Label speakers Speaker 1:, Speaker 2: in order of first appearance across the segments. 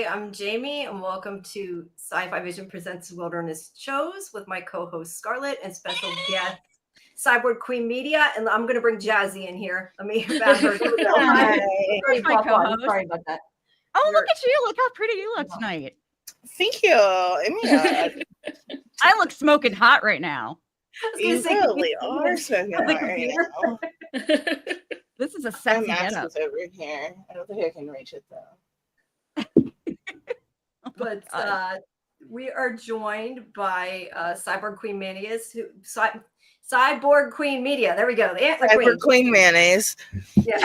Speaker 1: I'm Jamie, and welcome to SciFiVision Presents Wilderness Shows with my co-host Scarlett and special guest Cyborg Queen Media. And I'm going to bring Jazzy in here. Let me add her.
Speaker 2: Hi.
Speaker 3: My co-host.
Speaker 1: Sorry about that.
Speaker 3: Oh, look at you. Look how pretty you look tonight.
Speaker 2: Thank you. I
Speaker 3: I look smoking hot right now.
Speaker 2: You really are smoking hot right now.
Speaker 3: This is a
Speaker 2: My
Speaker 3: sexy
Speaker 2: mask
Speaker 3: getup.
Speaker 2: is over here. I don't think I can reach it though.
Speaker 1: But we are joined by Cyborg Queen Manias, Cyborg Queen Media. There we go. The Antler
Speaker 2: Cyborg Queen mayonnaise.
Speaker 1: Yeah.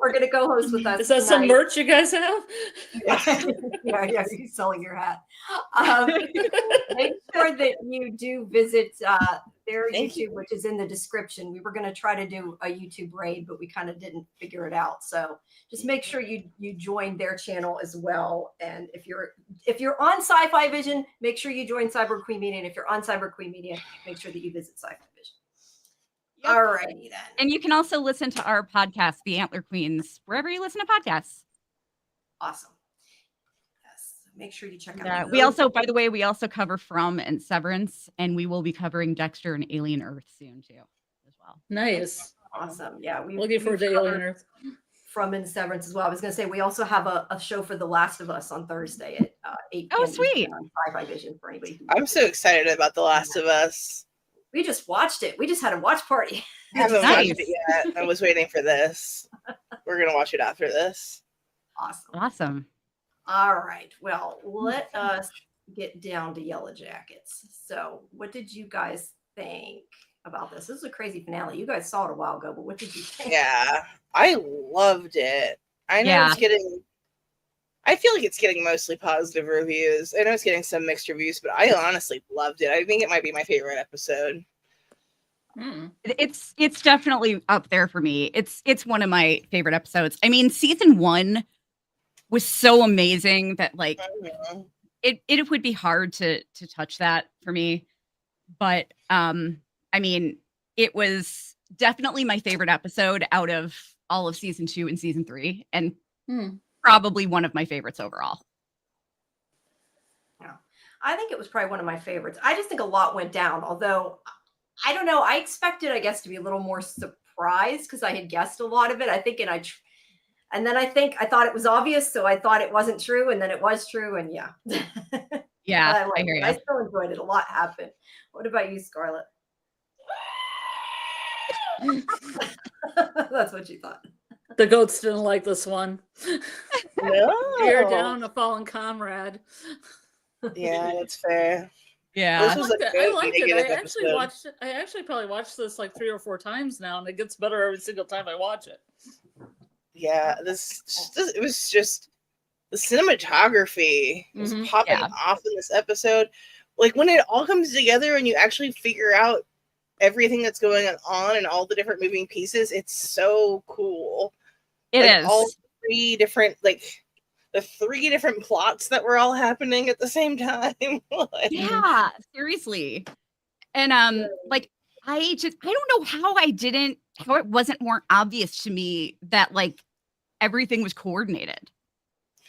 Speaker 1: We're going to co-host with us.
Speaker 4: Is that
Speaker 1: tonight.
Speaker 4: some merch you guys have?
Speaker 1: Yeah, you're selling your hat. Make sure that you do visit their YouTube, which is in the description. We were going to try to do a YouTube raid, but we kind of didn't figure it out. So just make sure you join their channel as well. And if you're on SciFiVision, make sure you join Cyber Queen Media. And if you're on Cyber Queen Media, make sure that you visit SciFiVision. Yep. All righty then.
Speaker 3: And you can also listen to our podcast, The Antler Queens, wherever you listen to podcasts.
Speaker 1: Awesome. Yes. Make sure you check out.
Speaker 3: Yeah. We also, by the way, we also cover From and Severance, and we will be covering Dexter and Alien Earth soon too, as well.
Speaker 4: Nice.
Speaker 1: Awesome. Yeah.
Speaker 4: Looking forward to Alien Earth.
Speaker 1: From and Severance as well. I was going to say we also have a show for The Last of Us on Thursday at 8 p.m.
Speaker 3: Oh, sweet.
Speaker 1: On SciFiVision for anybody.
Speaker 2: I'm so excited about The Last of Us.
Speaker 1: We just watched it. We just had a watch party.
Speaker 2: I haven't
Speaker 3: Nice.
Speaker 2: watched it yet. I was waiting for this. We're gonna watch it after this.
Speaker 3: Awesome.
Speaker 1: All right. Well, let us get down to Yellowjackets. So, what did you guys think about this? This is a crazy finale. You guys saw it a while ago, but what did you think?
Speaker 2: Yeah, I loved it. I know it's getting. I feel like it's getting mostly positive reviews. I know it's getting some mixed reviews, but I honestly loved it. I think it might be my favorite episode.
Speaker 3: It's definitely up there for me. It's one of my favorite episodes. I mean, season 1 was so amazing that like it would be hard to touch that for me. But I mean, it was definitely my favorite episode out of all of season 2 and season 3, and probably one of my favorites overall.
Speaker 1: Yeah, I think it was probably one of my favorites. I just think a lot went down, although I don't know. I expected, I guess, to be a little more surprised because I had guessed a lot of it. I think, and then I thought it was obvious, so I thought it wasn't true, and then it was true, and yeah.
Speaker 3: Yeah, I hear you.
Speaker 1: I still enjoyed it. A lot happened. What about you, Scarlett? That's what you thought.
Speaker 4: The goats didn't like this one.
Speaker 2: No.
Speaker 4: You're down a fallen comrade.
Speaker 2: Yeah, that's fair.
Speaker 3: Yeah,
Speaker 2: This was
Speaker 4: I liked it.
Speaker 2: negative
Speaker 4: I actually
Speaker 2: episode.
Speaker 4: watched it. I actually probably watched this like 3 or 4 times now, and it gets better every single time I watch it.
Speaker 2: Yeah, it was just the cinematography was popping off in this episode. Like when it all comes together and you actually figure out everything that's going on and all the different moving pieces, it's so cool.
Speaker 3: It
Speaker 2: like,
Speaker 3: is.
Speaker 2: All 3 different, like the 3 different plots that were all happening at the same time. Like,
Speaker 3: yeah, seriously. And like I don't know how it wasn't more obvious to me that like everything was coordinated.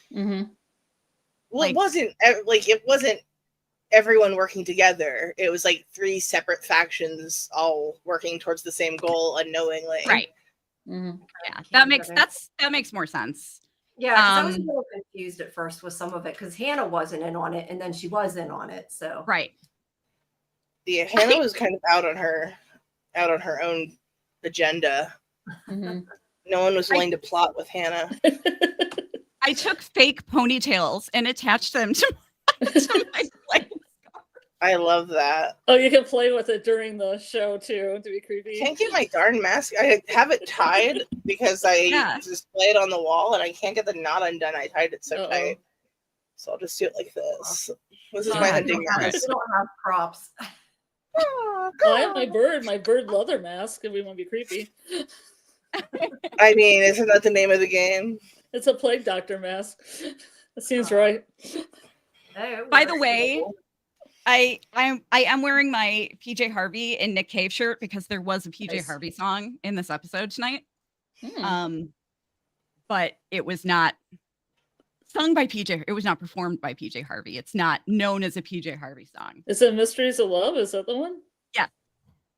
Speaker 2: Well,
Speaker 3: Like-
Speaker 2: it wasn't everyone working together. It was like 3 separate factions all working towards the same goal unknowingly.
Speaker 3: Right. Yeah, that makes more sense.
Speaker 1: Yeah, 'cause I was a little confused at first with some of it because Hannah wasn't in on it, and then she was in on it. So
Speaker 3: Right.
Speaker 2: Yeah, Hannah was kind of out on her own agenda. No one was willing to plot with Hannah.
Speaker 3: I took fake ponytails and attached them to my legs.
Speaker 2: I love that.
Speaker 4: Oh, you can play with it during the show too to be creepy.
Speaker 2: Can't get my darn mask. I have it tied because I display it on the wall and I can't get the knot undone. I tied it so tight. So I'll just do it like this. This is my hunting mask.
Speaker 1: We don't have props.
Speaker 2: Oh,
Speaker 4: I have my bird leather mask if we want to be creepy.
Speaker 2: I mean, isn't that the name of the game?
Speaker 4: It's a plague doctor mask. That seems right.
Speaker 3: By the way, I am wearing my PJ Harvey and Nick Cave shirt because there was a PJ Harvey song in this episode tonight. But it was not sung by PJ. It was not performed by PJ Harvey. It's not known as a PJ Harvey song.
Speaker 4: Is it Mysteries of Love? Is that the one?
Speaker 3: Yeah.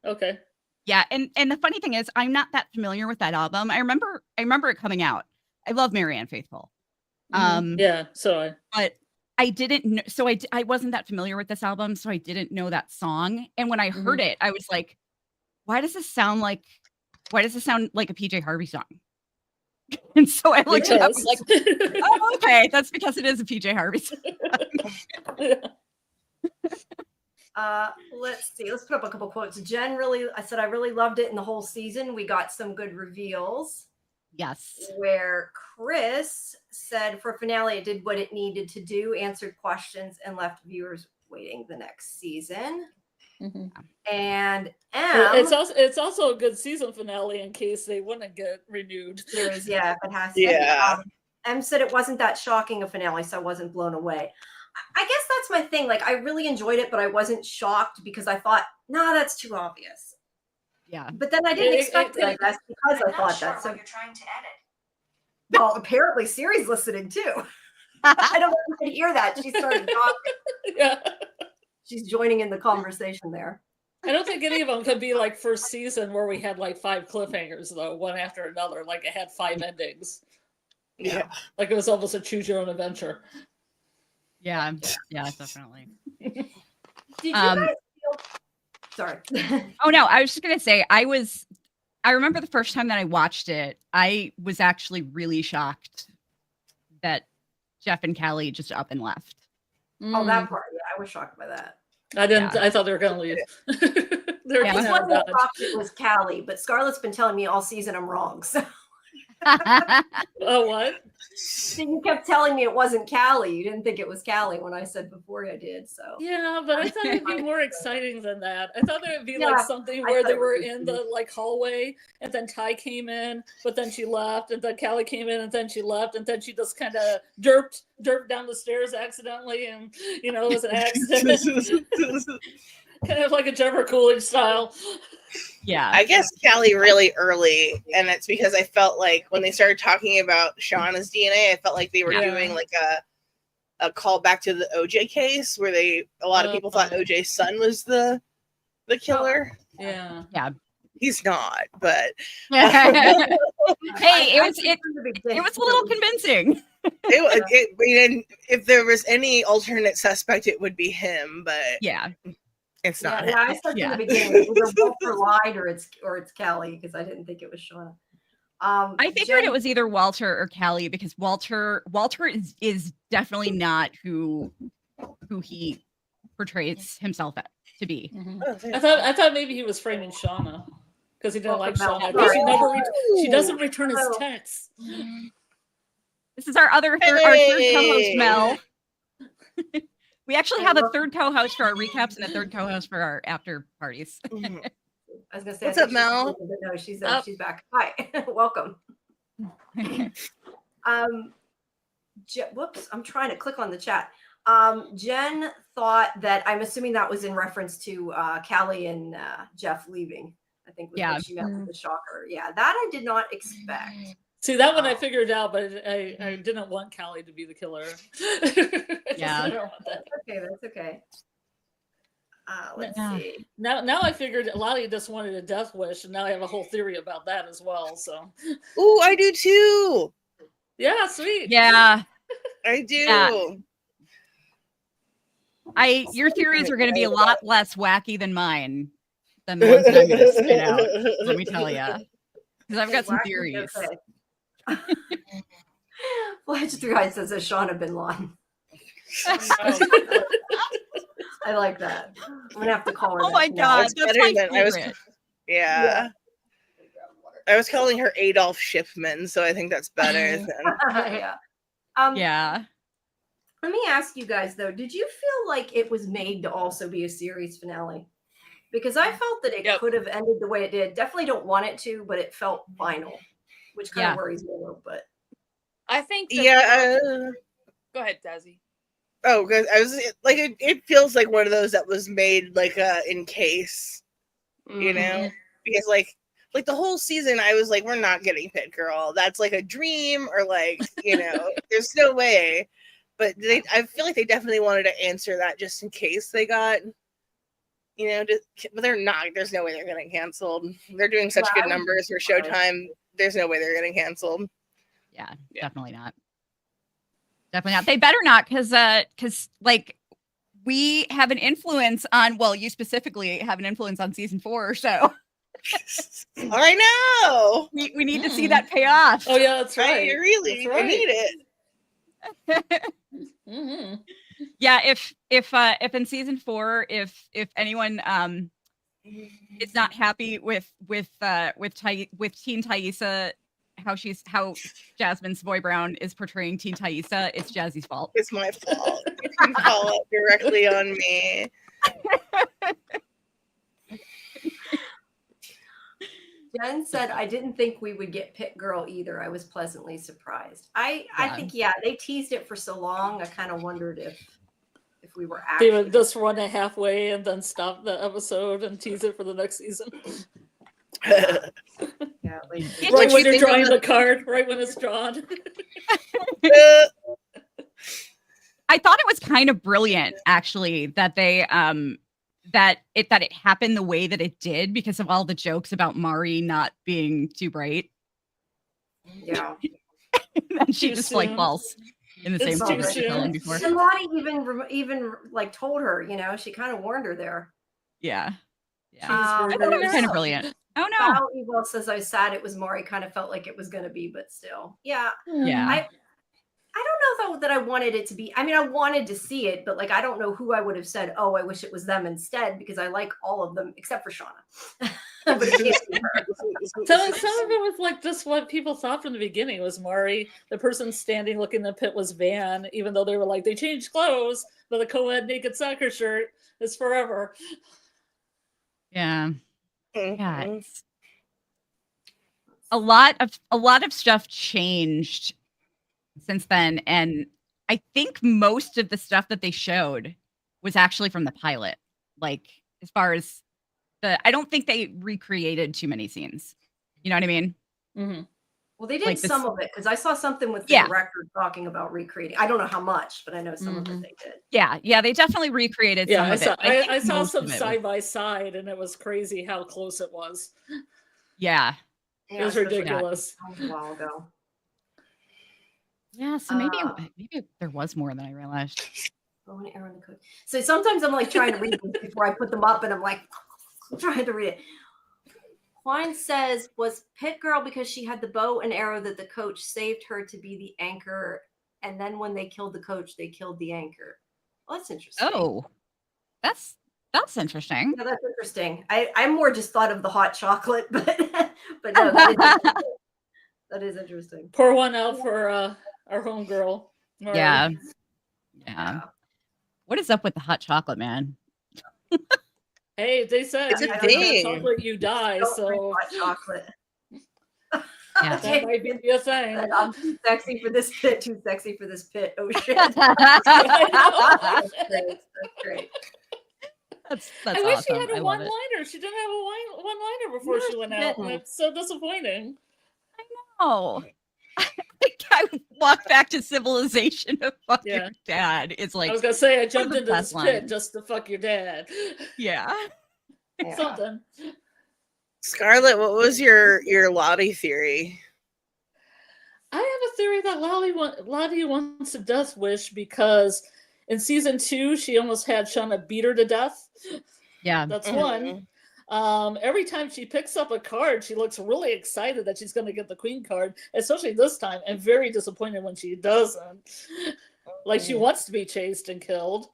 Speaker 4: Okay.
Speaker 3: Yeah, and the funny thing is, I'm not that familiar with that album. I remember it coming out. I love Marianne Faithfull.
Speaker 4: Yeah, so
Speaker 3: but I didn't know, so I wasn't that familiar with this album, so I didn't know that song. And when I heard it, I was like, why does this sound like a PJ Harvey song? And so I looked it up, like, oh, okay, that's because it is a PJ Harvey song.
Speaker 1: Let's see. Let's put up a couple quotes. Jen I said I really loved it in the whole season. We got some good reveals.
Speaker 3: Yes.
Speaker 1: Where Chris said for finale, it did what it needed to do, answered questions, and left viewers waiting the next season. And
Speaker 4: it's also a good season finale in case they wouldn't get renewed.
Speaker 1: Series, yeah, if it has to.
Speaker 2: Yeah.
Speaker 1: M said it wasn't that shocking a finale, so I wasn't blown away. I guess that's my thing. Like, I really enjoyed it, but I wasn't shocked because I thought, nah, that's too obvious.
Speaker 3: Yeah.
Speaker 1: But then I didn't expect it, I guess, because I thought that. So you're trying to edit. Well, apparently Siri's listening too. I don't know if you can hear that. She started talking.
Speaker 4: Yeah.
Speaker 1: She's joining in the conversation there.
Speaker 4: I don't think any of them could be like first season where we had like 5 cliffhangers, though, one after another. Like it had 5 endings.
Speaker 2: Yeah.
Speaker 4: Like it was almost a choose your own adventure.
Speaker 3: Yeah, definitely.
Speaker 1: Did you guys feel... Sorry.
Speaker 3: Oh, no, I was just going to say, I remember the first time that I watched it, I was actually really shocked that Jeff and Callie just up and left.
Speaker 1: Oh, that part. Yeah, I was shocked by that.
Speaker 4: I didn't. Yeah. I thought they were going to leave.
Speaker 1: I wasn't shocked it was Callie, but Scarlett's been telling me all season I'm wrong. So.
Speaker 4: Oh, what?
Speaker 1: So you kept telling me it wasn't Callie. You didn't think it was Callie when I said before I did. So
Speaker 4: yeah, but I thought it'd be more exciting than that. I thought it would be like something where they were in the like hallway, and then Ty came in, but then she left, and then Callie came in, and then she left, and then she just kind of derped down the stairs accidentally, and it was an accident. Kind of like a Jennifer Coolidge style.
Speaker 3: Yeah.
Speaker 2: I guess Callie really early, and it's because I felt like when they started talking about Shauna's DNA, I felt like they were doing like a callback to the OJ case where a lot of people thought OJ's son was the killer.
Speaker 4: Yeah.
Speaker 3: Yeah.
Speaker 2: He's not, but
Speaker 3: hey, it was a little convincing.
Speaker 2: If there was any alternate suspect, it would be him, but
Speaker 3: yeah.
Speaker 2: It's not.
Speaker 1: Yeah, I said in the beginning, either Walter lied or it's Callie because I didn't think it was Shauna.
Speaker 3: I figured it was either Walter or Callie because Walter is definitely not who he portrays himself to be.
Speaker 4: Mm-hmm. I thought maybe he was framing Shauna because he didn't like Shauna. She doesn't return his texts.
Speaker 3: This is our third co-host, Mel. We actually have a third co-host for our recaps and a third co-host for our after parties.
Speaker 1: I was gonna say,
Speaker 2: what's up, Mel?
Speaker 1: No, she's back. Hi, welcome. Whoops, I'm trying to click on the chat. Jen thought that I'm assuming that was in reference to Callie and Jeff leaving. I think was what she meant with the shocker. Yeah, that I did not expect.
Speaker 4: See, that one I figured out, but I didn't want Callie to be the killer.
Speaker 3: Yeah.
Speaker 1: That's okay. Let's see.
Speaker 4: Now I figured Lottie just wanted a death wish, and now I have a whole theory about that as well. So.
Speaker 2: Ooh, I do too.
Speaker 4: Yeah, sweet.
Speaker 3: Yeah.
Speaker 2: I do.
Speaker 3: Yeah. Your theories are going to be a lot less wacky than mine, than the ones that I'm going to spit out. Let me tell you. Because I've got some theories.
Speaker 1: Flash 3 Eyes says Shauna bin Laden. I like that. I'm gonna have to call her.
Speaker 3: Oh my god, that's my favorite.
Speaker 2: Yeah. I was calling her Adolf Shipman, so I think that's better than.
Speaker 1: Yeah.
Speaker 3: Yeah.
Speaker 1: Let me ask you guys though, did you feel like it was made to also be a series finale? Because I felt that it could have ended the way it did. Definitely don't want it to, but it felt final, which kind of worries me a little bit.
Speaker 5: I think.
Speaker 2: Go
Speaker 5: ahead, Dazzy.
Speaker 2: Oh, because I was like, it feels like one of those that was made like in case, you know, because like like the whole season, I was like, we're not getting Pit Girl. That's like a dream, or like, there's no way. But I feel like they definitely wanted to answer that just in case they got, but they're not. There's no way they're getting canceled. They're doing such good numbers for Showtime. There's no way they're getting canceled.
Speaker 3: Yeah, definitely not. Definitely not. They better not, because like we have an influence on. Well, you specifically have an influence on season 4, so.
Speaker 2: I know.
Speaker 3: We need to see that pay off.
Speaker 4: Oh yeah, that's right.
Speaker 2: I need it.
Speaker 4: Mm-hmm.
Speaker 3: Yeah, if in season 4, if anyone is not happy with Teen Thaisa, how Jasmine's Boy Brown is portraying Teen Thaisa, it's Jazzy's fault.
Speaker 2: It's my fault. You call it directly on me.
Speaker 1: Jen said, I didn't think we would get Pit Girl either. I was pleasantly surprised. I think, they teased it for so long. I kind of wondered if we were actually...
Speaker 4: They would just run it halfway and then stop the episode and tease it for the next season.
Speaker 1: Yeah,
Speaker 4: right when you're drawing the card, right when it's drawn.
Speaker 3: I thought it was kind of brilliant, actually, that they... that it happened the way that it did because of all the jokes about Mari not being too bright.
Speaker 1: Yeah.
Speaker 3: And she just like falls in the same spot as she fell in before.
Speaker 1: And Lottie even like told her, she kind of warned her there.
Speaker 3: Yeah. I thought it was kind of brilliant. Oh no.
Speaker 1: Val Evil says I was sad it was Mari, kind of felt like it was gonna be, but still. Yeah. I don't know though that I wanted it to be. I mean, I wanted to see it, but like I don't know who I would have said, "Oh, I wish it was them instead," because I like all of them except for Shauna. But it can't be her.
Speaker 4: Some of it was like just what people thought from the beginning was Mari. The person standing looking in the pit was Van, even though they were like they changed clothes, but the co-ed naked soccer shirt is forever.
Speaker 3: Yeah. Yeah. It's... A lot of stuff changed since then, and I think most of the stuff that they showed was actually from the pilot. Like, as far as I don't think they recreated too many scenes. You know what I mean?
Speaker 4: Mm-hmm.
Speaker 1: Well, they did some of it because I saw something with the director talking about recreating. I don't know how much, but I know some of it they did.
Speaker 3: Yeah, they definitely recreated some of it.
Speaker 4: I saw some side by side, and it was crazy how close it was.
Speaker 3: Yeah,
Speaker 4: it was ridiculous.
Speaker 1: That was a while ago.
Speaker 3: Yeah, so maybe there was more than I realized.
Speaker 1: So sometimes I'm like trying to read them before I put them up, and I'm like trying to read it. Juan says, was Pit Girl because she had the bow and arrow that the coach saved her to be the anchor, and then when they killed the coach, they killed the anchor? Well, that's interesting.
Speaker 3: Oh, that's interesting.
Speaker 1: Yeah, that's interesting. I more just thought of the hot chocolate, but no, that is interesting.
Speaker 4: Pour one out for our homegirl.
Speaker 3: Yeah. What is up with the hot chocolate, man?
Speaker 4: Hey, they said
Speaker 2: it's a thing.
Speaker 4: Chocolate, you die. So
Speaker 1: hot chocolate.
Speaker 3: Yeah.
Speaker 4: That might be a thing.
Speaker 1: I'm too sexy for this pit. Too sexy for this pit. Oh shit!
Speaker 3: That's
Speaker 1: great.
Speaker 3: That's
Speaker 4: I
Speaker 3: awesome.
Speaker 4: wish she had a one-liner. She didn't have a one-liner before she went out. And it's so disappointing.
Speaker 3: I know. I think I walked back to civilization to fuck your dad. It's like
Speaker 4: I was gonna say I jumped into this pit just to fuck your dad.
Speaker 3: Yeah.
Speaker 4: Something.
Speaker 2: Scarlett, what was your Lottie theory?
Speaker 4: I have a theory that Lottie wants a death wish because in season 2 she almost had Shauna beat her to death.
Speaker 3: Yeah,
Speaker 4: that's one. Every time she picks up a card, she looks really excited that she's going to get the queen card, especially this time, and very disappointed when she doesn't. Like she wants to be chased and killed.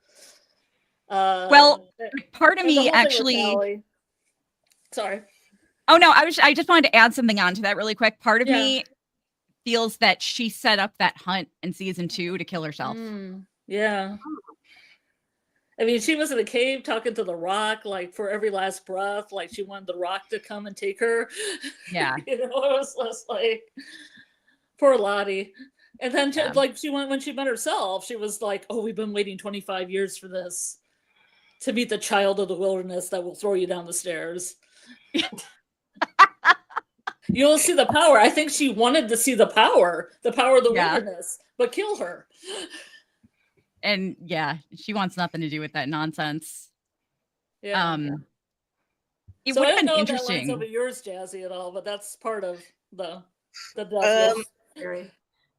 Speaker 3: Well, part of me actually.
Speaker 4: Sorry.
Speaker 3: Oh no, I just wanted to add something on to that really quick. Part of me feels that she set up that hunt in season 2 to kill herself.
Speaker 4: Yeah. I mean, she was in a cave talking to the rock, like for every last breath, like she wanted the rock to come and take her.
Speaker 3: Yeah.
Speaker 4: It was just like, poor Lottie. And then like when she met herself, she was like, oh, we've been waiting 25 years for this, to meet the child of the wilderness that will throw you down the stairs. You'll see the power. I think she wanted to see the power of the
Speaker 3: Yeah.
Speaker 4: wilderness, but kill her.
Speaker 3: And yeah, she wants nothing to do with that nonsense.
Speaker 4: Yeah.
Speaker 3: It
Speaker 4: So
Speaker 3: would
Speaker 4: I
Speaker 3: have
Speaker 4: don't
Speaker 3: been
Speaker 4: know if that lines
Speaker 3: interesting.
Speaker 4: up with yours, Jazzy, at all, but that's part of the devil.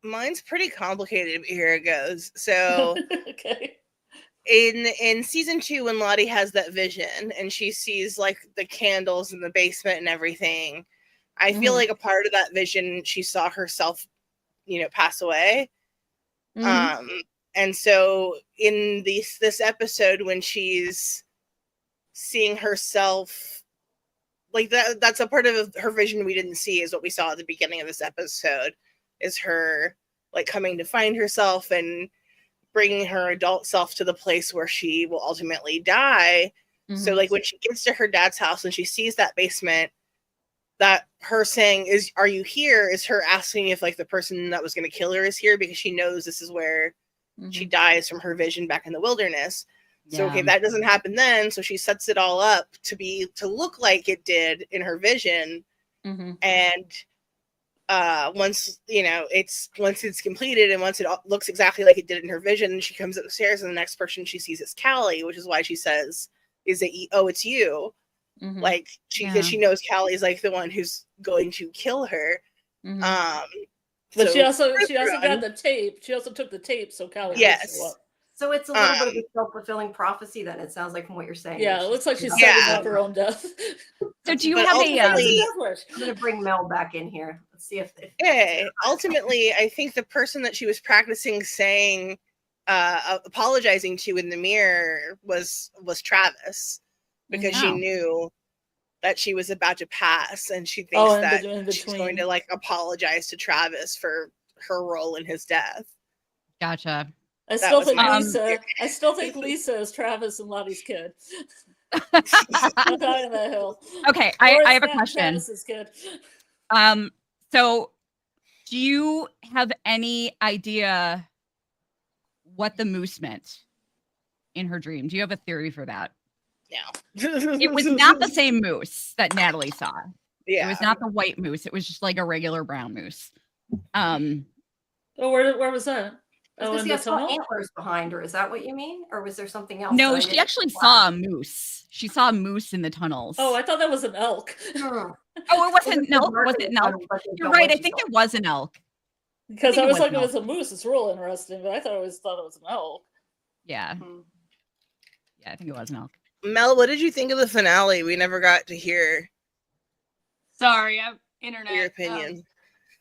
Speaker 2: Mine's pretty complicated, but here it goes. So
Speaker 4: Okay.
Speaker 2: in season 2, when Lottie has that vision and she sees like the candles in the basement and everything, I feel like a part of that vision, she saw herself, pass away. And so in this episode, when she's seeing herself, like that's a part of her vision we didn't see, is what we saw at the beginning of this episode, is her like coming to find herself and bringing her adult self to the place where she will ultimately die. So like when she gets to her dad's house and she sees that basement, that her saying is, "Are you here?" is her asking if like the person that was going to kill her is here, because she knows this is where she dies from her vision back in the wilderness. So okay, that doesn't happen then. So she sets it all up to look like it did in her vision. And once it's completed and once it looks exactly like it did in her vision, she comes upstairs and the next person she sees is Callie, which is why she says, "Is it? Oh, it's you." Like because she knows Callie is like the one who's going to kill her.
Speaker 4: But so she also got the tape. She also took the tape, so Callie.
Speaker 2: Yes.
Speaker 1: So it's a little bit of a self-fulfilling prophecy, then, it sounds like, from what you're saying.
Speaker 4: Yeah, it looks like she's setting up her own death.
Speaker 3: So do you have
Speaker 1: I'm going to bring Mel back in here. Let's see if
Speaker 2: ultimately, I think the person that she was practicing saying, apologizing to in the mirror was Travis, because she knew that she was about to pass, and she thinks that she's going to like apologize to Travis for her role in his death.
Speaker 3: Gotcha.
Speaker 4: I still think Lisa is Travis and Lottie's kid. I'm dying on that hill.
Speaker 3: Okay, I have a question.
Speaker 4: Travis's kid.
Speaker 3: So do you have any idea what the moose meant in her dream? Do you have a theory for that?
Speaker 2: No.
Speaker 3: It was not the same moose that Natalie saw.
Speaker 2: Yeah.
Speaker 3: It was not the white moose. It was just like a regular brown moose.
Speaker 4: Where was that?
Speaker 1: In the tunnel? Antlers behind her. Is that what you mean? Or was there something else?
Speaker 3: No, she actually saw a moose. She saw a moose in the tunnels.
Speaker 4: Oh, I thought that was an elk.
Speaker 3: Oh, it wasn't an elk. Was it an elk? You're right. I think it was an elk.
Speaker 4: Because I was like, it was a moose. It's real interesting, but I thought it was an elk.
Speaker 3: Yeah. Yeah, I think it was an elk.
Speaker 2: Mel, what did you think of the finale? We never got to hear.
Speaker 5: Sorry, I'm internet.
Speaker 2: Your opinion.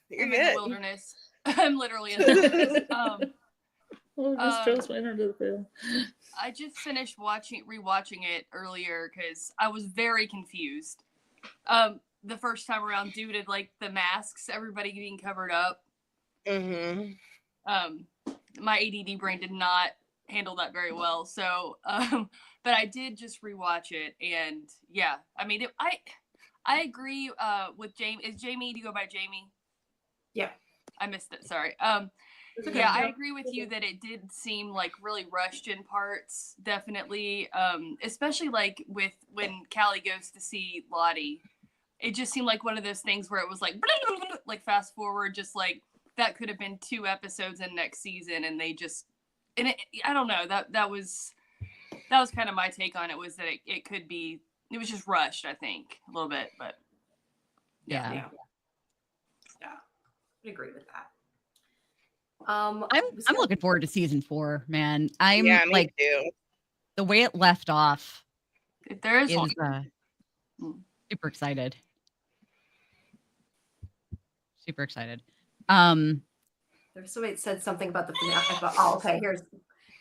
Speaker 2: You're
Speaker 5: I'm
Speaker 2: good.
Speaker 5: in the wilderness. I'm literally in the wilderness. I just finished rewatching it earlier because I was very confused. The first time around, due to like the masks, everybody being covered up.
Speaker 2: My
Speaker 5: ADD brain did not handle that very well. So, but I did just rewatch it, and yeah, I mean, I agree with Jamie. Is Jamie? Do you go by Jamie?
Speaker 1: Yeah, I
Speaker 5: missed it. Sorry. Yeah, I agree with you that it did seem like really rushed in parts, definitely. Especially like with when Callie goes to see Lottie. It just seemed like one of those things where it was like fast forward, just like that could have been 2 episodes in next season, and they just I don't know, that was kind of my take on it, was that it was just rushed, I think, a little bit, but
Speaker 1: yeah. I agree with that.
Speaker 3: I'm looking forward to season 4, man. I'm
Speaker 2: me too.
Speaker 3: The way it left off.
Speaker 5: If there is one.
Speaker 3: Super excited. Super excited.
Speaker 1: There's somebody that said something about the finale. Here's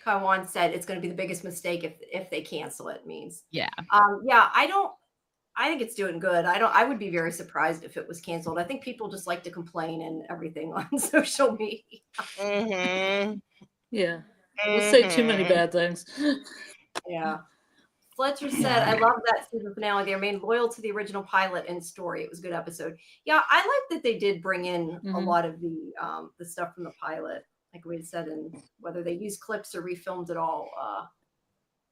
Speaker 1: Kaiwan said it's going to be the biggest mistake if they cancel it. Means I think it's doing good. I would be very surprised if it was canceled. I think people just like to complain and everything on social media.
Speaker 4: Yeah. We'll say too many bad things.
Speaker 1: Yeah. Fletcher said, I love that season finale. They remained loyal to the original pilot and story. It was a good episode. Yeah, I like that they did bring in a lot of the stuff from the pilot, like we had said, and whether they used clips or refilmed it all,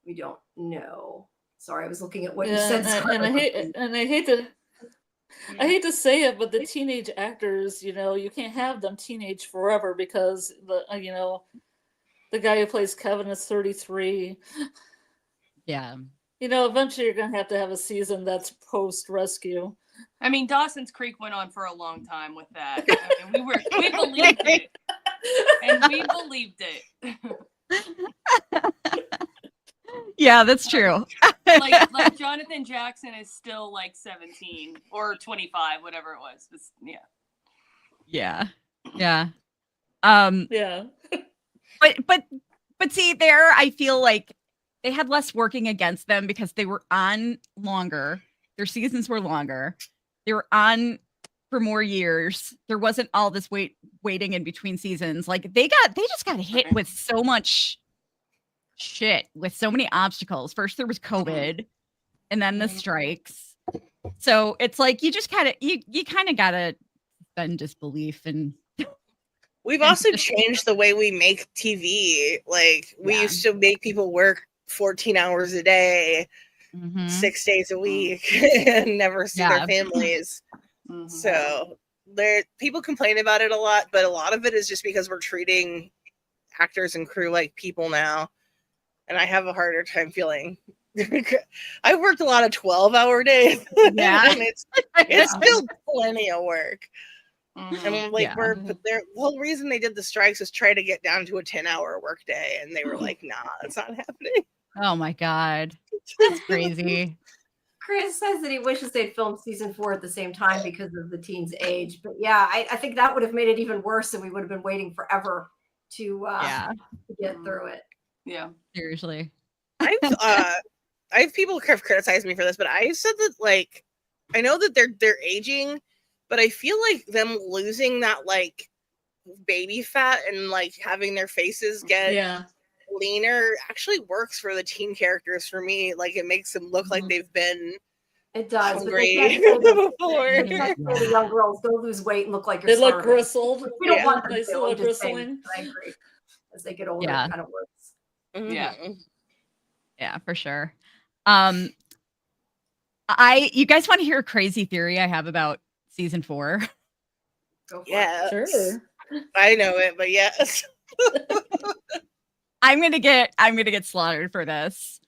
Speaker 1: we don't know. Sorry, I was looking at what you said.
Speaker 4: And I hate I hate to say it, but the teenage actors, you can't have them teenage forever because the guy who plays Kevin is 33.
Speaker 3: Yeah.
Speaker 4: Eventually you're going to have a season that's post-rescue.
Speaker 5: I mean, Dawson's Creek went on for a long time with that. I mean, we believed it. And we believed it.
Speaker 3: Yeah, that's true.
Speaker 5: like Jonathan Jackson is still like 17 or 25, whatever it was. Yeah.
Speaker 3: Yeah. Yeah.
Speaker 4: Yeah.
Speaker 3: But see, there I feel like they had less working against them because they were on longer. Their seasons were longer. They were on for more years. There wasn't all this waiting in between seasons. Like they just got hit with so much shit, with so many obstacles. First there was COVID, and then the strikes. So it's like you just kind of gotta suspend disbelief. And
Speaker 2: we've also changed the way we make TV. Like we used to make people work 14 hours a day, 6 days a week, and never see their families. So people complain about it a lot, but a lot of it is just because we're treating actors and crew like people now. And I have a harder time feeling. I've worked a lot of 12-hour days.
Speaker 3: Yeah.
Speaker 2: And it's still plenty of work. I mean, the whole reason they did the strikes was try to get down to a 10-hour workday, and they were like, "Nah, it's not happening."
Speaker 3: Oh my God, that's crazy.
Speaker 1: Chris says that he wishes they'd filmed season 4 at the same time because of the teen's age. But yeah, I think that would have made it even worse, and we would have been waiting forever to get through it.
Speaker 5: Yeah,
Speaker 3: seriously.
Speaker 2: I have people have criticized me for this, but I said that, like, I know that they're aging, but I feel like them losing that like baby fat and like having their faces get leaner actually works for the teen characters for me. Like it makes them look like they've been hungry before.
Speaker 1: The young girls go lose weight and look like
Speaker 4: they look bristled.
Speaker 1: We don't want them
Speaker 4: they
Speaker 1: to.
Speaker 4: look bristling.
Speaker 1: I agree. As they get older, it kind of works.
Speaker 3: Yeah, for sure. You guys want to hear a crazy theory I have about season 4?
Speaker 2: Yeah,
Speaker 4: sure.
Speaker 2: I know it, but yes.
Speaker 3: I'm gonna get slaughtered for this.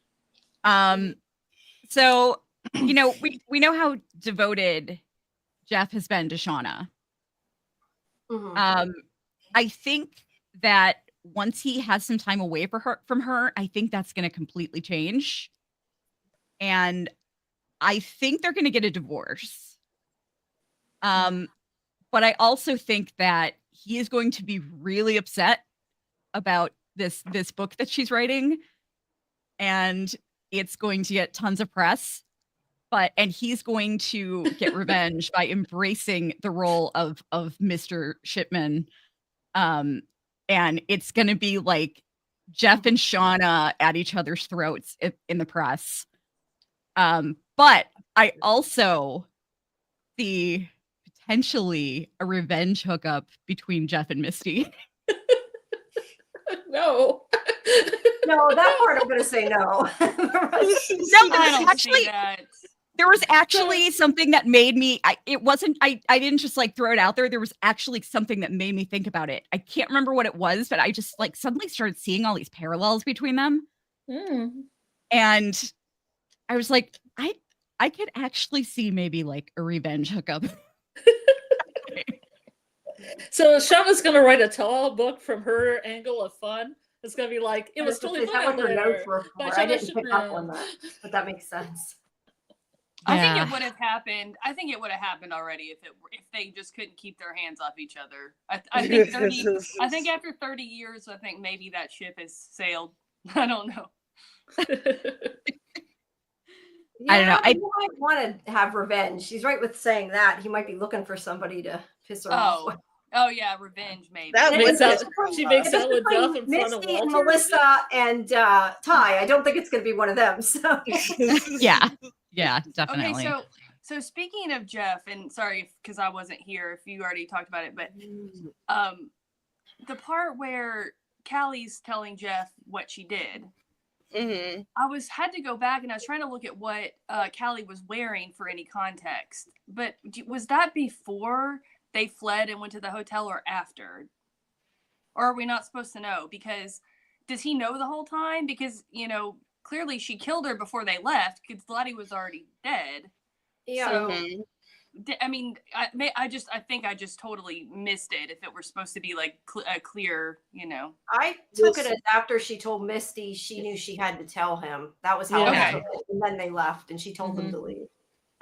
Speaker 3: So we know how devoted Jeff has been to Shauna. I think that once he has some time away from her, I think that's going to completely change. And I think they're going to get a divorce. But I also think that he is going to be really upset about this book that she's writing, and it's going to get tons of press. And he's going to get revenge by embracing the role of Mr. Shipman. And it's going to be like Jeff and Shauna at each other's throats in the press. But I also see potentially a revenge hookup between Jeff and Misty.
Speaker 4: No.
Speaker 1: No, that part I'm going to say no.
Speaker 3: There was actually something that made me, I didn't just like throw it out there. There was actually something that made me think about it. I can't remember what it was, but I just like suddenly started seeing all these parallels between them. And I was like, I could actually see maybe like a revenge hookup.
Speaker 4: So Shauna's going to write a tell-all book from her angle of fun. It's going to be like, it was totally fun out there.
Speaker 1: I didn't pick up on that, but that makes sense.
Speaker 5: I think it would have happened. I think it would have happened already if they just couldn't keep their hands off each other. I think after 30 years, I think maybe that ship has sailed. I don't know.
Speaker 1: Yeah, I don't know. He might want to have revenge. She's right with saying that. He might be looking for somebody to piss her off.
Speaker 5: Oh yeah, revenge maybe.
Speaker 4: She makes out with Jeff in front of Walter.
Speaker 1: Melissa and Ty. I don't think it's going to be one of them. So
Speaker 3: yeah, definitely.
Speaker 5: Okay, so speaking of Jeff, and sorry because I wasn't here if you already talked about it, but the part where Callie's telling Jeff what she did, I had to go back and I was trying to look at what Callie was wearing for any context. But was that before they fled and went to the hotel or after? Or are we not supposed to know? Because does he know the whole time? Because, clearly she killed her before they left because Lottie was already dead.
Speaker 1: Yeah.
Speaker 5: So, I mean, I think I just totally missed it if it were supposed to be like a clear,
Speaker 1: I took it as after she told Misty she knew she had to tell him. That was how I took it. And then they left and she told them to leave.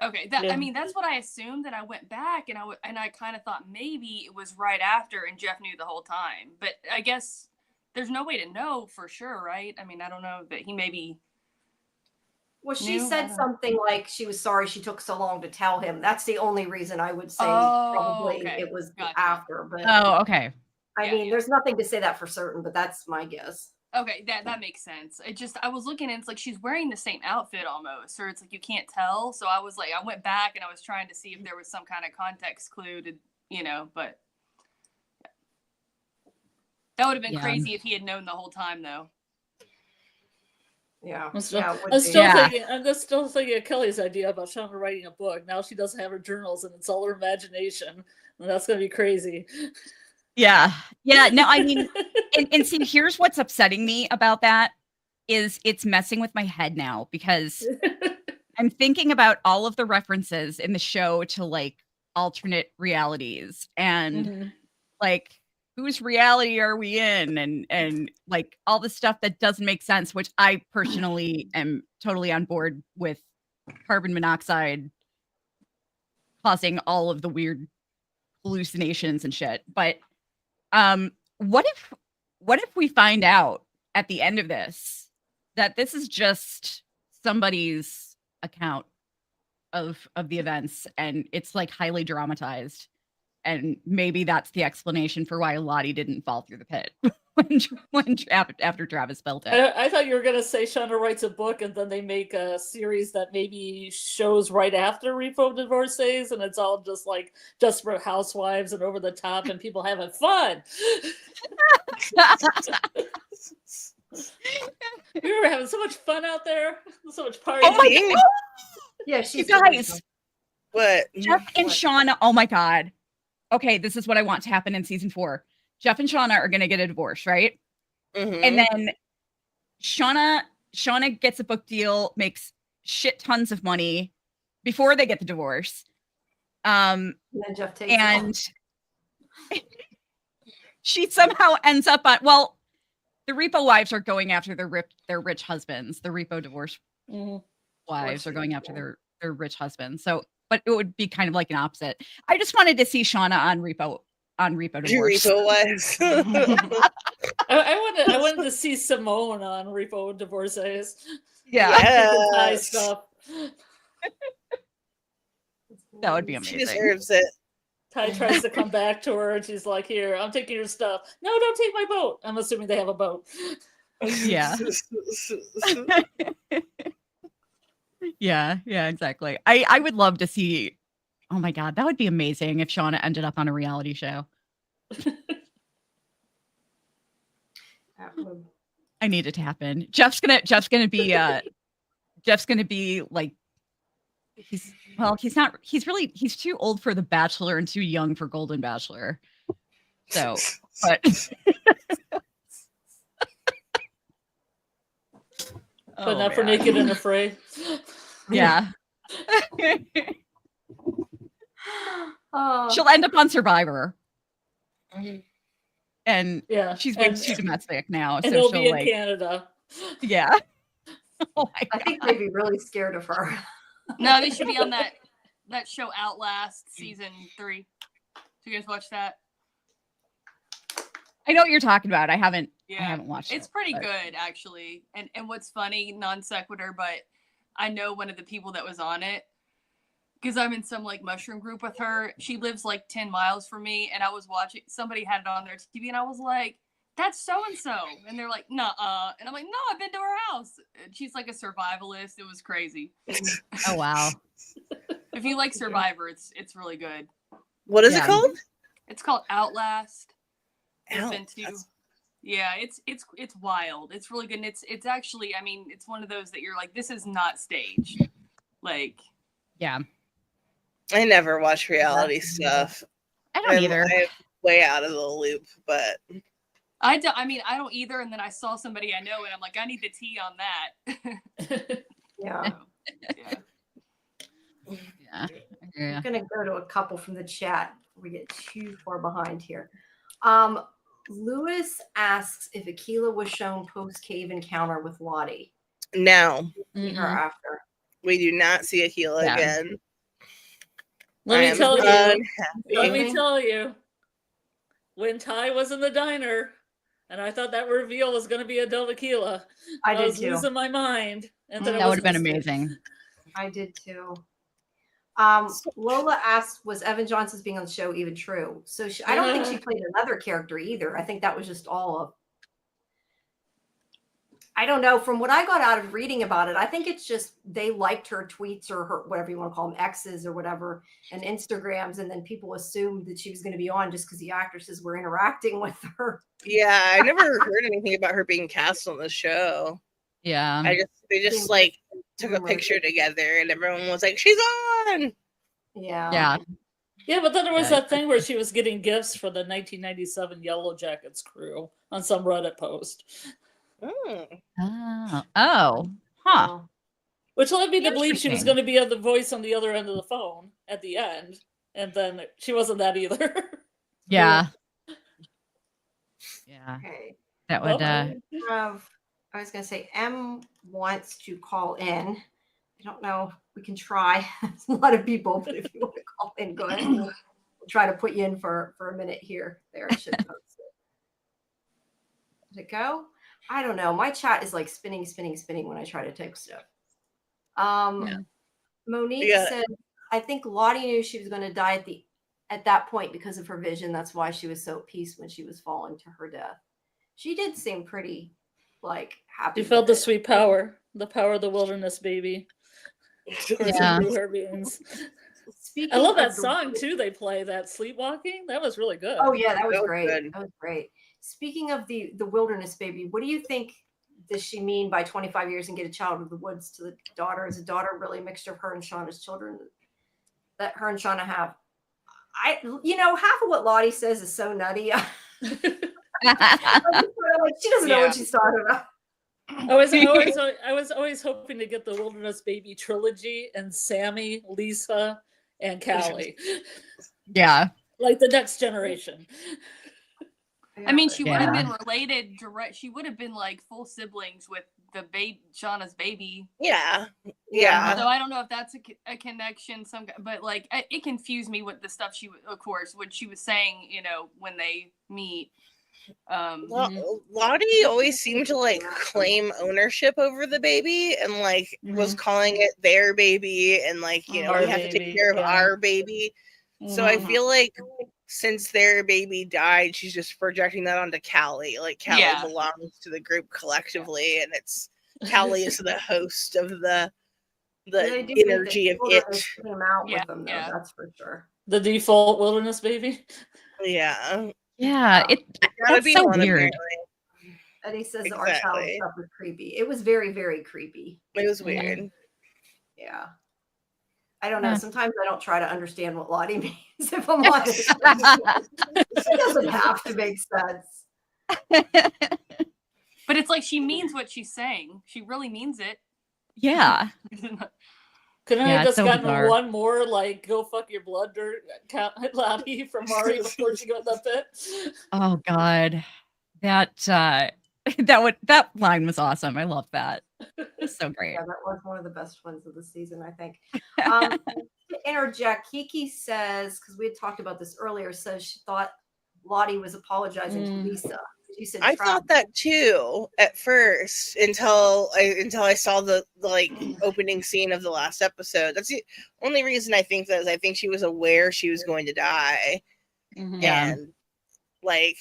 Speaker 5: Okay, I mean, that's what I assumed. That I went back and I kind of thought maybe it was right after and Jeff knew the whole time. But I guess there's no way to know for sure, right? I mean, I don't know that he maybe.
Speaker 1: Well, she said something like she was sorry she took so long to tell him. That's the only reason I would say probably it was after. But
Speaker 3: okay.
Speaker 1: I mean, there's nothing to say that for certain, but that's my guess.
Speaker 5: Okay, that makes sense. I was looking and it's like she's wearing the same outfit almost, or it's like you can't tell. So I was like, I went back and I was trying to see if there was some kind of context clue to, but that would have been crazy if he had known the whole time, though.
Speaker 1: Yeah,
Speaker 4: I'm still thinking of Kelly's idea about Shauna writing a book. Now she doesn't have her journals and it's all her imagination, and that's gonna be crazy.
Speaker 3: Yeah. No, I mean, and see, here's what's upsetting me about that is it's messing with my head now because I'm thinking about all of the references in the show to like alternate realities and like whose reality are we in and like all the stuff that doesn't make sense, which I personally am totally on board with carbon monoxide causing all of the weird hallucinations and shit. But what if we find out at the end of this that this is just somebody's account of the events and it's like highly dramatized, and maybe that's the explanation for why Lottie didn't fall through the pit after Travis built it.
Speaker 4: I thought you were gonna say Shauna writes a book and then they make a series that maybe shows right after Repo Divorcees, and it's all just like Desperate Housewives and over the top and people having fun. We were having so much fun out there, so much partying.
Speaker 3: Oh my God.
Speaker 1: Yeah, she's
Speaker 3: you guys.
Speaker 2: What?
Speaker 3: Jeff and Shauna. Oh my God. Okay, this is what I want to happen in season 4. Jeff and Shauna are going to get a divorce, right? And then Shauna gets a book deal, makes shit tons of money before they get the divorce.
Speaker 1: And then Jeff takes
Speaker 3: and she somehow ends up on, well, the repo wives are going after their rich husbands. The repo divorce wives are going after their rich husbands. So, but it would be kind of like an opposite. I just wanted to see Shauna on repo divorce.
Speaker 2: Repo wives.
Speaker 4: I wanted to see Simone on Repo Divorcees.
Speaker 3: Yeah.
Speaker 4: Stuff.
Speaker 3: That would be amazing.
Speaker 2: She deserves it.
Speaker 4: Ty tries to come back to her and she's like, here, I'm taking your stuff. No, don't take my boat. I'm assuming they have a boat.
Speaker 3: Yeah. Yeah, exactly. I would love to see. Oh my God, that would be amazing if Shauna ended up on a reality show. I need it to happen. Jeff's gonna be like, he's too old for The Bachelor and too young for Golden Bachelor. So, but
Speaker 4: but not for Naked and Afraid.
Speaker 3: Yeah. She'll end up on Survivor. And she's way too domestic now.
Speaker 4: And it'll be in Canada.
Speaker 3: Yeah. Oh my God.
Speaker 1: I think they'd be really scared of her.
Speaker 5: No, they should be on that show Outlast season 3. Did you guys watch that?
Speaker 3: I know what you're talking about. I haven't watched it.
Speaker 5: It's pretty good, actually. And what's funny, non sequitur, but I know one of the people that was on it because I'm in some like mushroom group with her. She lives like 10 miles from me, and I was watching, somebody had it on their TV, and I was like, that's so-and-so. And they're like, nuh-uh. And I'm like, no, I've been to her house. And she's like a survivalist. It was crazy.
Speaker 3: Oh, wow.
Speaker 5: If you like Survivor, it's really good.
Speaker 2: What is it called?
Speaker 5: It's called Outlast.
Speaker 2: Outlast.
Speaker 5: Yeah, it's wild. It's really good. And it's actually, I mean, it's one of those that you're like, this is not staged. Like,
Speaker 3: yeah.
Speaker 2: I never watch reality stuff.
Speaker 3: I don't either.
Speaker 2: I'm way out of the loop, but
Speaker 5: I don't either. And then I saw somebody I know, and I'm like, I need the tea on that.
Speaker 1: Yeah.
Speaker 3: Yeah.
Speaker 1: I'm gonna go to a couple from the chat. We get too far behind here. Lewis asks if Akilah was shown post cave encounter with Lottie.
Speaker 2: no,
Speaker 1: See her after.
Speaker 2: we do not see Akilah again.
Speaker 4: Let me tell
Speaker 2: unhappy.
Speaker 4: you. Let me tell you. When Ty was in the diner, and I thought that reveal was going to be adult Akilah,
Speaker 1: I did
Speaker 4: was
Speaker 1: too.
Speaker 4: losing my mind. And then
Speaker 3: That would have been amazing.
Speaker 1: I did too. Lola asked, was Evan Johnson's being on the show even true? So I don't think she played another character either. I think that was just all of, I don't know. From what I got out of reading about it, I think it's just they liked her tweets or her, whatever you want to call them, X's or whatever, and Instagrams. And then people assumed that she was going to be on just because the actresses were interacting with her.
Speaker 2: Yeah, I never heard anything about her being cast on the show.
Speaker 3: Yeah.
Speaker 2: They just like took a picture together and everyone was like, she's on.
Speaker 3: Yeah.
Speaker 4: Yeah, but then there was that thing where she was getting gifts for the 1997 Yellowjackets crew on some Reddit post.
Speaker 3: Huh.
Speaker 4: Which led me to believe she was going to be the voice on the other end of the phone at the end. And then she wasn't that either.
Speaker 3: Yeah. Yeah.
Speaker 1: Okay.
Speaker 3: That would
Speaker 1: I was going to say M wants to call in. I don't know. We can try. There's a lot of people, but if you want to call in, go ahead. We'll try to put you in for a minute here. There, it should post it. Did it go? I don't know. My chat is like spinning when I try to type stuff. Monique said, I think Lottie knew she was going to die at that point because of her vision. That's why she was so at peace when she was falling to her death. She did seem pretty like happy.
Speaker 4: She felt the sweet power of the wilderness baby.
Speaker 3: Yeah.
Speaker 4: Her beings. I love that song too. They play that Sleepwalking. That was really good.
Speaker 1: Oh yeah, that was great.
Speaker 2: Good.
Speaker 1: That was great. Speaking of the wilderness baby, what do you think does she mean by 25 years and get a child of the woods to the daughter? Is a daughter really a mixture of her and Shauna's children that her and Shauna have? Half of what Lottie says is so nutty. She doesn't know what she's talking about.
Speaker 4: I was always hoping to get the Wilderness Baby trilogy and Sammy, Lisa, and Callie.
Speaker 3: Yeah.
Speaker 4: Like the next generation.
Speaker 5: I mean, she would have been related direct. She would have been like full siblings with the baby, Shauna's baby.
Speaker 2: Yeah.
Speaker 5: So I don't know if that's a connection. But like it confused me with the stuff of course, what she was saying. When they meet.
Speaker 2: Lottie always seemed to like claim ownership over the baby and like was calling it their baby and like we have to take care of our baby. So I feel like since their baby died, she's just projecting that onto Callie. Like Callie belongs to the group collectively, and it's Callie is the host of the energy of it.
Speaker 1: Came out with them, though, that's for sure.
Speaker 4: The default wilderness baby.
Speaker 2: Yeah.
Speaker 3: Yeah, that's so weird.
Speaker 1: Eddie says our child stuff was creepy. It was very, very creepy.
Speaker 2: It was weird.
Speaker 1: Yeah. I don't know. Sometimes I don't try to understand what Lottie means, if I'm honest. It doesn't have to make sense.
Speaker 5: But it's like she means what she's saying. She really means it.
Speaker 3: Yeah.
Speaker 4: Couldn't I have just gotten one more, like, go fuck your blood dirt, Lottie from Mari before she got that bit?
Speaker 3: Oh God, that line was awesome. I love that. It's so great.
Speaker 1: Yeah, that was one of the best ones of the season, I think. To interject, Kiki says, because we had talked about this earlier, so she thought Lottie was apologizing to Lisa. You said
Speaker 2: I thought that too at first until I saw the like opening scene of the last episode. That's the only reason I think that is I think she was aware she was going to die. And like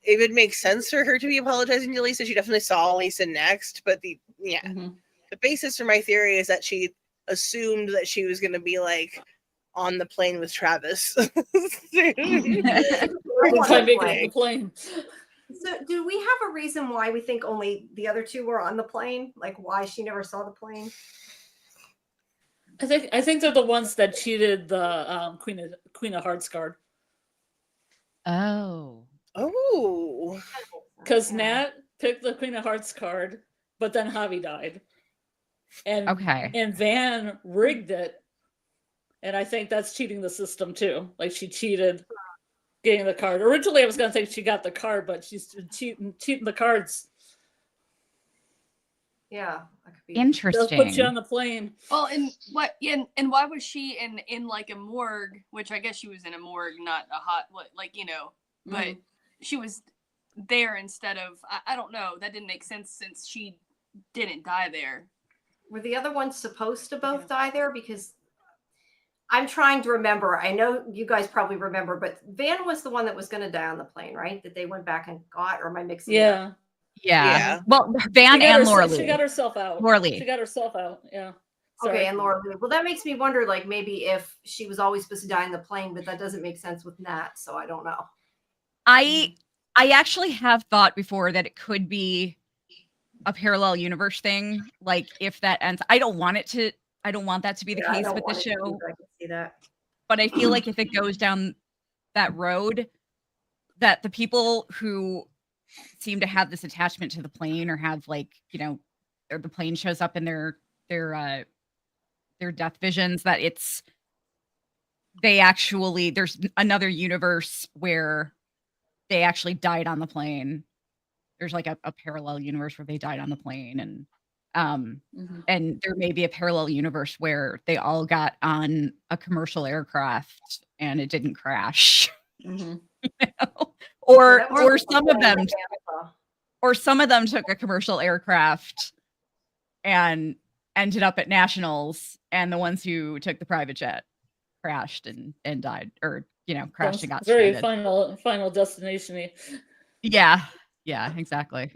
Speaker 2: it would make sense for her to be apologizing to Lisa. She definitely saw Lisa next, but the basis for my theory is that she assumed that she was going to be like on the plane with Travis.
Speaker 4: The plane.
Speaker 1: So, do we have a reason why we think only the other two were on the plane? Like, why she never saw the plane?
Speaker 4: I think they're the ones that cheated the Queen of Hearts card.
Speaker 3: Oh.
Speaker 2: Oh.
Speaker 4: Because Nat picked the Queen of Hearts card, but then Javi died. And and Van rigged it. And I think that's cheating the system too. Like she cheated getting the card. Originally I was gonna think she got the card, but she's cheating the cards.
Speaker 1: Yeah, that could be
Speaker 3: interesting.
Speaker 4: They'll put you on the plane.
Speaker 5: Well, and what? And why was she in like a morgue? Which I guess she was in a morgue, not a hot, like, you know. But she was there instead of. I don't know. That didn't make sense since she didn't die there.
Speaker 1: Were the other ones supposed to both die there? Because I'm trying to remember. I know you guys probably remember, but Van was the one that was going to die on the plane, right? That they went back and got, or am I mixing it up?
Speaker 3: Yeah. Well, Van and Laura Lee.
Speaker 4: She got herself out.
Speaker 3: Laura Lee.
Speaker 4: She got herself out. Yeah.
Speaker 1: Sorry. Okay, and Laura Lee. Well, that makes me wonder, like, maybe if she was always supposed to die in the plane, but that doesn't make sense with Nat, so I don't know.
Speaker 3: I actually have thought before that it could be a parallel universe thing. Like, if that ends, I don't want that to be the case with the show.
Speaker 1: I can see that.
Speaker 3: But I feel like if it goes down that road, that the people who seem to have this attachment to the plane, or have, like, you know, or the plane shows up in their death visions, that there's another universe where they actually died on the plane. There's like a parallel universe where they died on the plane, and and there may be a parallel universe where they all got on a commercial aircraft and it didn't crash. You know? Or some of them took a commercial aircraft and ended up at nationals, and the ones who took the private jet crashed and died, or, you know, crashed and got
Speaker 4: very
Speaker 3: stranded.
Speaker 4: final destination-y.
Speaker 3: Yeah, exactly.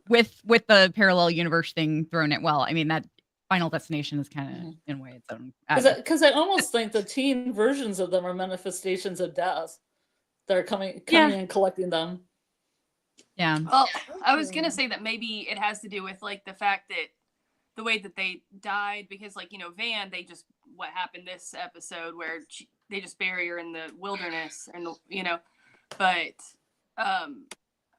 Speaker 3: With the parallel universe thing thrown in, well, I mean, that Final Destination is kind of in a way its own.
Speaker 4: Because I almost think the teen versions of them are manifestations of death. They're coming and collecting them.
Speaker 3: Yeah.
Speaker 5: Well, I was gonna say that maybe it has to do with, like, the fact that the way that they died, because, like, you know, Van, what happened this episode where they just bury her in the wilderness, and, you know, but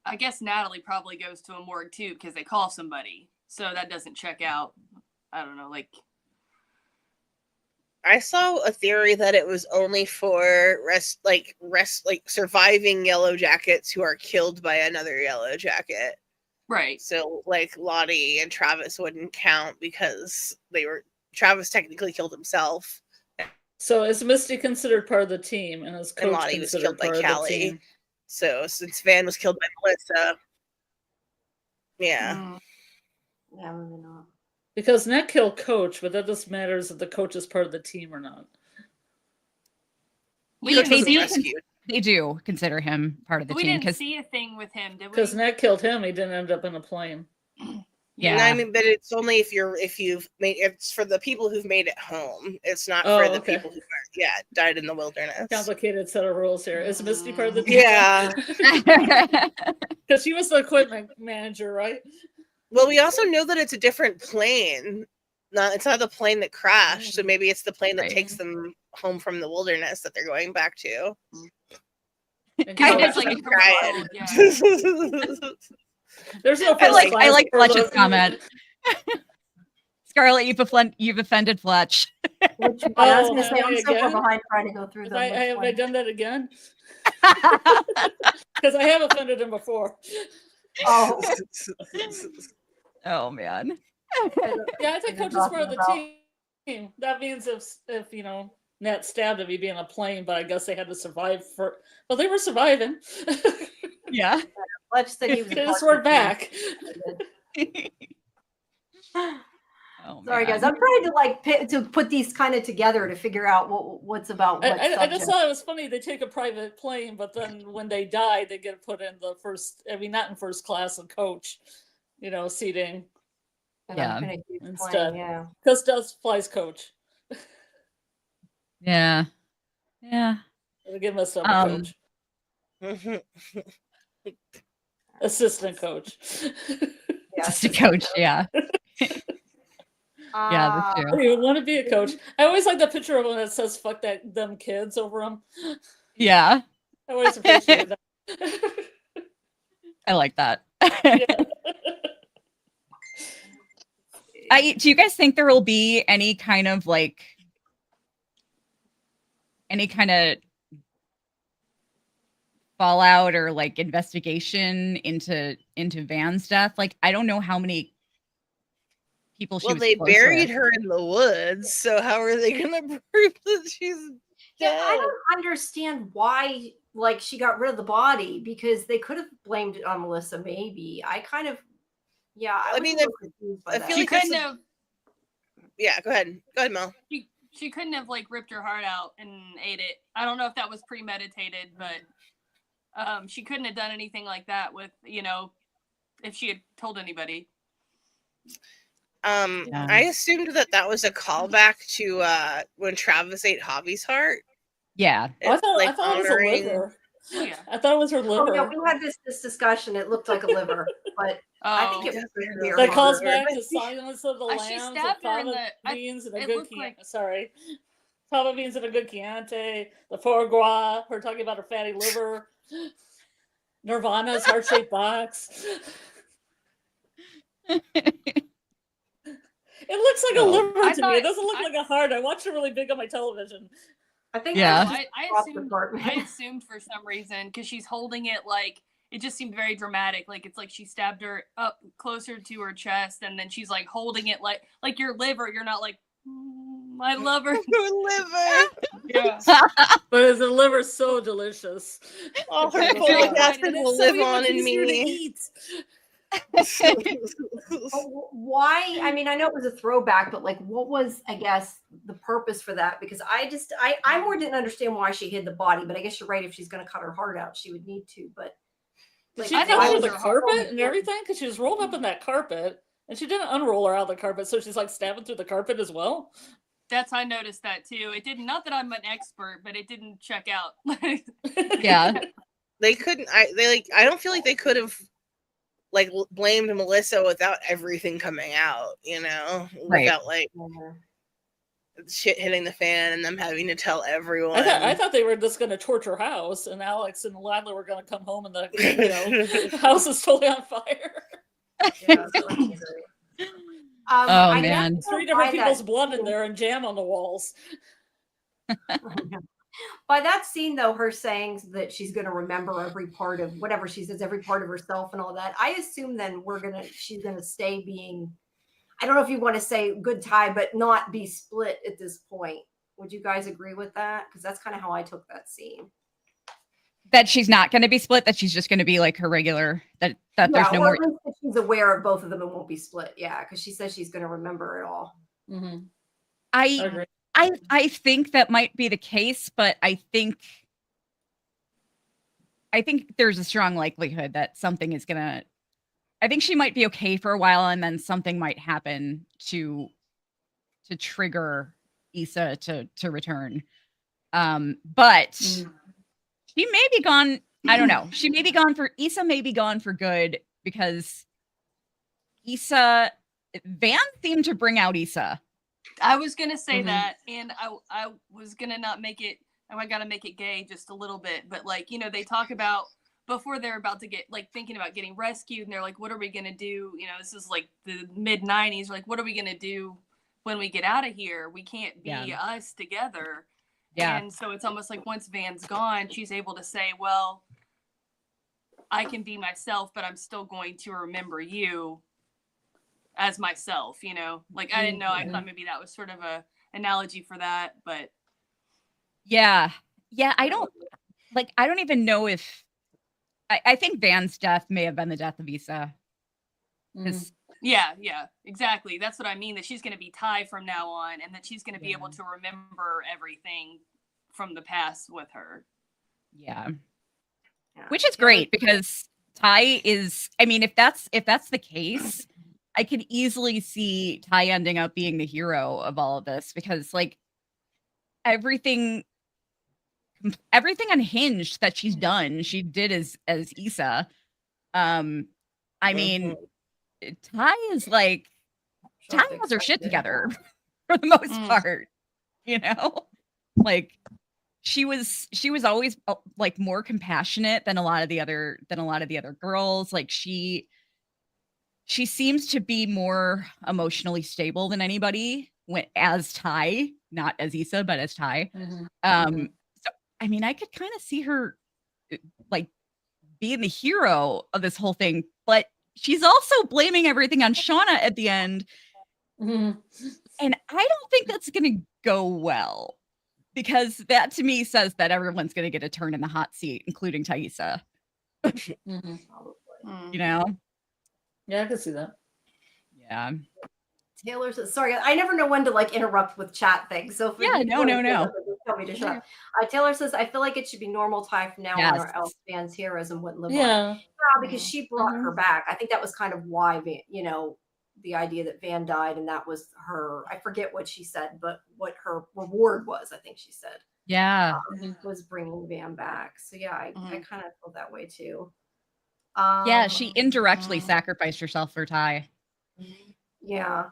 Speaker 5: I guess Natalie probably goes to a morgue too because they call somebody, so that doesn't check out. I don't know, like.
Speaker 2: I saw a theory that it was only for surviving Yellowjackets who are killed by another Yellowjacket.
Speaker 5: Right.
Speaker 2: So, like, Lottie and Travis wouldn't count because Travis technically killed himself.
Speaker 4: So is Misty considered part of the team, and is Coach
Speaker 2: Lottie was killed by
Speaker 4: part of the
Speaker 2: Callie.
Speaker 4: team?
Speaker 2: So since Van was killed by Melissa, yeah.
Speaker 1: Yeah, maybe not.
Speaker 4: Because Nat killed Coach, but that just matters if the coach is part of the team or not.
Speaker 3: They do consider him part of the team.
Speaker 5: We didn't see a thing with him, did we?
Speaker 4: Because Nat killed him, he didn't end up in a plane.
Speaker 3: Yeah,
Speaker 2: no, I mean, but it's only it's for the people who've made it home. It's not for the people who died in the wilderness.
Speaker 4: Complicated set of rules here. Is Misty part of the team?
Speaker 2: Yeah,
Speaker 4: because she was the equipment manager, right?
Speaker 2: Well, we also know that it's a different plane. It's not the plane that crashed, so maybe it's the plane that takes them home from the wilderness that they're going back to.
Speaker 5: It's like
Speaker 4: There's no.
Speaker 3: I like Fletch's comment. Scarlett, you've offended Fletch.
Speaker 1: I was going to say, I'm so far behind trying to go through them.
Speaker 4: Have I done that again? Because I have offended him before.
Speaker 1: Oh.
Speaker 3: Oh man.
Speaker 4: Yeah, I think Coach is part of the team. That means if you know, Nat stabbed him, he'd be in a plane, but I guess they had to survive well, they were surviving.
Speaker 3: Yeah.
Speaker 1: Fletch said he was
Speaker 4: they just were back.
Speaker 1: Sorry, guys. I'm trying to put these kind of together to figure out what's about what
Speaker 4: I just thought it was funny. They take a private plane, but then when they die, they get put in the first. I mean, not in first class and coach, you know, seating. Instead, because Dust flies coach.
Speaker 3: Yeah.
Speaker 4: They give us a coach. Assistant coach.
Speaker 1: Yeah,
Speaker 3: Assistant coach, yeah. Yeah, that's true.
Speaker 4: You want to be a coach. I always like the picture of one that says "fuck them kids" over them.
Speaker 3: Yeah.
Speaker 4: I always appreciate that.
Speaker 3: I like that.
Speaker 4: Yeah.
Speaker 3: Do you guys think there will be any kind of fallout or like investigation into Van's death? Like, I don't know how many people she was
Speaker 2: they
Speaker 3: close
Speaker 2: buried
Speaker 3: with.
Speaker 2: her in the woods, so how are they gonna prove that she's dead?
Speaker 1: I don't understand why like she got rid of the body, because they could have blamed it on Melissa. Maybe I kind of I
Speaker 2: mean,
Speaker 1: I feel
Speaker 5: She couldn't have.
Speaker 2: Yeah, go ahead, Mel.
Speaker 5: She couldn't have like ripped her heart out and ate it. I don't know if that was premeditated, but she couldn't have done anything like that with, if she had told anybody.
Speaker 2: I assumed that was a callback to when Travis ate Javi's heart.
Speaker 3: Yeah.
Speaker 4: I thought it was a liver.
Speaker 5: Oh, yeah.
Speaker 4: I thought it was her liver.
Speaker 1: Oh, yeah, we had this discussion. It looked like a liver, but I think it was very
Speaker 4: that calls back to Silence of the
Speaker 5: She
Speaker 4: Lambs.
Speaker 5: stabbed her in the.
Speaker 4: Beans and a good Chianti. Fava beans and a good Chianti. The foie gras. Her talking about her fatty liver. Nirvana's heart-shaped box. It looks like a liver to me. It doesn't look like a heart. I watched it really big on my television.
Speaker 1: I think
Speaker 5: I assumed for some reason, because she's holding it like, it just seemed very dramatic. Like it's like she stabbed her up closer to her chest, and then she's like holding it like your liver. You're not like, my liver.
Speaker 2: Your liver.
Speaker 5: Yeah.
Speaker 4: But the liver's so delicious.
Speaker 2: All her folic acid will live on in me.
Speaker 1: Why? I mean, I know it was a throwback, but like, what was, I guess, the purpose for that? Because I more didn't understand why she hid the body, but I guess you're right. If she's going to cut her heart out, she would need to. But
Speaker 4: like, she covered the carpet and everything, because she was rolled up in that carpet, and she didn't unroll her out of the carpet, so she's like stabbing through the carpet as well.
Speaker 5: I noticed that too. It didn't. Not that I'm an expert, but it didn't check out.
Speaker 3: Yeah,
Speaker 2: they couldn't. I don't feel like they could have like blamed Melissa without everything coming out,
Speaker 3: right.
Speaker 2: Without like shit hitting the fan and them having to tell everyone.
Speaker 4: I thought they were just going to torch her house, and Alex and Lyle were going to come home and the house is totally on fire.
Speaker 1: Yeah,
Speaker 3: oh man,
Speaker 4: 3 different people's blood in there and jam on the walls.
Speaker 1: By that scene, though, her saying that she's going to remember every part of whatever she says, every part of herself and all that, I assume then she's going to stay being, I don't know if you want to say good tie, but not be split at this point. Would you guys agree with that? Because that's kind of how I took that scene.
Speaker 3: That she's not going to be split, that she's just going to be like her regular, that there's no more.
Speaker 1: That she's aware of both of them and won't be split. Yeah, because she says she's going to remember it all.
Speaker 4: Mm-hmm.
Speaker 3: I think that might be the case, but I think there's a strong likelihood that something is gonna. I think she might be okay for a while, and then something might happen to trigger Issa to return. But she may be gone. I don't know. She may be gone for Issa. May be gone for good, because Van seemed to bring out Issa.
Speaker 5: I was gonna say that, and I was gonna not make it. I gotta make it gay just a little bit, but like they talk about before they're about to get like thinking about getting rescued, and they're like, "What are we gonna do?" This is like the mid '90s. Like, what are we gonna do when we get out of here? We can't be us together. Yeah. And so it's almost like once Van's gone, she's able to say, "Well, I can be myself, but I'm still going to remember you as myself," like I didn't know. I thought maybe that was sort of a analogy for that, but
Speaker 3: yeah, I don't even know if I think Van's death may have been the death of Issa.
Speaker 5: Yeah, exactly. That's what I mean, that she's going to be Ty from now on, and that she's going to be able to remember everything from the past with her.
Speaker 3: Yeah. Which is great, because Ty is, I mean, if that's the case, I could easily see Ty ending up being the hero of all of this, because like everything unhinged that she's done, she did as Issa. I mean, Ty is like, Ty has her shit together for the most part, you know? Like she was always like more compassionate than a lot of the other girls. Like she seems to be more emotionally stable than anybody as Ty, not as Issa, but as Ty. So I mean, I could kind of see her like being the hero of this whole thing, but she's also blaming everything on Shauna at the end. And I don't think that's going to go well, because that to me says that everyone's going to get a turn in the hot seat, including Thaisa. You know?
Speaker 4: Yeah, I can see that.
Speaker 3: Yeah.
Speaker 1: Taylor says, sorry, I never know when to like interrupt with chat things. So if
Speaker 3: no.
Speaker 1: Tell me to shut up. Taylor says, I feel like it should be normal Ty from now on, or else Van's heroism wouldn't live on. Yeah, because she brought her back. I think that was kind of why Van, the idea that Van died, and that was her. I forget what she said, but what her reward was, I think she said.
Speaker 3: Yeah,
Speaker 1: was bringing Van back. So yeah, I kind of feel that way too.
Speaker 3: Yeah, she indirectly sacrificed herself for Ty.
Speaker 1: Yeah.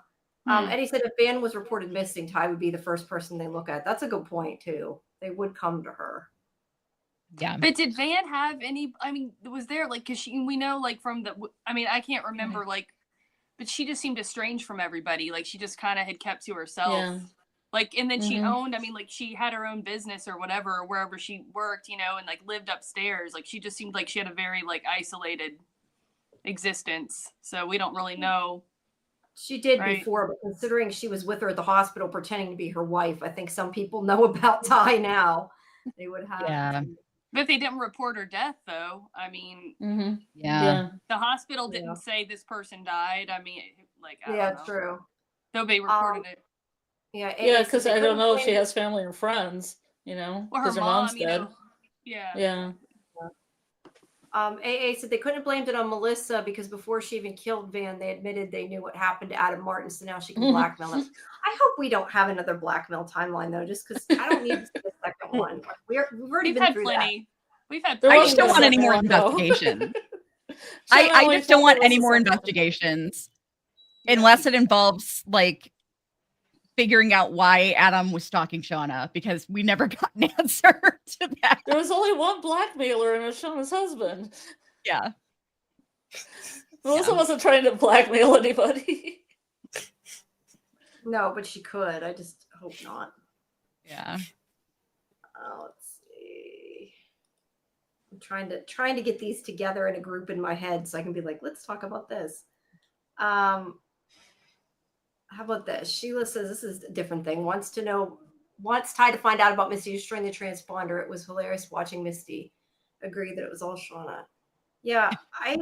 Speaker 1: Eddie said if Van was reported missing, Ty would be the first person they look at. That's a good point too. They would come to her.
Speaker 3: Yeah.
Speaker 5: But did Van have any, I mean, was there like, cause we know like from the, I mean, I can't remember like, but she just seemed estranged from everybody. Like she just kind of had kept to herself. Yeah. Like, and then she owned, I mean, like she had her own business or whatever, or wherever she worked, and like lived upstairs. Like she just seemed like she had a very like isolated existence. So we don't really know.
Speaker 1: She did before, but considering she was with her at the hospital pretending to be her wife, I think some people know about Ty now. They would have.
Speaker 3: Yeah.
Speaker 5: But they didn't report her death, though. I mean,
Speaker 3: yeah.
Speaker 5: The hospital didn't say this person died. I mean, like, I don't know.
Speaker 1: True.
Speaker 5: Nobody reported it.
Speaker 4: Yeah, because I don't know if she has family and friends,
Speaker 5: Well, her
Speaker 4: mom's dead.
Speaker 5: Yeah.
Speaker 1: AA said they couldn't have blamed it on Melissa because before she even killed Van, they admitted they knew what happened to Adam Martin, so now she can blackmail him. I hope we don't have another blackmail timeline though, just because I don't need to see a second one. We've already been through
Speaker 5: plenty. We've had.
Speaker 3: I just don't want any more investigations. I just don't want any more investigations, unless it involves like figuring out why Adam was stalking Shauna, because we never got an answer to that.
Speaker 4: There was only one blackmailer, and it was Shauna's husband.
Speaker 3: Yeah.
Speaker 4: Melissa wasn't trying to blackmail anybody.
Speaker 1: No, but she could. I just hope not.
Speaker 3: Yeah.
Speaker 1: Let's see. I'm trying to get these together in a group in my head so I can be like, let's talk about this. How about this? Sheila says this is a different thing. Wants Ty to find out about Misty destroying the transponder. It was hilarious watching Misty. Agree that it was all Shauna. Yeah, I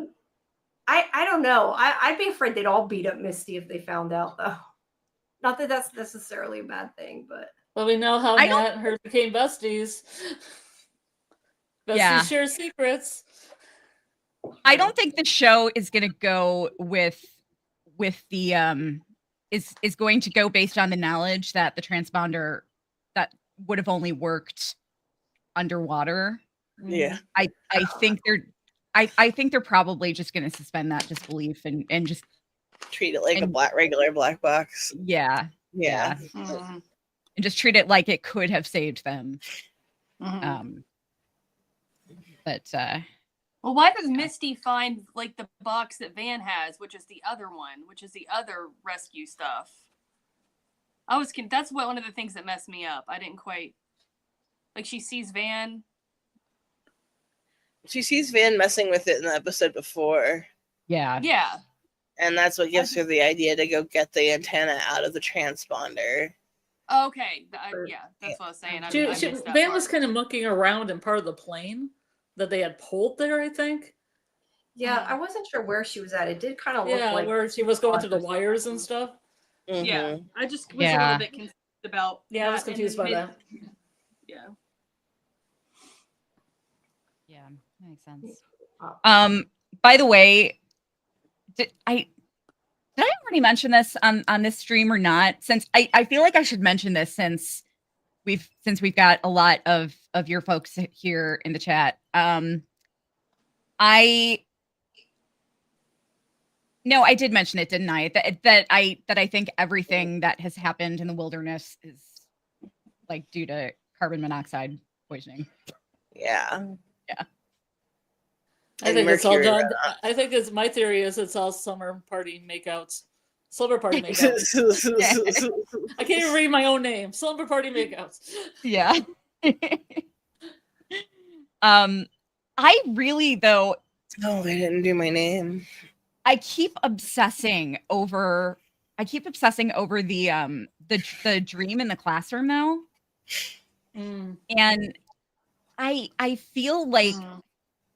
Speaker 1: don't know. I'd be afraid they'd all beat up Misty if they found out, though. Not that that's necessarily a bad thing, but.
Speaker 4: Well, we know how Nat and her became besties. Besties share secrets.
Speaker 3: I don't think the show is going to go with the is going to go based on the knowledge that the transponder that would have only worked underwater.
Speaker 2: Yeah.
Speaker 3: I think they're probably just going to suspend that disbelief and just
Speaker 2: treat it like a regular black box.
Speaker 3: Yeah. And just treat it like it could have saved them. But
Speaker 5: well, why does Misty find like the box that Van has, which is the other one, which is the other rescue stuff? That's one of the things that messed me up. I didn't quite like. She sees Van
Speaker 2: messing with it in the episode before.
Speaker 3: Yeah.
Speaker 2: And that's what gives her the idea to go get the antenna out of the transponder.
Speaker 5: Okay. That's what I was saying.
Speaker 4: Van was kind of mucking around in part of the plane that they had pulled there, I think.
Speaker 1: Yeah, I wasn't sure where she was at. It did kind of look like
Speaker 4: where she was going through the wires and stuff.
Speaker 2: Mm-hmm.
Speaker 5: Yeah, I just was a little bit confused about.
Speaker 4: Yeah, I was confused by that.
Speaker 5: Yeah.
Speaker 3: Yeah, makes sense. By the way, did I already mention this on this stream or not? Since I feel like I should mention this since we've got a lot of your folks here in the chat. I No, I did mention it, didn't I? That I think everything that has happened in the wilderness is like due to carbon monoxide poisoning.
Speaker 2: Yeah.
Speaker 3: Yeah.
Speaker 4: I think it's all done. I think my theory is it's all summer party makeouts. Slumber party makeouts. I can't even read my own name. Slumber party makeouts.
Speaker 3: Yeah. I really though.
Speaker 2: Oh, they didn't do my name.
Speaker 3: I keep obsessing over the dream in the classroom though. And I feel like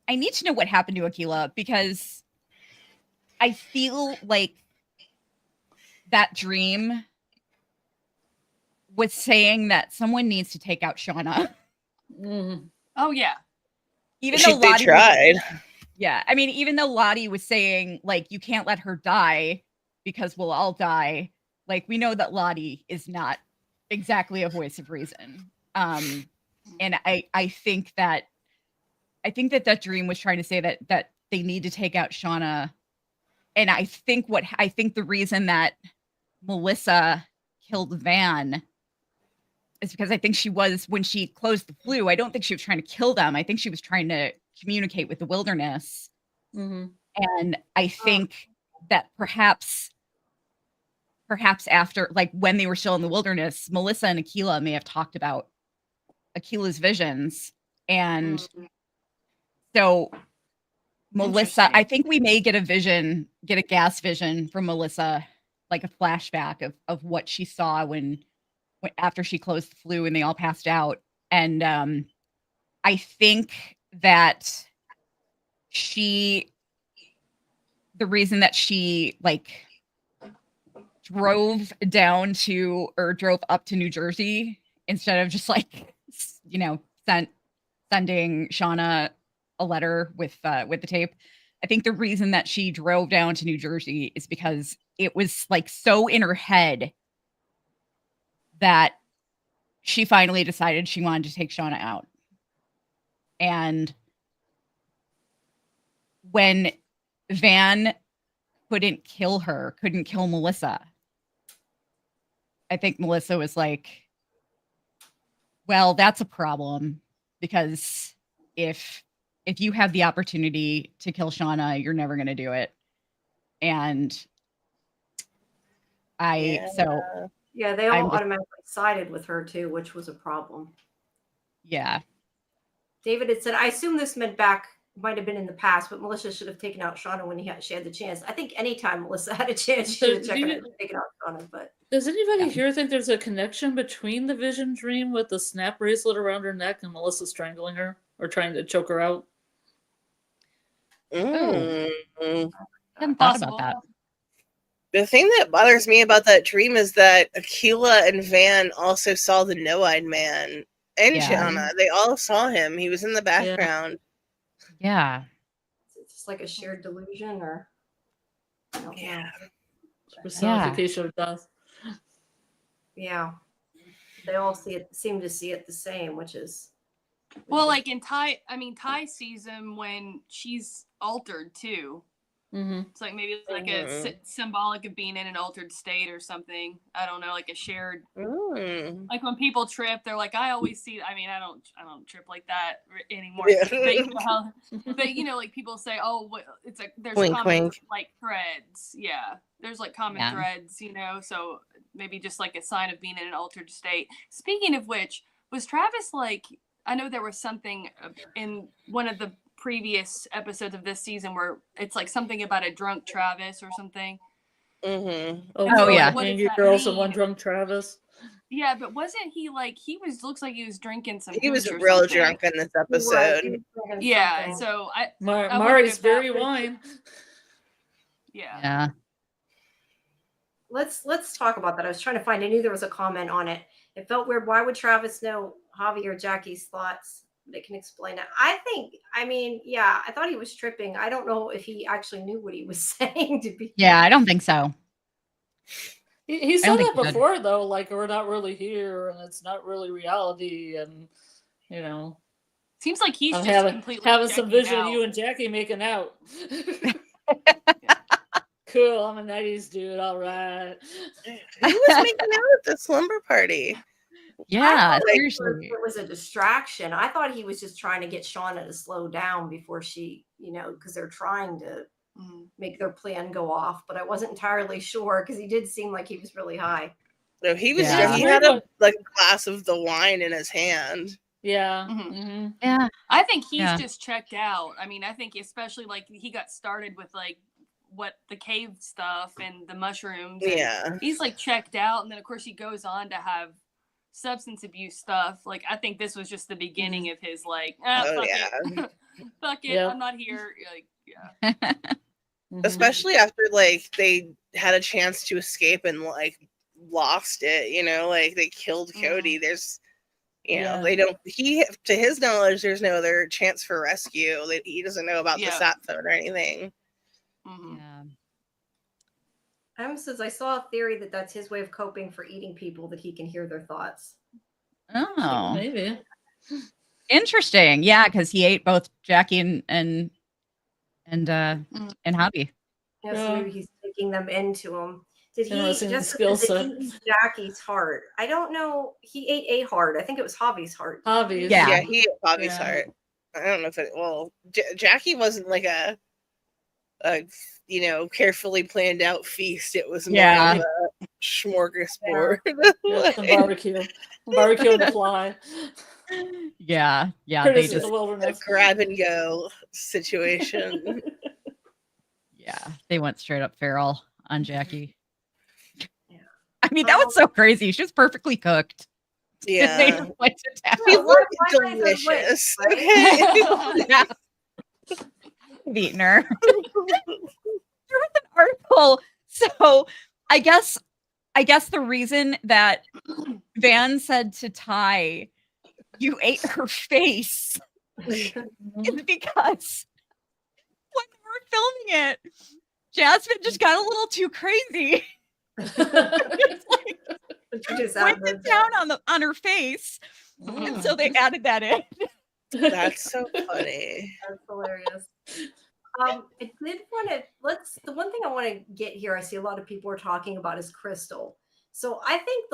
Speaker 3: I need to know what happened to Aquila, because I feel like that dream was saying that someone needs to take out Shauna.
Speaker 5: Oh yeah.
Speaker 3: Even though
Speaker 2: they tried.
Speaker 3: Yeah, I mean, even though Lottie was saying, like, you can't let her die because we'll all die, like, we know that Lottie is not exactly a voice of reason. And I think that dream was trying to say that they need to take out Shauna. And I think the reason that Melissa killed Van is because I think when she closed the flue, I don't think she was trying to kill them. I think she was trying to communicate with the wilderness. And I think that perhaps after, like, when they were still in the wilderness, Melissa and Aquila may have talked about Aquila's visions. And so Melissa, I think we may get a gas vision from Melissa, like a flashback of what she saw when after she closed the flue and they all passed out. And I think that the reason that she like drove up to New Jersey instead of just like, you know, sending Shauna a letter with the tape. I think the reason that she drove down to New Jersey is because it was like so in her head that she finally decided she wanted to take Shauna out. And when Van couldn't kill Melissa, I think Melissa was like, well, that's a problem, because if you have the opportunity to kill Shauna, you're never going to do it. And they
Speaker 1: all automatically sided with her too, which was a problem.
Speaker 3: Yeah.
Speaker 1: David had said, I assume this might have been in the past, but Melissa should have taken out Shauna when she had the chance. I think anytime Melissa had a chance, she should have taken out Shauna. But
Speaker 4: does anybody here think there's a connection between the vision dream with the snap bracelet around her neck and Melissa strangling her or trying to choke her out?
Speaker 3: I hadn't thought about that.
Speaker 2: The thing that bothers me about that dream is that Aquila and Van also saw the no-eyed man and Shauna. They all saw him. He was in the background.
Speaker 3: Yeah.
Speaker 1: It's just like a shared delusion, or
Speaker 4: personification of death.
Speaker 1: Yeah. They all seem to see it the same, which is
Speaker 5: well, like in Ty sees him when she's altered too. It's like maybe like a symbolic of being in an altered state or something. I don't know, like a shared. Like when people trip, they're like, I always see. I mean, I don't trip like that anymore. Yeah. But you know, like people say, oh, it's like there's common like threads. Yeah, there's like common threads. You know, so maybe just like a sign of being in an altered state. Speaking of which, was Travis like? I know there was something in one of the previous episodes of this season where it's like something about a drunk Travis or something.
Speaker 4: Oh yeah, angry girls and one drunk Travis.
Speaker 5: Yeah, but wasn't he like looks like he was drinking some?
Speaker 2: He was real drunk in this episode.
Speaker 5: Yeah, so
Speaker 4: Mari's berry wine.
Speaker 5: Yeah.
Speaker 1: Let's talk about that. I was trying to find. I knew there was a comment on it. It felt weird. Why would Travis know Javi or Jackie's thoughts? They can explain it. I thought he was tripping. I don't know if he actually knew what he was saying to be.
Speaker 3: Yeah, I don't think so.
Speaker 4: He said that before, though, like, we're not really here and it's not really reality. And, you know,
Speaker 5: seems like he's just completely
Speaker 4: having some vision of you and Jackie making out. cool. I'm a 90s dude. All right.
Speaker 2: He was making out at the slumber party.
Speaker 3: Yeah,
Speaker 1: seriously. It was a distraction. I thought he was just trying to get Shauna to slow down before she, because they're trying to make their plan go off. But I wasn't entirely sure because he did seem like he was really high.
Speaker 2: No, he was. Yeah. He had a glass of the wine in his hand.
Speaker 4: Yeah.
Speaker 3: Yeah.
Speaker 5: I think he's just checked out. I mean, I think especially like he got started with like what the cave stuff and the mushrooms.
Speaker 2: Yeah.
Speaker 5: He's like checked out. And then of course he goes on to have substance abuse stuff. Like I think this was just the beginning of his like, fuck it. Fuck it. Yep. I'm not here. Like, yeah.
Speaker 2: Especially after like they had a chance to escape and like lost it, like they killed Cody. There's they don't, to his knowledge, there's no other chance for rescue. He doesn't know about the sat phone or anything.
Speaker 1: Says, I saw a theory that that's his way of coping for eating people, that he can hear their thoughts.
Speaker 3: Oh,
Speaker 4: maybe.
Speaker 3: Interesting. Yeah, because he ate both Jackie and Hobby.
Speaker 1: Yeah, so maybe he's taking them into him. Did he just eat Jackie's heart? I don't know. He ate a heart. I think it was Hobby's heart.
Speaker 4: Hobby's.
Speaker 2: Yeah, he ate Hobby's heart. I don't know if it. Well, Jackie wasn't like a carefully planned out feast. It was more of a smorgasbord.
Speaker 4: Barbecue on the fly.
Speaker 3: Yeah.
Speaker 2: They just a grab and go situation.
Speaker 3: Yeah, they went straight up feral on Jackie. I mean, that was so crazy. She was perfectly cooked.
Speaker 2: Yeah.
Speaker 3: They just went to town.
Speaker 2: She looked delicious.
Speaker 3: Yeah. I've eaten her. There was an article. So I guess the reason that Van said to Ty, "You ate her face," is because when they were filming it, Jasmine just got a little too crazy. It's like, went to town on her face, and so they added that in.
Speaker 2: That's so funny.
Speaker 1: That's hilarious. I did want to the one thing I want to get here, I see a lot of people are talking about is Crystal. So I think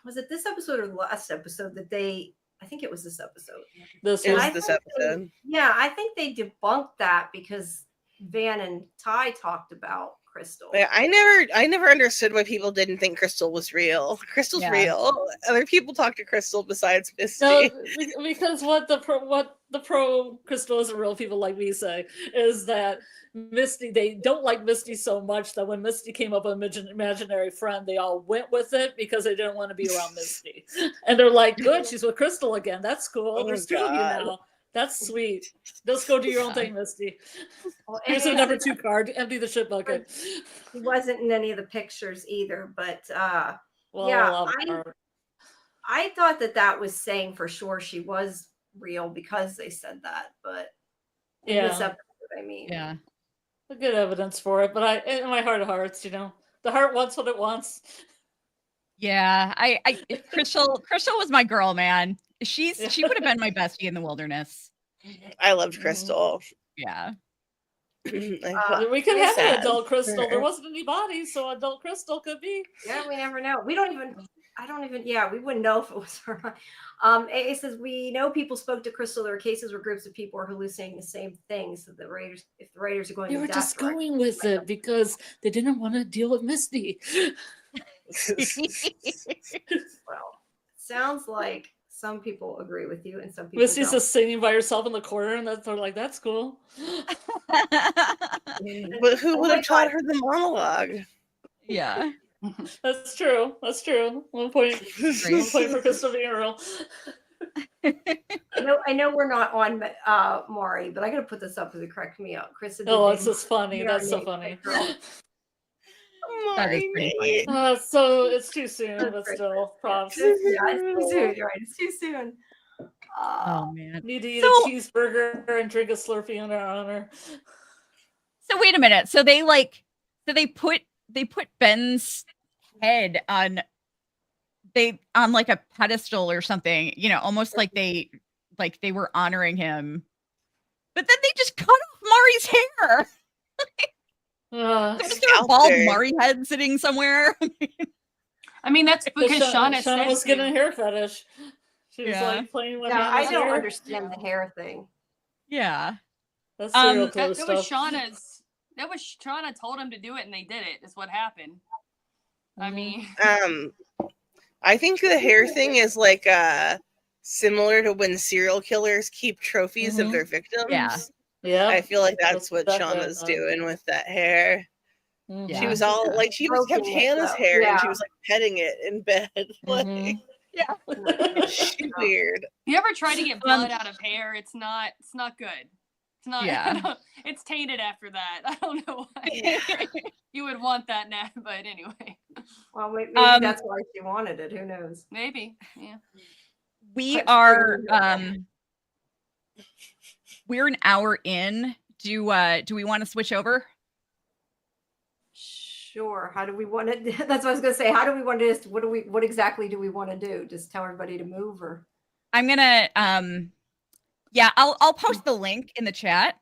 Speaker 1: was it this episode or the last episode that I think it was this episode.
Speaker 2: This episode.
Speaker 1: I think they debunked that because Van and Ty talked about Crystal.
Speaker 2: Yeah, I never understood why people didn't think Crystal was real. Crystal's real. Other people talk to Crystal besides Misty.
Speaker 4: No, because what the pro Crystal isn't real people like me say is that Misty, they don't like Misty so much that when Misty came up with an imaginary friend, they all went with it because they didn't want to be around Misty. And they're like, good, she's with Crystal again. That's cool. There's two of you now. That's sweet. Just go do your own thing, Misty. Well, here's a number 2 card. Empty the shit bucket.
Speaker 1: He wasn't in any of the pictures either, but I thought that was saying for sure she was real because they said that. But in this episode,
Speaker 4: a good evidence for it. But in my heart of hearts, the heart wants what it wants.
Speaker 3: Yeah, Crystal was my girl, man. She would have been my bestie in the wilderness.
Speaker 2: I loved Crystal.
Speaker 3: Yeah.
Speaker 4: We could have an adult Crystal. There wasn't any bodies, so adult Crystal could be.
Speaker 1: Yeah, we never know. We wouldn't know if it was her. It says, we know people spoke to Crystal. There were cases where groups of people were hallucinating the same things. So if the Raiders are going,
Speaker 4: they were just going with it because they didn't want to deal with Misty.
Speaker 1: Well, sounds like some people agree with you and some people
Speaker 4: Misty's just singing by herself in the corner, and they're like, that's cool.
Speaker 2: But who would have taught her the monologue?
Speaker 3: Yeah.
Speaker 4: That's true. 1 point for Crystal being real.
Speaker 1: I know we're not on Maury, but I gotta put this up because it cracked me up. Chris,
Speaker 4: it's just funny. That's so funny.
Speaker 3: That is pretty funny.
Speaker 4: So it's too soon, but still, props.
Speaker 1: It's too soon. You're right. It's too soon.
Speaker 3: Oh man.
Speaker 4: Need to eat a cheeseburger and drink a Slurpee in our honor.
Speaker 3: So wait a minute. So they put Ben's head on like a pedestal or something, almost like they were honoring him. But then they just cut off Maury's hair. Is there a bald Mari head sitting somewhere?
Speaker 5: I mean, that's because
Speaker 4: Shauna was getting a hair fetish. She was like playing with
Speaker 1: I don't understand the hair thing.
Speaker 3: Yeah.
Speaker 4: That's serial killer
Speaker 5: that
Speaker 4: stuff.
Speaker 5: was Shauna's. That was Shauna told him to do it, and they did it. Is what happened. I mean,
Speaker 2: I think the hair thing is like similar to when serial killers keep trophies of their victims.
Speaker 4: Yeah.
Speaker 2: I feel like that's what Shauna's doing with that hair. She was all like, she was kept Hannah's hair and she was like petting it in bed. Like, she's weird.
Speaker 5: You ever try to get blood out of hair? It's not good. It's not.
Speaker 3: Yeah.
Speaker 5: It's tainted after that. I don't know why you would want that now, but anyway.
Speaker 1: Well, maybe that's why she wanted it. Who knows?
Speaker 5: Maybe. Yeah.
Speaker 3: We are. We're an hour in. Do we want to switch over?
Speaker 1: Sure. How do we want to? That's what I was going to say. How do we want to? What exactly do we want to do? Just tell everybody to move, or?
Speaker 3: I'm gonna. Yeah, I'll post the link in the chat.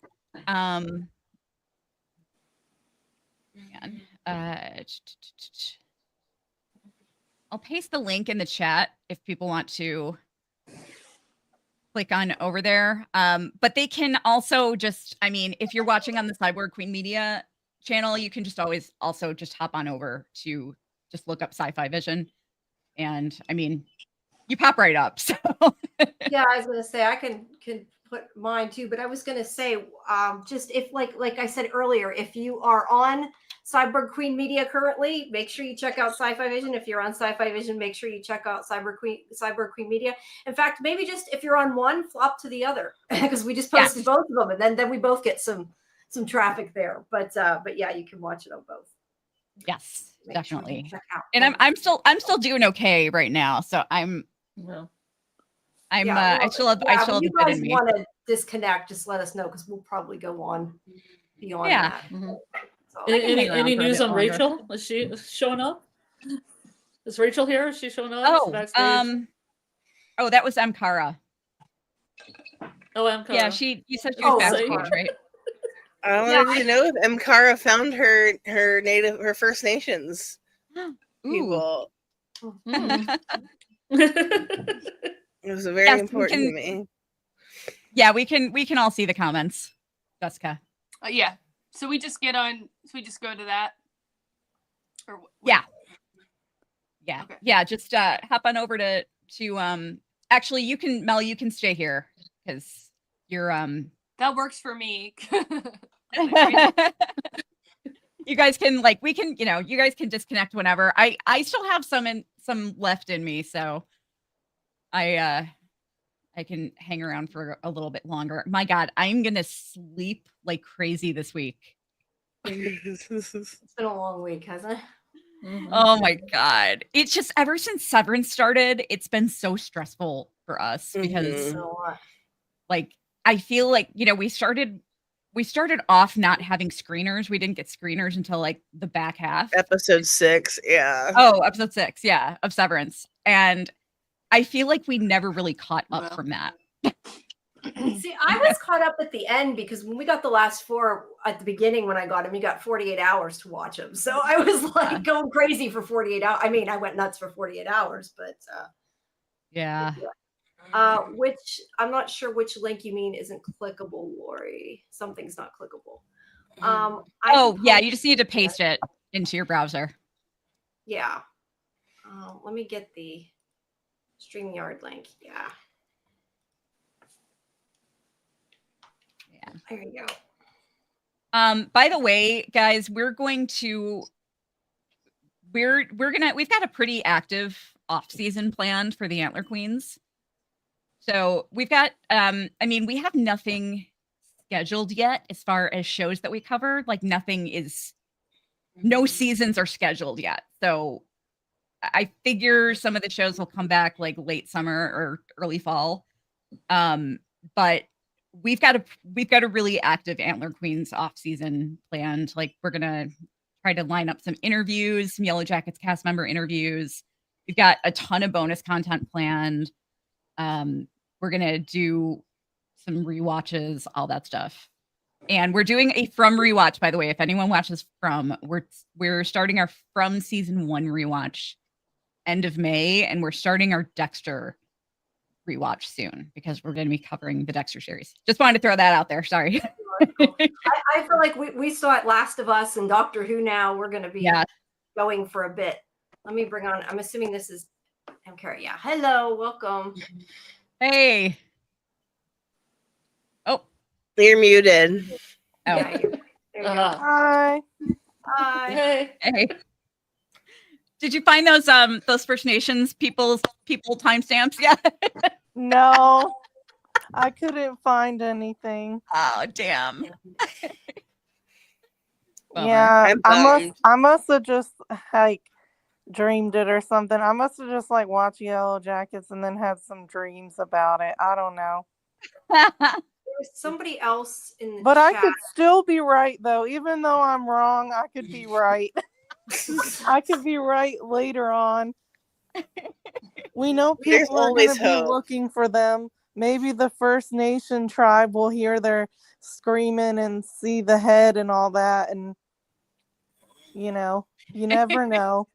Speaker 3: I'll paste the link in the chat if people want to click on over there. But they can also just, I mean, if you're watching on the Cyborg Queen Media channel, you can just always also just hop on over to just look up SciFiVision. And I mean, you pop right up. So
Speaker 1: yeah, I was going to say I can put mine too, but I was going to say just if like I said earlier, if you are on Cyborg Queen Media currently, make sure you check out SciFiVision. If you're on SciFiVision, make sure you check out Cyborg Queen Media. In fact, maybe just if you're on one, flop to the other because we just posted both of them, and then we both get some traffic there. But yeah, you can watch it on both.
Speaker 3: Yes, definitely.
Speaker 1: Sure check out.
Speaker 3: And I'm still doing okay right now, so I still have a
Speaker 1: you
Speaker 3: bit
Speaker 1: guys
Speaker 3: in me.
Speaker 1: want to disconnect, just let us know because we'll probably go on beyond that. So,
Speaker 4: any news on Rachel? Is she showing up? Is Rachel here? Is she showing up?
Speaker 3: That was Amkara.
Speaker 4: Oh, Amkara.
Speaker 3: Yeah, you said she was backstage, right?
Speaker 2: I wanted to know if Amkara found her First Nations people. It was very important to me.
Speaker 3: Yeah, we can all see the comments, Jessica.
Speaker 5: Yeah. So we just go to that. Or
Speaker 3: yeah. Okay. Yeah. Just hop on over to actually you can stay here because you're
Speaker 5: that works for me.
Speaker 3: You guys can you guys can disconnect whenever. I still have some left in me, so I can hang around for a little bit longer. My God, I'm gonna sleep like crazy this week.
Speaker 1: It's been a long week, hasn't it?
Speaker 3: Mm-hmm. Oh my God. It's just ever since Severance started, it's been so stressful for us because like I feel like, we started off not having screeners. We didn't get screeners until like the back half.
Speaker 2: Episode 6, yeah.
Speaker 3: Oh, episode 6, yeah, of Severance. And I feel like we never really caught up from that.
Speaker 1: See, I was caught up at the end because when we got the last 4 at the beginning, when I got them, you got 48 hours to watch them. So I was like going crazy for 48 hours. I mean, I went nuts for 48 hours, but
Speaker 3: yeah.
Speaker 1: Which I'm not sure which link you mean isn't clickable, Lori. Something's not clickable.
Speaker 3: You just need to paste it into your browser.
Speaker 1: Yeah. Let me get the StreamYard link. Yeah. There you go.
Speaker 3: By the way, guys, we've got a pretty active off season planned for the Antler Queens. So we've got, we have nothing scheduled yet as far as shows that we cover. Like no seasons are scheduled yet. So I figure some of the shows will come back like late summer or early fall. But we've got a really active Antler Queens off season planned. Like we're going to try to line up some interviews, some Yellowjackets cast member interviews. We've got a ton of bonus content planned. We're going to do some rewatches, all that stuff. And we're doing a From rewatch, by the way. If anyone watches From, we're starting our From season 1 rewatch end of May, and we're starting our Dexter rewatch soon because we're going to be covering the Dexter series. Just wanted to throw that out there. Sorry.
Speaker 1: I feel like we saw it Last of Us and Doctor Who. Now we're going to be going for a bit. Let me bring on. I'm assuming this is MK. Yeah. Hello. Welcome.
Speaker 3: Hey. Oh.
Speaker 2: You're muted.
Speaker 3: Oh.
Speaker 1: Yeah, there you go.
Speaker 6: Hi.
Speaker 1: Hi.
Speaker 3: Hey. Did you find those First Nations people timestamps? Yeah.
Speaker 6: No, I couldn't find anything.
Speaker 3: Oh, damn.
Speaker 6: Yeah, I must have just like dreamed it or something. I must have just like watched Yellowjackets and then had some dreams about it. I don't know.
Speaker 1: There's somebody else in the
Speaker 6: But
Speaker 1: chat.
Speaker 6: I could still be right though. Even though I'm wrong, I could be right. I could be right later on. We know people are going to be looking for them. Maybe the First Nation tribe will hear their screaming and see the head and all that. And, you never know.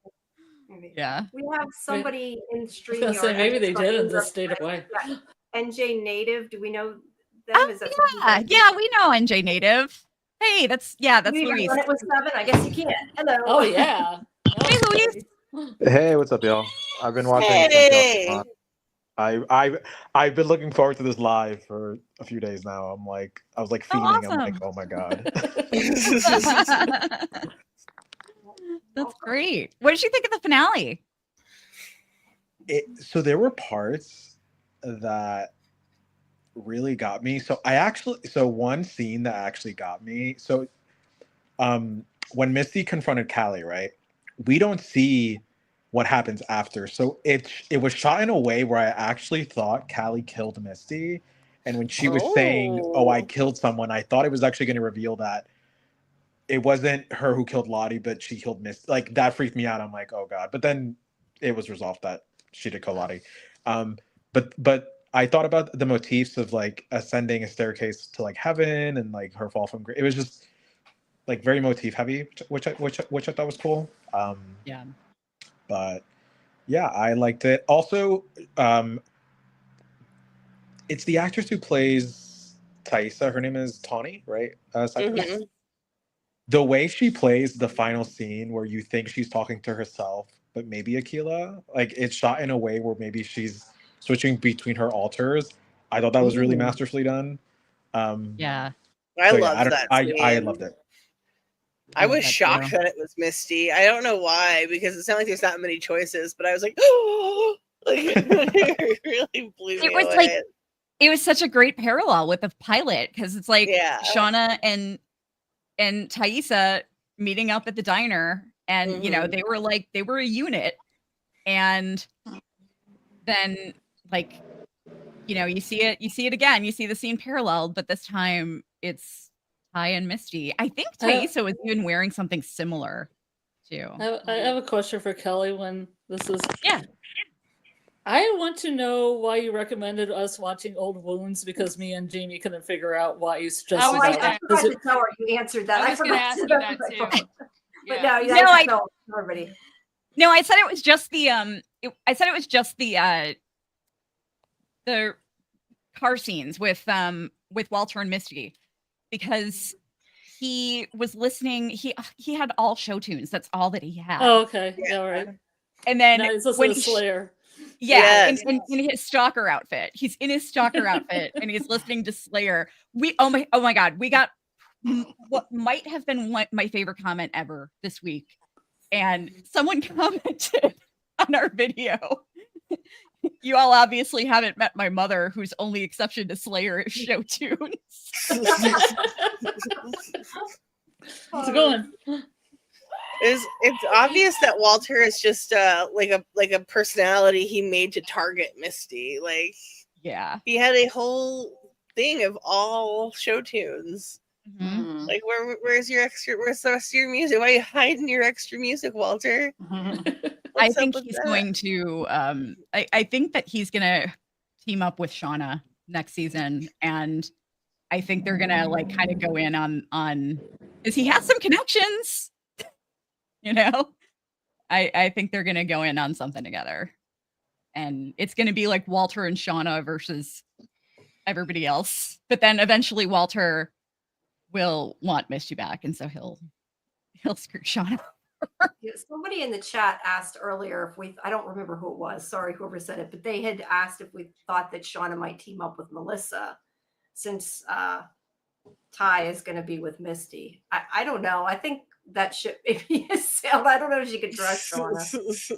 Speaker 3: Yeah.
Speaker 1: We have somebody in stream.
Speaker 4: I was gonna say, maybe they did and just stayed away.
Speaker 1: Yeah. NJ Native, do we know them?
Speaker 3: Oh,
Speaker 1: Is that
Speaker 3: yeah, we know NJ Native. Hey, that's Louise.
Speaker 1: When it was 7, I guess you can. Hello.
Speaker 4: Oh yeah.
Speaker 3: Hey, Louise.
Speaker 7: Hey, what's up, y'all? I've been watching.
Speaker 2: Hey.
Speaker 7: I've been looking forward to this live for a few days now. I was like fiending.
Speaker 3: awesome.
Speaker 7: I'm like, oh my god.
Speaker 3: That's great. What did you think of the finale?
Speaker 7: So there were parts that really got me. So one scene that actually got me. So when Misty confronted Callie, right? We don't see what happens after. So it was shot in a way where I actually thought Callie killed Misty. And when she was saying, "Oh, I killed someone," I thought it was actually going to reveal that it wasn't her who killed Lottie, but she killed Misty. Like, that freaked me out. I'm like, oh god. But then it was resolved that she did kill Lottie. But I thought about the motifs of like ascending a staircase to like heaven and like her fall from grace. It was just like very motif heavy, which I thought was cool.
Speaker 3: Yeah.
Speaker 7: But yeah, I liked it. Also, it's the actress who plays Thaisa. Her name is Tawny, right? The way she plays the final scene where you think she's talking to herself, but maybe Aquila, like it's shot in a way where maybe she's switching between her alters. I thought that was really masterfully done.
Speaker 3: Yeah.
Speaker 2: I loved that scene.
Speaker 7: I loved it.
Speaker 2: I was shocked that it was Misty. I don't know why, because it sounded like there's not many choices, but I was like, oh, like, it really blew me away.
Speaker 3: Like, it was such a great parallel with the pilot, because it's like Shauna and Thaisa meeting up at the diner, and they were a unit, and then like you see it again, you see the scene paralleled, but this time it's Ty and Misty. I think Thaisa was even wearing something similar too.
Speaker 4: I have a question for Kelly when this is. Yeah. I want to know why you recommended us watching Old Wounds, because me and Jamie couldn't figure out why you suggested that.
Speaker 1: I forgot to tell her you answered that.
Speaker 5: I was going to ask you that too.
Speaker 1: But no, you have to tell everybody.
Speaker 3: No, I said it was just the car scenes with Walter and Misty, because he was listening. He had all show tunes. That's all that he had.
Speaker 4: Oh, okay. Yeah, right.
Speaker 3: And then
Speaker 4: when Slayer.
Speaker 3: In his stalker outfit. He's in his stalker outfit and he's listening to Slayer. Oh my god, we got what might have been my favorite comment ever this week. And someone commented on our video. You all obviously haven't met my mother, whose only exception to Slayer is show tunes.
Speaker 4: How's it going?
Speaker 2: It's obvious that Walter is just like a personality he made to target Misty. Like,
Speaker 3: yeah,
Speaker 2: he had a whole thing of all show tunes.
Speaker 3: Mm-hmm.
Speaker 2: Like, where's the rest of your music? Why are you hiding your extra music, Walter?
Speaker 3: I think he's going to. I think that he's gonna team up with Shauna next season, and I think they're gonna like kind of go in on because he has some connections, you know. I think they're gonna go in on something together, and it's gonna be like Walter and Shauna versus everybody else. But then eventually Walter will want Misty back, and so he'll screw Shauna.
Speaker 1: Yeah, somebody in the chat asked earlier if I don't remember who it was. Sorry, whoever said it, but they had asked if we thought that Shauna might team up with Melissa since Ty is going to be with Misty. I don't know. I think that ship maybe is sailed. I don't know if she could trust Shauna.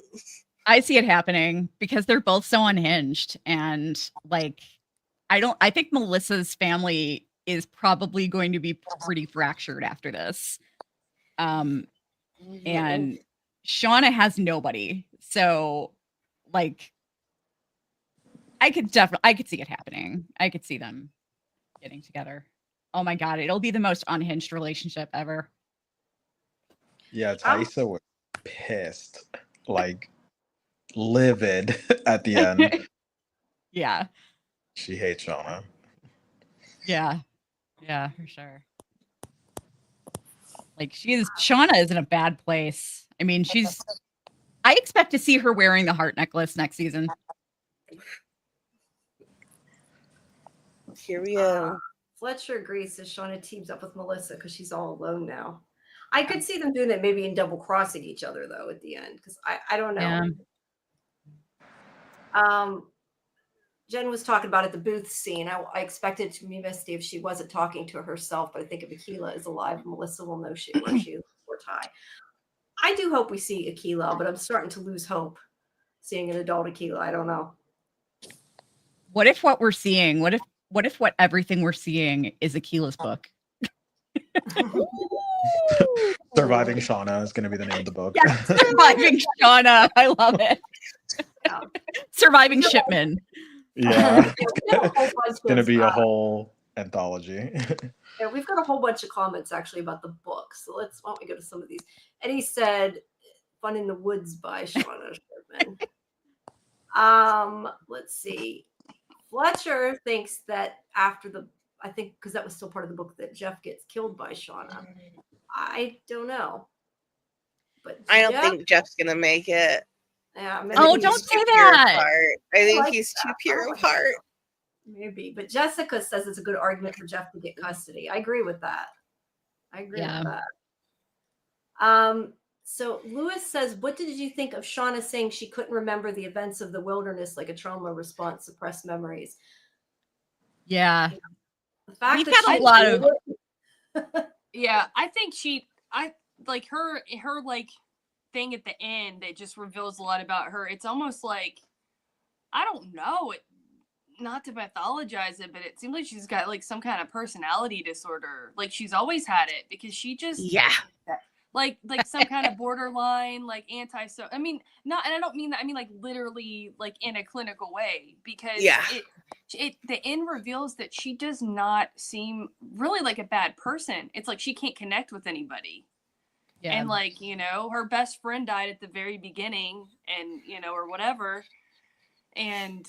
Speaker 3: I see it happening because they're both so unhinged, and like I think Melissa's family is probably going to be pretty fractured after this. And Shauna has nobody. So like I could see it happening. I could see them getting together. Oh my god, it'll be the most unhinged relationship ever.
Speaker 7: Yeah, Taissa was pissed, like livid at the end.
Speaker 3: Yeah.
Speaker 7: She hates Shauna.
Speaker 3: Yeah. Yeah, for sure. Like Shauna is in a bad place. I mean, I expect to see her wearing the heart necklace next season.
Speaker 2: Here we go.
Speaker 1: Fletcher agrees that Shauna teams up with Melissa because she's all alone now. I could see them doing that maybe in double crossing each other though at the end because I don't know. Yeah. Jen was talking about at the booth scene. I expected to be Misty if she wasn't talking to herself, but I think if Akilah is alive, Melissa will know where she is before Ty. I do hope we see Akilah, but I'm starting to lose hope seeing an adult Akilah. I don't know.
Speaker 3: What if what everything we're seeing is Akilah's book?
Speaker 7: Surviving Shauna is going to be the name of the book.
Speaker 3: Yeah, Surviving Shauna. I love it. Yeah. Surviving Shipman.
Speaker 7: Yeah. It's going to be a whole anthology.
Speaker 1: Yeah, we've got a whole bunch of comments actually about the book. So why don't we go to some of these? Eddie said, "Fun in the Woods" by Shauna Shipman. Let's see. Fletcher thinks that I think because that was still part of the book, that Jeff gets killed by Shauna. I don't know. But
Speaker 2: I don't think Jeff's gonna make it.
Speaker 1: Yeah,
Speaker 3: don't say that.
Speaker 2: I think he's too pure of heart.
Speaker 1: Maybe. But Jessica says it's a good argument for Jeff to get custody. I agree with that. With that. So Lewis says, what did you think of Shauna saying she couldn't remember the events of the wilderness like a trauma response, suppressed memories?
Speaker 3: Yeah.
Speaker 1: The fact
Speaker 3: We've
Speaker 1: that
Speaker 3: got a lot of
Speaker 5: yeah, I think I like her like thing at the end that just reveals a lot about her. It's almost like, I don't know, not to pathologize it, but it seems like she's got like some kind of personality disorder. Like she's always had it because she just like some kind of borderline like anti-so. I mean, not, and I don't mean that. I mean like literally like in a clinical way, because the end reveals that she does not seem really like a bad person. It's like she can't connect with anybody. Yeah. And like, her best friend died at the very beginning and, or whatever. And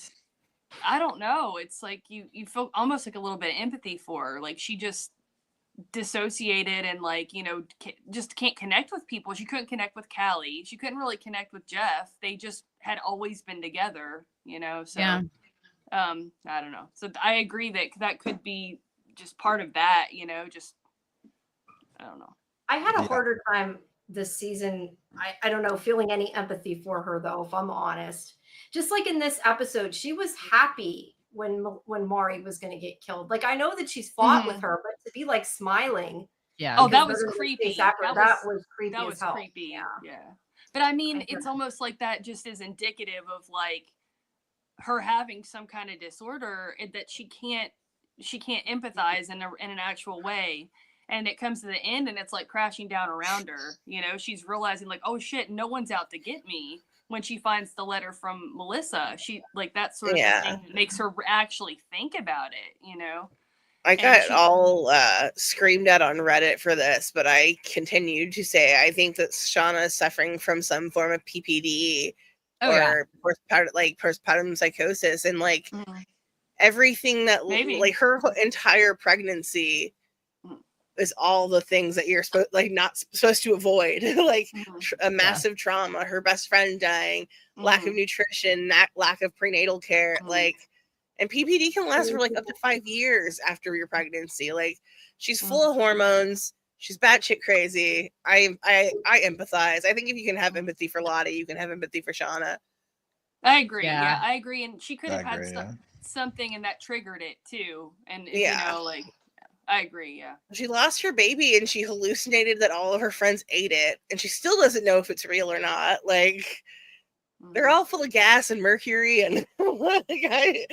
Speaker 5: I don't know. It's like you feel almost like a little bit of empathy for her. Like she just dissociated and like, just can't connect with people. She couldn't connect with Callie. She couldn't really connect with Jeff. They just had always been together, so I don't know. So I agree that could be just part of that, just, I don't know.
Speaker 1: I had a harder time this season. I don't know, feeling any empathy for her though, if I'm honest. Just like in this episode, she was happy when Maury was going to get killed. Like I know that she's fought with her, but to be like smiling.
Speaker 5: Yeah. Oh, that was creepy. That
Speaker 1: was creepy.
Speaker 5: That was creepy. Yeah. But I mean, it's almost like that just is indicative of like her having some kind of disorder that she can't empathize in an actual way. And it comes to the end and it's like crashing down around her. She's realizing like, oh shit, no one's out to get me. When she finds the letter from Melissa, she like that sort of thing makes her actually think about it,
Speaker 2: I got all screamed at on Reddit for this, but I continued to say I think that Shauna is suffering from some form of PPD or postpartum psychosis, and like everything that
Speaker 5: Maybe.
Speaker 2: like her entire pregnancy is all the things that you're supposed not supposed to avoid, like a massive trauma, her best friend dying, lack of nutrition, lack of prenatal care, like, and PPD can last for like up to 5 years after your pregnancy. Like, she's full of hormones. She's batshit crazy. I empathize. I think if you can have empathy for Lottie, you can have empathy for Shauna.
Speaker 5: I agree. Yeah, I agree. And she could have had something and that triggered it too. And you know, like, I agree. Yeah.
Speaker 2: She lost her baby and she hallucinated that all of her friends ate it, and she still doesn't know if it's real or not. Like, they're all full of gas and mercury, and like, I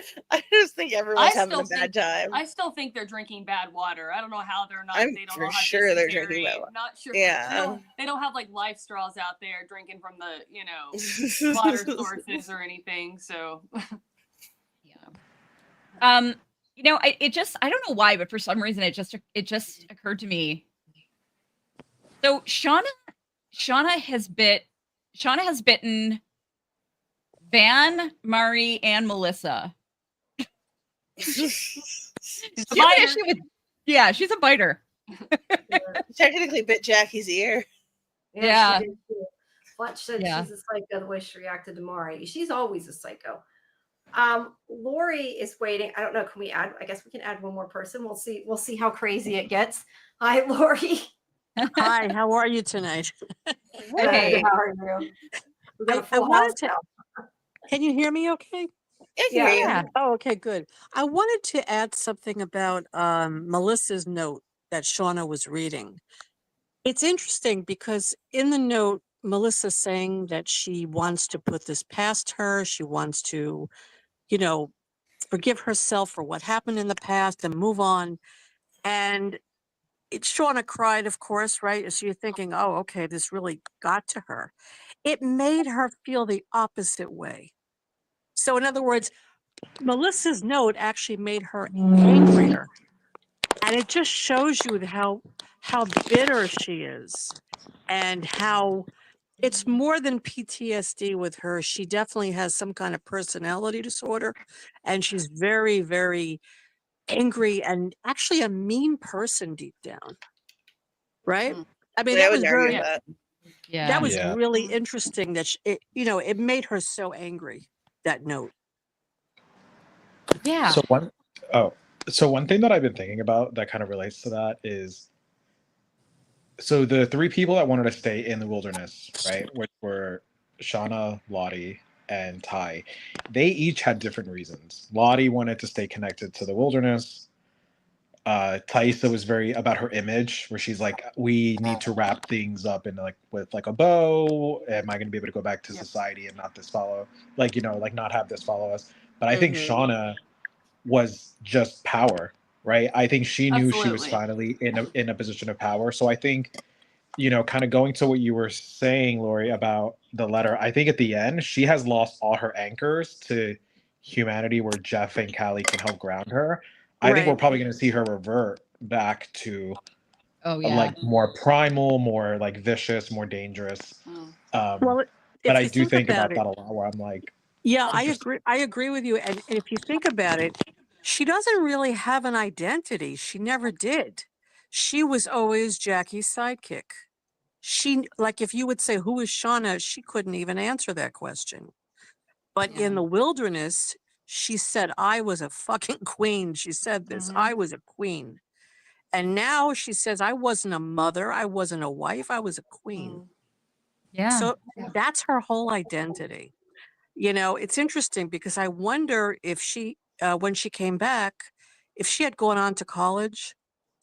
Speaker 2: just think everyone's having a bad time.
Speaker 5: I still think they're drinking bad water. I don't know how they're not.
Speaker 2: I'm
Speaker 5: they don't
Speaker 2: for
Speaker 5: know how
Speaker 2: sure they're drinking bad water.
Speaker 5: Not sure.
Speaker 2: Yeah.
Speaker 5: They don't have like life straws out there drinking from the, you know, water sources or anything. So.
Speaker 3: Yeah. You know, I don't know why, but for some reason it just occurred to me. So Shauna has bitten Van, Mari, and Melissa. She's a biter.
Speaker 2: Technically bit Jackie's ear.
Speaker 1: Yeah. Fletch said she's a psycho the way she reacted to Mari. She's always a psycho. Lori is waiting. I don't know. Can we add? I guess we can add one more person. We'll see how crazy it gets. Hi, Lori.
Speaker 8: Hi, how are you tonight?
Speaker 1: Hey, how are you?
Speaker 8: I wanted to. Can you hear me okay?
Speaker 1: Yeah.
Speaker 8: Oh, okay, good. I wanted to add something about Melissa's note that Shauna was reading. It's interesting because in the note, Melissa's saying that she wants to put this past her. She wants to, you know, forgive herself for what happened in the past and move on. And Shauna cried, of course, right? So you're thinking, oh, okay, this really got to her. It made her feel the opposite way. So in other words, Melissa's note actually made her angrier. And it just shows you how bitter she is and how it's more than PTSD with her. She definitely has some kind of personality disorder, and she's very, very angry and actually a mean person deep down. Right? I mean, that was very, that was really interesting that it made her so angry, that note.
Speaker 3: Yeah.
Speaker 7: So one thing that I've been thinking about that kind of relates to that is, so the three people that wanted to stay in the wilderness, right, which were Shauna, Lottie, and Ty, they each had different reasons. Lottie wanted to stay connected to the wilderness. Thaisa was very about her image, where she's like, we need to wrap things up in with a bow. Am I going to be able to go back to society and not not have this follow us? But I think Shauna was just power, right? I think she knew she was finally in a position of power. So I think, kind of going to what you were saying, Lori, about the letter, I think at the end, she has lost all her anchors to humanity where Jeff and Callie can help ground her. I think we're probably going to see her revert back to more primal, more like vicious, more dangerous.
Speaker 8: Well,
Speaker 7: but I do think about that a lot, where I'm like,
Speaker 8: yeah, I agree with you. And if you think about it, she doesn't really have an identity. She never did. She was always Jackie's sidekick. She, like, if you would say, who is Shauna? She couldn't even answer that question. But in the wilderness, she said, I was a fucking queen. She said this, I was a queen. And now she says, I wasn't a mother. I wasn't a wife. I was a queen.
Speaker 3: Yeah.
Speaker 8: So that's her whole identity. It's interesting because I wonder if she, when she came back, if she had gone on to college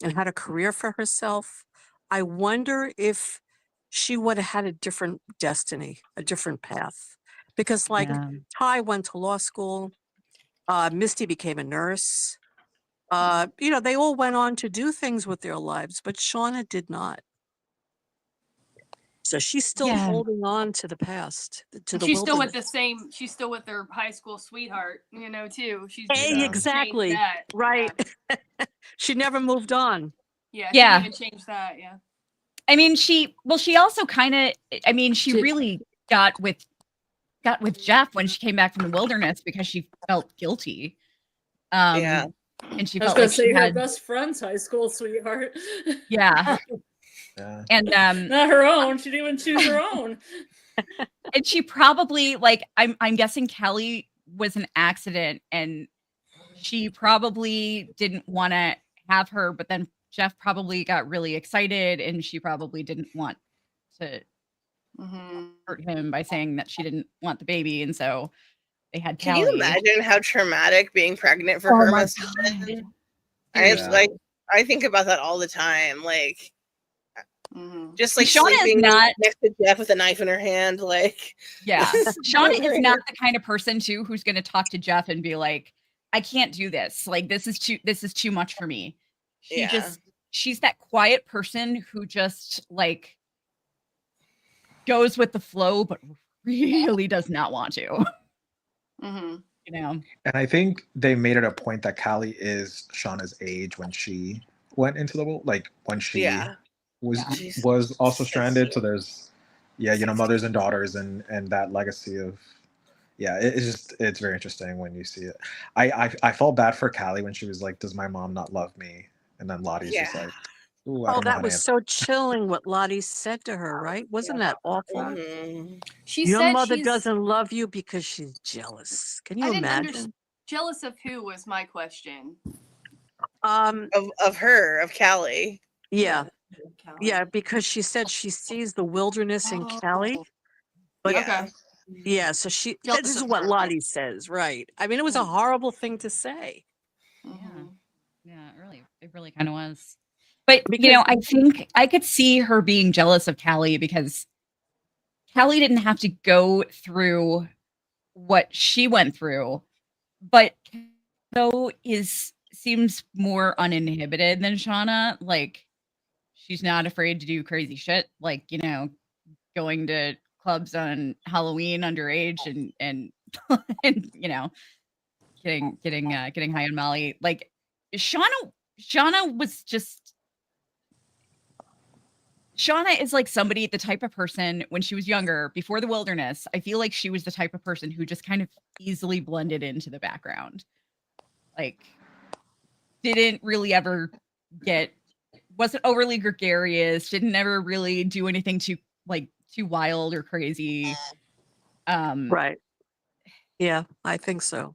Speaker 8: and had a career for herself, I wonder if she would have had a different destiny, a different path. Because Ty went to law school, Misty became a nurse. They all went on to do things with their lives, but Shauna did not. So she's still holding on to the past, to the
Speaker 5: she's
Speaker 8: wilderness.
Speaker 5: She's still with her high school sweetheart, too. She's
Speaker 8: exactly right. Yeah. She never moved on.
Speaker 5: Yeah. She didn't even change that. Yeah.
Speaker 3: I mean, she also kind of, she really got with Jeff when she came back from the wilderness because she felt guilty.
Speaker 2: Yeah.
Speaker 3: And she
Speaker 4: I was
Speaker 3: felt
Speaker 4: gonna
Speaker 3: like
Speaker 4: say
Speaker 3: she
Speaker 4: her
Speaker 3: had,
Speaker 4: best friend's high school sweetheart.
Speaker 3: yeah.
Speaker 7: Yeah.
Speaker 3: And
Speaker 4: Not her own. She didn't even choose her own.
Speaker 3: and she probably like I'm guessing Kelly was an accident and she probably didn't want to have her, but then Jeff probably got really excited and she probably didn't want to hurt him by saying that she didn't want the baby, and so they had
Speaker 2: Can
Speaker 3: Callie.
Speaker 2: you imagine how traumatic being pregnant for
Speaker 3: Oh
Speaker 2: her
Speaker 3: my
Speaker 2: must have been?
Speaker 3: Seriously.
Speaker 2: I think about that all the time. Like, just like
Speaker 3: Shauna is
Speaker 2: sleeping
Speaker 3: not
Speaker 2: next to Jeff with a knife in her hand. Like,
Speaker 3: Yeah. Shauna is not the kind of person too who's going to talk to Jeff and be like, I can't do this. Like this is too much for me. She's that quiet person who just like goes with the flow but really does not want to. You know.
Speaker 7: And I think they made it a point that Callie is Shauna's age when she went into the world, like when she was also stranded. So there's mothers and daughters and that legacy of it's very interesting when you see it. I felt bad for Callie when she was like, does my mom not love me? And then Lottie's just like, ooh, I don't know
Speaker 8: that
Speaker 7: how
Speaker 8: was
Speaker 7: to
Speaker 8: so chilling what Lottie said to her, right? Wasn't that awful?
Speaker 5: She
Speaker 8: Your
Speaker 5: said
Speaker 8: mother
Speaker 5: she's
Speaker 8: doesn't love you because she's jealous. Can you
Speaker 5: I didn't
Speaker 8: imagine?
Speaker 5: understand. Jealous of who was my question.
Speaker 2: Of her, of Callie.
Speaker 8: Yeah. Yeah, because she said she sees the wilderness in Callie. But yeah, so
Speaker 5: Jealous
Speaker 8: this is
Speaker 5: of
Speaker 8: what
Speaker 5: her.
Speaker 8: Lottie says, right? I mean, it was a horrible thing to say.
Speaker 3: Yeah, it really kind of was. But I think I could see her being jealous of Callie because Callie didn't have to go through what she went through, but though seems more uninhibited than Shauna. Like she's not afraid to do crazy shit, like going to clubs on Halloween underage and and getting high on Molly. Like Shauna was just. Shauna is like somebody, the type of person when she was younger, before the wilderness, I feel like she was the type of person who just kind of easily blended into the background. Like, didn't really ever wasn't overly gregarious, didn't ever really do anything too wild or crazy.
Speaker 8: Right. Yeah, I think so.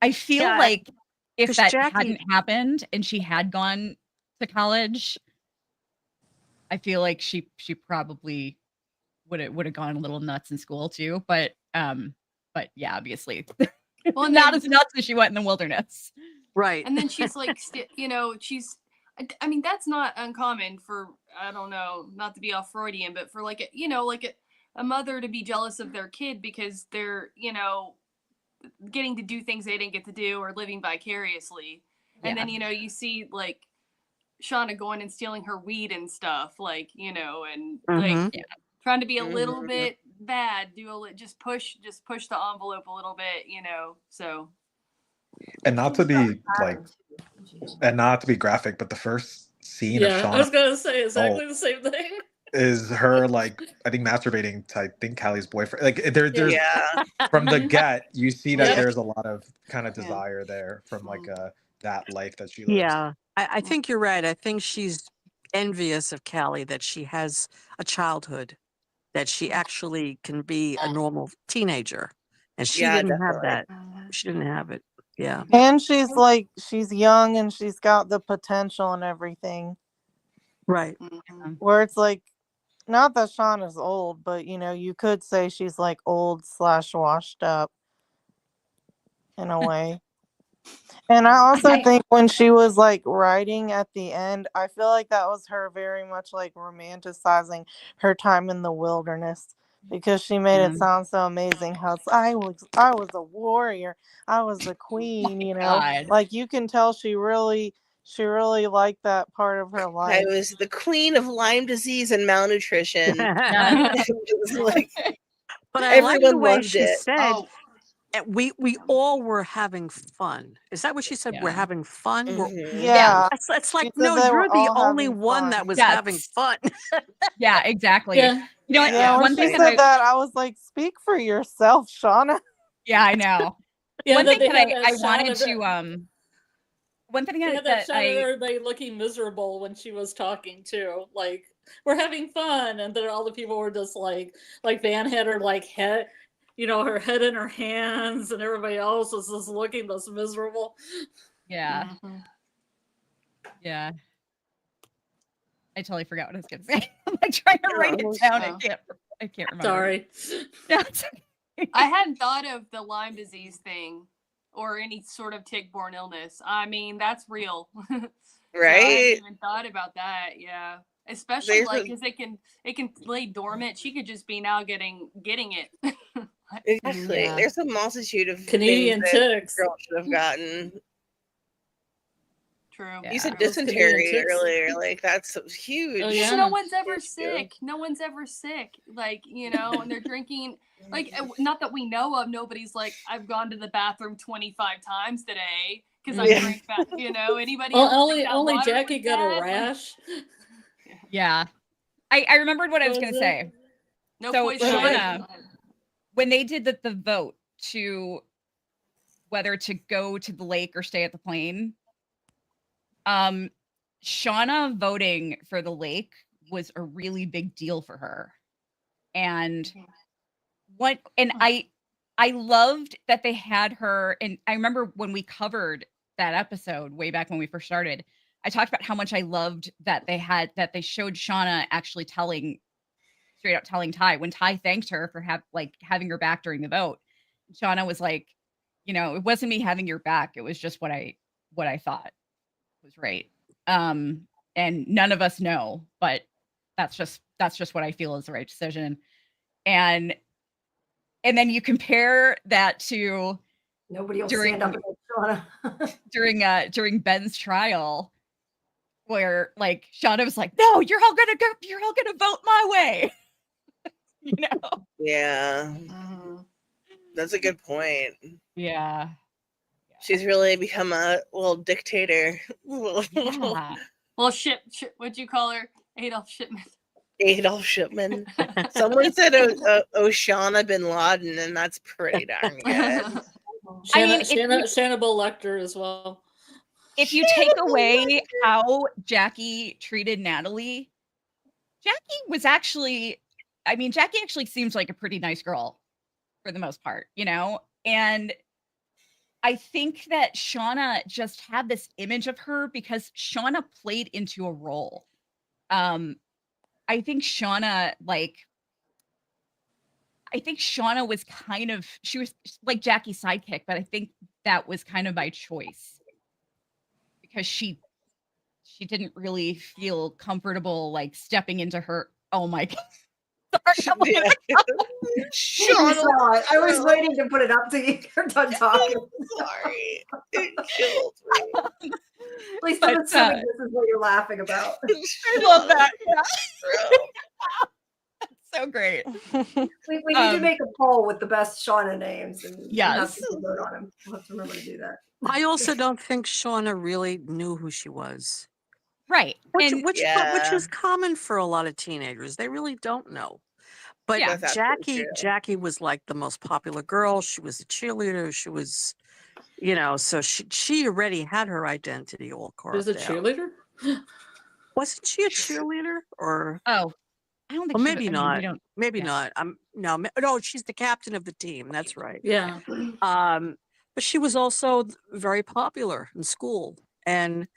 Speaker 3: I feel like if that hadn't happened and she had gone to college, I feel like she probably would have gone a little nuts in school too, but yeah, obviously, well, not as nuts as she went in the wilderness,
Speaker 8: right?
Speaker 5: And then she's like, I mean, that's not uncommon for, I don't know, not to be all Freudian, but for like a mother to be jealous of their kid because they're getting to do things they didn't get to do or living vicariously, and then you see like Shauna going and stealing her weed and stuff, like and like trying to be a little bit bad, just push the envelope a little bit, so.
Speaker 7: And not to be graphic, but the first scene of Shauna,
Speaker 4: I was gonna say exactly the same thing.
Speaker 7: Is her like I think masturbating to I think Callie's boyfriend. Like there's from the get you see that there's a lot of kind of desire there from like that life that she lives.
Speaker 8: Yeah, I think you're right. I think she's envious of Callie that she has a childhood, that she actually can be a normal teenager, and she didn't have that. She didn't have it. Yeah,
Speaker 6: and she's young and she's got the potential and everything.
Speaker 8: Right.
Speaker 6: Where it's like, not that Shauna's old, but you could say she's like old / washed up in a way. And I also think when she was like writing at the end, I feel like that was her very much like romanticizing her time in the wilderness, because she made it sound so amazing how I was a warrior, I was a queen, like you can tell she really liked that part of her life.
Speaker 2: I was the queen of Lyme disease and malnutrition.
Speaker 8: But I like the way she said, we all were having fun. Is that what she said? We're having fun.
Speaker 6: Yeah.
Speaker 8: It's like, no, you're the only one that was having fun.
Speaker 3: Yeah, exactly.
Speaker 4: Yeah.
Speaker 6: When she said that, I was like, speak for yourself, Shauna.
Speaker 3: Yeah, I know.
Speaker 4: Yeah,
Speaker 3: one thing that I one thing
Speaker 4: They had
Speaker 3: that
Speaker 4: shot of everybody looking miserable when she was talking too. Like, we're having fun, and then all the people were just like Van had her like head, her head in her hands, and everybody else was just looking this miserable.
Speaker 3: Yeah. Yeah. I totally forgot what I was gonna say. I'm like trying to write it down. I can't remember.
Speaker 4: Sorry.
Speaker 5: I hadn't thought of the Lyme disease thing or any sort of tick-borne illness. I mean, that's real.
Speaker 2: Right?
Speaker 5: So I hadn't even thought about that. Yeah. Especially because it can lay dormant. She could just be now getting it.
Speaker 2: Exactly. Yeah. There's a multitude of
Speaker 4: Canadian ticks
Speaker 2: girls should have gotten.
Speaker 5: True.
Speaker 2: You said dysentery earlier. Like, that's huge.
Speaker 5: Oh, yeah. No one's ever sick. No one's ever sick. Like, and they're drinking. Like, not that we know of. Nobody's like, I've gone to the bathroom 25 times today because I drank that. Anybody?
Speaker 4: Only Jackie got a rash.
Speaker 3: Yeah. I remembered what I was going to say.
Speaker 5: No
Speaker 3: so
Speaker 5: poison.
Speaker 3: Shauna, when they did the vote to whether to go to the lake or stay at the plane, Shauna voting for the lake was a really big deal for her. And I loved that they had her, and I remember when we covered that episode way back when we first started, I talked about how much I loved that they showed Shauna actually straight out telling Ty when Ty thanked her for having her back during the vote. Shauna was like, it wasn't me having your back. It was just what I thought was right. And none of us know, but that's just what I feel is the right decision. And then you compare that to
Speaker 1: nobody will stand up against
Speaker 3: Shauna during Ben's trial, where like Shauna was like, "No, you're all gonna vote my way."
Speaker 2: Yeah. That's a good point.
Speaker 3: Yeah.
Speaker 2: She's really become a little dictator.
Speaker 3: Yeah.
Speaker 5: Well, what'd you call her? Adolf Shipman.
Speaker 2: Someone said Osama bin Laden, and that's pretty darn good.
Speaker 4: Hannibal Lecter as well.
Speaker 3: If you take away how Jackie treated Natalie, Jackie actually seems like a pretty nice girl for the most part, and I think that Shauna just had this image of her because Shauna played into a role. I think Shauna was she was like Jackie's sidekick, but I think that was kind of by choice because she didn't really feel comfortable like stepping into her. Oh my God. Sorry,
Speaker 1: Shauna, I was waiting to put it up to you. You're done talking.
Speaker 2: Sorry. It killed me.
Speaker 1: Please don't assume this is what you're laughing about.
Speaker 3: I love that. Yeah. So great.
Speaker 1: We need to make a poll with the best Shauna names and
Speaker 3: yes,
Speaker 1: have people vote on them. We'll have to remember to do that.
Speaker 8: I also don't think Shauna really knew who she was.
Speaker 3: Right.
Speaker 8: Which is common for a lot of teenagers. They really don't know. But Jackie was like the most popular girl. She was a cheerleader. She was, so she already had her identity all carved out.
Speaker 4: Was a cheerleader?
Speaker 8: Wasn't she a cheerleader? Or
Speaker 3: I don't think.
Speaker 8: Well, maybe not. Maybe not. No, she's the captain of the team. That's right.
Speaker 4: Yeah.
Speaker 8: But she was also very popular in school, and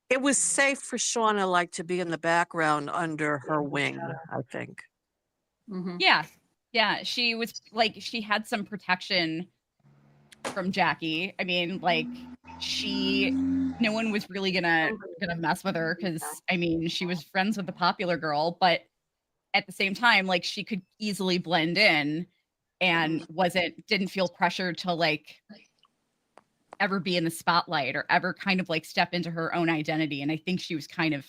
Speaker 8: it was safe for Shauna to be in the background under her wing, I think.
Speaker 3: Mm-hmm. Yeah. She was she had some protection from Jackie. I mean, no one was really gonna mess with her because she was friends with the popular girl, but at the same time, she could easily blend in and didn't feel pressured to ever be in the spotlight or ever kind of step into her own identity. And I think she was kind of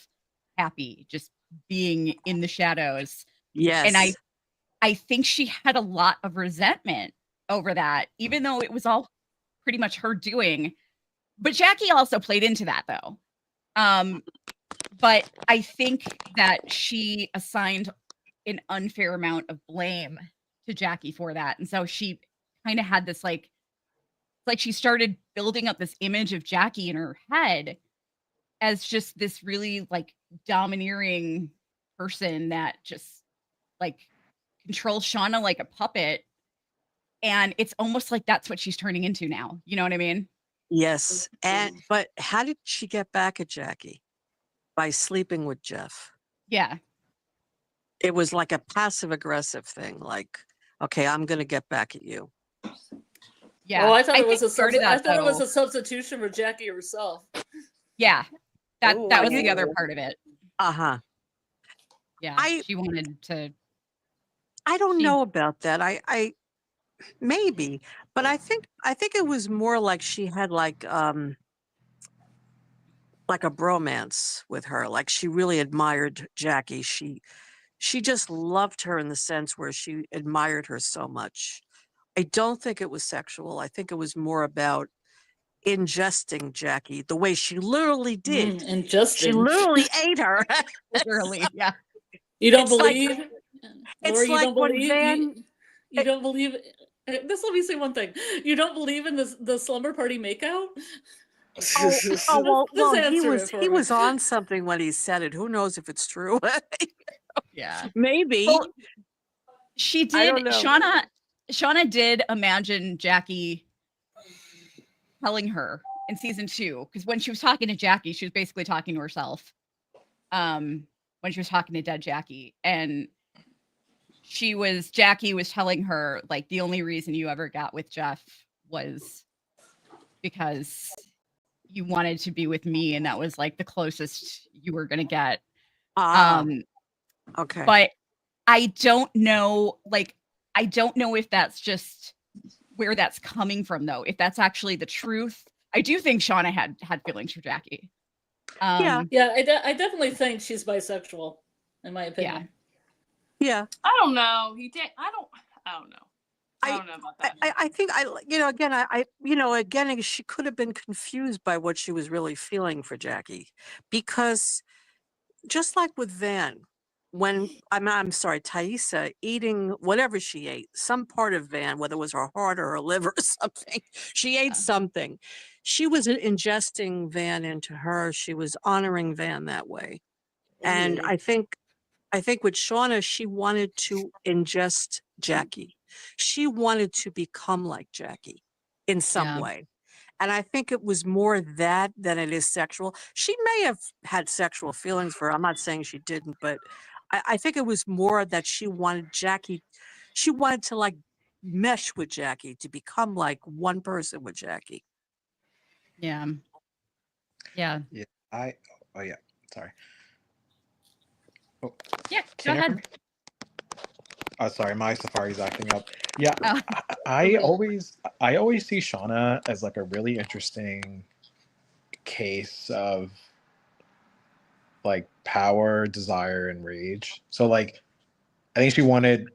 Speaker 3: happy just being in the shadows.
Speaker 8: Yes.
Speaker 3: And I think she had a lot of resentment over that, even though it was all pretty much her doing. But Jackie also played into that though. But I think that she assigned an unfair amount of blame to Jackie for that. And so she kind of had this like she started building up this image of Jackie in her head as just this really like domineering person that just like controls Shauna like a puppet. And it's almost like that's what she's turning into now. You know what I mean?
Speaker 8: Yes. But how did she get back at Jackie? By sleeping with Jeff.
Speaker 3: Yeah.
Speaker 8: It was like a passive aggressive thing. Like, okay, I'm going to get back at you.
Speaker 3: Yeah.
Speaker 4: Oh, I thought it was
Speaker 3: a
Speaker 4: a substitution for Jackie herself.
Speaker 3: Yeah. That was the other part of it.
Speaker 8: Uh-huh.
Speaker 3: Yeah. She wanted to.
Speaker 8: I don't know about that. I maybe, but I think it was more like she had like a bromance with her. Like she really admired Jackie. She just loved her in the sense where she admired her so much. I don't think it was sexual. I think it was more about ingesting Jackie the way she literally did. She literally ate her.
Speaker 3: Literally, yeah.
Speaker 4: You don't believe?
Speaker 8: It's
Speaker 4: Laura,
Speaker 8: like when Van.
Speaker 4: You don't believe. This. Let me say one thing. You don't believe in the slumber party makeout?
Speaker 8: Well, he was on something when he said it. Who knows if it's true?
Speaker 3: Yeah,
Speaker 8: maybe.
Speaker 3: Well, she did. Shauna did imagine Jackie telling her in season 2, because when she was talking to Jackie, she was basically talking to herself. When she was talking to dead Jackie, and Jackie was telling her like the only reason you ever got with Jeff was because you wanted to be with me, and that was like the closest you were gonna get.
Speaker 8: Okay.
Speaker 3: But I don't know if that's just where that's coming from, though. If that's actually the truth. I do think Shauna had feelings for Jackie.
Speaker 4: I definitely think she's bisexual, in my opinion.
Speaker 8: Yeah.
Speaker 5: I don't know. I don't know. I don't know about that.
Speaker 8: I think again, she could have been confused by what she was really feeling for Jackie, because just like with Van, when I'm sorry, Thaisa eating whatever she ate, some part of Van, whether it was her heart or her liver or something, she ate something. She was ingesting Van into her. She was honoring Van that way. And I think with Shauna, she wanted to ingest Jackie. She wanted to become like Jackie in some way. And I think it was more that than it is sexual. She may have had sexual feelings for her. I'm not saying she didn't, but I think it was more that she wanted Jackie. She wanted to like mesh with Jackie, to become like one person with Jackie.
Speaker 3: Yeah. Yeah.
Speaker 7: Yeah. Sorry. Oh,
Speaker 3: yeah, go ahead.
Speaker 7: Oh, sorry, my Safari's acting up. Yeah, I always see Shauna as like a really interesting case of like power, desire, and rage. So like, I think she wanted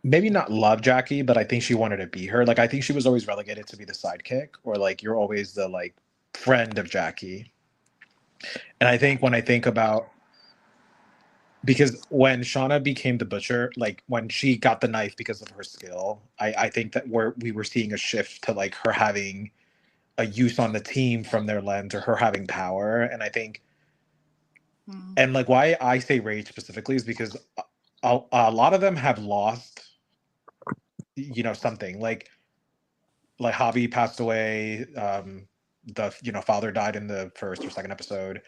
Speaker 7: maybe not love Jackie, but I think she wanted to be her. Like, I think she was always relegated to be the sidekick, or like you're always the like friend of Jackie. And I think when I think about, because when Shauna became the butcher, like when she got the knife because of her skill, I think that we were seeing a shift to like her having a use on the team from their lens, or her having power. And I think, and like why I say rage specifically is because a lot of them have lost, something like Javi passed away. The father died in the first or second episode.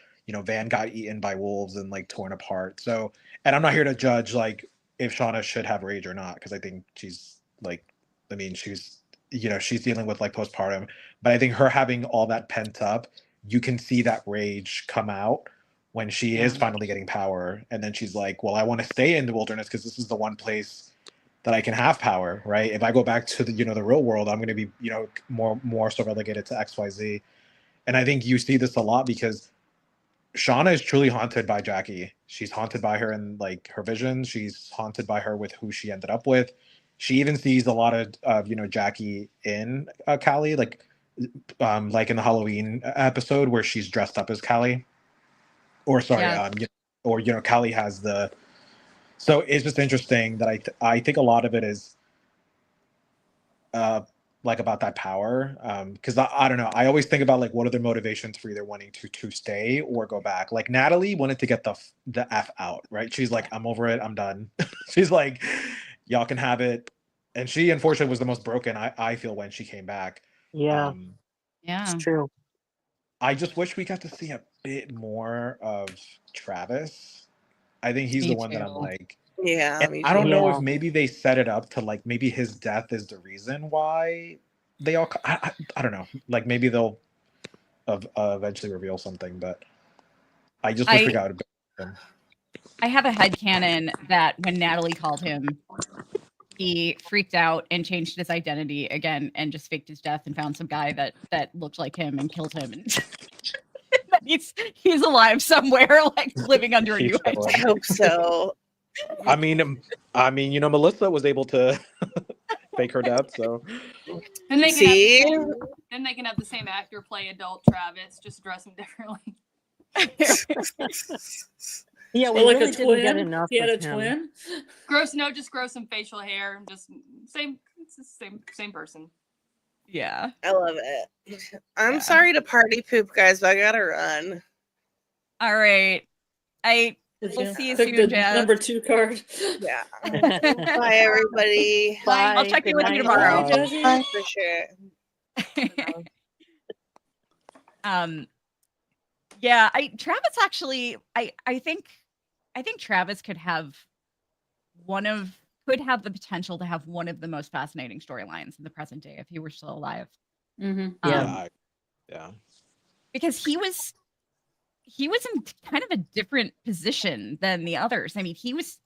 Speaker 7: Van got eaten by wolves and like torn apart. So, and I'm not here to judge like if Shauna should have rage or not, because I think she's like, she's she's dealing with like postpartum, but I think her having all that pent up, you can see that rage come out when she is finally getting power, and then she's like, well, I want to stay in the wilderness because this is the one place that I can have power, right? If I go back to the the real world, I'm going to be more so relegated to XYZ. And I think you see this a lot because Shauna is truly haunted by Jackie. She's haunted by her in like her visions. She's haunted by her with who she ended up with. She even sees a lot of Jackie in Callie, like in the Halloween episode where she's dressed up as Callie, or sorry, or Callie has the. So it's just interesting that I think a lot of it is like about that power. Because I don't know. I always think about like what are their motivations for either wanting to stay or go back. Like Natalie wanted to get the F out, right? She's like, I'm over it, I'm done. She's like, y'all can have it. And she unfortunately was the most broken, I feel, when she came back.
Speaker 8: Yeah,
Speaker 3: Yeah.
Speaker 8: it's true.
Speaker 7: I just wish we got to see a bit more of Travis. I think he's
Speaker 3: Me
Speaker 7: the one that I'm
Speaker 3: too.
Speaker 7: like,
Speaker 2: Yeah,
Speaker 7: and
Speaker 2: me
Speaker 7: I don't
Speaker 2: too.
Speaker 7: know
Speaker 8: Yeah.
Speaker 7: if maybe they set it up to like maybe his death is the reason why they all. I don't know. Like maybe they'll eventually reveal something, but I just wish we got a bit of him.
Speaker 3: I have a headcanon that when Natalie called him, he freaked out and changed his identity again and just faked his death and found some guy that looked like him and killed him. And he's alive somewhere, like living under a new
Speaker 2: I
Speaker 3: identity.
Speaker 2: hope so.
Speaker 7: I mean, you know, Melissa was able to fake her death, so.
Speaker 5: And they can
Speaker 2: See?
Speaker 5: then they can have the same actor play adult Travis, just dress him differently.
Speaker 8: Yeah, we
Speaker 4: Or like
Speaker 8: really
Speaker 4: a
Speaker 8: didn't get
Speaker 4: twin.
Speaker 8: enough
Speaker 4: He had a
Speaker 8: of him.
Speaker 4: twin.
Speaker 5: Just grow some facial hair and just it's the same person.
Speaker 3: Yeah.
Speaker 2: I love it. I'm
Speaker 3: Yeah.
Speaker 2: sorry to party poop, guys, but I gotta run.
Speaker 3: All right.
Speaker 4: Did
Speaker 3: We'll
Speaker 4: you
Speaker 3: see you
Speaker 4: pick
Speaker 3: soon,
Speaker 4: the
Speaker 3: Jazz.
Speaker 4: number 2 card?
Speaker 2: Yeah. Bye, everybody.
Speaker 8: Bye.
Speaker 3: I'll check
Speaker 8: Good
Speaker 3: in with you
Speaker 8: night.
Speaker 3: tomorrow.
Speaker 4: Bye, Jazzy.
Speaker 6: Bye.
Speaker 2: Appreciate it.
Speaker 3: Yeah, Travis actually, I think Travis could have the potential to have one of the most fascinating storylines in the present day if he were still alive.
Speaker 4: Mm-hmm.
Speaker 7: Yeah.
Speaker 3: Because he was in kind of a different position than the others. I mean, he was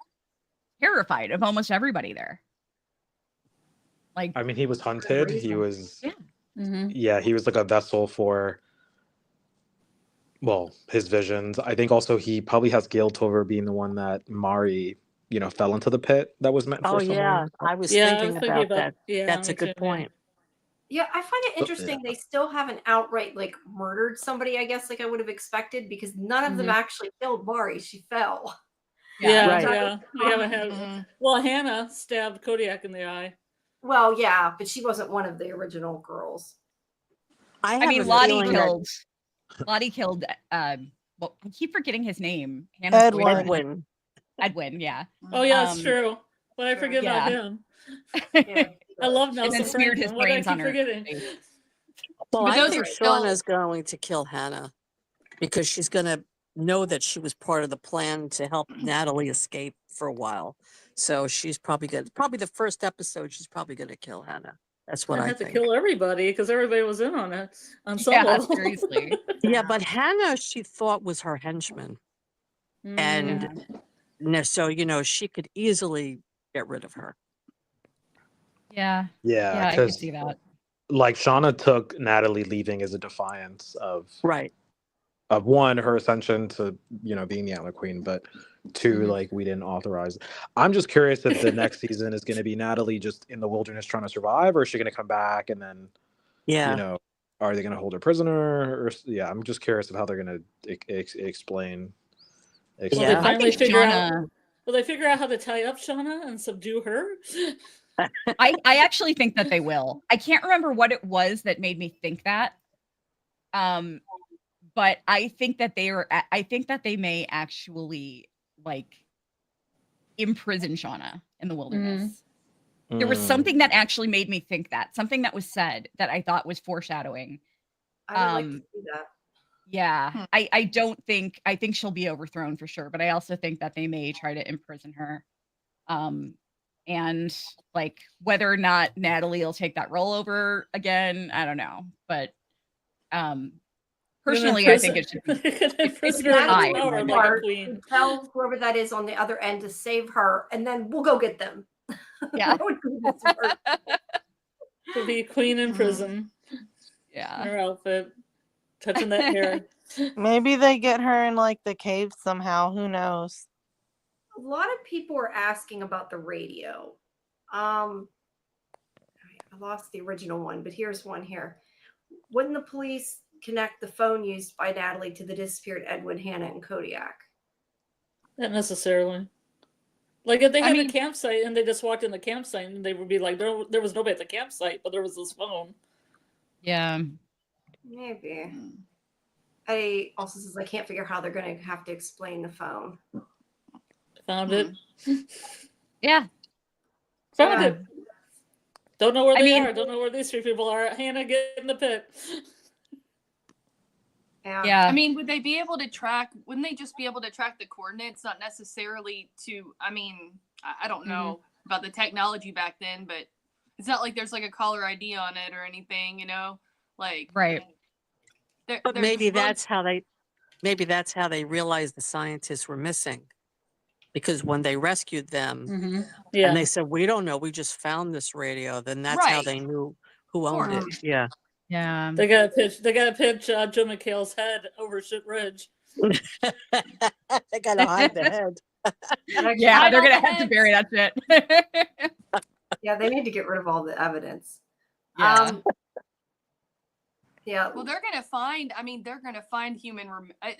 Speaker 3: terrified of almost everybody there. Like,
Speaker 7: I mean, he was hunted. He was,
Speaker 3: yeah.
Speaker 4: Mm-hmm.
Speaker 7: yeah, he was like a vessel for, well, his visions. I think also he probably has guilt over being the one that Mari, you know, fell into the pit that was meant
Speaker 8: Oh
Speaker 7: for someone.
Speaker 8: yeah, I was
Speaker 4: Yeah, I
Speaker 8: thinking
Speaker 4: was thinking
Speaker 8: about that.
Speaker 4: yeah,
Speaker 8: That's a
Speaker 4: me
Speaker 8: good
Speaker 4: too, yeah.
Speaker 8: point.
Speaker 1: Yeah, I find it interesting they still haven't outright like murdered somebody, I guess, like I would have expected, because none of them actually killed Mari. She fell.
Speaker 4: Yeah,
Speaker 8: Right.
Speaker 4: yeah. We haven't had. Well, Hannah stabbed Kodiak in the eye.
Speaker 1: Well, yeah, but she wasn't one of the original girls.
Speaker 3: I mean, Lottie killed. Well, I keep forgetting his name. Hannah's boyfriend. Edwin, yeah.
Speaker 4: Oh yeah, it's true. But I forget about him. I love Nelson
Speaker 3: And then smeared his
Speaker 4: Franklin. What do I
Speaker 3: brains on
Speaker 4: keep
Speaker 3: her
Speaker 4: forgetting?
Speaker 3: face.
Speaker 8: Well,
Speaker 5: But
Speaker 8: I
Speaker 5: those
Speaker 8: think
Speaker 5: are still-
Speaker 8: Shauna's going to kill Hannah because she's going to know that she was part of the plan to help Natalie escape for a while. So she's probably the first episode, she's probably going to kill Hannah. That's what I
Speaker 4: had
Speaker 8: think.
Speaker 4: to kill everybody because everybody was in on it on some level.
Speaker 3: Seriously.
Speaker 8: Yeah, but Hannah, she thought was her henchman. And so, you know, she could easily get rid of her.
Speaker 3: Yeah.
Speaker 7: Yeah,
Speaker 3: I could
Speaker 7: because
Speaker 3: see that.
Speaker 7: like Shauna took Natalie leaving as a defiance of one, her ascension to, you know, being the Antler Queen, but two, like, we didn't authorize. I'm just curious if the next season is going to be Natalie just in the wilderness trying to survive, or is she going to come back and then, you know, are they going to hold her prisoner? Or I'm just curious of how they're going to explain.
Speaker 4: Will they finally figure out? Will they figure out how to tie up Shauna and subdue her?
Speaker 3: I actually think that they will. I can't remember what it was that made me think that. But I think that they may actually like imprison Shauna in the wilderness. There was something that actually made me think that. Something that was said that I thought was foreshadowing.
Speaker 1: I would like to see that.
Speaker 3: Yeah. I think she'll be overthrown for sure, but I also think that they may try to imprison her. And like whether or not Natalie will take that role over again, I don't know. But personally, I think it should be.
Speaker 1: Tell whoever that is on the other end to save her, and then we'll go get them.
Speaker 3: Yeah.
Speaker 4: To be queen in prison.
Speaker 3: Yeah.
Speaker 4: Her outfit. Touching that hair.
Speaker 6: Maybe they get her in like the cave somehow. Who knows?
Speaker 1: A lot of people are asking about the radio. I lost the original one, but here's one here. Wouldn't the police connect the phone used by Natalie to the disappeared Edwin, Hannah, and Kodiak?
Speaker 4: Not necessarily. Like if they had a campsite and they just walked in the campsite and they would be like, there was nobody at the campsite, but there was this phone.
Speaker 3: Yeah.
Speaker 1: Maybe. I also says I can't figure how they're going to have to explain the phone.
Speaker 4: Found it.
Speaker 3: Yeah.
Speaker 4: Found it. Don't know where they are. Don't know where these 3 people are. Hannah, get in the pit.
Speaker 3: Yeah.
Speaker 5: I mean, would they be able to track? Wouldn't they just be able to track the coordinates? Not necessarily to. I mean, I don't know about the technology back then, but it's not like there's like a caller ID on it or anything, you know? Like
Speaker 3: right.
Speaker 8: But maybe that's how they realized the scientists were missing. Because when they rescued them and they said, we don't know, we just found this radio, then that's how they knew who owned it. Yeah.
Speaker 3: Yeah.
Speaker 4: They gotta pitch Joe McHale's head over Shit Ridge.
Speaker 8: They gotta hide the head.
Speaker 3: Yeah, they're gonna have to bury that shit.
Speaker 1: Yeah, they need to get rid of all the evidence.
Speaker 3: Yeah.
Speaker 1: Yeah.
Speaker 5: Well, they're gonna find human,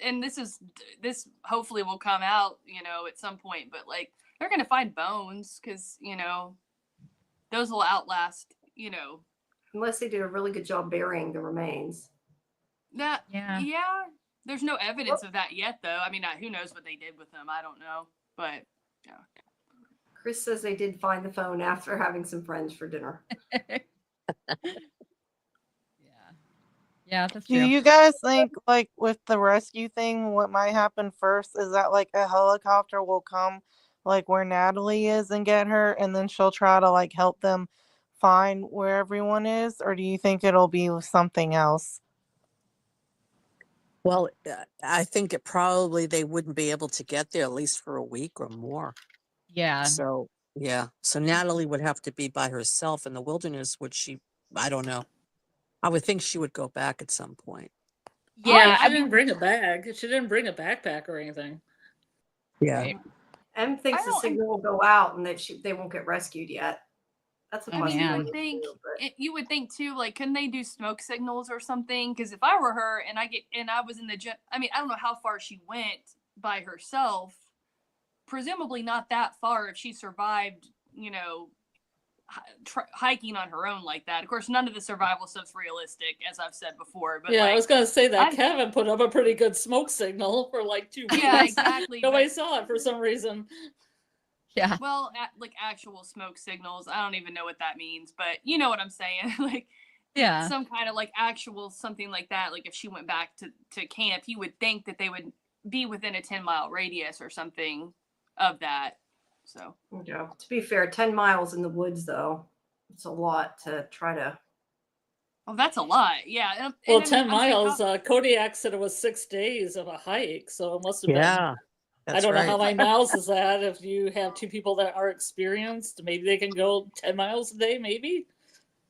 Speaker 5: and this hopefully will come out, you know, at some point. But like, they're gonna find bones because you know, those will outlast, you know,
Speaker 1: unless they do a really good job burying the remains.
Speaker 5: Yeah. There's no evidence of that yet, though. I mean, who knows what they did with them? I don't know, but yeah.
Speaker 1: Chris says they did find the phone after having some friends for dinner.
Speaker 3: Yeah, that's true.
Speaker 6: Do you guys think, like, with the rescue thing, what might happen first is that, like, a helicopter will come, like, where Natalie is and get her, and then she'll try to, like, help them find where everyone is? Or do you think it'll be something else?
Speaker 8: Well, I think they wouldn't be able to get there at least for a week or more.
Speaker 3: Yeah.
Speaker 8: So Natalie would have to be by herself in the wilderness, I don't know. I would think she would go back at some point.
Speaker 4: Yeah, I didn't bring a bag. She didn't bring a backpack or anything.
Speaker 8: Yeah.
Speaker 3: Right.
Speaker 1: Em thinks the signal will go out and that they won't get rescued yet. That's a possibility.
Speaker 5: You would think too, like, couldn't they do smoke signals or something? Because if I were her and I was in the gym, I mean, I don't know how far she went by herself. Presumably not that far if she survived, you know, hiking on her own like that. Of course, none of the survival stuff's realistic, as I've said before. But
Speaker 4: yeah, I was gonna say that Kevin put up a pretty good smoke signal for like 2 weeks.
Speaker 5: Yeah, exactly.
Speaker 4: Nobody saw it for some reason.
Speaker 3: Yeah.
Speaker 5: Well, like actual smoke signals, I don't even know what that means, but you know what I'm saying. Like,
Speaker 3: yeah,
Speaker 5: some kind of like actual something like that. Like if she went back to camp, you would think that they would be within a 10-mile radius or something of that. So
Speaker 1: yeah. To be fair, 10 miles in the woods though, it's a lot to try to.
Speaker 5: Oh, that's a lot. Yeah.
Speaker 4: Well, 10 miles. Kodiak said it was 6 days of a hike, so it must have been.
Speaker 8: Yeah.
Speaker 4: I don't know how many miles is that. If you have 2 people that are experienced, maybe they can go 10 miles a day, maybe.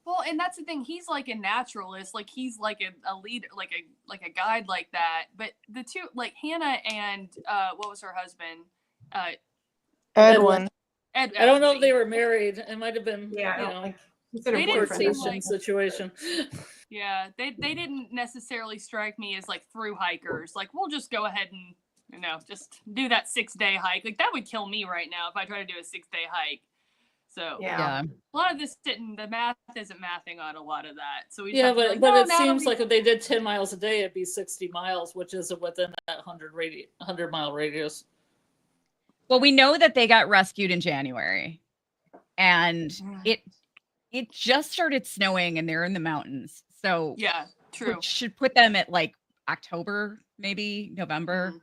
Speaker 5: Well, and that's the thing. He's like a naturalist. Like he's like a leader, like a guide like that. But the two, like Hannah and what was her husband?
Speaker 6: Edwin.
Speaker 4: I don't know if they were married. It might have been,
Speaker 1: yeah,
Speaker 4: you know,
Speaker 5: they
Speaker 4: didn't situation.
Speaker 5: Yeah, they didn't necessarily strike me as like through hikers. Like we'll just go ahead and, you know, just do that 6-day hike. Like that would kill me right now if I try to do a 6-day hike. So
Speaker 3: yeah,
Speaker 5: a lot of this the math isn't mathing on a lot of that. So we
Speaker 4: but it seems like if they did 10 miles a day, it'd be 60 miles, which is within that 100-mile radius.
Speaker 3: Well, we know that they got rescued in January, and it just started snowing, and they're in the mountains. So
Speaker 5: yeah, true.
Speaker 3: Should put them at like October, maybe November,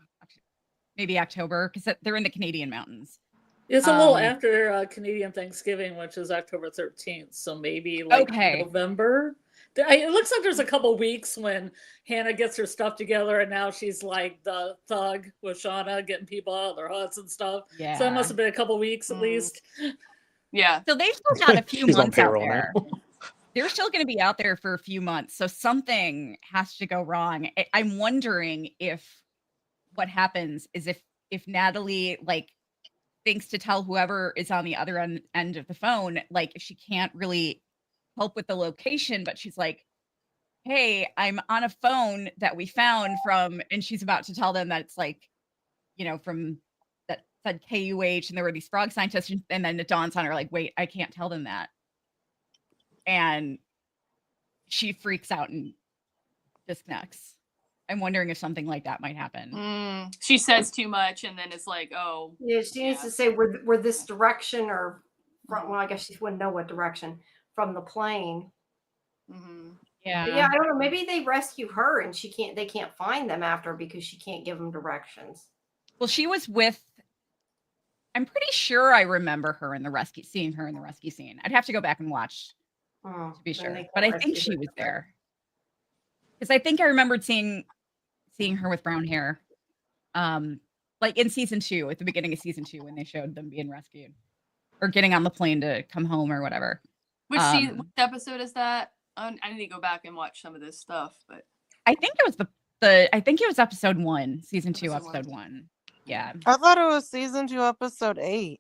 Speaker 3: maybe October, because they're in the Canadian mountains.
Speaker 4: It's a little after Canadian Thanksgiving, which is October 13th. So maybe like November. It looks like there's a couple weeks when Hannah gets her stuff together, and now she's like the thug with Shauna getting people out of their huts and stuff. Yeah. So it must have been a couple weeks at least.
Speaker 5: Yeah.
Speaker 3: So they've still got a few months out there. They're still going to be out there for a few months. So something has to go wrong. I'm wondering if what happens is if Natalie like thinks to tell whoever is on the other end of the phone, like if she can't really help with the location, but she's like, hey, I'm on a phone that we found from, and she's about to tell them that it's like, you know, from that said KUH and there were these frog scientists, and then it dawns on her like, wait, I can't tell them that. And she freaks out and disconnects. I'm wondering if something like that might happen.
Speaker 5: She says too much, and then it's like, oh.
Speaker 1: Yeah, she needs to say we're this direction or from. Well, I guess she wouldn't know what direction from the plane.
Speaker 3: Yeah,
Speaker 1: but yeah, I don't know. Maybe they rescue her and they can't find them after because she can't give them directions.
Speaker 3: Well, she was with. I'm pretty sure I remember her in the rescue, seeing her in the rescue scene. I'd have to go back and watch to be sure, but I think she was there because I think I remembered seeing her with brown hair, like in season 2, at the beginning of season 2 when they showed them being rescued or getting on the plane to come home or whatever.
Speaker 5: Which episode is that? I need to go back and watch some of this stuff, but
Speaker 3: I think it was I think it was episode 1, season 2, episode 1. Yeah,
Speaker 6: I thought it was season 2, episode 8.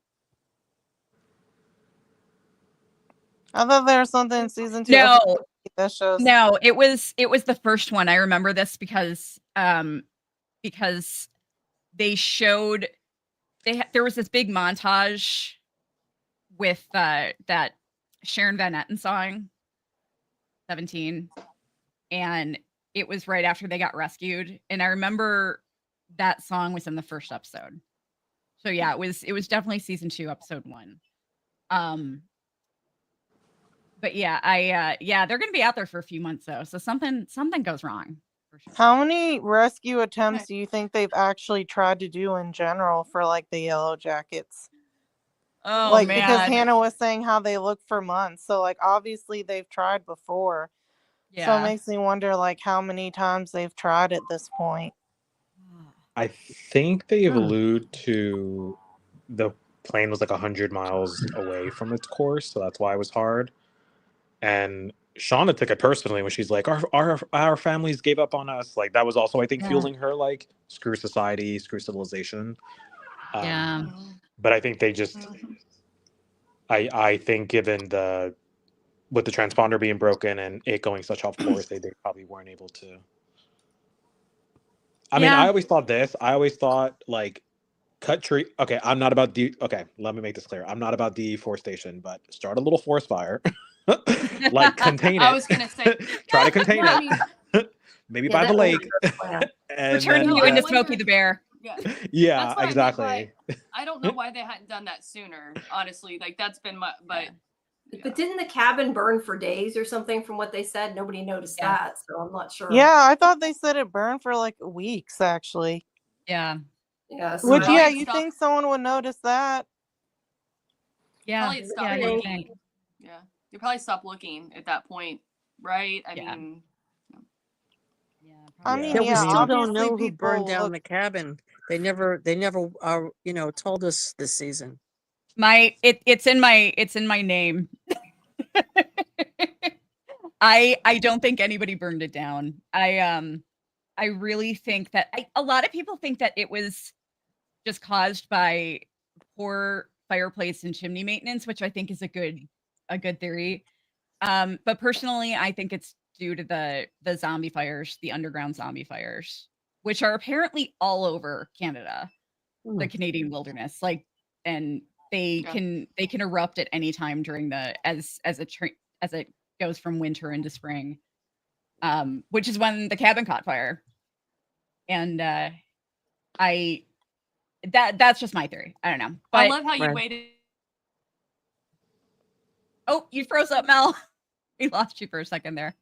Speaker 6: I thought there was something in season 2.
Speaker 3: No,
Speaker 6: that shows.
Speaker 3: No, it was the first one. I remember this because they showed there was this big montage with that Sharon Van Etten song, 17, and it was right after they got rescued. And I remember that song was in the first episode. So yeah, it was definitely season 2, episode 1. But yeah, they're gonna be out there for a few months though, so something goes wrong. For sure.
Speaker 6: How many rescue attempts do you think they've actually tried to do in general for like the Yellowjackets?
Speaker 3: Oh,
Speaker 6: like,
Speaker 3: man.
Speaker 6: because Hannah was saying how they look for months, so like obviously they've tried before.
Speaker 3: Yeah.
Speaker 6: So it makes me wonder like how many times they've tried at this point.
Speaker 9: I think they allude to the plane was like 100 miles away from its course, so that's why it was hard. And Shauna took it personally when she's like, our families gave up on us. Like that was also, I think, fueling her like screw society, screw civilization. But I think they just, I think given with the transponder being broken and it going such off course, they probably weren't able to. I mean, I always thought like cut tree. Okay, I'm not about okay, let me make this clear. I'm not about deforestation, but start a little forest fire. Like contain it.
Speaker 5: I was gonna say
Speaker 9: try to contain it. Maybe by the lake.
Speaker 3: We're turning you into Smokey the Bear.
Speaker 9: Yeah, exactly.
Speaker 5: I don't know why they hadn't done that sooner. Honestly, like that's been my.
Speaker 1: But didn't the cabin burn for days or something? From what they said, nobody noticed that, so I'm not sure.
Speaker 6: Yeah, I thought they said it burned for like weeks, actually.
Speaker 3: Yeah.
Speaker 1: Yeah.
Speaker 6: So which, yeah, you think someone would notice that?
Speaker 3: Yeah.
Speaker 5: Yeah. You probably stop looking at that point, right? I mean.
Speaker 8: Yeah, we still don't know who burned down the cabin. They never, told us this season.
Speaker 3: It's in my name. I don't think anybody burned it down. I really think that a lot of people think that it was just caused by poor fireplace and chimney maintenance, which I think is a good theory. But personally, I think it's due to the zombie fires, the underground zombie fires, which are apparently all over Canada, the Canadian wilderness. Like, and they can erupt at any time during as it goes from winter into spring, which is when the cabin caught fire. And that's just my theory. I don't know. But
Speaker 5: I love how you waited.
Speaker 3: Oh, you froze up, Mel. We lost you for a second there.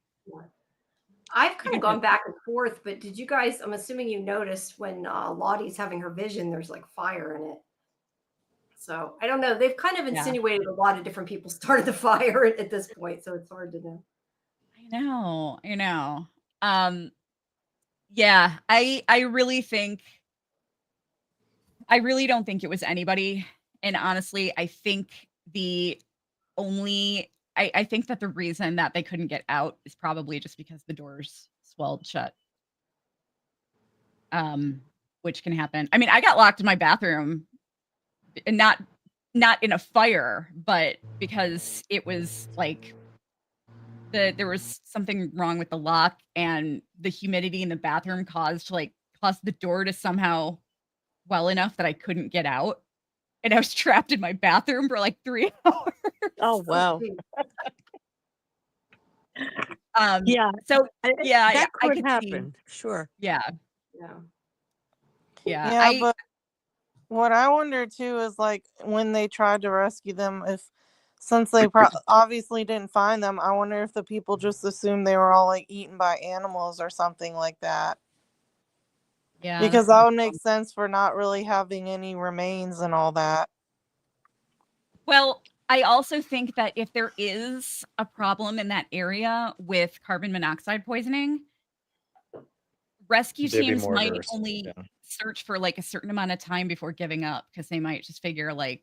Speaker 1: I've kind of gone back and forth, but did you guys, I'm assuming you noticed when Lottie's having her vision, there's like fire in it. So I don't know. They've kind of insinuated a lot of different people started the fire at this point. So it's hard to know.
Speaker 3: I know. Yeah, I really don't think it was anybody. And honestly, I think I think that the reason that they couldn't get out is probably just because the doors swelled shut. Which can happen. I mean, I got locked in my bathroom, and not in a fire, but because it was like there was something wrong with the lock, and the humidity in the bathroom caused the door to somehow well enough that I couldn't get out. and I was trapped in my bathroom for like 3 hours.
Speaker 8: Oh wow.
Speaker 3: Yeah. So yeah,
Speaker 8: that
Speaker 3: I
Speaker 8: could
Speaker 3: could
Speaker 8: happen.
Speaker 3: see.
Speaker 8: Sure.
Speaker 3: Yeah.
Speaker 1: Yeah.
Speaker 3: Yeah.
Speaker 6: Yeah, but what I wonder too is like when they tried to rescue them, since they obviously didn't find them, I wonder if the people just assumed they were all like eaten by animals or something like that.
Speaker 3: Yeah.
Speaker 6: Because that would make sense for not really having any remains and all that.
Speaker 3: Well, I also think that if there is a problem in that area with carbon monoxide poisoning, rescue
Speaker 9: They'd be
Speaker 3: teams
Speaker 9: more
Speaker 3: might
Speaker 9: versed,
Speaker 3: only
Speaker 9: yeah.
Speaker 3: search for like a certain amount of time before giving up because they might just figure like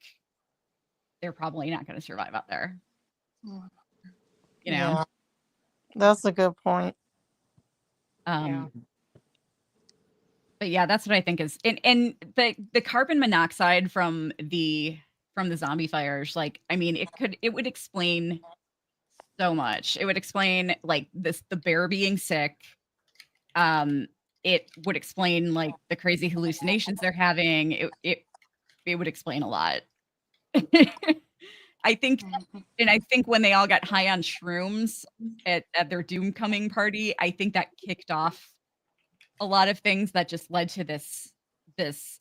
Speaker 3: they're probably not going to survive out there. You know?
Speaker 6: Yeah, that's a good point.
Speaker 3: But yeah, that's what I think is, and the carbon monoxide from the zombie fires, like, I mean, it would explain so much. It would explain like the bear being sick. It would explain like the crazy hallucinations they're having. It would explain a lot. I think when they all got high on shrooms at their doom coming party, I think that kicked off a lot of things that just led to this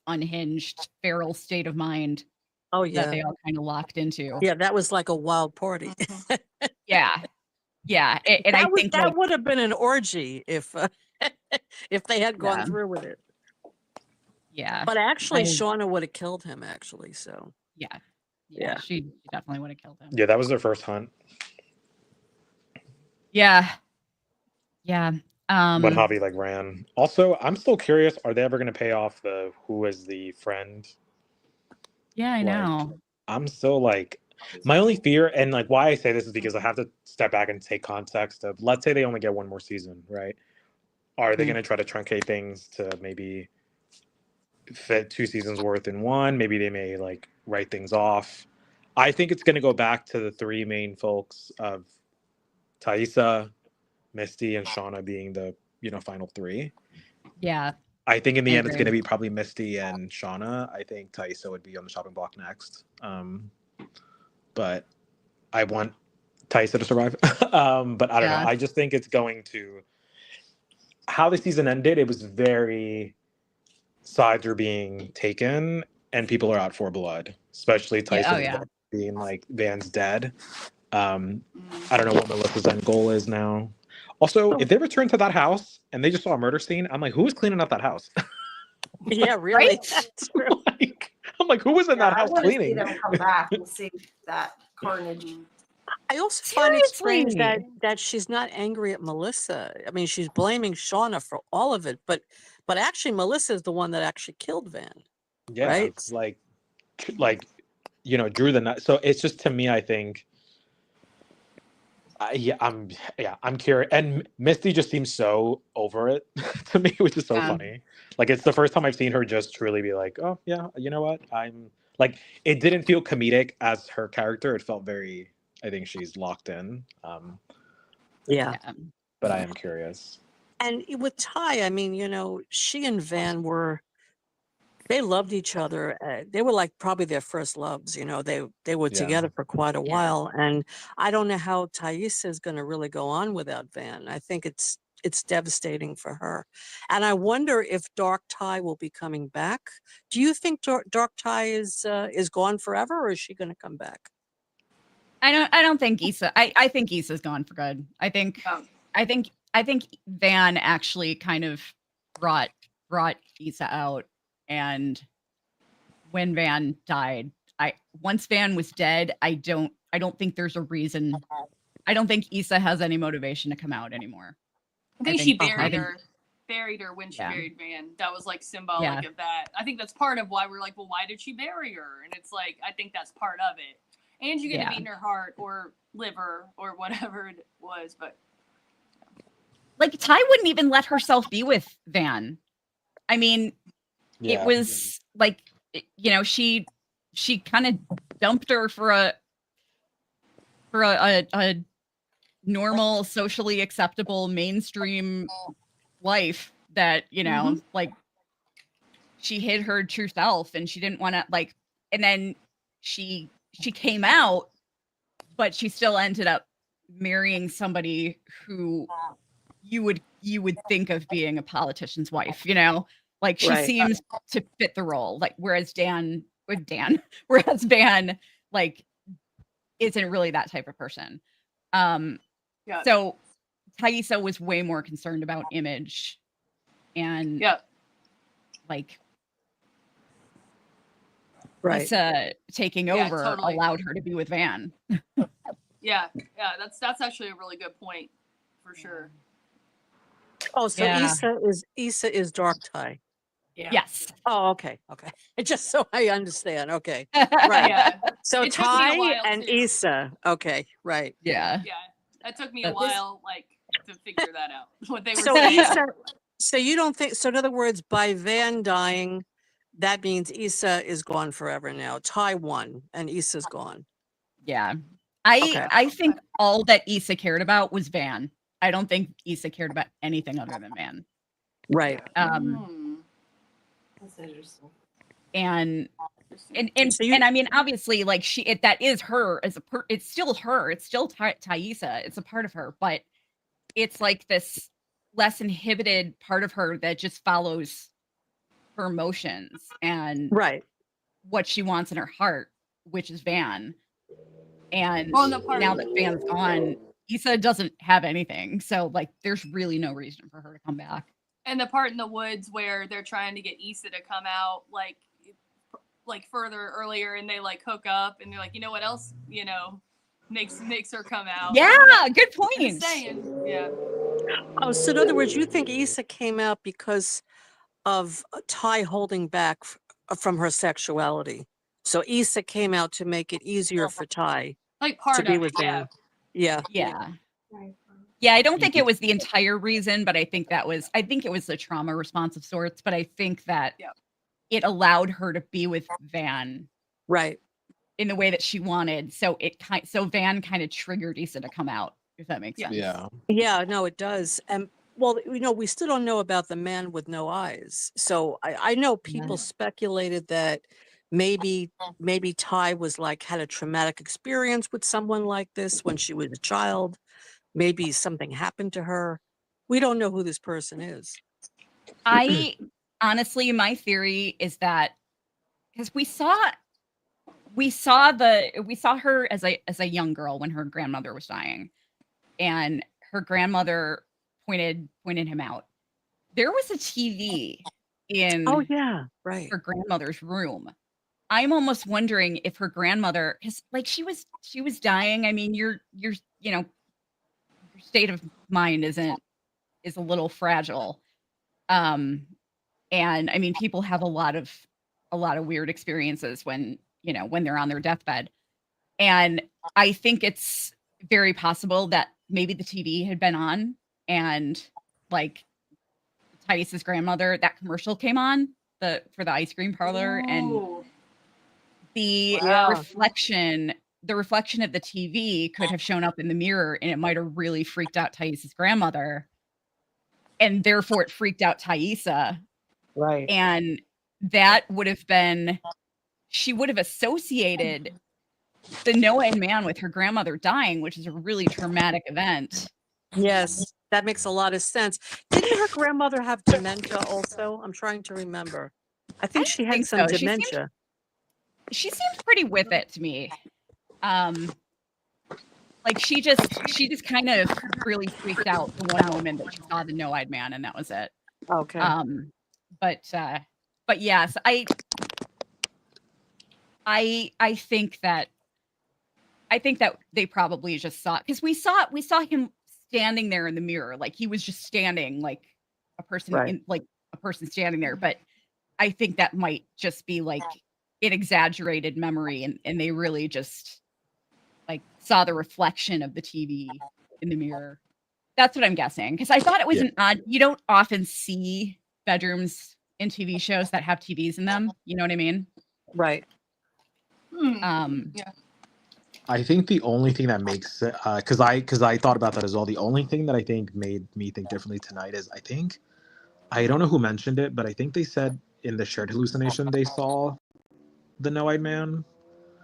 Speaker 3: unhinged feral state of mind.
Speaker 8: Oh yeah.
Speaker 3: That they all kind of locked into.
Speaker 8: Yeah, that was like a wild party.
Speaker 3: Yeah. And I think
Speaker 8: that would have been an orgy if they had gone through with it.
Speaker 3: Yeah.
Speaker 8: But actually, Shauna would have killed him. Actually, so
Speaker 3: yeah, she definitely would have killed him.
Speaker 9: Yeah, that was their first hunt.
Speaker 3: Yeah.
Speaker 9: When Javi like ran. Also, I'm still curious, are they ever going to pay off who is the friend?
Speaker 3: Yeah, I know.
Speaker 9: I'm still like, my only fear, and like why I say this is because I have to step back and take context of, let's say they only get one more season, right? Are they going to try to truncate things to maybe fit 2 seasons worth in one? Maybe they may like write things off. I think it's going to go back to the 3 main folks of Thaisa, Misty, and Shauna being the final 3.
Speaker 3: Yeah.
Speaker 9: I think in the end it's going to be probably Misty and Shauna. I think Thaisa would be on the chopping block next. But I want Thaisa to survive. But I don't know. I just think it's going to, how the season ended, it was very, sides are being taken and people are out for blood, especially Thaisa being like Van's dead. I don't know what Melissa's end goal is now. Also, if they return to that house and they just saw a murder scene, I'm like, who was cleaning up that house?
Speaker 8: Yeah, really.
Speaker 3: Right?
Speaker 8: That's true.
Speaker 9: I'm like, who was in that house cleaning?
Speaker 1: I want to see them come back and see that carnage.
Speaker 8: I also find it strange that she's not angry at Melissa. I mean, she's blaming Shauna for all of it, but actually Melissa is the one that actually killed Van.
Speaker 9: Yeah,
Speaker 8: right?
Speaker 9: it's like drew the nut. So it's just, to me, I think. I'm curious, and Misty just seems so over it to me, which is so funny. Like, it's the first time I've seen her just truly be like, oh yeah, you know what, I'm like, it didn't feel comedic as her character. It felt very, I think she's locked in. But I am curious.
Speaker 8: And with Ty, I mean, she and Van they loved each other. They were like probably their first loves. They were together for quite a while, and I don't know how Thaisa is going to really go on without Van. I think it's devastating for her, and I wonder if Dark Ty will be coming back. Do you think Dark Ty is gone forever, or is she going to come back?
Speaker 3: I don't think Issa. I think Issa's gone for good. I think Van actually kind of brought Issa out. And when Van died, once Van was dead, I don't think there's a reason. I don't think Issa has any motivation to come out anymore.
Speaker 5: I think she buried her when she buried Van. That was like symbolic of that. I think that's part of why we're like, well, why did she bury her? And it's like, I think that's part of it. And she could have eaten her heart or liver or whatever it was, but
Speaker 3: like Ty wouldn't even let herself be with Van. I mean, it was like, she kind of dumped her for a normal, socially acceptable, mainstream life that, like, she hid her true self, and she didn't want to, like, and then she came out, but she still ended up marrying somebody who you would think of being a politician's wife, you know? Like she seems to fit the role. Like whereas Van like isn't really that type of person. So Thaisa was way more concerned about image and like Issa taking over allowed her to be with Van.
Speaker 5: Yeah, that's actually a really good point for sure.
Speaker 8: Oh, so Issa is dark Thai.
Speaker 5: Yeah.
Speaker 3: Yes.
Speaker 8: Oh, okay. Just so I understand. Okay. Right.
Speaker 5: Yeah.
Speaker 8: So Thai and Issa. Okay. Right.
Speaker 3: Yeah.
Speaker 5: Yeah. That took me a while, like, to figure that out. What they were
Speaker 8: So
Speaker 5: saying.
Speaker 8: so you don't think so? In other words, by Van dying, that means Issa is gone forever now. Thai won and Issa's gone.
Speaker 3: Yeah. I think all that Issa cared about was Van. I don't think Issa cared about anything other than Van.
Speaker 8: Right.
Speaker 1: That's interesting.
Speaker 3: And I mean, obviously, like that is her as it's still her. It's still Thaisa. It's a part of her, but it's like this less inhibited part of her that just follows her emotions and what she wants in her heart, which is Van. And now that Van's gone, Issa doesn't have anything. So like there's really no reason for her to come back.
Speaker 5: And the part in the woods where they're trying to get Issa to come out like further earlier, and they like hook up, and they're like, you know what else, you know, makes her come out.
Speaker 3: Yeah, good point.
Speaker 5: I'm saying, yeah.
Speaker 8: Oh, so in other words, you think Issa came out because of Thai holding back from her sexuality. So Issa came out to make it easier for Thai
Speaker 5: like part
Speaker 8: to be
Speaker 5: of
Speaker 8: with Van. Yeah.
Speaker 3: Yeah, I don't think it was the entire reason, but I think it was a trauma response of sorts. But I think that it allowed her to be with Van,
Speaker 8: right,
Speaker 3: in the way that she wanted. So Van kind of triggered Issa to come out, if that makes sense.
Speaker 8: Yeah, no, it does. And well, you know, we still don't know about the man with no eyes. So I know people speculated that maybe Thai was like had a traumatic experience with someone like this when she was a child. Maybe something happened to her. We don't know who this person is.
Speaker 3: Honestly, my theory is that because we saw her as a young girl when her grandmother was dying, and her grandmother pointed him out. There was a TV in her grandmother's room. I'm almost wondering if her grandmother, because like she was dying. I mean, your you know, your state of mind is a little fragile. And I mean, people have a lot of weird experiences when they're on their deathbed. And I think it's very possible that maybe the TV had been on and like Thaisa's grandmother, that commercial came on for the ice cream parlor. Ooh. And the reflection of the TV could have shown up in the mirror, and it might have really freaked out Thaisa's grandmother. And therefore it freaked out Thaisa.
Speaker 8: Right.
Speaker 3: And that would have been, she would have associated the no-end man with her grandmother dying, which is a really traumatic event.
Speaker 8: Yes, that makes a lot of sense. Didn't her grandmother have dementia also? I'm trying to remember. I think she had some dementia.
Speaker 3: She seemed pretty with it to me. Like she just kind of really freaked out the one moment that she saw the no-eyed man, and that was it.
Speaker 8: Okay.
Speaker 3: But yes, I think that they probably just saw, because we saw him standing there in the mirror, like he was just standing like a person, like a person standing there. But I think that might just be like an exaggerated memory, and they really just like saw the reflection of the TV in the mirror. That's what I'm guessing, because I thought it was an odd. You don't often see bedrooms in TV shows that have TVs in them. You know what I mean?
Speaker 8: Right.
Speaker 5: Yeah.
Speaker 9: I think the only thing that makes it, because I thought about that as well. The only thing that I think made me think differently tonight is I don't know who mentioned it, but I think they said in the shared hallucination they saw the No-Eyed Man.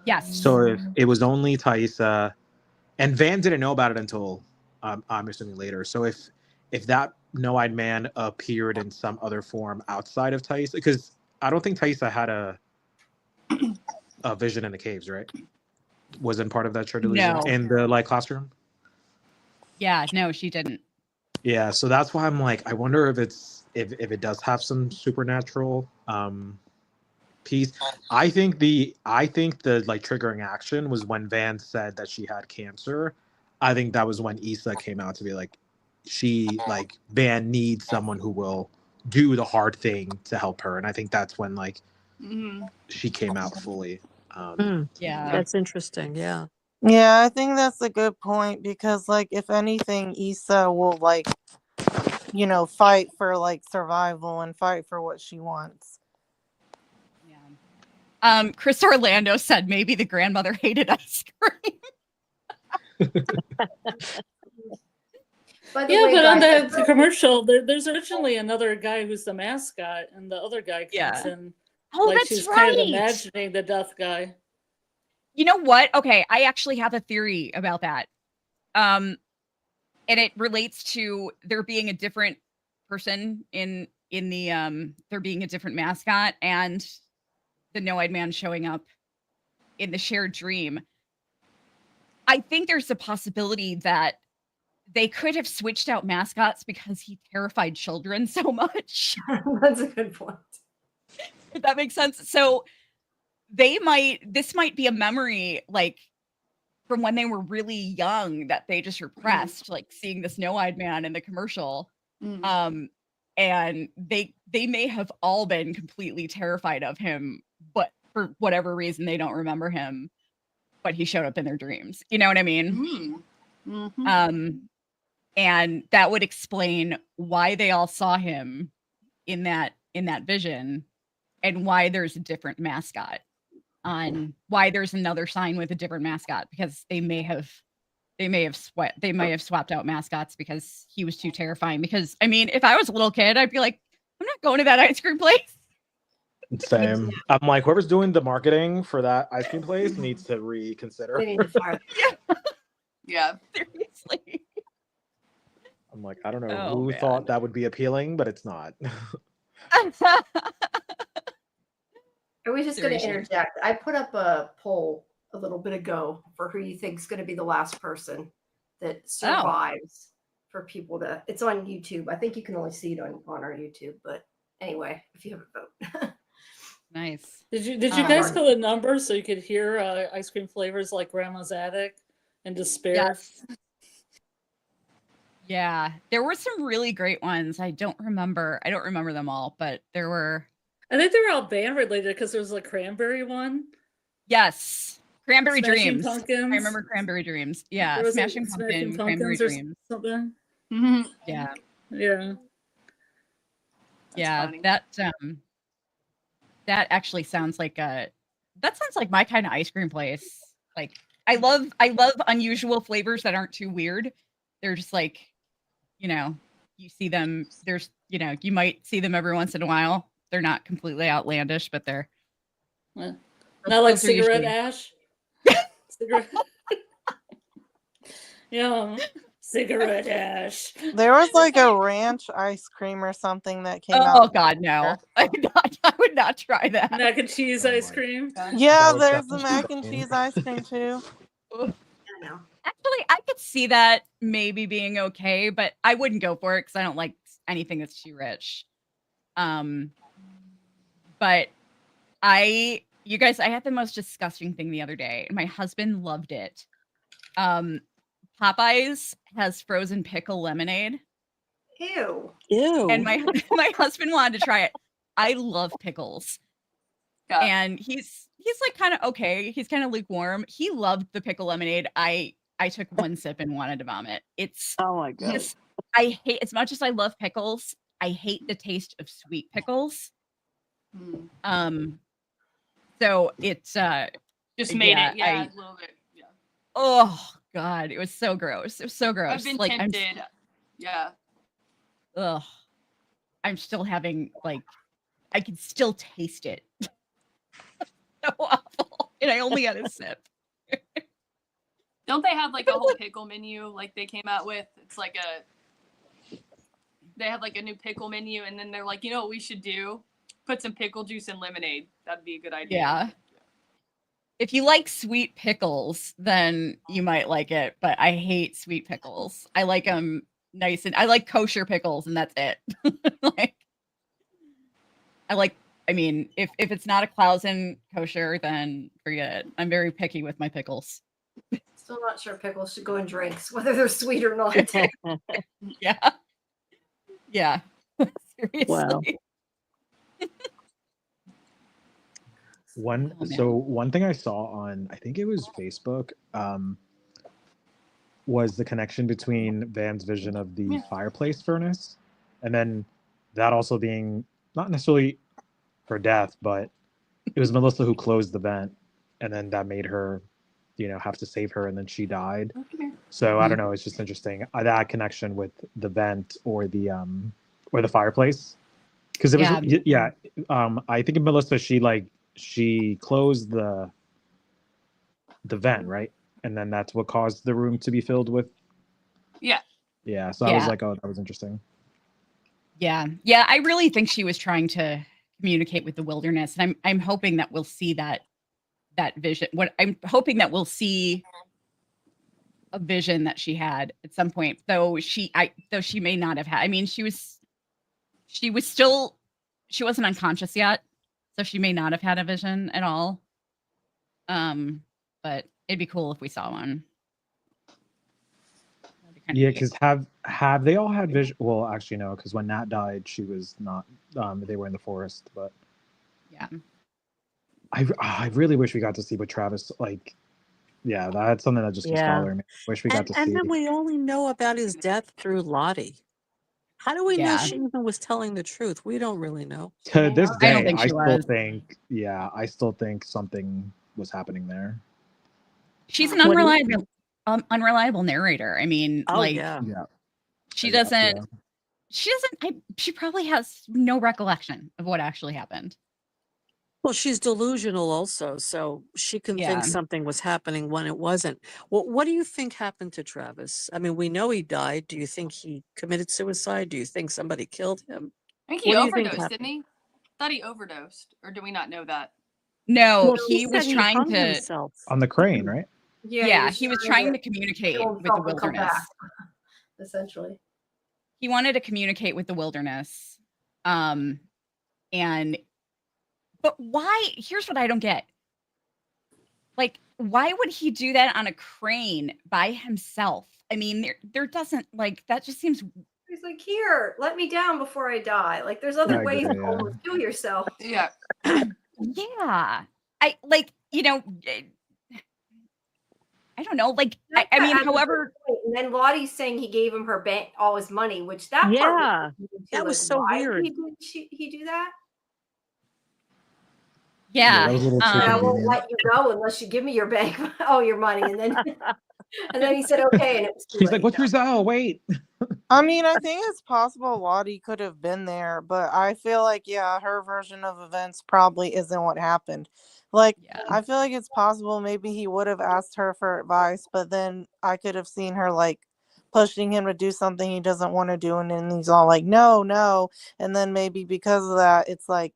Speaker 3: Yes.
Speaker 9: So if it was only Thaisa, and Van didn't know about it until I'm assuming later. So if that No-Eyed Man appeared in some other form outside of Thaisa, because I don't think Thaisa had a vision in the caves, right? Wasn't part of that shared delusion in the like classroom.
Speaker 3: Yeah, no, she didn't.
Speaker 9: Yeah, so that's why I'm like, I wonder if it does have some supernatural piece. I think the like triggering action was when Van said that she had cancer. I think that was when Issa came out to be like, Van needs someone who will do the hard thing to help her, and I think that's when like she came out fully.
Speaker 3: Yeah,
Speaker 8: that's interesting. Yeah.
Speaker 6: Yeah, I think that's a good point because, like, if anything, Issa will, like, you know, fight for like survival and fight for what she wants.
Speaker 3: Yeah. Chris Orlando said maybe the grandmother hated ice cream.
Speaker 4: But on the commercial, there's originally another guy who's the mascot, and the other guy comes in.
Speaker 3: Oh,
Speaker 4: like
Speaker 3: that's
Speaker 4: she's
Speaker 3: right.
Speaker 4: kind of imagining the death guy.
Speaker 3: You know what? Okay, I actually have a theory about that. And it relates to there being a different person in the there being a different mascot and the No-Eyed Man showing up in the shared dream. I think there's a possibility that they could have switched out mascots because he terrified children so much.
Speaker 1: That's a good point.
Speaker 3: If that makes sense. So this might be a memory like from when they were really young that they just repressed, like seeing this No-Eyed Man in the commercial. And they may have all been completely terrified of him, but for whatever reason they don't remember him, but he showed up in their dreams. You know what I mean? And that would explain why they all saw him in that vision and why there's a different mascot, on why there's another sign with a different mascot, because they may have swapped out mascots because he was too terrifying. Because I mean, if I was a little kid, I'd be like, I'm not going to that ice cream place.
Speaker 9: Same. I'm like, whoever's doing the marketing for that ice cream place needs to reconsider.
Speaker 1: They need to fire.
Speaker 5: Yeah,
Speaker 3: seriously.
Speaker 9: I'm like, I don't know who thought that would be appealing, but it's not.
Speaker 1: I was just going to interject. I put up a poll a little bit ago for who you think is going to be the last person that survives for people to. It's on YouTube. I think you can only see it on our YouTube. But anyway, if you have a vote.
Speaker 3: Nice.
Speaker 4: Did you guys put a number so you could hear ice cream flavors like Grandma's Attic and Despair?
Speaker 3: Yes. Yeah, there were some really great ones. I don't remember them all, but there were.
Speaker 4: I think they were all band related because there was a cranberry one.
Speaker 3: Yes, Cranberry
Speaker 4: Smashing
Speaker 3: Dreams.
Speaker 4: Pumpkins.
Speaker 3: I remember Cranberry Dreams. Yeah, Smashing Pumpkins, Cranberry Dreams.
Speaker 4: Something.
Speaker 3: Yeah.
Speaker 4: Yeah.
Speaker 3: Yeah, that actually sounds like my kind of ice cream place. Like I love unusual flavors that aren't too weird. They're just like, you see them, you might see them every once in a while. They're not completely outlandish, but they're
Speaker 4: not like cigarette ash. Cigarette. Yeah. Cigarette ash.
Speaker 6: There was like a ranch ice cream or something that came out.
Speaker 3: Oh God, no! I would not try that.
Speaker 4: Mac and cheese ice cream.
Speaker 6: Yeah, there's the mac and cheese ice cream too.
Speaker 3: Actually, I could see that maybe being okay, but I wouldn't go for it because I don't like anything that's too rich. But you guys, I had the most disgusting thing the other day, and my husband loved it. Popeyes has frozen pickle lemonade.
Speaker 1: Ew.
Speaker 3: And my husband wanted to try it. I love pickles. Yeah. And he's like kind of okay. He's kind of lukewarm. He loved the pickle lemonade. I took one sip and wanted to vomit. It's
Speaker 8: oh my god.
Speaker 3: I hate, as much as I love pickles, I hate the taste of sweet pickles. So it's
Speaker 5: just made it a little bit. Yeah.
Speaker 3: Oh God, it was so gross. It was so gross.
Speaker 5: I've been
Speaker 3: like
Speaker 5: tempted. Yeah.
Speaker 3: Ugh. I'm still having I can still taste it. So awful. And I only had a sip.
Speaker 5: Don't they have like a whole pickle menu like they came out with? It's like they have like a new pickle menu, and then they're like, you know what we should do? Put some pickle juice in lemonade. That'd be a good idea.
Speaker 3: Yeah. If you like sweet pickles, then you might like it, but I hate sweet pickles. I like them nice, and I like kosher pickles, and that's it. Like, I mean, if it's not a Clausen kosher, then forget it. I'm very picky with my pickles.
Speaker 1: Still not sure pickles should go in drinks, whether they're sweet or not.
Speaker 3: Yeah. Yeah. Seriously.
Speaker 8: Wow.
Speaker 7: One thing I saw on, I think it was Facebook, was the connection between Van's vision of the fireplace furnace, and then that also being not necessarily her death, but it was Melissa who closed the vent, and then that made her, have to save her, and then she died.
Speaker 5: Okay.
Speaker 7: So I don't know. It's just interesting that connection with the vent or the fireplace, because it was I think of Melissa. She closed the vent, right? And then that's what caused the room to be filled with.
Speaker 5: Yeah.
Speaker 7: Yeah. So I was like, oh, that was interesting.
Speaker 3: Yeah. Yeah. I really think she was trying to communicate with the wilderness. And I'm hoping that we'll see that vision. I'm hoping that we'll see a vision that she had at some point, though she may not have had. I mean, she wasn't unconscious yet. So she may not have had a vision at all. But it'd be cool if we saw one.
Speaker 7: Yeah, because have they all had vision? Well, actually, no, because when Nat died, she was not. They were in the forest, but
Speaker 3: yeah,
Speaker 7: I really wish we got to see what Travis like. Yeah, that's something that just keeps bothering me. Wish we got to see.
Speaker 8: And then we only know about his death through Lottie. How do we know she even was telling the truth? We don't really know.
Speaker 7: To this day,
Speaker 3: I don't think
Speaker 7: I still think something was happening there.
Speaker 3: She's an unreliable narrator. I mean, she probably has no recollection of what actually happened.
Speaker 8: Well, she's delusional also, so she can think something was happening when it wasn't. Well, what do you think happened to Travis? I mean, we know he died. Do you think he committed suicide? Do you think somebody killed him?
Speaker 5: I think he overdosed, didn't he? Thought he overdosed, or do we not know that?
Speaker 3: No, he was trying to
Speaker 8: himself
Speaker 7: on the crane, right?
Speaker 3: Yeah, he was trying to communicate with the wilderness.
Speaker 1: Essentially,
Speaker 3: he wanted to communicate with the wilderness, but why? Here's what I don't get. Like, why would he do that on a crane by himself? I mean, there doesn't that just seems.
Speaker 1: He's like, here, let me down before I die. Like, there's other ways to almost kill yourself.
Speaker 5: Yeah.
Speaker 3: Yeah. I don't know. I mean, however.
Speaker 1: And then Lottie's saying he gave him her bank, all his money, which that
Speaker 8: was so weird.
Speaker 1: Did he do that?
Speaker 3: Yeah.
Speaker 1: I won't let you go unless you give me your bank, your money, and then he said okay, and it was
Speaker 7: he's like, "What's your Zelle? Wait."
Speaker 6: I mean, I think it's possible Lottie could have been there, but I feel like her version of events probably isn't what happened. I feel like it's possible maybe he would have asked her for advice, but then I could have seen her pushing him to do something he doesn't want to do, and then he's all like, no, and then maybe because of that, it's like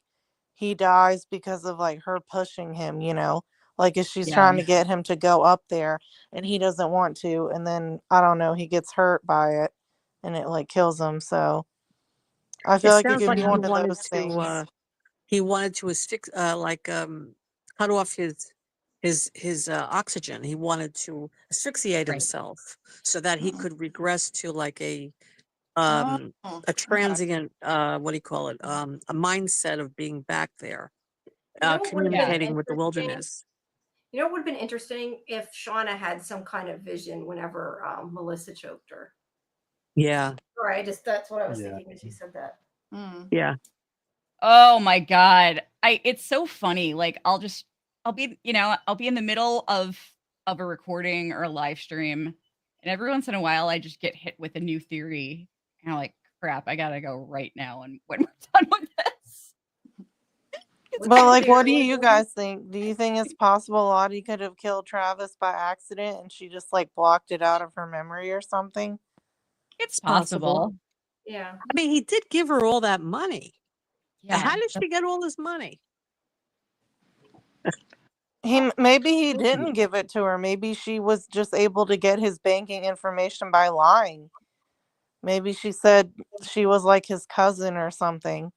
Speaker 6: he dies because of her pushing him, if she's trying to get him to go up there and he doesn't want to, and then I don't know, he gets hurt by it and it kills him. So I feel like it could be one of those things.
Speaker 8: He wanted to asphyx cut off his oxygen. He wanted to asphyxiate himself so that he could regress to a transient what do you call it, a mindset of being back there, communicating with the wilderness.
Speaker 1: You know, it would have been interesting if Shauna had some kind of vision whenever Melissa choked her.
Speaker 8: Yeah.
Speaker 1: Right. That's what I was thinking when she said that.
Speaker 8: Yeah.
Speaker 3: Oh my God. It's so funny. I'll be in the middle of a recording or a live stream, and every once in a while I just get hit with a new theory. And I'm like, crap, I gotta go right now. And when we're done with this,
Speaker 6: But like, what do you guys think? Do you think it's possible Lottie could have killed Travis by accident and she just like blocked it out of her memory or something?
Speaker 3: It's possible.
Speaker 1: Yeah.
Speaker 8: I mean, he did give her all that money.
Speaker 3: Yeah.
Speaker 8: How did she get all this money?
Speaker 6: Maybe he didn't give it to her. Maybe she was just able to get his banking information by lying. Maybe she said she was like his cousin or something.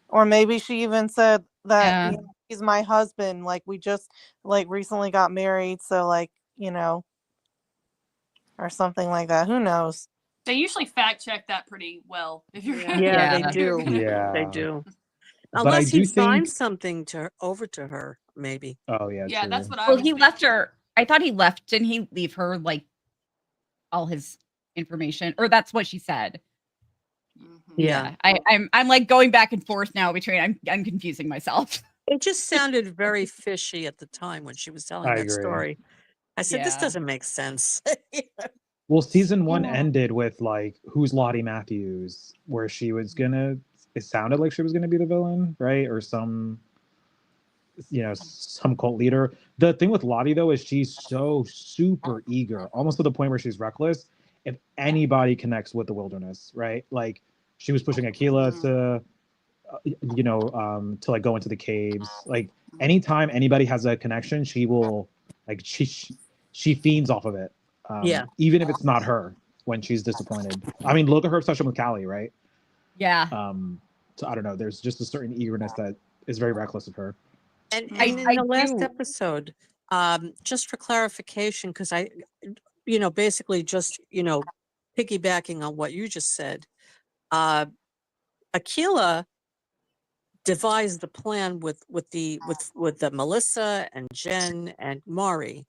Speaker 6: Or maybe she even said that he's my husband. Like we just like recently got married, so like, or something like that. Who knows?
Speaker 5: They usually fact check that pretty well. If you're
Speaker 8: Yeah, they do.
Speaker 9: Yeah.
Speaker 8: They do.
Speaker 9: But
Speaker 8: Unless
Speaker 9: I do
Speaker 8: he signed
Speaker 9: think-
Speaker 8: something over to her, maybe.
Speaker 9: Oh yeah.
Speaker 5: Yeah,
Speaker 9: true.
Speaker 5: that's what I
Speaker 3: Well,
Speaker 5: was
Speaker 3: he
Speaker 5: thinking.
Speaker 3: left her. I thought he left. Didn't he leave her like all his information? Or that's what she said.
Speaker 8: Yeah.
Speaker 3: I'm like going back and forth now between. I'm confusing myself.
Speaker 8: It just sounded very fishy at the time when she was telling
Speaker 9: I
Speaker 8: that
Speaker 9: agree.
Speaker 8: story. I said, this
Speaker 3: Yeah.
Speaker 8: doesn't make sense.
Speaker 9: Well, season 1 ended with like, who's Lottie Matthews, where she was gonna. It sounded like she was gonna be the villain, right? Or some cult leader. The thing with Lottie though is she's so super eager, almost to the point where she's reckless. If anybody connects with the wilderness, right? Like she was pushing Aquila to, to like go into the caves. Like anytime anybody has a connection, she will like she fiends off of it. Even if it's not her when she's disappointed. I mean, look at her obsession with Callie, right?
Speaker 3: Yeah.
Speaker 9: So I don't know. There's just a certain eager-ness that is very reckless of her.
Speaker 8: And in the last episode, just for clarification, because I, basically just, piggybacking on what you just said, Aquila devised the plan with the Melissa and Jen and Maury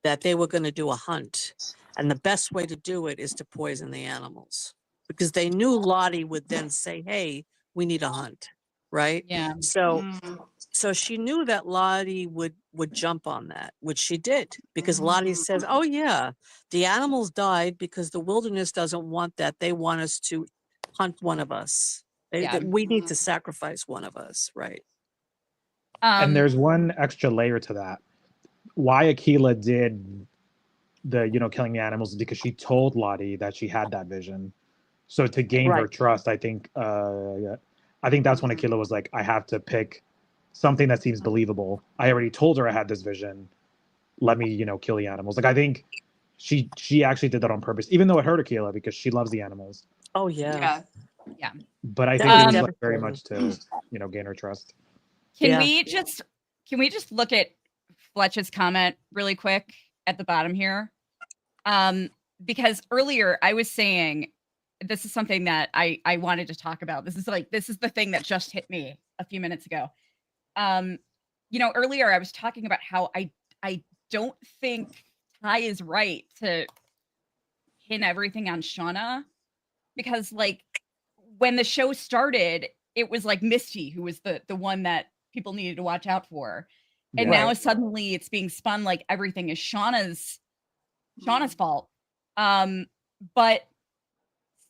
Speaker 8: that they were going to do a hunt, and the best way to do it is to poison the animals, because they knew Lottie would then say, "Hey, we need a hunt," right?
Speaker 3: Yeah.
Speaker 8: So she knew that Lottie would jump on that, which she did, because Lottie says, "Oh yeah, the animals died because the wilderness doesn't want that. They want us to hunt one of us. We need to sacrifice one of us," right?
Speaker 9: And there's one extra layer to that. Why Aquila did the killing the animals is because she told Lottie that she had that vision. So to gain her trust, I think that's when Aquila was like, I have to pick something that seems believable. I already told her I had this vision. Let me, kill the animals. Like I think she actually did that on purpose, even though it hurt Aquila because she loves the animals.
Speaker 8: Oh yeah.
Speaker 9: But I think it was like very much to gain her trust.
Speaker 3: Can we just look at Fletch's comment really quick at the bottom here? Because earlier I was saying this is something that I wanted to talk about. This is the thing that just hit me a few minutes ago. Earlier I was talking about how I don't think Ty is right to pin everything on Shauna, because like when the show started, it was like Misty who was the one that people needed to watch out for. And now suddenly it's being spun like everything is Shauna's fault. But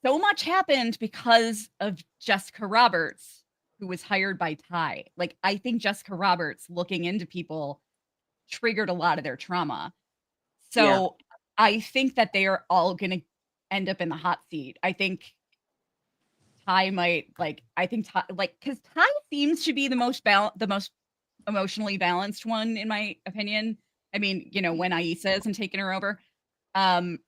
Speaker 3: so much happened because of Jessica Roberts, who was hired by Ty. Like, I think Jessica Roberts looking into people triggered a lot of their trauma. So I think that they are all going to end up in the hot seat. I think Ty might because Ty seems to be the most emotionally balanced one, in my opinion. I mean, when Aisa isn't taking her over. And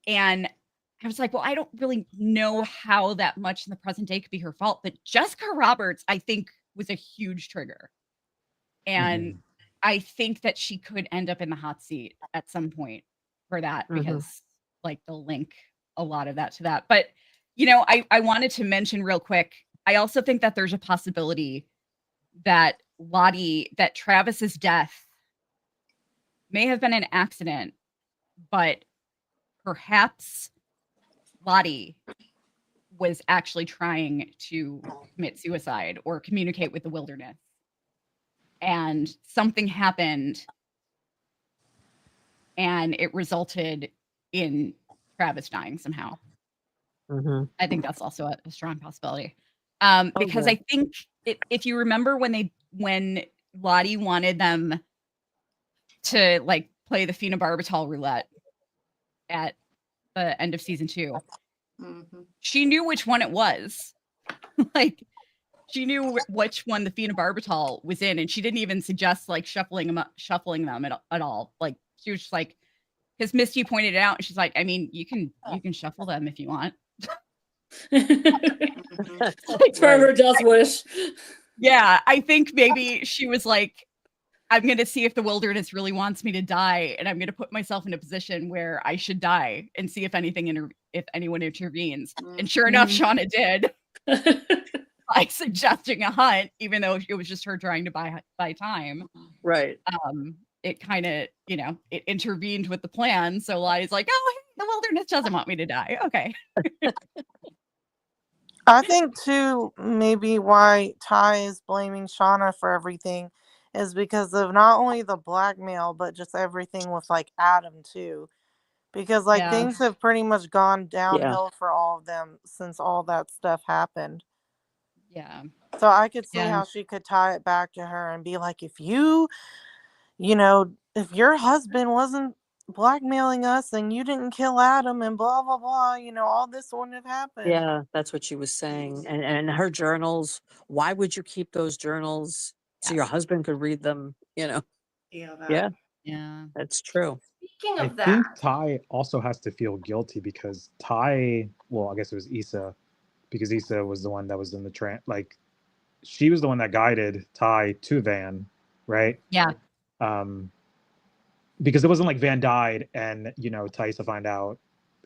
Speaker 3: I was like, well, I don't really know how that much in the present day could be her fault. But Jessica Roberts, I think, was a huge trigger. And I think that she could end up in the hot seat at some point for that, because like they'll link a lot of that to that. But, I wanted to mention real quick, I also think that there's a possibility that Travis's death may have been an accident, but perhaps Lottie was actually trying to commit suicide or communicate with the wilderness. And something happened and it resulted in Travis dying somehow. I think that's also a strong possibility. Because I think if you remember when Lottie wanted them to like play the phenobarbital roulette at the end of season 2, she knew which one it was. Like, she knew which one the phenobarbital was in, and she didn't even suggest like shuffling them at all. Like, she was just like, because Misty pointed it out, and she's like, I mean, you can shuffle them if you want.
Speaker 4: Trevor does wish.
Speaker 3: Yeah, I think maybe she was like, I'm going to see if the wilderness really wants me to die, and I'm going to put myself in a position where I should die and see if if anyone intervenes. And sure enough, Shauna did by suggesting a hunt, even though it was just her trying to buy time.
Speaker 8: Right.
Speaker 3: It kind of, it intervened with the plan. So Lottie's like, oh, hey, the wilderness doesn't want me to die. Okay.
Speaker 6: I think too, maybe why Ty is blaming Shauna for everything is because of not only the blackmail, but just everything with like Adam too. Because like things have pretty much gone downhill for all of them since all that stuff happened.
Speaker 3: Yeah.
Speaker 6: So I could see how she could tie it back to her and be like, if your husband wasn't blackmailing us and you didn't kill Adam and blah, blah, blah, all this wouldn't have happened.
Speaker 8: Yeah, that's what she was saying. And her journals, why would you keep those journals so your husband could read them,
Speaker 2: Yeah.
Speaker 3: Yeah.
Speaker 8: That's true.
Speaker 1: Speaking of
Speaker 9: I think Ty also has to feel guilty because Ty, well, I guess it was Issa, because Issa was the one that was in the like, she was the one that guided Ty to Van, right?
Speaker 3: Yeah.
Speaker 9: Because it wasn't like Van died and, Ty used to find out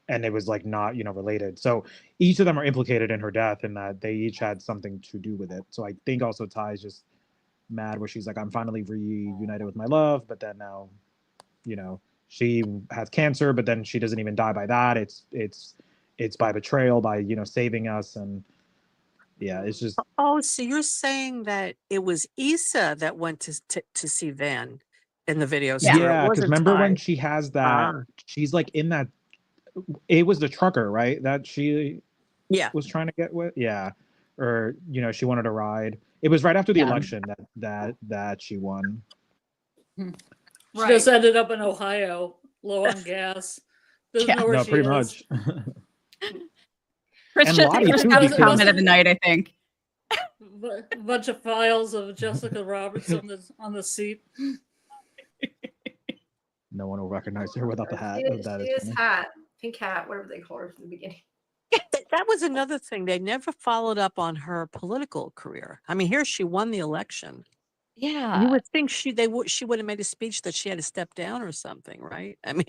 Speaker 9: and it was like not, related. So each of them are implicated in her death and that they each had something to do with it. So I think also Ty's just mad where she's like, I'm finally reunited with my love, but then now, she has cancer, but then she doesn't even die by that. It's by betrayal, by, saving us. And yeah, it's just.
Speaker 8: Oh, so you're saying that it was Issa that went to see Van in the video store.
Speaker 9: Yeah, because remember when she has that, she's like in that, it was the trucker, right? That she was trying to get with? Yeah. Or, she wanted to ride. It was right after the election that she won.
Speaker 4: She just ended up in Ohio, low on gas. Doesn't know where
Speaker 9: no,
Speaker 4: she
Speaker 9: pretty
Speaker 4: is.
Speaker 9: much.
Speaker 3: Chris just comment of the night, I think.
Speaker 4: A bunch of files of Jessica Roberts on the seat.
Speaker 9: No one will recognize her without the hat.
Speaker 1: Pink hat, whatever they call her from the beginning.
Speaker 8: That was another thing. They never followed up on her political career. I mean, here she won the election.
Speaker 3: Yeah.
Speaker 8: You would think she would have made a speech that she had to step down or something, right? I mean,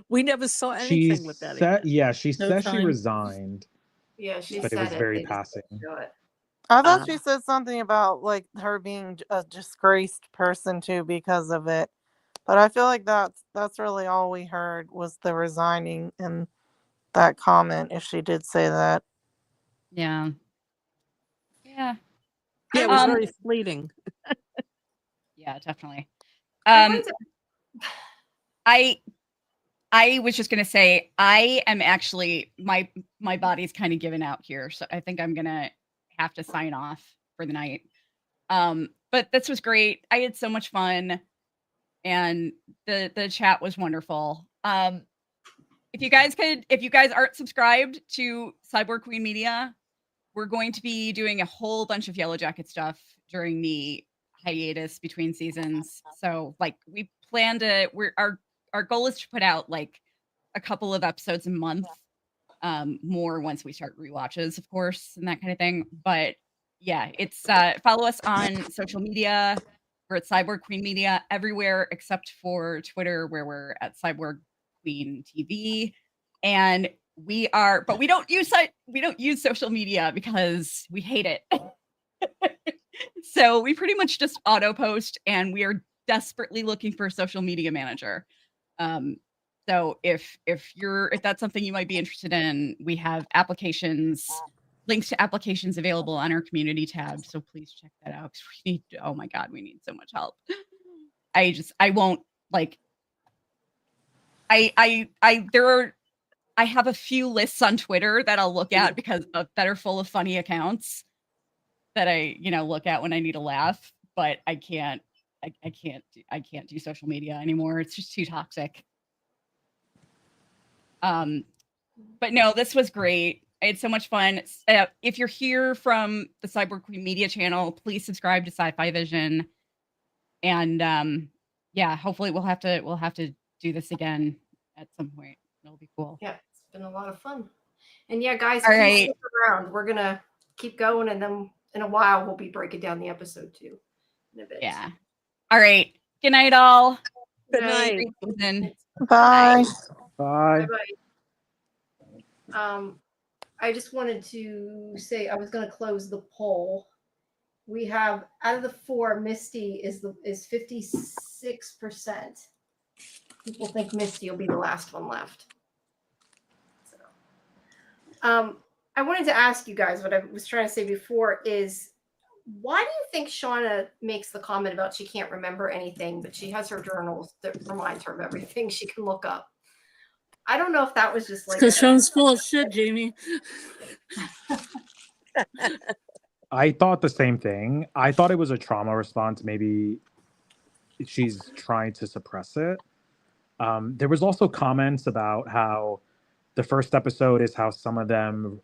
Speaker 8: we never saw anything with that.
Speaker 9: She said she resigned.
Speaker 1: Yeah, she
Speaker 9: but
Speaker 1: said
Speaker 9: it was very passing.
Speaker 6: I thought she said something about like her being a disgraced person too because of it. But I feel like that's really all we heard was the resigning and that comment, if she did say that.
Speaker 3: Yeah.
Speaker 8: Yeah. Yeah, it was very fleeting.
Speaker 3: Yeah, definitely. I was just gonna say I am actually my body's kind of given out here, so I think I'm gonna have to sign off for the night. But this was great. I had so much fun, and the chat was wonderful. If you guys aren't subscribed to Cyborg Queen Media, we're going to be doing a whole bunch of Yellowjacket stuff during the hiatus between seasons. So like we plan to, our goal is to put out like a couple of episodes a month, more once we start rewatches, of course, and that kind of thing. But yeah, it's follow us on social media. We're at Cyborg Queen Media everywhere except for Twitter, where we're at Cyborg Queen TV. And we don't use social media because we hate it. So we pretty much just auto post, and we are desperately looking for a social media manager. So if that's something you might be interested in, we have links to applications available on our community tab. So please check that out. Oh my God, we need so much help. I have a few lists on Twitter that I'll look at that are full of funny accounts that I, look at when I need a laugh, but I can't do social media anymore. It's just too toxic. But no, this was great. I had so much fun. If you're here from the Cyborg Queen Media channel, please subscribe to SciFiVision. And yeah, hopefully we'll have to do this again at some point. It'll be cool.
Speaker 1: Yeah, it's been a lot of fun. And yeah, guys,
Speaker 3: All
Speaker 1: please
Speaker 3: right.
Speaker 1: stick around. We're gonna keep going, and then in a while we'll be breaking down the episode too. In a bit.
Speaker 3: Yeah. All right. Good night, all.
Speaker 8: Good night.
Speaker 6: Bye.
Speaker 7: Bye.
Speaker 1: Bye. I just wanted to say I was going to close the poll. We have out of the 4, Misty is 56%. People think Misty will be the last one left. So, I wanted to ask you guys what I was trying to say before is, why do you think Shauna makes the comment about she can't remember anything, but she has her journals that reminds her of everything she can look up? I don't know if that was just like
Speaker 4: because Shauna's full of shit, Jamie.
Speaker 9: I thought the same thing. I thought it was a trauma response. Maybe she's trying to suppress it. There was also comments about how the first episode is how some of them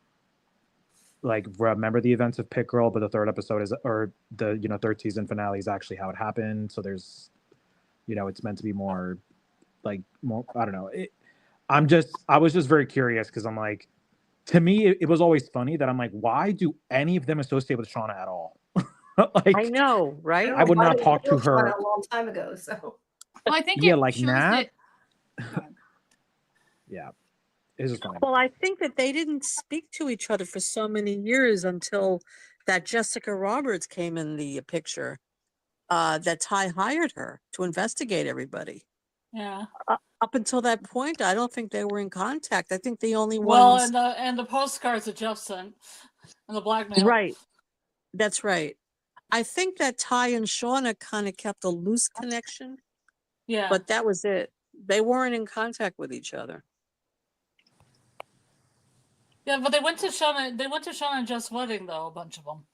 Speaker 9: like remember the events of Pit Girl, but the third episode is, or the third season finale is actually how it happened. So there's, it's meant to be more, I don't know. I was just very curious because I'm like, to me, it was always funny that I'm like, why do any of them associate with Shauna at all?
Speaker 8: I know, right?
Speaker 9: I would not talk to her
Speaker 1: a long time ago. So,
Speaker 5: well, I think
Speaker 9: Nat. Yeah, it's just funny.
Speaker 8: Well, I think that they didn't speak to each other for so many years until that Jessica Roberts came in the picture. That Ty hired her to investigate everybody.
Speaker 4: Yeah.
Speaker 8: Up until that point, I don't think they were in contact. I think the only
Speaker 4: well,
Speaker 8: ones.
Speaker 4: and the postcards that Jeff sent and the blackmail.
Speaker 8: Right. That's right. I think that Ty and Shauna kind of kept a loose connection.
Speaker 4: Yeah.
Speaker 8: But that was it. They weren't in contact with each other.
Speaker 4: Yeah, but they went to Shauna and Jeff's wedding though, a bunch of them.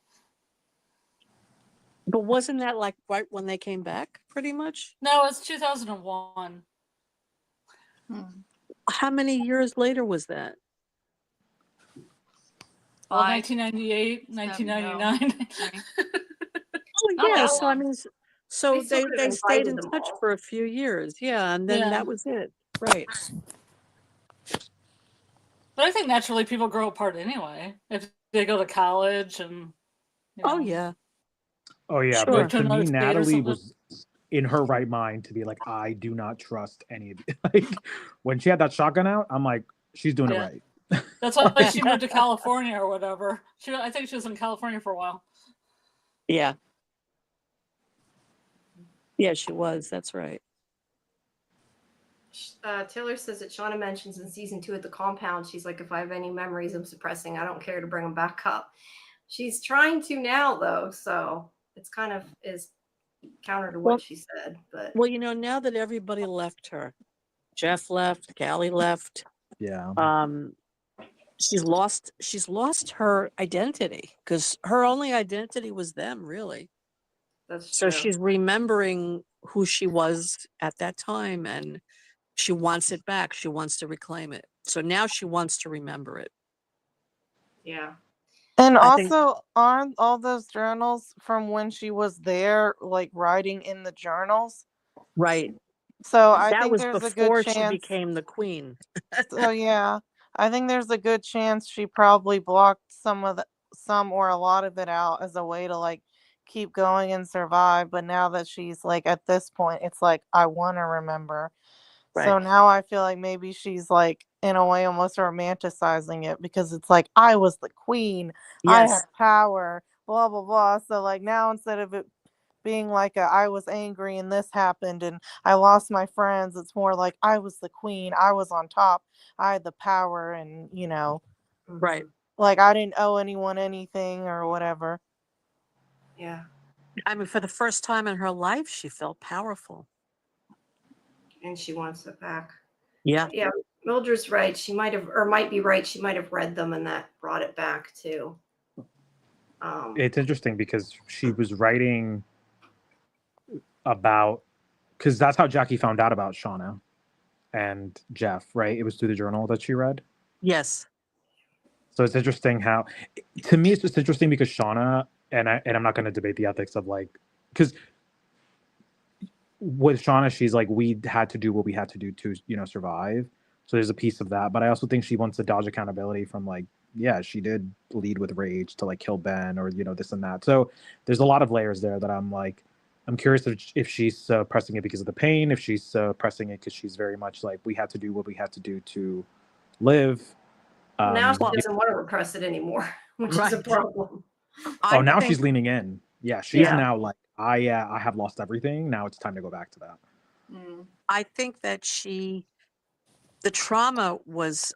Speaker 8: But wasn't that like right when they came back, pretty much?
Speaker 4: No, it's 2001.
Speaker 8: How many years later was that?
Speaker 4: Well, 1998, 1999.
Speaker 8: Oh, yeah. So I mean, so they stayed in touch
Speaker 1: all.
Speaker 8: for a few years. Yeah, and then that was it. Right.
Speaker 4: But I think naturally people grow apart anyway. If they go to college and.
Speaker 8: Oh yeah.
Speaker 9: Oh yeah,
Speaker 8: Sure.
Speaker 9: but to me, Natalie was in her right mind to be like, I do not trust any of you. Like when she had that shotgun out, I'm like, she's doing it right.
Speaker 4: That's why she moved to California or whatever. I think she was in California for a while.
Speaker 8: Yeah. Yeah, she was. That's right.
Speaker 1: Taylor says that Shauna mentions in season 2 at the compound, she's like, if I have any memories I'm suppressing, I don't care to bring them back up. She's trying to now, though, so it's kind of is counter to what she said. But
Speaker 8: well, now that everybody left her, Jeff left, Callie left.
Speaker 9: Yeah.
Speaker 8: She's lost her identity because her only identity was them, really.
Speaker 1: That's
Speaker 8: so
Speaker 1: true.
Speaker 8: She's remembering who she was at that time, and she wants it back. She wants to reclaim it. So now she wants to remember it.
Speaker 1: Yeah.
Speaker 6: And also, aren't all those journals from when she was there, like writing in the journals?
Speaker 8: Right.
Speaker 6: So I
Speaker 8: that
Speaker 6: think
Speaker 8: was
Speaker 6: there's a
Speaker 8: before
Speaker 6: good
Speaker 8: she
Speaker 6: chance
Speaker 8: became the queen.
Speaker 6: So yeah, I think there's a good chance she probably blocked some or a lot of it out as a way to like keep going and survive. But now that she's like at this point, it's like I want to remember. Right. So now I feel like maybe she's like in a way almost romanticizing it because it's like I was the queen, I had power, blah blah blah. So like now instead of it being like I was angry and this happened and I lost my friends, it's more like I was the queen, I was on top, I had the power, and
Speaker 8: right,
Speaker 6: like I didn't owe anyone anything or whatever.
Speaker 1: Yeah.
Speaker 8: I mean, for the first time in her life, she felt powerful.
Speaker 1: And she wants it back.
Speaker 8: Yeah.
Speaker 1: Yeah. Mildred's right. She might be right. She might have read them and that brought it back too.
Speaker 9: It's interesting because she was writing about, because that's how Jackie found out about Shauna and Jeff, right? It was through the journal that she read.
Speaker 8: Yes.
Speaker 9: So it's interesting how, to me, it's just interesting because Shauna, and I'm not going to debate the ethics of like, because with Shauna, she's like, we had to do what we had to do to, survive. So there's a piece of that. But I also think she wants to dodge accountability from like, yeah, she did lead with rage to like kill Ben or, this and that. So there's a lot of layers there that I'm like, I'm curious if she's pressing it because of the pain, if she's pressing it because she's very much like, we had to do what we had to do to live.
Speaker 1: Now she doesn't want to repress it anymore, which is a problem.
Speaker 9: Now she's leaning in. Yeah, she's now like, I have lost everything. Now it's time to go back to that.
Speaker 8: I think that the trauma was,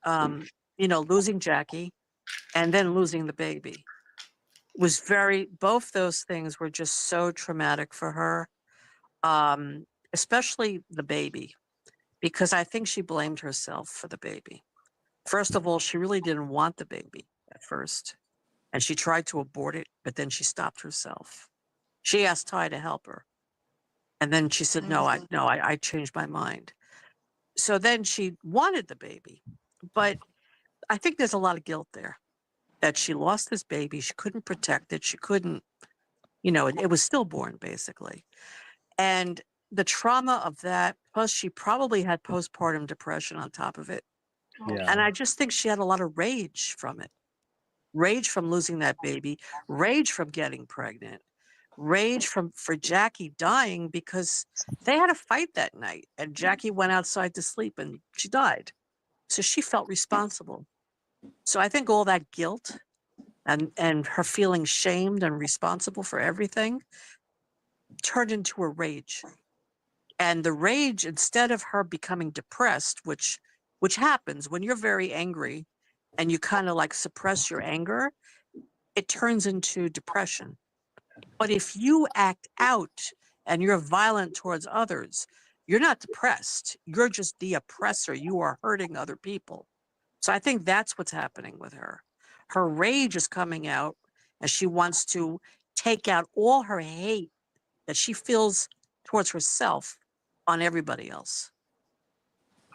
Speaker 8: losing Jackie and then losing the baby was both those things were just so traumatic for her, especially the baby, because I think she blamed herself for the baby. First of all, she really didn't want the baby at first, and she tried to abort it, but then she stopped herself. She asked Ty to help her, and then she said, "No, I changed my mind." So then she wanted the baby, but I think there's a lot of guilt there that she lost this baby. She couldn't protect it. She couldn't, it was stillborn basically. And the trauma of that, plus she probably had postpartum depression on top of it.
Speaker 9: Yeah.
Speaker 8: And I just think she had a lot of rage from it. Rage from losing that baby, rage from getting pregnant, rage for Jackie dying because they had a fight that night and Jackie went outside to sleep and she died. So she felt responsible. So I think all that guilt and her feeling shamed and responsible for everything turned into a rage. And the rage, instead of her becoming depressed, which happens when you're very angry and you kind of like suppress your anger, it turns into depression. But if you act out and you're violent towards others, you're not depressed. You're just the oppressor. You are hurting other people. So I think that's what's happening with her. Her rage is coming out and she wants to take out all her hate that she feels towards herself on everybody else.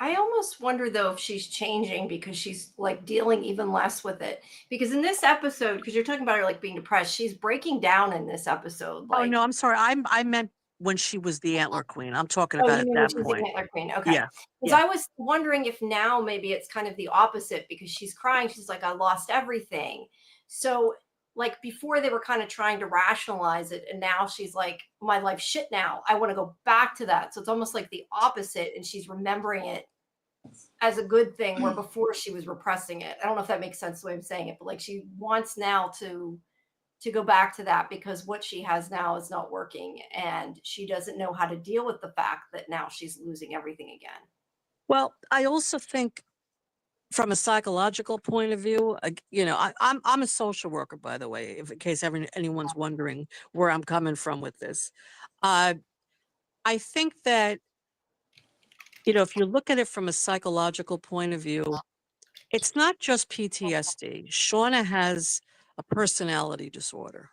Speaker 1: I almost wonder though if she's changing because she's like dealing even less with it. Because in this episode, because you're talking about her like being depressed, she's breaking down in this episode.
Speaker 8: Like, oh no, I'm sorry. I meant when she was the Antler Queen. I'm talking about at that point.
Speaker 1: The Antler Queen. Okay.
Speaker 8: Yeah.
Speaker 1: Because I was wondering if now maybe it's kind of the opposite because she's crying. She's like, I lost everything. So like before they were kind of trying to rationalize it. And now she's like, my life's shit now. I want to go back to that. So it's almost like the opposite. And she's remembering it as a good thing where before she was repressing it. I don't know if that makes sense the way I'm saying it, but like she wants now to go back to that because what she has now is not working and she doesn't know how to deal with the fact that now she's losing everything again.
Speaker 8: Well, I also think from a psychological point of view, I'm a social worker, by the way, in case anyone's wondering where I'm coming from with this. I think that, if you look at it from a psychological point of view, it's not just PTSD. Shauna has a personality disorder.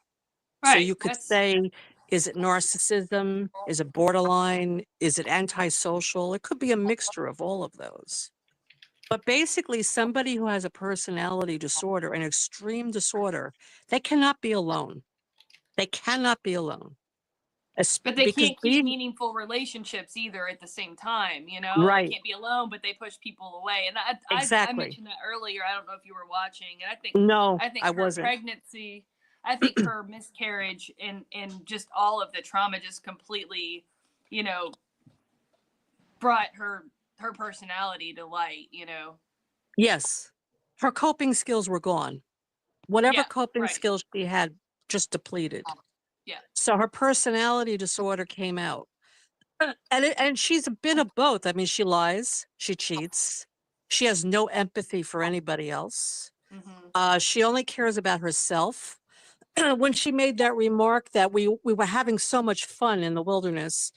Speaker 8: Right. So you could say, is it narcissism? Is it borderline? Is it antisocial? It could be a mixture of all of those. But basically, somebody who has a personality disorder, an extreme disorder, they cannot be alone. They cannot be alone.
Speaker 5: But they can't keep meaningful relationships either at the same time,
Speaker 8: Right.
Speaker 5: They can't be alone, but they push people away. And I mentioned that earlier. I don't know if you were watching. And I think her
Speaker 8: wasn't.
Speaker 5: Pregnancy, I think her miscarriage and just all of the trauma just completely, brought her personality to light,
Speaker 8: Yes. Her coping skills were gone. Whatever coping skills she had just depleted.
Speaker 5: Yeah.
Speaker 8: So her personality disorder came out. And she's a bit of both. I mean, she lies, she cheats, she has no empathy for anybody else. Mm-hmm. She only cares about herself. When she made that remark that we were having so much fun in the wilderness,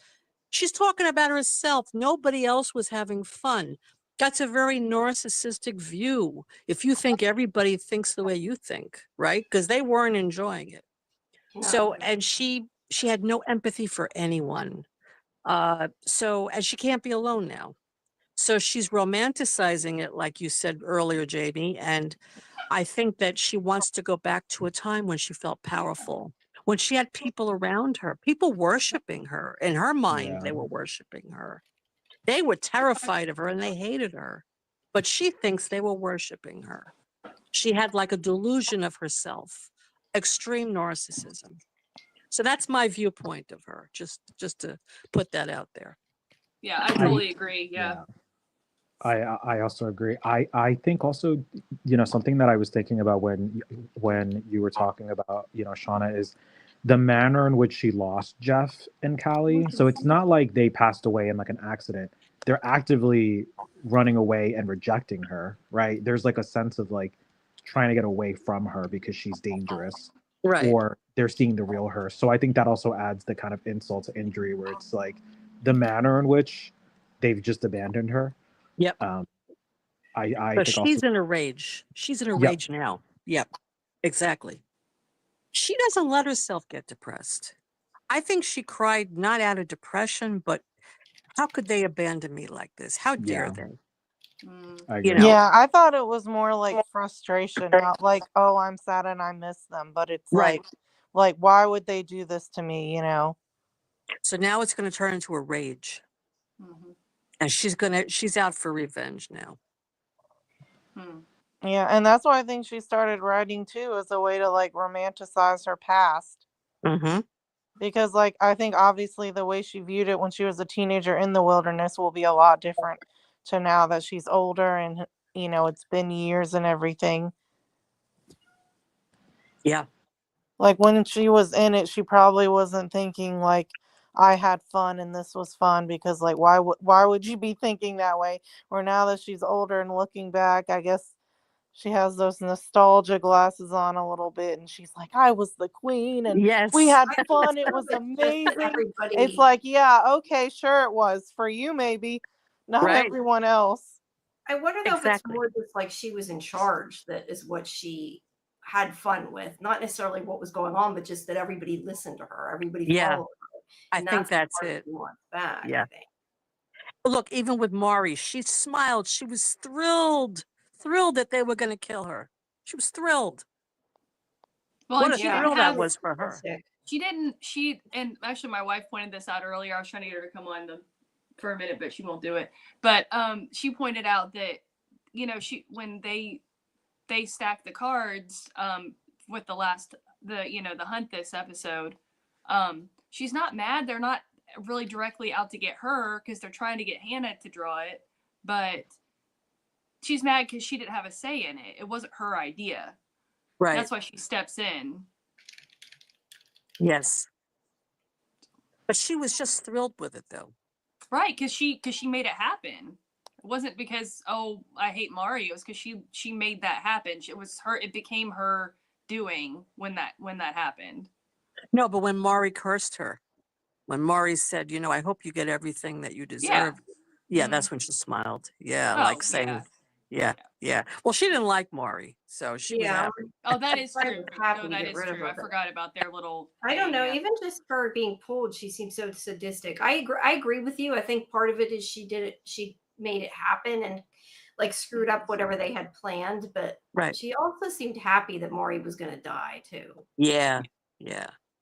Speaker 8: she's talking about herself. Nobody else was having fun. That's a very narcissistic view. If you think everybody thinks the way you think, right? Because they weren't enjoying it.
Speaker 1: No.
Speaker 8: So, and she had no empathy for anyone. And she can't be alone now. So she's romanticizing it, like you said earlier, Jamie. And I think that she wants to go back to a time when she felt powerful, when she had people around her, people worshiping her. In her mind, they were worshiping her. They were terrified of her and they hated her. But she thinks they were worshiping her. She had like a delusion of herself, extreme narcissism. So that's my viewpoint of her, just to put that out there.
Speaker 5: Yeah, I totally agree. Yeah.
Speaker 9: I also agree. I think also, something that I was thinking about when you were talking about, Shauna, is the manner in which she lost Jeff and Callie. So it's not like they passed away in like an accident. They're actively running away and rejecting her, right? There's like a sense of like trying to get away from her because she's dangerous.
Speaker 8: Right.
Speaker 9: Or they're seeing the real her. So I think that also adds the kind of insult to injury where it's like the manner in which they've just abandoned her.
Speaker 8: Yep.
Speaker 9: I
Speaker 8: so
Speaker 9: think
Speaker 8: she's
Speaker 9: also,
Speaker 8: in a rage. She's in a rage now. Yep. Exactly. She doesn't let herself get depressed. I think she cried not out of depression, but how could they abandon me like this? How dare they?
Speaker 9: I
Speaker 8: You
Speaker 9: agree.
Speaker 8: know?
Speaker 6: Yeah, I thought it was more like frustration, not like, oh, I'm sad and I miss them, but it's
Speaker 8: Right.
Speaker 6: like why would they do this to me, you know?
Speaker 8: So now it's going to turn into a rage. And she's out for revenge now.
Speaker 6: Yeah, and that's why I think she started writing too, as a way to like romanticize her past.
Speaker 8: Mm-hmm.
Speaker 6: Because like I think obviously the way she viewed it when she was a teenager in the wilderness will be a lot different to now that she's older and it's been years and everything.
Speaker 8: Yeah.
Speaker 6: Like when she was in it, she probably wasn't thinking like I had fun and this was fun, because like why would you be thinking that way? Or now that she's older and looking back, I guess she has those nostalgia glasses on a little bit, and she's like, I was the queen and
Speaker 8: Yes.
Speaker 6: we had fun. It was amazing. It's like, yeah, okay, sure it was. For you, maybe. Not
Speaker 8: Right.
Speaker 6: everyone else.
Speaker 1: I wonder though if it's
Speaker 8: Exactly.
Speaker 1: more just like she was in charge, that is what she had fun with. Not necessarily what was going on, but just that everybody listened to her. Everybody
Speaker 8: Yeah.
Speaker 1: followed her.
Speaker 8: I
Speaker 1: And
Speaker 8: think
Speaker 1: the
Speaker 8: that's
Speaker 1: part
Speaker 8: it.
Speaker 1: she wants back,
Speaker 8: Yeah.
Speaker 1: I think.
Speaker 8: Look, even with Maury, she smiled. She was thrilled that they were going to kill her. She was thrilled.
Speaker 5: Well,
Speaker 8: What
Speaker 5: and
Speaker 8: a
Speaker 5: she didn't
Speaker 8: thrill that
Speaker 5: have,
Speaker 8: was for her.
Speaker 5: and actually my wife pointed this out earlier. I was trying to get her to come on for a minute, but she won't do it. But she pointed out that, when they stacked the cards with the hunt this episode, she's not mad. They're not really directly out to get her because they're trying to get Hannah to draw it, but she's mad because she didn't have a say in it. It wasn't her idea.
Speaker 8: Right.
Speaker 5: That's why she steps in.
Speaker 8: Yes. But she was just thrilled with it, though.
Speaker 5: Right, because she made it happen. It wasn't because, oh, I hate Mario. It was because she made that happen. It was her. It became her doing when that happened.
Speaker 8: No, but when Maury cursed her, when Maury said, I hope you get everything that you deserve. Yeah, that's when she smiled. Yeah, like saying, yeah. Well, she didn't like Maury, so she was happy.
Speaker 5: Oh, that is true.
Speaker 1: Happy
Speaker 5: No,
Speaker 1: to
Speaker 5: that
Speaker 1: get
Speaker 5: is
Speaker 1: rid of
Speaker 5: true.
Speaker 1: her,
Speaker 5: I forgot about their little.
Speaker 1: I don't know.
Speaker 5: Yeah.
Speaker 1: Even just her being pulled, she seems so sadistic. I agree with you. I think part of it is she did it. She made it happen and like screwed up whatever they had planned. But she also seemed happy that Maury was going to die too.
Speaker 8: Yeah.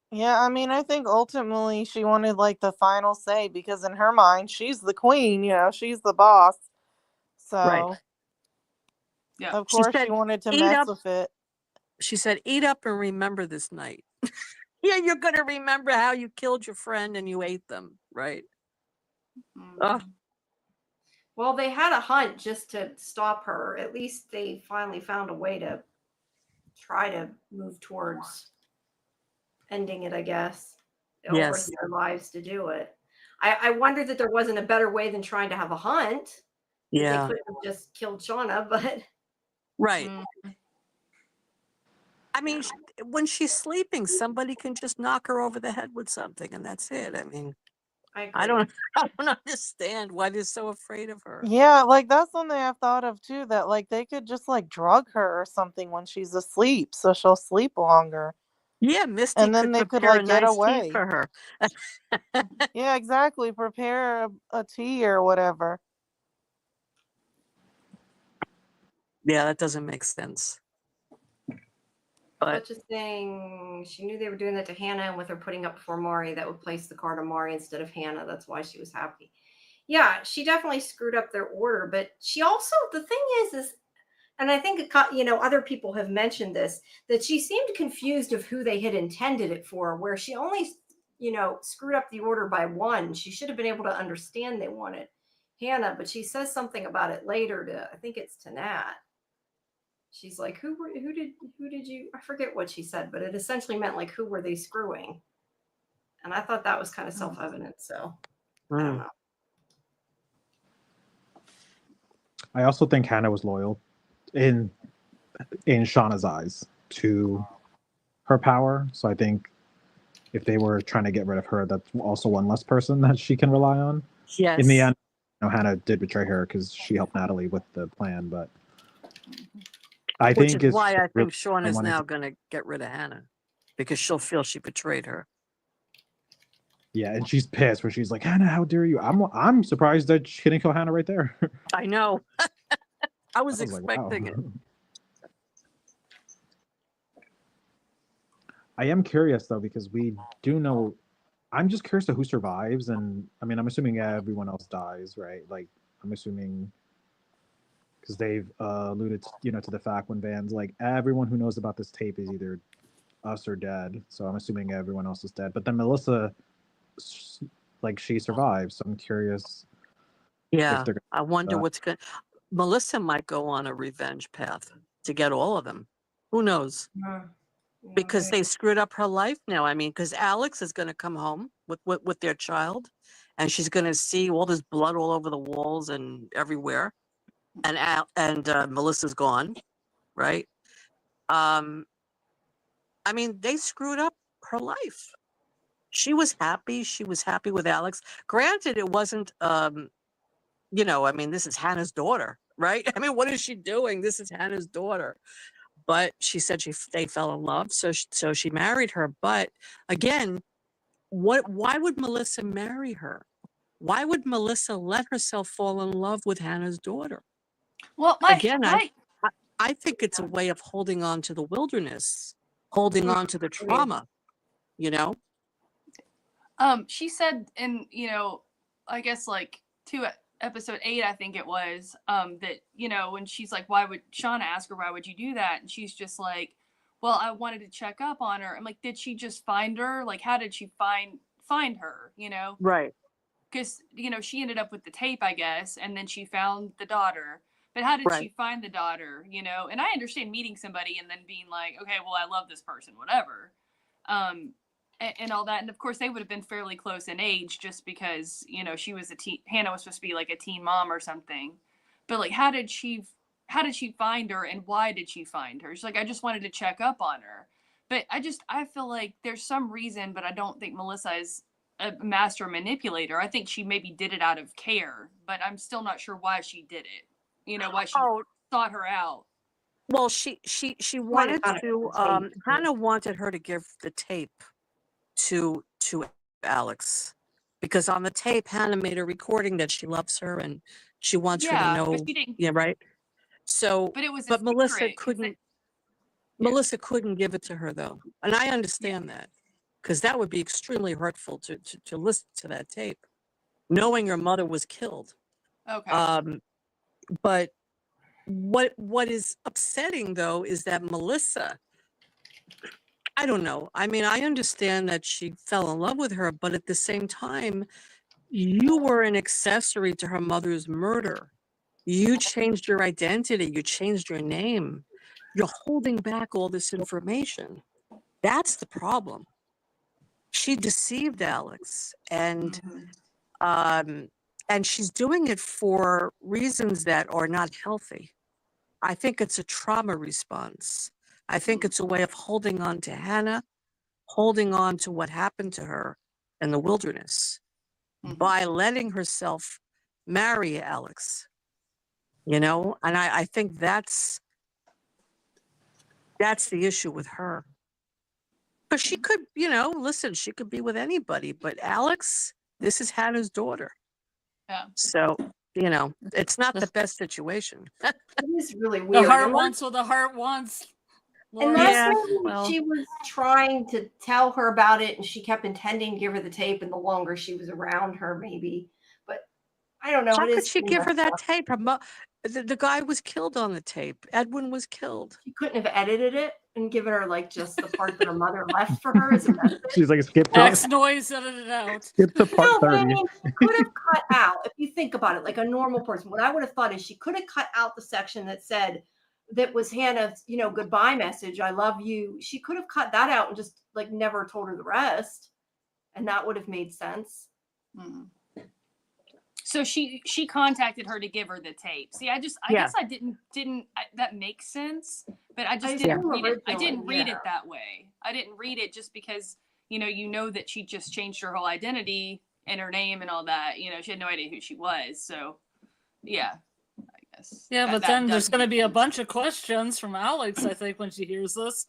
Speaker 6: Yeah, I mean, I think ultimately she wanted like the final say, because in her mind, she's the queen, she's the boss. So, of course, she wanted to mess with it.
Speaker 8: She said, eat up and remember this night. Yeah, you're going to remember how you killed your friend and you ate them, right?
Speaker 1: Well, they had a hunt just to stop her. At least they finally found a way to try to move towards ending it, I guess. Or risk their lives to do it. I wonder that there wasn't a better way than trying to have a hunt.
Speaker 8: Yeah.
Speaker 1: They couldn't have just killed Shauna, but.
Speaker 8: Right. I mean, when she's sleeping, somebody can just knock her over the head with something, and that's it. I mean, I don't understand why they're so afraid of her.
Speaker 6: Yeah, like that's something I've thought of too, that like they could just like drug her or something when she's asleep so she'll sleep longer.
Speaker 8: Yeah, Misty
Speaker 6: And then
Speaker 8: could
Speaker 6: they could
Speaker 8: prepare
Speaker 6: like
Speaker 8: a
Speaker 6: get
Speaker 8: nice tea
Speaker 6: away.
Speaker 8: for her.
Speaker 6: Yeah, exactly. Prepare a tea or whatever.
Speaker 8: Yeah, that doesn't make sense. But
Speaker 1: just saying she knew they were doing that to Hannah, and with her putting up before Maury, that would place the card on Maury instead of Hannah. That's why she was happy. Yeah, she definitely screwed up their order, but she also, the thing is, and I think, other people have mentioned this, that she seemed confused of who they had intended it for, where she only, screwed up the order by one. She should have been able to understand they wanted Hannah, but she says something about it later I think it's to Nat. She's like, who did you, I forget what she said, but it essentially meant like, who were they screwing? And I thought that was kind of self-evident. So I don't know.
Speaker 7: I also think Hannah was loyal in Shauna's eyes to her power. So I think if they were trying to get rid of her, that's also one less person that she can rely on.
Speaker 8: yes,
Speaker 7: In the end, Hannah did betray her because she helped Natalie with the plan, but I
Speaker 8: which
Speaker 7: think
Speaker 8: is
Speaker 7: it's
Speaker 8: why I
Speaker 7: really
Speaker 8: think Shauna is
Speaker 7: wanting
Speaker 8: now
Speaker 7: to-
Speaker 8: going to get rid of Hannah because she'll feel she betrayed her.
Speaker 7: Yeah, and she's pissed where she's like, Hannah, how dare you? I'm surprised that she didn't kill Hannah right there.
Speaker 8: I know. I was
Speaker 7: like, wow.
Speaker 8: expecting it.
Speaker 7: I am curious though, because we do know. I'm just curious to who survives, and I mean, I'm assuming everyone else dies, right? Like, I'm assuming because they've alluded, to the fact when Van's like, everyone who knows about this tape is either us or dead. So I'm assuming everyone else is dead. But then Melissa, like, she survives. So I'm curious.
Speaker 8: Yeah,
Speaker 7: if they're
Speaker 8: I wonder what's going. Melissa might go on a revenge path to get all of them. Who knows? Because they screwed up her life now. I mean, because Alex is going to come home with their child, and she's going to see all this blood all over the walls and everywhere, and Melissa's gone, right? I mean, they screwed up her life. She was happy. She was happy with Alex. Granted, it wasn't. I mean, this is Hannah's daughter, right? I mean, what is she doing? This is Hannah's daughter. But she said they fell in love, so she married her. But again, why would Melissa marry her? Why would Melissa let herself fall in love with Hannah's daughter?
Speaker 5: Well,
Speaker 8: I think it's a way of holding on to the wilderness, holding on to the trauma,
Speaker 5: She said in, I guess like episode 8, I think it was, that, when she's like, why would Shauna ask her, why would you do that? And she's just like, well, I wanted to check up on her. I'm like, did she just find her? Like, how did she find her,
Speaker 8: Right.
Speaker 5: Because, she ended up with the tape, I guess, and then she found the daughter. But how did she find the daughter, And I understand meeting somebody and then being like, okay, well, I love this person, whatever. And all that. And of course they would have been fairly close in age just because, she was Hannah was supposed to be like a teen mom or something. But like, how did she find her and why did she find her? She's like, I just wanted to check up on her. But I feel like there's some reason, but I don't think Melissa is a master manipulator. I think she maybe did it out of care, but I'm still not sure why she did it. Why she sought her out.
Speaker 8: Well, she wanted to, Hannah wanted her to give the tape to Alex, because on the tape Hannah made a recording that she loves her and she wants her to know. Yeah, right. So, but Melissa couldn't. Melissa couldn't give it to her though, and I understand that, because that would be extremely hurtful to listen to that tape, knowing your mother was killed.
Speaker 5: Okay.
Speaker 8: But what is upsetting though is that Melissa, I don't know. I mean, I understand that she fell in love with her, but at the same time, you were an accessory to her mother's murder. You changed your identity. You changed your name. You're holding back all this information. That's the problem. She deceived Alex, and she's doing it for reasons that are not healthy. I think it's a trauma response. I think it's a way of holding on to Hannah, holding on to what happened to her in the wilderness. by letting herself marry Alex, you know? And I think that's the issue with her. But she could, you know, listen, she could be with anybody, but Alex, this is Hannah's daughter.
Speaker 5: Yeah.
Speaker 8: So, you know, it's not the best situation.
Speaker 1: It is really weird.
Speaker 4: The heart wants what the heart wants.
Speaker 1: And
Speaker 4: Laura.
Speaker 1: that's
Speaker 8: Yeah,
Speaker 1: when
Speaker 8: well.
Speaker 1: she was trying to tell her about it, and she kept intending to give her the tape, and the longer she was around her, maybe. But I don't know.
Speaker 8: How
Speaker 1: it
Speaker 8: could
Speaker 1: is
Speaker 8: she
Speaker 1: pretty
Speaker 8: give her
Speaker 1: messed
Speaker 8: that
Speaker 1: up.
Speaker 8: tape? The guy was killed on the tape. Edwin was killed.
Speaker 1: She couldn't have edited it and given her like just the part that her mother left for her as a message.
Speaker 9: She's like, skip
Speaker 4: X
Speaker 9: to,
Speaker 4: noise edited out.
Speaker 9: skip to part
Speaker 1: No, but I
Speaker 9: 30.
Speaker 1: mean, she could have cut out, if you think about it, like a normal person. What I would have thought is she could have cut out the section that said, that was Hannah's, you know, goodbye message. I love you. She could have cut that out and just like never told her the rest. And that would have made sense.
Speaker 5: Mm. So she contacted her to give her the tape. See, I guess I didn't that makes sense, but I just didn't read it. I didn't read it that way. I didn't read it just because, you know that she just changed her whole identity and her name and all that. You know, she had no idea who she was. So yeah.
Speaker 4: Yeah, but then there's going to be a bunch of questions from Alex, I think, when she hears this.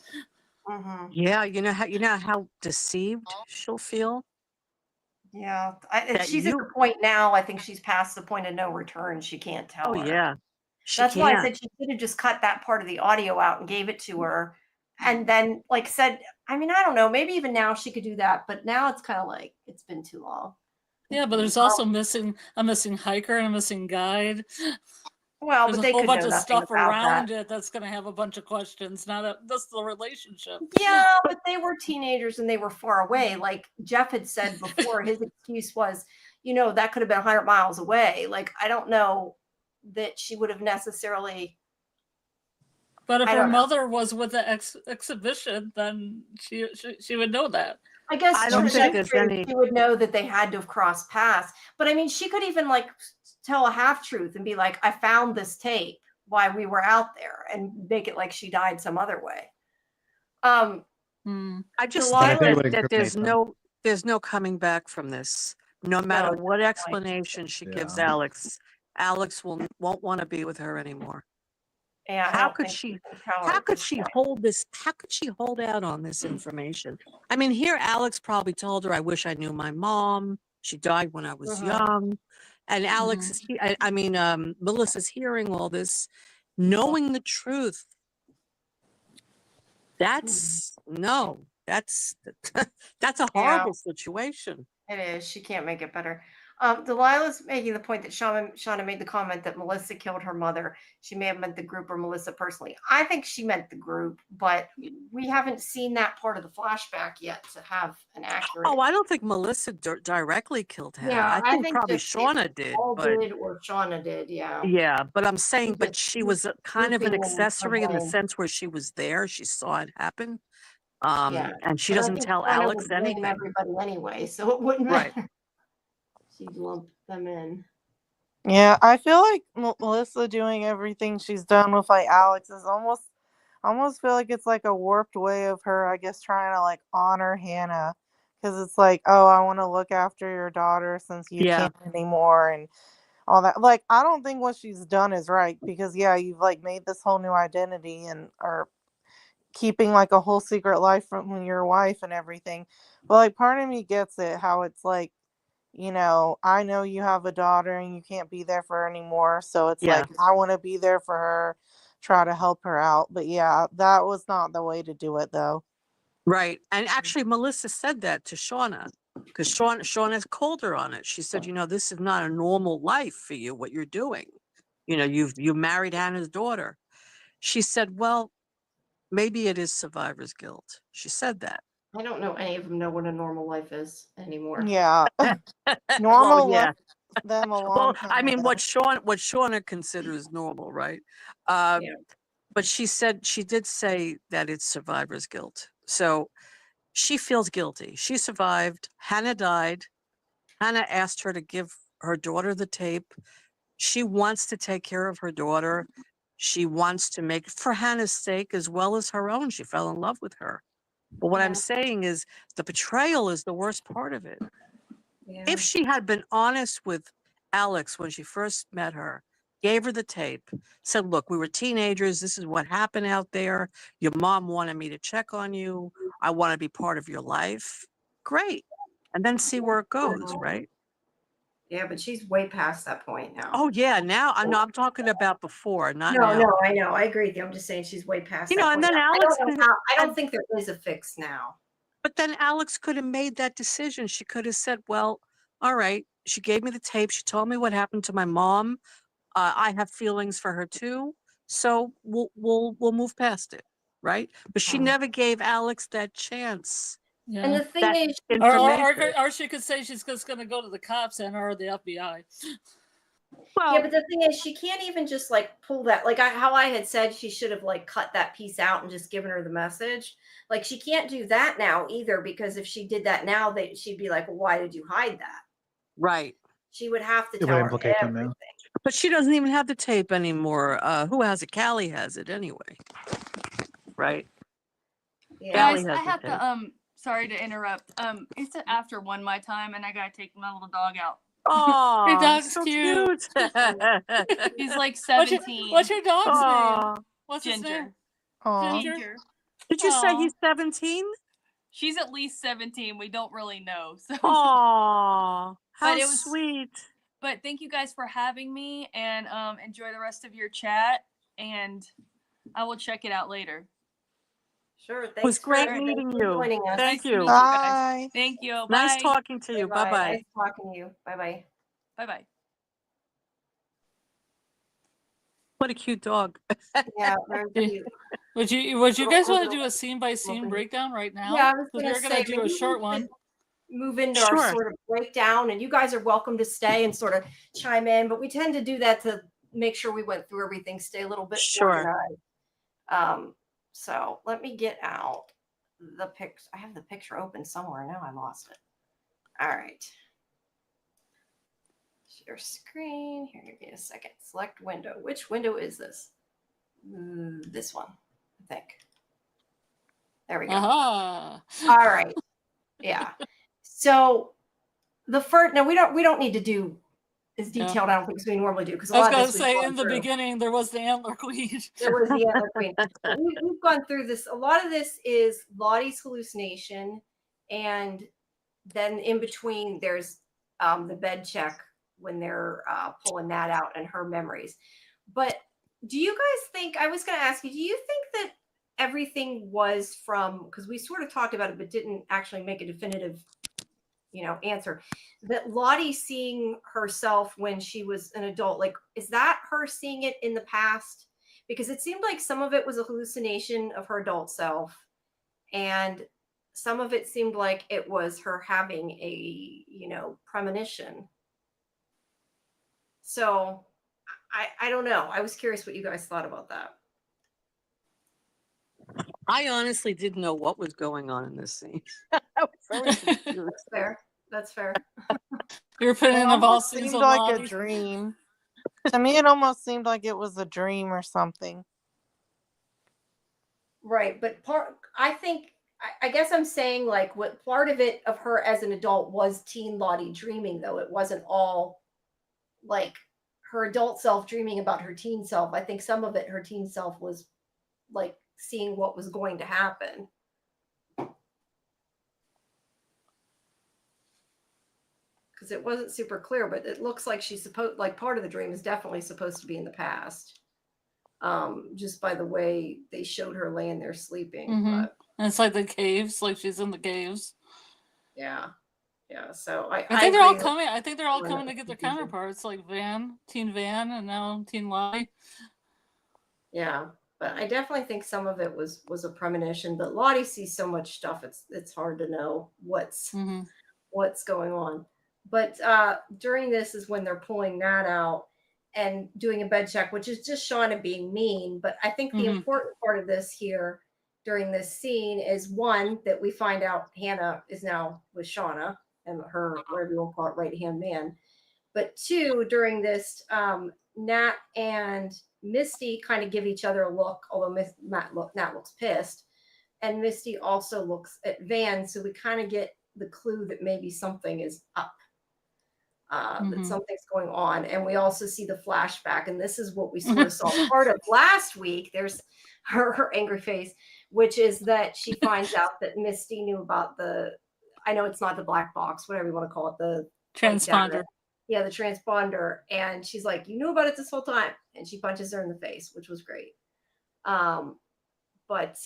Speaker 1: Mm-hmm.
Speaker 8: Yeah, you know how deceived she'll feel.
Speaker 1: Yeah, she's at the point now. I think she's past the point of no return. She can't tell her.
Speaker 8: Yeah,
Speaker 1: that's why I said she could have just cut that part of the audio out and gave it to her, and then like said, I mean, I don't know, maybe even now she could do that, but now it's kind of like it's been too long.
Speaker 4: Yeah, but there's also a missing hiker and a missing guide.
Speaker 1: Well,
Speaker 4: there's
Speaker 1: but they
Speaker 4: a whole
Speaker 1: could
Speaker 4: bunch
Speaker 1: know
Speaker 4: of
Speaker 1: nothing
Speaker 4: stuff
Speaker 1: about
Speaker 4: around
Speaker 1: that.
Speaker 4: it that's going to have a bunch of questions. That's the relationship.
Speaker 1: Yeah, but they were teenagers and they were far away. Like Jeff had said before, his excuse was, you know, that could have been 100 miles away. Like, I don't know that she would have necessarily.
Speaker 4: But if her mother was with the exhibition, then she would know that.
Speaker 1: I guess
Speaker 8: I don't think there's any.
Speaker 1: She would know that they had to have crossed paths. But I mean, she could even like tell a half truth and be like, I found this tape while we were out there, and make it like she died some other way.
Speaker 8: I just think that there's no coming back from this. No matter what explanation she gives Alex won't want to be with her anymore.
Speaker 1: Yeah,
Speaker 8: how could she hold this? How could she hold out on this information? I mean, here Alex probably told her, I wish I knew my mom. She died when I was young. And Alex is, Melissa's hearing all this, knowing the truth. That's that's a horrible situation.
Speaker 1: It is. She can't make it better. Delilah's making the point that Shauna made the comment that Melissa killed her mother. She may have meant the group or Melissa personally. I think she meant the group, but we haven't seen that part of the flashback yet to have an accurate.
Speaker 8: Oh, I don't think Melissa directly killed Hannah.
Speaker 1: Yeah,
Speaker 8: I think probably Shauna did.
Speaker 1: Or Shauna did, yeah.
Speaker 8: Yeah, but I'm saying, but she was kind of an accessory in the sense where she was there. She saw it happen. And she doesn't tell Alex anything.
Speaker 1: Everybody anyway, so it wouldn't matter. She'd lump them in.
Speaker 6: Yeah, I feel like Melissa doing everything she's done with like Alex is almost feel like it's like a warped way of her, I guess, trying to like honor Hannah, because it's like, oh, I want to look after your daughter since you can't anymore and all that. Like, I don't think what she's done is right, because you've like made this whole new identity and are keeping like a whole secret life from your wife and everything. But like, part of me gets it, how it's like, you know, I know you have a daughter and you can't be there for her anymore. So it's like, I want to be there for her, try to help her out. But that was not the way to do it, though.
Speaker 8: Right. And actually, Melissa said that to Shauna, because Shauna's called her on it. She said, you know, this is not a normal life for you, what you're doing. You know, you married Hannah's daughter. She said, well, maybe it is survivor's guilt. She said that.
Speaker 1: I don't know any of them know what a normal life is anymore.
Speaker 6: Yeah. Normal life them a long time
Speaker 8: I mean,
Speaker 6: ago.
Speaker 8: what Shauna considers normal, right? But she did say that it's survivor's guilt. So she feels guilty. She survived. Hannah died. Hannah asked her to give her daughter the tape. She wants to take care of her daughter. She wants to make, for Hannah's sake as well as her own. She fell in love with her. But what I'm saying is the betrayal is the worst part of it. If she had been honest with Alex when she first met her, gave her the tape, said, look, we were teenagers. This is what happened out there. Your mom wanted me to check on you. I want to be part of your life. Great. And then see where it goes, right?
Speaker 1: Yeah, but she's way past that point now.
Speaker 8: Oh, yeah. Now I'm talking about before, not
Speaker 1: No,
Speaker 8: now.
Speaker 1: I know. I agree with you. I'm just saying she's way past that
Speaker 8: And
Speaker 1: point.
Speaker 8: then Alex,
Speaker 1: I don't think there is a fix now.
Speaker 8: But then Alex could have made that decision. She could have said, well, all right. She gave me the tape. She told me what happened to my mom. I have feelings for her too. So we'll move past it. Right. But she never gave Alex that chance.
Speaker 4: Yeah.
Speaker 1: And the thing is,
Speaker 4: or she could say she's just going to go to the cops and or the FBI.
Speaker 1: Well, yeah, but the thing is, she can't even just like pull that. Like how I had said, she should have like cut that piece out and just given her the message. Like she can't do that now either, because if she did that now, she'd be like, well, why did you hide that?
Speaker 8: Right.
Speaker 1: She would have to tell her everything.
Speaker 8: But she doesn't even have the tape anymore. Who has it? Callie has it anyway. Right.
Speaker 5: Yeah. Guys, I have to sorry to interrupt. It's after 1 my time, and I gotta take my little dog out.
Speaker 8: Oh,
Speaker 4: your dog's
Speaker 8: so
Speaker 4: cute.
Speaker 5: He's like 17.
Speaker 4: What's your dog's name? What's
Speaker 5: Ginger.
Speaker 4: Ginger.
Speaker 8: Did you say he's 17?
Speaker 5: She's at least 17. We don't really know. So.
Speaker 8: Aw, how sweet.
Speaker 5: But thank you guys for having me, and enjoy the rest of your chat, and I will check it out later.
Speaker 1: Sure.
Speaker 8: It was great meeting you. Thank you.
Speaker 1: Bye.
Speaker 5: Thank you. Bye.
Speaker 8: Nice talking to you. Bye-bye.
Speaker 1: Nice talking to you. Bye-bye.
Speaker 5: Bye-bye.
Speaker 8: What a cute dog.
Speaker 1: Yeah, very cute.
Speaker 4: Would you guys want to do a scene by scene breakdown right now?
Speaker 1: Yeah, I was
Speaker 4: gonna do a short one.
Speaker 1: Move into our sort of breakdown, and you guys are welcome to stay and sort of chime in, but we tend to do that to make sure we went through everything, stay a little bit organized. So let me get out the picture. I have the picture open somewhere. Now I lost it. All right. Share screen. Here, give me a second. Select window. Which window is this? This one, I think. There we go. All right. Yeah. So the first, now we don't need to do as detailed, I don't think, as we normally do, because
Speaker 4: I was going to say in the beginning there was the Antler Queen.
Speaker 1: There was the Antler Queen. We've gone through this. A lot of this is Lottie's hallucination, and then in between there's the bed check when they're pulling that out and her memories. But do you guys think? I was going to ask you. Do you think that everything was from? Because we sort of talked about it, but didn't actually make a definitive answer, that Lottie seeing herself when she was an adult, like, is that her seeing it in the past? Because it seemed like some of it was a hallucination of her adult self, and some of it seemed like it was her having a premonition. So I don't know. I was curious what you guys thought about that.
Speaker 8: I honestly didn't know what was going on in this scene. I was very confused.
Speaker 1: That's fair.
Speaker 4: You're putting the ball
Speaker 6: seemed like a dream. To me, it almost seemed like it was a dream or something.
Speaker 1: Right, but I guess I'm saying, like, what part of it of her as an adult was teen Lottie dreaming, though. It wasn't all like her adult self dreaming about her teen self. I think some of it, her teen self, was like seeing what was going to happen. Because it wasn't super clear, but it looks like she's supposed, like, part of the dream is definitely supposed to be in the past. Just by the way they showed her laying there sleeping.
Speaker 4: Mm-hmm. But, and it's like the caves, like she's in the caves.
Speaker 1: Yeah. So I
Speaker 4: think they're all coming. I think they're all coming to get their counterparts, like Teen Van, and now Teen Lottie.
Speaker 1: Yeah, but I definitely think some of it was a premonition. But Lottie sees so much stuff; it's hard to know what's going on. But during this is when they're pulling Nat out and doing a bed check, which is just Shauna being mean. But I think the important part of this here during this scene is, one, that we find out Hannah is now with Shauna and her, whatever you want to call it, right-hand man. But two, during this, Nat and Misty kind of give each other a look, although Nat looks pissed. And Misty also looks at Van, so we kind of get the clue that maybe something is up that something's going on. And we also see the flashback, and this is what we sort of saw part of last week. There's her angry face, which is that she finds out that Misty knew about I know it's not the black box, whatever you want to call it, the
Speaker 4: transponder.
Speaker 1: Yeah, the transponder. And she's like, you knew about it this whole time. And she punches her in the face, which was great. But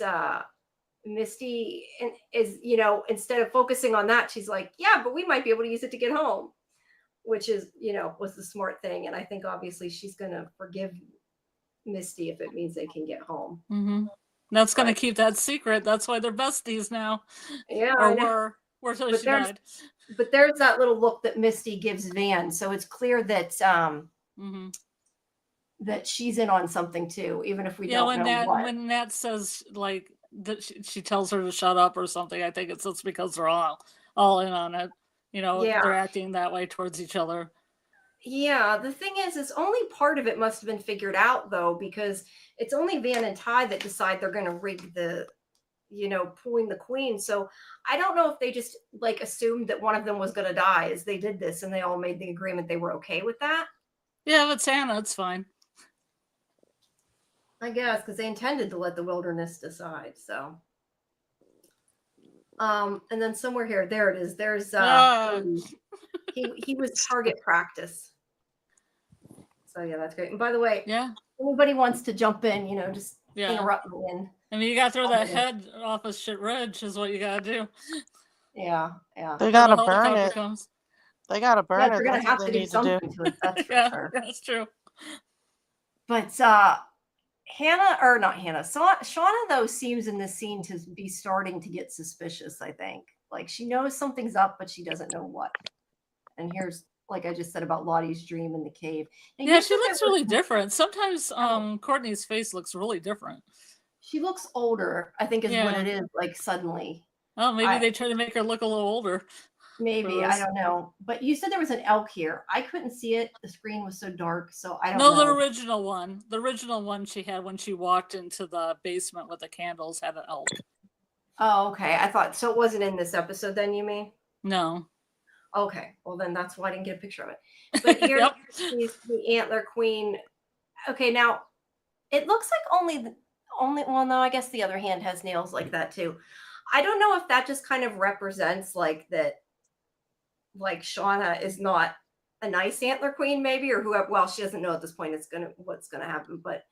Speaker 1: Misty is, instead of focusing on that, she's like, yeah, but we might be able to use it to get home, which is, was the smart thing. And I think obviously she's going to forgive Misty if it means they can get home.
Speaker 4: Mm-hmm. That's going to keep that secret. That's why they're besties now.
Speaker 1: Yeah.
Speaker 4: Or were till she died.
Speaker 1: But there's that little look that Misty gives Van. So it's clear that that she's in on something too, even if we don't know what.
Speaker 4: When Nat says like that she tells her to shut up or something, I think it's just because they're all in on it. They're acting that way towards each other.
Speaker 1: Yeah, the thing is only part of it must have been figured out though, because it's only Van and Ty that decide they're going to rig the, pulling the queen. So I don't know if they just like assumed that one of them was going to die as they did this, and they all made the agreement they were okay with that.
Speaker 4: Yeah, but Santa, it's fine.
Speaker 1: I guess because they intended to let the wilderness decide. So, and then somewhere here, there it is. There's he was target practice. So yeah, that's great. And by the way, anybody wants to jump in, just interrupt me. And
Speaker 4: I mean, you got to throw that head off of shit ridge is what you got to do.
Speaker 1: Yeah.
Speaker 6: They got to burn it. They got to burn it.
Speaker 1: They're going to have to do something to it. That's for sure.
Speaker 4: That's true.
Speaker 1: But Shauna, though, seems in this scene to be starting to get suspicious, I think. Like, she knows something's up, but she doesn't know what. And here's, like I just said about Lottie's dream in the cave. And
Speaker 4: she looks really different. Sometimes Courtney's face looks really different.
Speaker 1: She looks older, I think is what it is, like, suddenly.
Speaker 4: Oh, maybe they try to make her look a little older.
Speaker 1: Maybe, I don't know. But you said there was an elk here. I couldn't see it. The screen was so dark, so I don't know.
Speaker 4: No, the original one. The original one she had when she walked into the basement with the candles had an elk.
Speaker 1: Oh, okay. I thought, so it wasn't in this episode then, you mean?
Speaker 4: No.
Speaker 1: Okay. Well, then that's why I didn't get a picture of it. But here is the Antler Queen. Okay, now, it looks like only, well, no, I guess the other hand has nails like that too. I don't know if that just kind of represents like that, like Shauna is not a nice Antler Queen, maybe, or whoever. Well, she doesn't know at this point what's gonna happen, but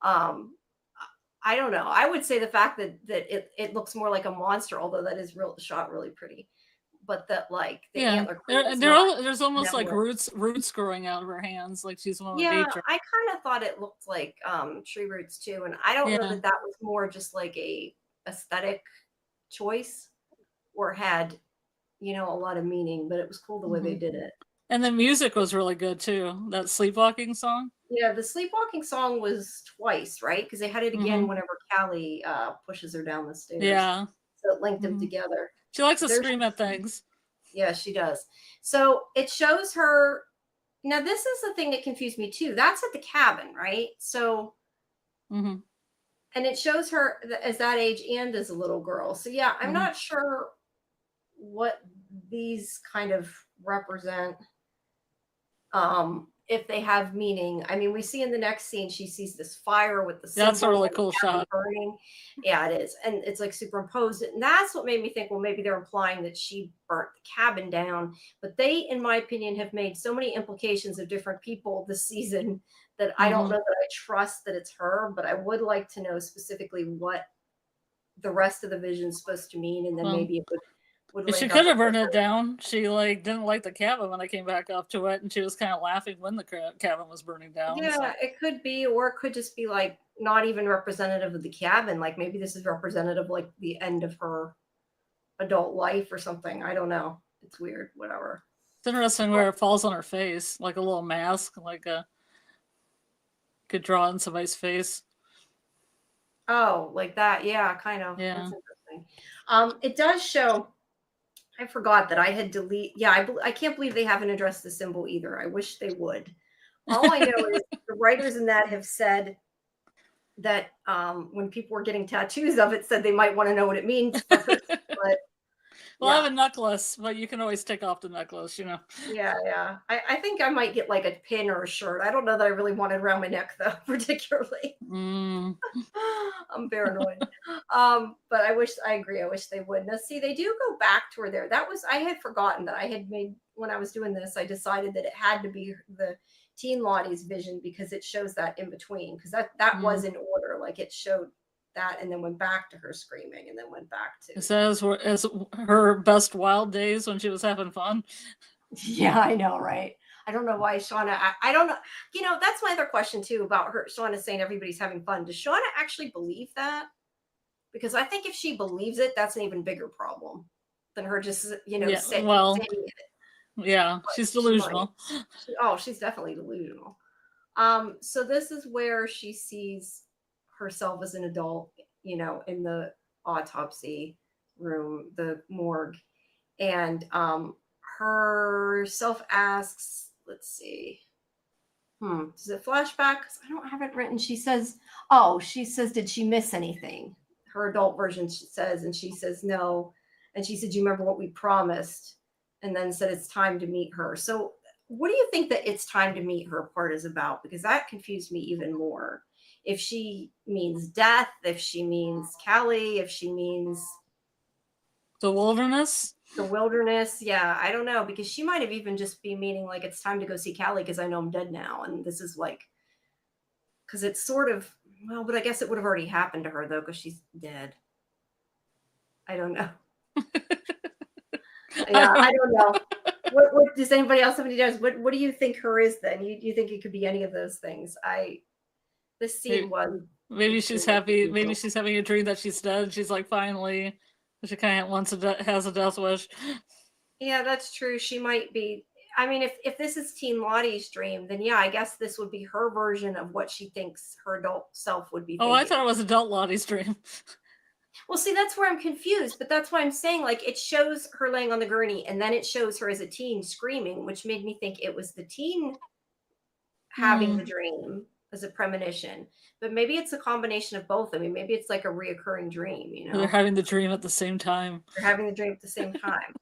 Speaker 1: I don't know. I would say the fact that it looks more like a monster, although that is shot really pretty, but that like the Antler Queen
Speaker 4: there's almost like roots growing out of her hands, like she's one of nature.
Speaker 1: I kind of thought it looked like tree roots too, and I don't know that was more just like a aesthetic choice or had a lot of meaning, but it was cool the way they did it.
Speaker 4: And the music was really good too. That sleepwalking song.
Speaker 1: Yeah, the sleepwalking song was twice, right? Because they had it again whenever Callie pushes her down the stairs.
Speaker 4: Yeah.
Speaker 1: So it linked them together.
Speaker 4: She likes to scream at things.
Speaker 1: Yeah, she does. So it shows her. Now, this is the thing that confused me too. That's at the cabin, right? So, and it shows her as that age and as a little girl. So yeah, I'm not sure what these kind of represent, if they have meaning. I mean, we see in the next scene she sees this fire with the
Speaker 4: that's a really cool shot
Speaker 1: burning. Yeah, it is, and it's like superimposed, and that's what made me think, well, maybe they're implying that she burnt the cabin down. But they, in my opinion, have made so many implications of different people this season that I don't know that I trust that it's her, but I would like to know specifically what the rest of the vision is supposed to mean, and then maybe it would
Speaker 4: she could have burned it down. She didn't like the cabin when I came back up to it, and she was kind of laughing when the cabin was burning down.
Speaker 1: Yeah, so. It could be, or it could just be like not even representative of the cabin. Like maybe this is representative, like the end of her adult life or something. I don't know. It's weird. Whatever.
Speaker 4: It's interesting where it falls on her face, like a little mask, could draw on somebody's face.
Speaker 1: Oh, like that? Yeah, kind of.
Speaker 4: Yeah.
Speaker 1: That's interesting. It does show. I forgot that I had deleted. Yeah, I can't believe they haven't addressed the symbol either. I wish they would. All I know is the writers in that have said that when people were getting tattoos of it, said they might want to know what it means first. But
Speaker 4: Well, I have a necklace, but you can always take off the necklace, you know.
Speaker 1: Yeah. I think I might get like a pin or a shirt. I don't know that I really want it around my neck though, particularly. I'm paranoid. But I agree. I wish they would. Now, see, they do go back to her there. I had forgotten that I had made, when I was doing this, I decided that it had to be the teen Lottie's vision because it shows that in between. Because that was in order. Like it showed that and then went back to her screaming and then went back to.
Speaker 4: It says as her best wild days when she was having fun.
Speaker 1: Yeah, I know, right? I don't know why Shauna, I don't know. You know, that's my other question too about her. Shauna saying everybody's having fun. Does Shauna actually believe that? Because I think if she believes it, that's an even bigger problem than her just, saying it.
Speaker 4: Yeah, but she's delusional.
Speaker 1: She's definitely delusional. So this is where she sees herself as an adult, in the autopsy room, the morgue. And herself asks, let's see. Does it flashback? Because I don't have it written. She says, did she miss anything? Her adult version says, and she says no. And she said, do you remember what we promised? And then said it's time to meet her. So what do you think that it's time to meet her part is about? Because that confused me even more. If she means death, if she means Callie, if she means
Speaker 4: the wilderness.
Speaker 1: The wilderness, yeah, I don't know, because she might have even just be meaning like it's time to go see Callie because I know I'm dead now, and this is like, because it's sort of but I guess it would have already happened to her though because she's dead. I don't know. Yeah, I don't know. What does anybody else have any ideas? What do you think her is then? You think it could be any of those things? This scene was
Speaker 4: maybe she's happy. Maybe she's having a dream that she's dead. She's like finally. She kind of has a death wish.
Speaker 1: Yeah, that's true. She might be. I mean, if this is Teen Lottie's dream, then yeah, I guess this would be her version of what she thinks her adult self would be thinking.
Speaker 4: I thought it was adult Lottie's dream.
Speaker 1: Well, see, that's where I'm confused, but that's why I'm saying, like, it shows her laying on the gurney, and then it shows her as a teen screaming, which made me think it was the teen having the dream as a premonition. But maybe it's a combination of both. I mean, maybe it's like a reoccurring dream,
Speaker 4: They're having the dream at the same time.
Speaker 1: They're having the dream at the same time.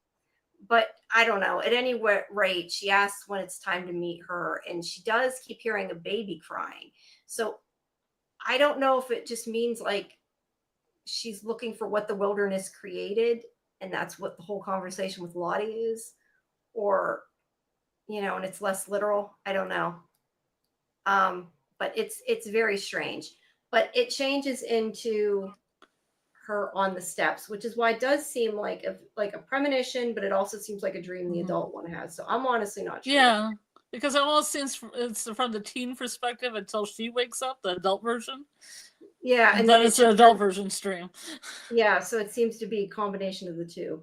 Speaker 1: But I don't know. At any rate, she asks when it's time to meet her, and she does keep hearing a baby crying. So I don't know if it just means like she's looking for what the wilderness created, and that's what the whole conversation with Lottie is, or, and it's less literal. I don't know. But it's very strange. But it changes into her on the steps, which is why it does seem like a premonition, but it also seems like a dream the adult one has. So I'm honestly not sure.
Speaker 4: Yeah, because it almost seems it's from the teen perspective until she wakes up, the adult version.
Speaker 1: Yeah,
Speaker 4: and then it's the adult version stream.
Speaker 1: Yeah, so it seems to be a combination of the two.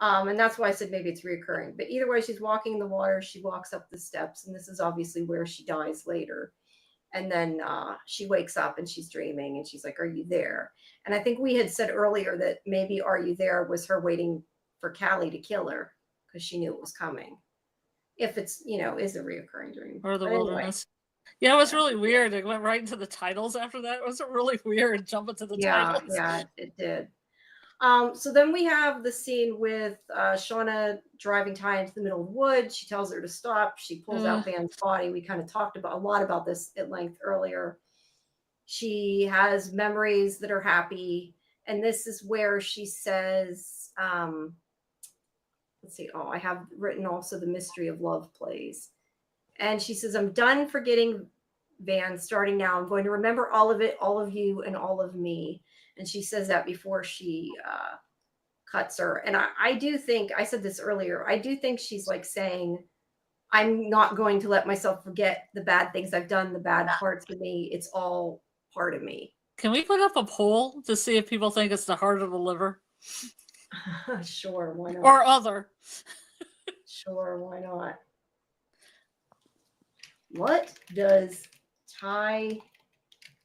Speaker 1: And that's why I said maybe it's reoccurring. But either way, she's walking in the water, she walks up the steps, and this is obviously where she dies later. And then she wakes up and she's dreaming and she's like, are you there? And I think we had said earlier that maybe are you there was her waiting for Callie to kill her because she knew it was coming. If it's, is a reoccurring dream.
Speaker 4: Or the wilderness. Yeah, it was really weird. It went right into the titles after that. It was really weird jumping to the titles.
Speaker 1: Yeah, it did. So then we have the scene with Shauna driving Ty into the middle of the woods. She tells her to stop. She pulls out Van's body. We kind of talked about a lot about this at length earlier. She has memories that are happy. And this is where she says, let's see. Oh, I have written also the mystery of love plays. And she says, I'm done forgetting Van starting now. I'm going to remember all of it, all of you, and all of me. And she says that before she cuts her. And I do think, I said this earlier, I do think she's like saying, I'm not going to let myself forget the bad things I've done, the bad parts of me. It's all part of me.
Speaker 4: Can we put up a poll to see if people think it's the heart or the liver?
Speaker 1: Sure, why not?
Speaker 4: Or other.
Speaker 1: Sure, why not? What does Ty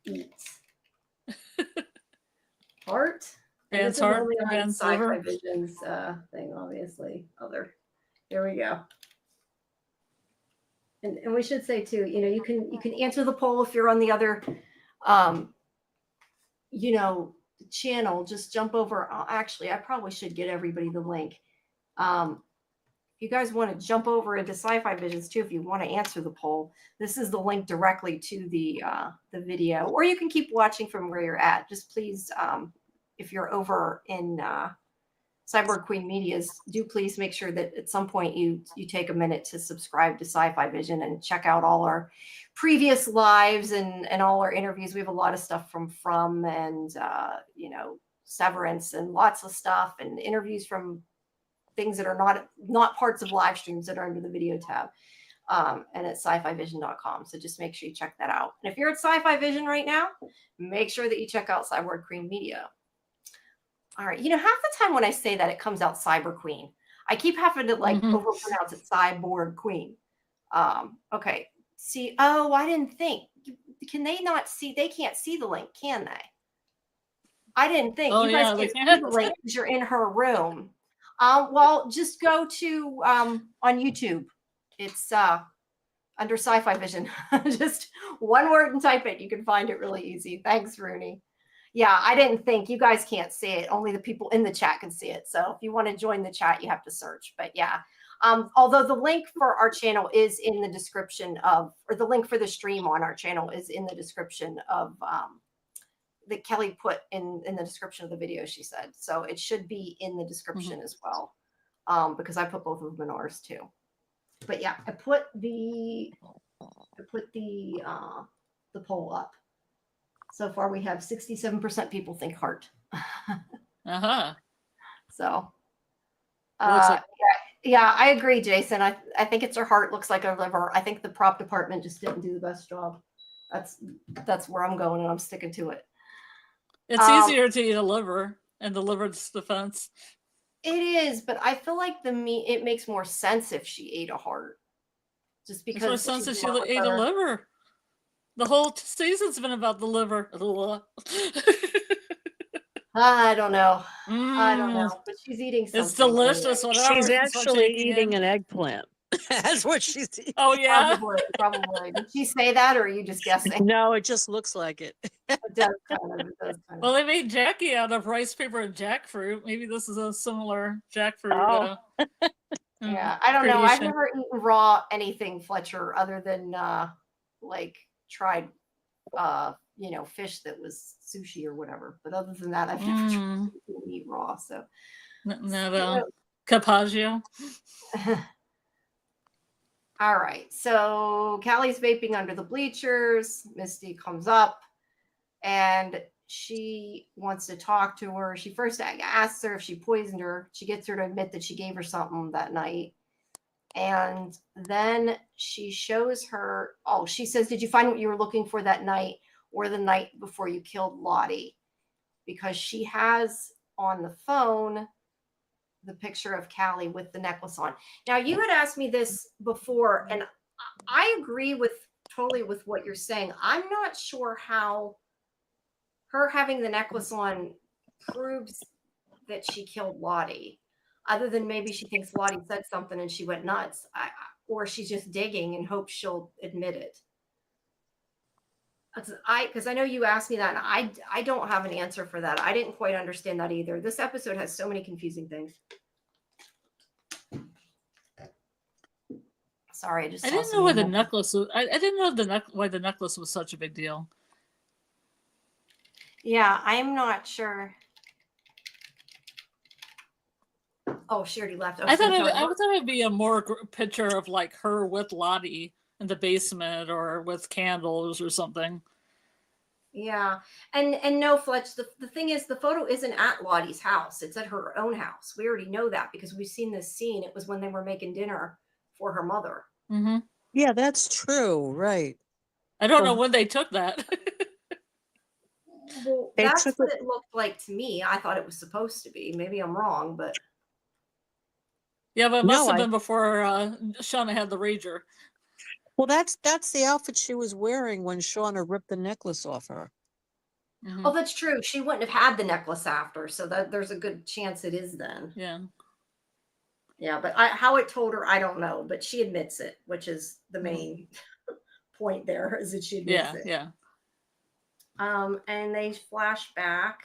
Speaker 1: eat? Heart?
Speaker 4: Van's heart? Van's liver?
Speaker 1: SciFiVision's thing, obviously. Other. Here we go. And we should say too, you can answer the poll if you're on the other channel, just jump over. Actually, I probably should get everybody the link. If you guys want to jump over into SciFiVisions too, if you want to answer the poll, this is the link directly to the video, or you can keep watching from where you're at. Just please, if you're over in Cyborg Queen Media's, do please make sure that at some point you take a minute to subscribe to SciFiVision and check out all our previous lives and all our interviews. We have a lot of stuff from and Severance and lots of stuff and interviews from things that are not parts of live streams that are under the video tab, and at SciFiVision.com. So just make sure you check that out. And if you're at SciFiVision right now, make sure that you check out Cyborg Queen Media. All right. Half the time when I say that, it comes out Cyber Queen. I keep having to overpronounce it Cyborg Queen. Okay. See, I didn't think. Can they not see? They can't see the link, can they? I didn't think. You guys can't see the link because you're in her room. Well, just go to on YouTube. It's under SciFiVision. Just one word and type it. You can find it really easy. Thanks, Rooney. Yeah, I didn't think. You guys can't see it. Only the people in the chat can see it. So if you want to join the chat, you have to search. But yeah, although the link for our channel is in the description of, or the link for the stream on our channel is in the description of that Kelly put in the description of the video, she said. So it should be in the description as well, because I put both of them in ours too. But yeah, I put the poll up. So far, we have 67% people think heart. So, yeah, I agree, Jason. I think it's her heart. Looks like a liver. I think the prop department just didn't do the best job. That's where I'm going, and I'm sticking to it.
Speaker 4: It's easier to eat a liver in the liver's defense.
Speaker 1: It is, but I feel like it makes more sense if she ate a heart. Just because
Speaker 4: it makes more sense if she ate a liver. The whole season's been about the liver.
Speaker 1: I don't know. I don't know, but she's eating something.
Speaker 4: It's delicious. Whatever.
Speaker 8: She's actually eating an eggplant. That's what she's eating.
Speaker 4: Oh yeah,
Speaker 1: probably. Did she say that, or are you just guessing?
Speaker 8: No, it just looks like it.
Speaker 1: It does kind of.
Speaker 4: Well, they made Jackie out of rice paper and jackfruit. Maybe this is a similar jackfruit.
Speaker 1: Yeah, I don't know. I've never eaten raw anything, Fletcher, other than tried fish that was sushi or whatever. But other than that, I've never tried to eat raw. So
Speaker 4: Carpaccio.
Speaker 1: All right. So Callie's vaping under the bleachers. Misty comes up and she wants to talk to her. She first asks her if she poisoned her. She gets her to admit that she gave her something that night. And then she shows her, she says, did you find what you were looking for that night or the night before you killed Lottie? Because she has on the phone the picture of Callie with the necklace on. Now, you had asked me this before, and I agree totally with what you're saying. I'm not sure how her having the necklace on proves that she killed Lottie, other than maybe she thinks Lottie said something and she went nuts, or she's just digging and hopes she'll admit it. Because I know you asked me that, and I don't have an answer for that. I didn't quite understand that either. This episode has so many confusing things. Sorry, I
Speaker 4: didn't know why the necklace was. I didn't know why the necklace was such a big deal.
Speaker 1: Yeah, I'm not sure. Oh, she already left.
Speaker 4: I thought it'd be a more picture of her with Lottie in the basement or with candles or something.
Speaker 1: Yeah. And no, Fletch, the thing is, the photo isn't at Lottie's house. It's at her own house. We already know that because we've seen this scene. It was when they were making dinner for her mother.
Speaker 4: Mm-hmm.
Speaker 8: Yeah, that's true. Right.
Speaker 4: I don't know when they took that.
Speaker 1: Well, that's what it looked like to me. I thought it was supposed to be. Maybe I'm wrong, but.
Speaker 4: Yeah, but it must have been before Shauna had the rager.
Speaker 8: Well, that's the outfit she was wearing when Shauna ripped the necklace off her.
Speaker 1: Mm-hmm. Oh, that's true. She wouldn't have had the necklace after, so that there's a good chance it is then.
Speaker 4: Yeah.
Speaker 1: Yeah, but how it told her, I don't know. But she admits it, which is the main point there, is that she admits it.
Speaker 4: Yeah.
Speaker 1: And they flash back,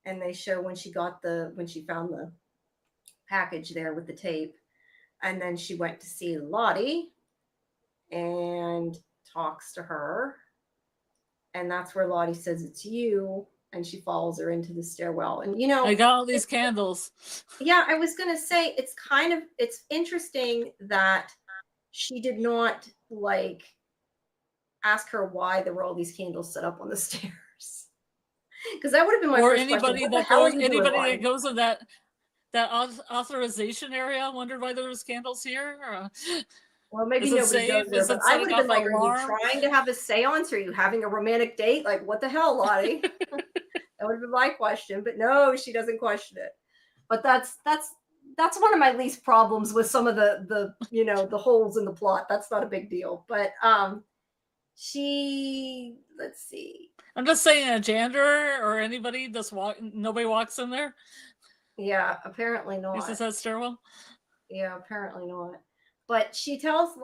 Speaker 1: and they show when she found the package there with the tape. And then she went to see Lottie and talks to her. And that's where Lottie says it's you. And she follows her into the stairwell. And,
Speaker 4: I got all these candles.
Speaker 1: Yeah, I was going to say, it's interesting that she did not ask her why there were all these candles set up on the stairs. Because that would have been my first
Speaker 4: anybody
Speaker 1: question.
Speaker 4: That goes in that authorization area wondered why there was candles here.
Speaker 1: Well, maybe nobody goes there, but I would have been like, are you trying to have a seance? Are you having a romantic date? Like, what the hell, Lottie? That would have been my question, but no, she doesn't question it. But that's one of my least problems with some of the the holes in the plot. That's not a big deal. But let's see.
Speaker 4: I'm just saying, a janitor or anybody nobody walks in there.
Speaker 1: Yeah, apparently not.
Speaker 4: Is this that stairwell?
Speaker 1: Yeah, apparently not. But she tells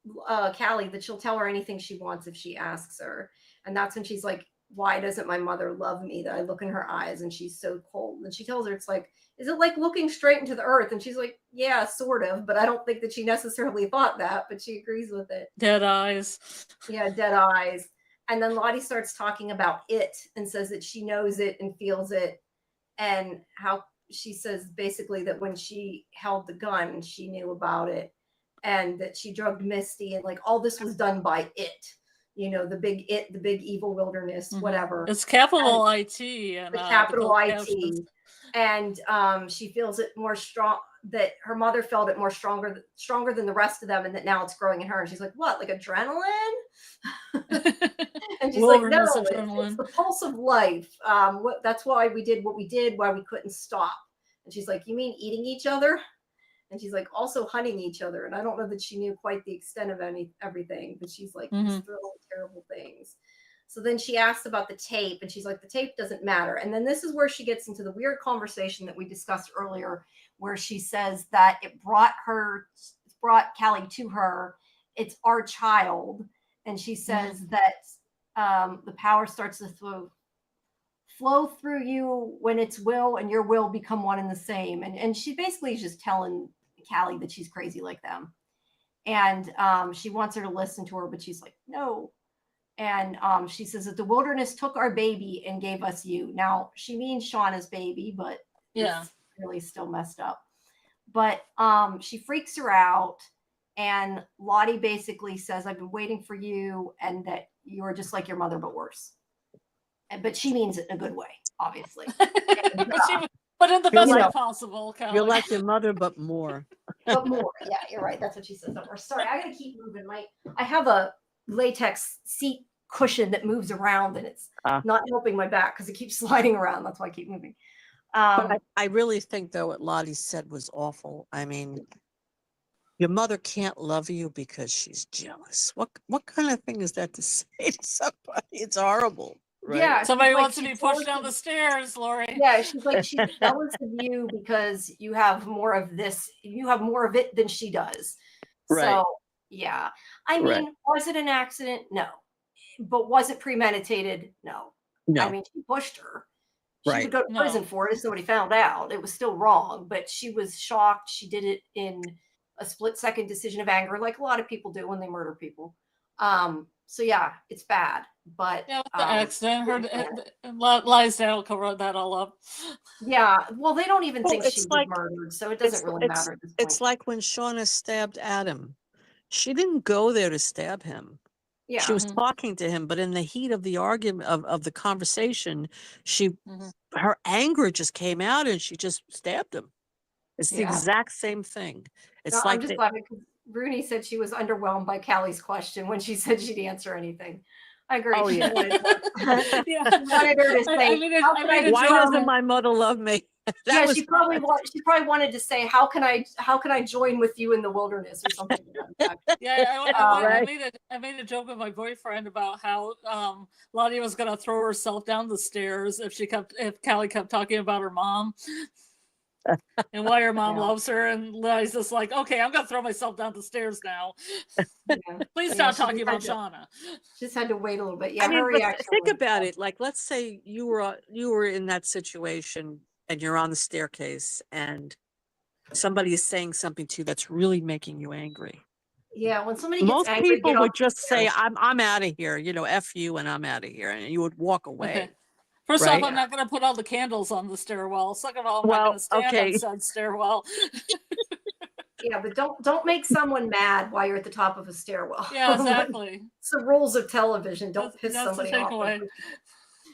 Speaker 1: Callie that she'll tell her anything she wants if she asks her. And that's when she's like, why doesn't my mother love me? That I look in her eyes and she's so cold. And she tells her, it's like, is it like looking straight into the earth? And she's like, yeah, sort of. But I don't think that she necessarily thought that, but she agrees with it.
Speaker 4: Dead eyes.
Speaker 1: Yeah, dead eyes. And then Lottie starts talking about it and says that she knows it and feels it. And how she says basically that when she held the gun, she knew about it, and that she drugged Misty, and all this was done by it, the big evil wilderness, whatever.
Speaker 4: It's capital IT. And,
Speaker 1: the capital IT. And she feels it more strong, that her mother felt it more stronger than the rest of them, and that now it's growing in her. And she's like, what, like adrenaline? And she's like, no, it's the pulse of life. That's why we did what we did, why we couldn't stop. And she's like, you mean eating each other? And she's like, also hunting each other. And I don't know that she knew quite the extent of everything, but she's like, these little terrible things. So then she asks about the tape, and she's like, the tape doesn't matter. And then this is where she gets into the weird conversation that we discussed earlier, where she says that it brought Callie to her. It's our child. And she says that the power starts to flow through you when its will and your will become one and the same. And she basically is just telling Callie that she's crazy like them. And she wants her to listen to her, but she's like, no. And she says that the wilderness took our baby and gave us you. Now, she means Shauna's baby, but it's really still messed up. But she freaks her out. And Lottie basically says, I've been waiting for you, and that you're just like your mother, but worse. But she means it in a good way, obviously.
Speaker 4: But in the best way possible. Callie.
Speaker 8: You're like your mother, but more.
Speaker 1: But more. Yeah, you're right. That's what she says. Sorry, I got to keep moving. I have a latex seat cushion that moves around, and it's not helping my back because it keeps sliding around. That's why I keep moving.
Speaker 8: But I really think, though, what Lottie said was awful. I mean, your mother can't love you because she's jealous. What kind of thing is that to say to somebody? It's horrible. Right?
Speaker 1: Yeah,
Speaker 4: somebody wants to be pushed down the stairs, Lori.
Speaker 1: Yeah, she's like, she's jealous of you because you have more of this. You have more of it than she does. Right. So yeah, I mean, was it an accident? No. But was it premeditated? No. I mean, she pushed her. She would go to prison for it if somebody found out. It was still wrong, but she was shocked. She did it in a split-second decision of anger, like a lot of people do when they murder people. So yeah, it's bad. But
Speaker 4: the accident. Lysdale covered that all up.
Speaker 1: Yeah, well, they don't even think she was murdered, so it doesn't really matter. At this point.
Speaker 8: It's like when Shauna stabbed Adam. She didn't go there to stab him. Yeah. She was talking to him, but in the heat of the argument of the conversation, her anger just came out and she just stabbed him. It's the exact same thing. It's like
Speaker 1: I'm just laughing because Rooney said she was underwhelmed by Callie's question when she said she'd answer anything. I agree.
Speaker 8: Oh, yeah.
Speaker 1: Wanted her to say,
Speaker 8: why doesn't my mother love me?
Speaker 1: She probably wanted to say, how can I join with you in the wilderness or something?
Speaker 4: I made a joke with my boyfriend about how Lottie was going to throw herself down the stairs if Callie kept talking about her mom. And why her mom loves her, and Lily's just like, okay, I'm gonna throw myself down the stairs now. Please stop talking about Shauna.
Speaker 1: Just had to wait a little bit. Yeah,
Speaker 8: I mean,
Speaker 1: her reaction.
Speaker 8: think about it. Like, let's say you were in that situation and you're on the staircase and somebody is saying something to you that's really making you angry.
Speaker 1: Yeah, when somebody gets
Speaker 8: Most
Speaker 1: angry,
Speaker 8: people would just say, I'm out of here, F you and I'm out of here. And you would walk away.
Speaker 4: First
Speaker 8: right?
Speaker 4: off, I'm not going to put all the candles on the stairwell. Second of all, I'm not going to stand on said stairwell.
Speaker 1: Yeah, but don't make someone mad while you're at the top of a stairwell.
Speaker 4: Yeah, exactly.
Speaker 1: It's the rules of television. Don't piss somebody off.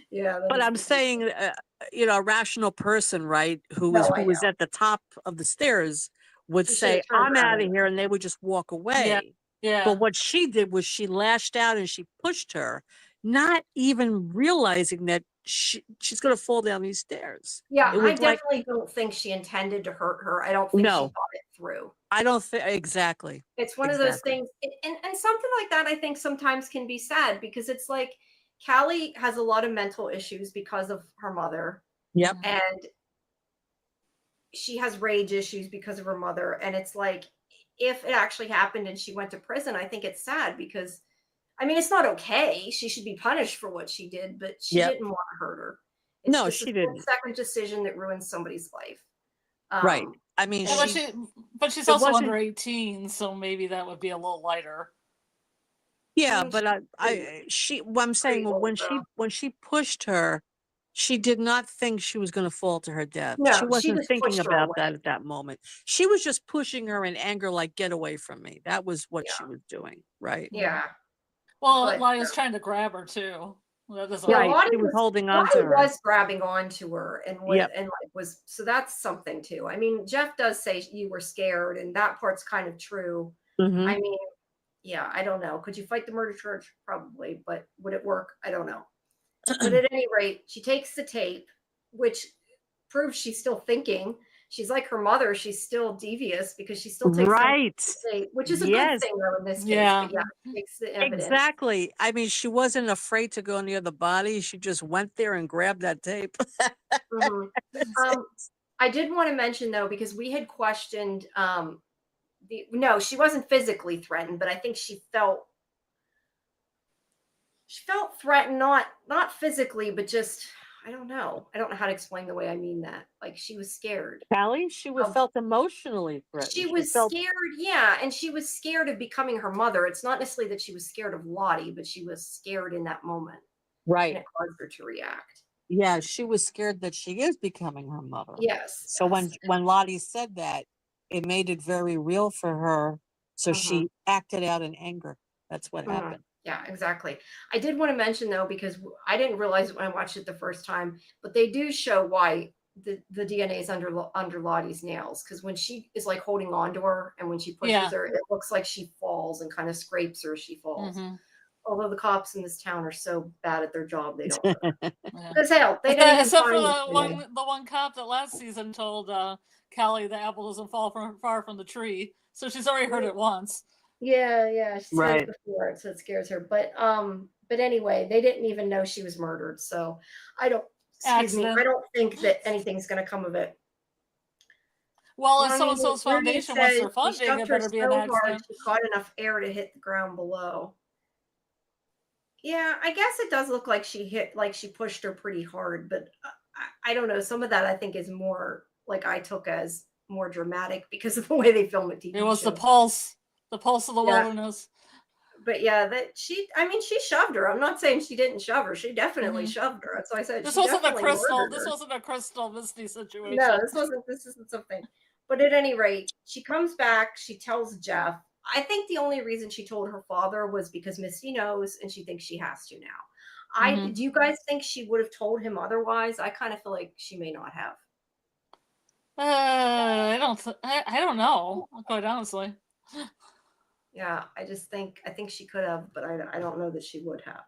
Speaker 1: Yeah,
Speaker 8: but I'm saying, a rational person, right, who was at the top of the stairs would say, I'm out of here, and they would just walk away.
Speaker 4: Yeah.
Speaker 8: But what she did was she lashed out and she pushed her, not even realizing that she's going to fall down these stairs.
Speaker 1: Yeah, I definitely don't think she intended to hurt her. I don't think she thought it through.
Speaker 8: I don't think exactly.
Speaker 1: It's one of those things, and something like that I think sometimes can be sad, because it's like Callie has a lot of mental issues because of her mother.
Speaker 8: Yep.
Speaker 1: And she has rage issues because of her mother. And it's like, if it actually happened and she went to prison, I think it's sad, because I mean, it's not okay. She should be punished for what she did, but she didn't want to hurt her. It's
Speaker 8: no,
Speaker 1: just
Speaker 8: she didn't.
Speaker 1: Second decision that ruins somebody's life.
Speaker 8: Right. I mean,
Speaker 4: but she's also under 18, so maybe that would be a little lighter.
Speaker 8: Yeah, but I'm saying when she pushed her, she did not think she was going to fall to her death.
Speaker 1: No,
Speaker 8: she wasn't thinking about
Speaker 1: that
Speaker 8: at that moment. She was just pushing her in anger, like, get away from me. That was what she was doing, right?
Speaker 1: Yeah.
Speaker 4: Well, Lottie was trying to grab her too. That doesn't
Speaker 8: Lottie was holding on to her.
Speaker 1: Lottie was grabbing onto her, and was so that's something too. I mean, Jeff does say you were scared, and that part's kind of true.
Speaker 8: Mm-hmm.
Speaker 1: I mean, yeah, I don't know. Could you fight the murder charge? Probably, but would it work? I don't know. But at any rate, she takes the tape, which proves she's still thinking. She's like her mother. She's still devious because she still takes the tape, which is a good thing though in this case.
Speaker 4: Yeah,
Speaker 1: but she takes the evidence.
Speaker 8: Exactly. I mean, she wasn't afraid to go near the body. She just went there and grabbed that tape.
Speaker 1: I did want to mention though, because we had questioned no, she wasn't physically threatened, but I think she felt threatened, not physically, but just I don't know how to explain the way I mean that. Like, she was scared.
Speaker 8: Callie, she felt emotionally threatened.
Speaker 1: She was scared, yeah, and she was scared of becoming her mother. It's not necessarily that she was scared of Lottie, but she was scared in that moment.
Speaker 8: Right.
Speaker 1: And it caused her to react.
Speaker 8: Yeah, she was scared that she is becoming her mother.
Speaker 1: Yes.
Speaker 8: So when Lottie said that, it made it very real for her. So she acted out in anger. That's what happened.
Speaker 1: Yeah, exactly. I did want to mention though, because I didn't realize it when I watched it the first time, but they do show why the DNA is under Lottie's nails, because when she is like holding on to her and when she pushes her, it looks like she falls and kind of scrapes her as she falls. Although the cops in this town are so bad at their job, they don't know. Because hell, they didn't.
Speaker 4: Except for the one cop that last season told Callie the apple doesn't fall far from the tree, so she's already heard it once.
Speaker 1: Yeah, she's heard it before, so it scares her. But anyway, they didn't even know she was murdered, so I don't think that anything's going to come of it.
Speaker 4: Well, if so-and-so's foundation wants their funding, it better be an accident.
Speaker 1: She caught enough air to hit the ground below. Yeah, I guess it does look like she pushed her pretty hard, but I don't know. Some of that I think is more like I took as more dramatic because of the way they film it.
Speaker 4: It was the pulse of the wilderness.
Speaker 1: But yeah, she shoved her. I'm not saying she didn't shove her. She definitely shoved her. That's why I said
Speaker 4: this wasn't a Crystal. This wasn't a Crystal Misty situation.
Speaker 1: No, this isn't something. But at any rate, she comes back. She tells Jeff. I think the only reason she told her father was because Misty knows and she thinks she has to now. Do you guys think she would have told him otherwise? I kind of feel like she may not have.
Speaker 4: I don't know, quite honestly.
Speaker 1: Yeah, I think she could have, but I don't know that she would have.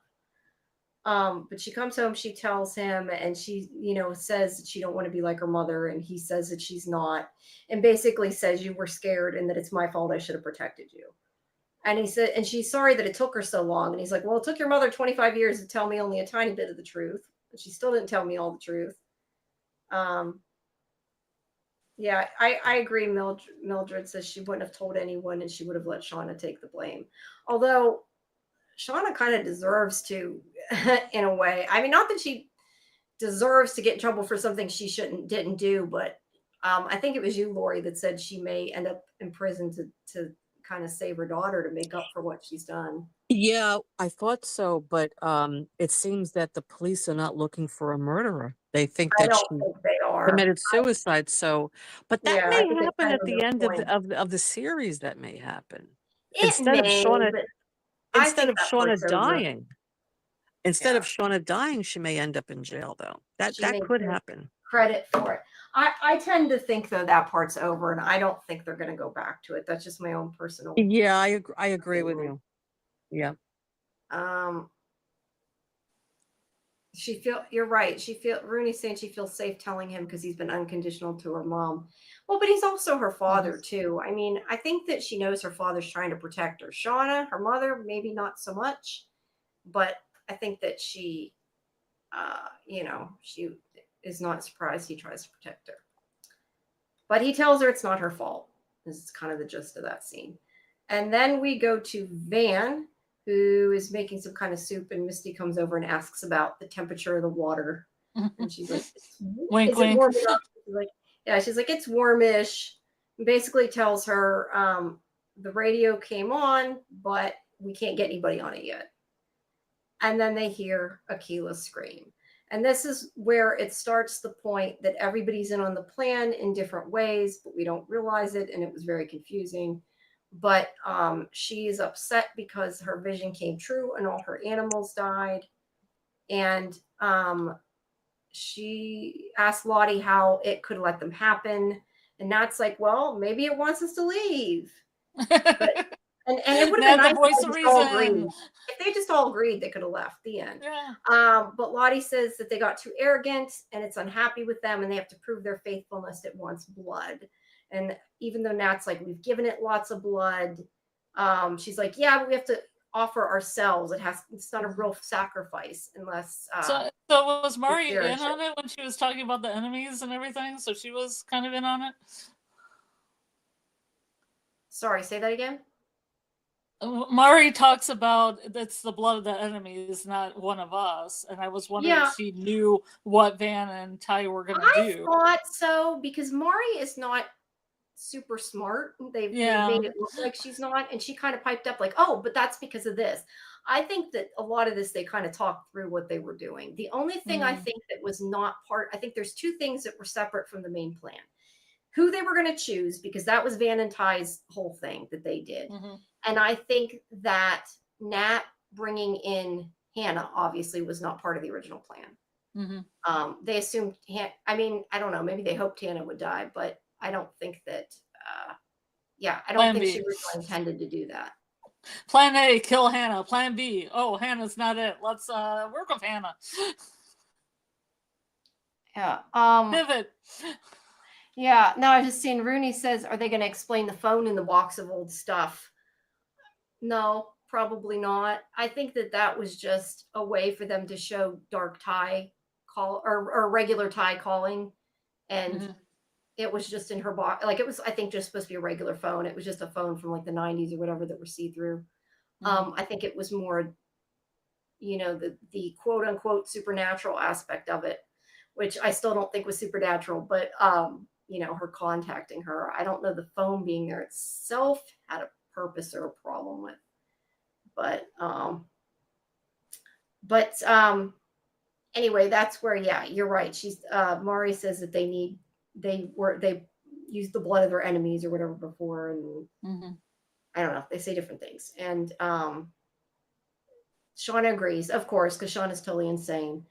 Speaker 1: But she comes home, she tells him, and she, says that she don't want to be like her mother, and he says that she's not, and basically says you were scared and that it's my fault, I should have protected you. And he said, and she's sorry that it took her so long. And he's like, well, it took your mother 25 years to tell me only a tiny bit of the truth, but she still didn't tell me all the truth. Yeah, I agree. Mildred says she wouldn't have told anyone and she would have let Shauna take the blame. Although Shauna kind of deserves to, in a way. I mean, not that she deserves to get in trouble for something she didn't do, but I think it was you, Lori, that said she may end up in prison to kind of save her daughter to make up for what she's done.
Speaker 8: Yeah, I thought so, but it seems that the police are not looking for a murderer. They think
Speaker 1: I
Speaker 8: that
Speaker 1: don't
Speaker 8: she
Speaker 1: think they are.
Speaker 8: committed suicide. So, but that
Speaker 1: Yeah, I
Speaker 8: may
Speaker 1: think they
Speaker 8: happen
Speaker 1: kind
Speaker 8: at
Speaker 1: of
Speaker 8: the
Speaker 1: their
Speaker 8: end
Speaker 1: point.
Speaker 8: of the series. That may happen
Speaker 1: It
Speaker 8: instead of
Speaker 1: may,
Speaker 8: Shauna.
Speaker 1: but I
Speaker 8: Instead
Speaker 1: think
Speaker 8: of
Speaker 1: that
Speaker 8: Shauna
Speaker 1: part's over.
Speaker 8: dying. Instead
Speaker 1: Yeah,
Speaker 8: of Shauna dying, she may end up in jail, though.
Speaker 1: she
Speaker 8: That
Speaker 1: may
Speaker 8: could
Speaker 1: get
Speaker 8: happen.
Speaker 1: credit for it. I tend to think though that part's over, and I don't think they're going to go back to it. That's just my own personal.
Speaker 8: Yeah, I agree with you. Yeah.
Speaker 1: You're right. Rooney's saying she feels safe telling him because he's been unconditional to her mom. Well, but he's also her father too. I mean, I think that she knows her father's trying to protect her. Shauna, her mother, maybe not so much, but I think that she, she is not surprised he tries to protect her. But he tells her it's not her fault. This is kind of the gist of that scene. And then we go to Van, who is making some kind of soup, and Misty comes over and asks about the temperature of the water. And she's like,
Speaker 4: wink,
Speaker 1: is it
Speaker 4: wink.
Speaker 1: warm enough? She's like, yeah, she's like, it's warmish. And basically tells her the radio came on, but we can't get anybody on it yet. And then they hear Akilah scream. And this is where it starts the point that everybody's in on the plan in different ways, but we don't realize it. And it was very confusing. But she is upset because her vision came true and all her animals died. And she asked Lottie how it could let them happen. And Nat's like, well, maybe it wants us to leave. But, and it would have been nice if they just all agreed. If they just all agreed, they could have left. The end.
Speaker 4: Yeah.
Speaker 1: But Lottie says that they got too arrogant and it's unhappy with them and they have to prove their faithfulness. It wants blood. And even though Nat's like, we've given it lots of blood, she's like, yeah, but we have to offer ourselves. It's not a real sacrifice unless.
Speaker 4: So was Mari in on it when she was talking about the enemies and everything? So she was kind of in on it?
Speaker 1: Sorry, say that again.
Speaker 4: Mari talks about it's the blood of the enemies, not one of us. And I was wondering if she knew what Van and Ty were going to do.
Speaker 1: I thought so, because Mari is not super smart. They've made it look like she's not. And she kind of piped up like, oh, but that's because of this. I think that a lot of this, they kind of talked through what they were doing. The only thing I think that was not I think there's two things that were separate from the main plan. Who they were going to choose, because that was Van and Ty's whole thing that they did. And I think that Nat bringing in Hannah obviously was not part of the original plan. They assumed, I don't know, maybe they hoped Hannah would die, but I don't think that, I don't think she really intended to do that.
Speaker 4: Plan A, kill Hannah. Plan B, oh, Hannah's not it. Let's work with Hannah.
Speaker 1: Yeah.
Speaker 4: Pivot.
Speaker 1: Yeah, no, I've just seen Rooney says, are they going to explain the phone in the box of old stuff? No, probably not. I think that was just a way for them to show dark Ty call or regular Ty calling. And it was just in her box. Like it was, I think, just supposed to be a regular phone. It was just a phone from like the 90s or whatever that were see-through. I think it was more, the quote unquote supernatural aspect of it, which I still don't think was supernatural, but her contacting her. I don't know the phone being there itself had a purpose or a problem with. But anyway, that's where, you're right. She's Mari says that they used the blood of their enemies or whatever before, and I don't know. They say different things. And Shauna agrees, of course, because Shauna's totally insane.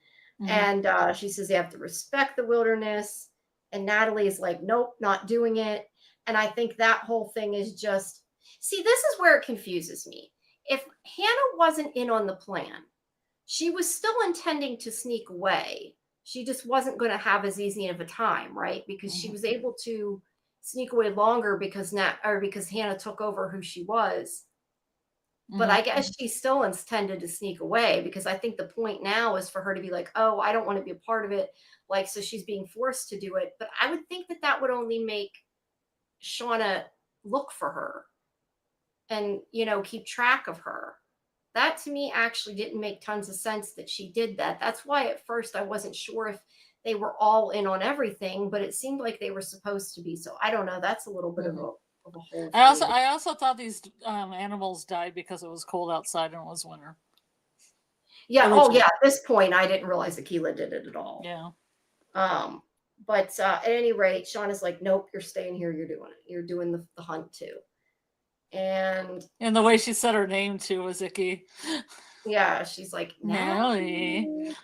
Speaker 1: And she says they have to respect the wilderness. And Natalie is like, nope, not doing it. And I think that whole thing is just, see, this is where it confuses me. If Hannah wasn't in on the plan, she was still intending to sneak away. She just wasn't going to have as easy of a time, right? Because she was able to sneak away longer because Hannah took over who she was. But I guess she still intended to sneak away, because I think the point now is for her to be like, oh, I don't want to be a part of it. Like, so she's being forced to do it. But I would think that that would only make Shauna look for her and, keep track of her. That to me actually didn't make tons of sense that she did that. That's why at first I wasn't sure if they were all in on everything, but it seemed like they were supposed to be. So I don't know. That's a little bit of a whole.
Speaker 4: I also thought these animals died because it was cold outside and it was winter.
Speaker 1: Yeah. Oh, yeah. At this point, I didn't realize Aquila did it at all.
Speaker 4: Yeah.
Speaker 1: But at any rate, Shauna's like, nope, you're staying here. You're doing it. You're doing the hunt too. And
Speaker 4: the way she said her name too was icky.
Speaker 1: Yeah, she's like,
Speaker 4: Natalie.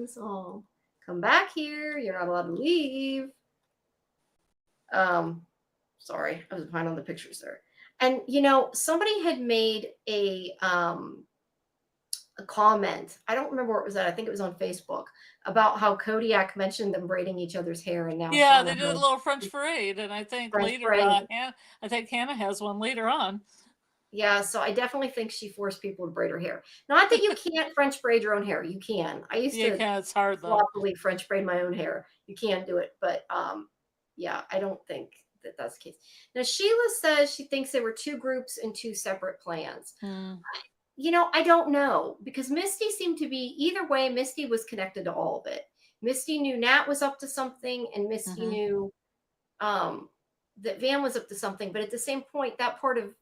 Speaker 1: So come back here. You're not allowed to leave. Sorry, I was behind on the pictures there. And somebody had made a comment. I don't remember what it was at. I think it was on Facebook about how Kodiak mentioned them braiding each other's hair, and now
Speaker 4: Shauna they did a little French parade, and I think later I think Hannah has one later on.
Speaker 1: Yeah, so I definitely think she forced people to braid her hair. Not that you can't French braid your own hair. You can. I used to.
Speaker 4: It's hard though.
Speaker 1: Sloppily French braid my own hair. You can do it, but yeah, I don't think that that's the case. Now Sheila says she thinks there were two groups and two separate plans. I don't know, because Misty seemed to be either way. Misty was connected to all of it. Misty knew Nat was up to something, and Misty knew that Van was up to something. But at the same point, that part of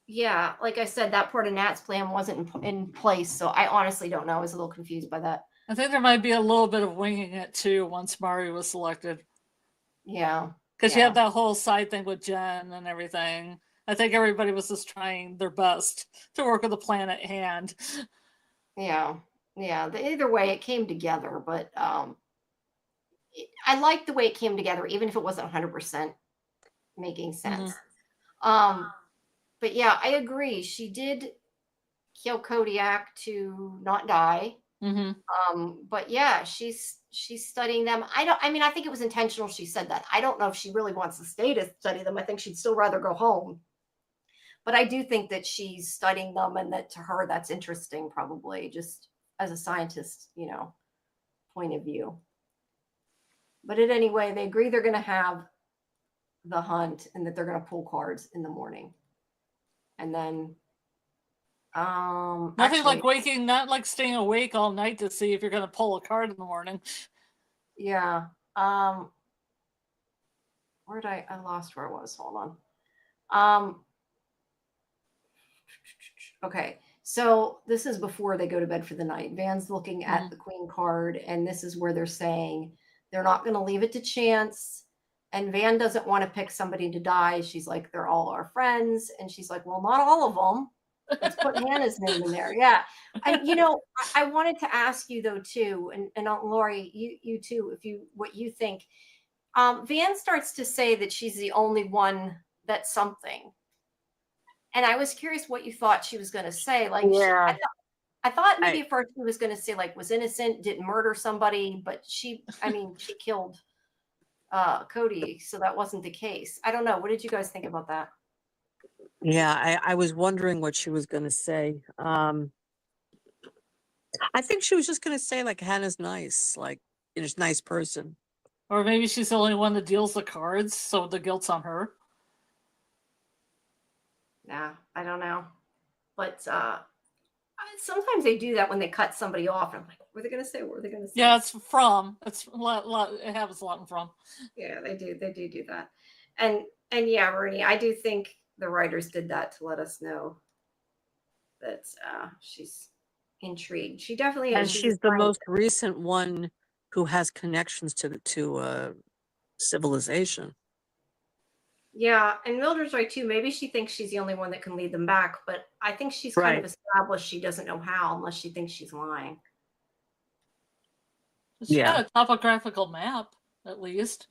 Speaker 1: like I said, that part of Nat's plan wasn't in place. So I honestly don't know. I was a little confused by that.
Speaker 4: I think there might be a little bit of winging it too once Mari was selected.
Speaker 1: Yeah.
Speaker 4: Because you have that whole side thing with Jen and everything. I think everybody was just trying their best to work with the plan at hand.
Speaker 1: Yeah. Either way, it came together. But I liked the way it came together, even if it wasn't 100% making sense. But yeah, I agree. She did kill Kodiak to not die. But yeah, she's studying them. I think it was intentional. She said that. I don't know if she really wants to stay to study them. I think she'd still rather go home. But I do think that she's studying them, and that to her, that's interesting, probably just as a scientist, point of view. But at any way, they agree they're going to have the hunt, and that they're going to pull cards in the morning. And then
Speaker 4: nothing like not like staying awake all night to see if you're going to pull a card in the morning.
Speaker 1: Yeah. Where did I lost where it was. Hold on. Okay. So this is before they go to bed for the night. Van's looking at the Queen card, and this is where they're saying they're not going to leave it to chance. And Van doesn't want to pick somebody to die. She's like, they're all our friends. And she's like, well, not all of them. Let's put Hannah's name in there. Yeah. And, I wanted to ask you, though, too, and Aunt Lori, you too, what you think. Van starts to say that she's the only one that's something. And I was curious what you thought she was going to say. Like, I thought maybe at first she was going to say, like, was innocent, didn't murder somebody. But she killed Cody, so that wasn't the case. I don't know. What did you guys think about that?
Speaker 8: Yeah, I was wondering what she was going to say. I think she was just going to say, like, Hannah's nice, like, she's a nice person.
Speaker 4: Or maybe she's the only one that deals the cards, so the guilt's on her.
Speaker 1: Yeah, I don't know. But sometimes they do that when they cut somebody off. And I'm like, what are they going to say? What are they going to say?
Speaker 4: Yeah, it's from. It's a lot. It happens a lot in From.
Speaker 1: Yeah, they do. They do that. And yeah, Rooney, I do think the writers did that to let us know that she's intrigued. She definitely is.
Speaker 8: And she's the most recent one who has connections to civilization.
Speaker 1: Yeah, and Mildred's right too. Maybe she thinks she's the only one that can lead them back, but I think she's kind of established she doesn't know how, unless she thinks she's lying.
Speaker 4: She's got a topographical map, at least.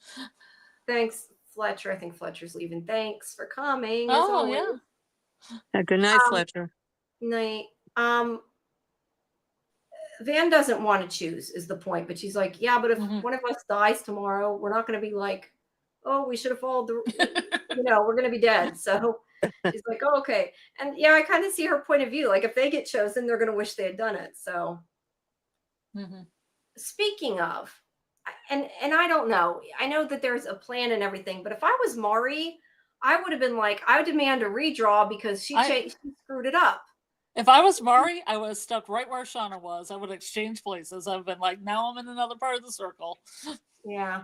Speaker 1: Thanks, Fletcher. I think Fletcher's leaving. Thanks for coming.
Speaker 4: Oh, yeah.
Speaker 8: Good night, Fletcher.
Speaker 1: Night. Van doesn't want to choose, is the point, but she's like, yeah, but if one of us dies tomorrow, we're not going to be like, oh, we should have followed the, we're going to be dead. So She's like, oh, okay. And yeah, I kind of see her point of view. Like if they get chosen, they're going to wish they had done it. So speaking of, and I don't know, I know that there's a plan and everything, but if I was Mari, I would have been like, I would demand a redraw because she screwed it up.
Speaker 4: If I was Mari, I would have stuck right where Shauna was. I would have exchanged places. I've been like, now I'm in another part of the circle.
Speaker 1: Yeah.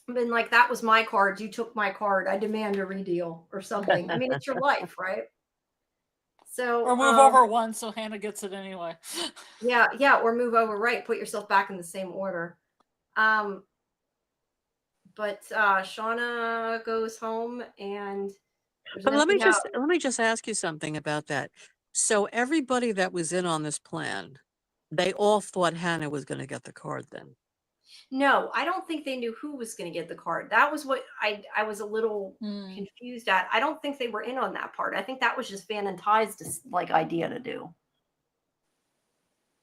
Speaker 1: I've been like, that was my card. You took my card. I demand a redeal or something. I mean, it's your life, right? So
Speaker 4: or move over one so Hannah gets it anyway.
Speaker 1: Yeah, or move over, right? Put yourself back in the same order. But Shauna goes home and
Speaker 8: but let me just ask you something about that. So everybody that was in on this plan, they all thought Hannah was going to get the card then.
Speaker 1: No, I don't think they knew who was going to get the card. That was what I was a little confused at. I don't think they were in on that part. I think that was just Van and Ty's idea to do.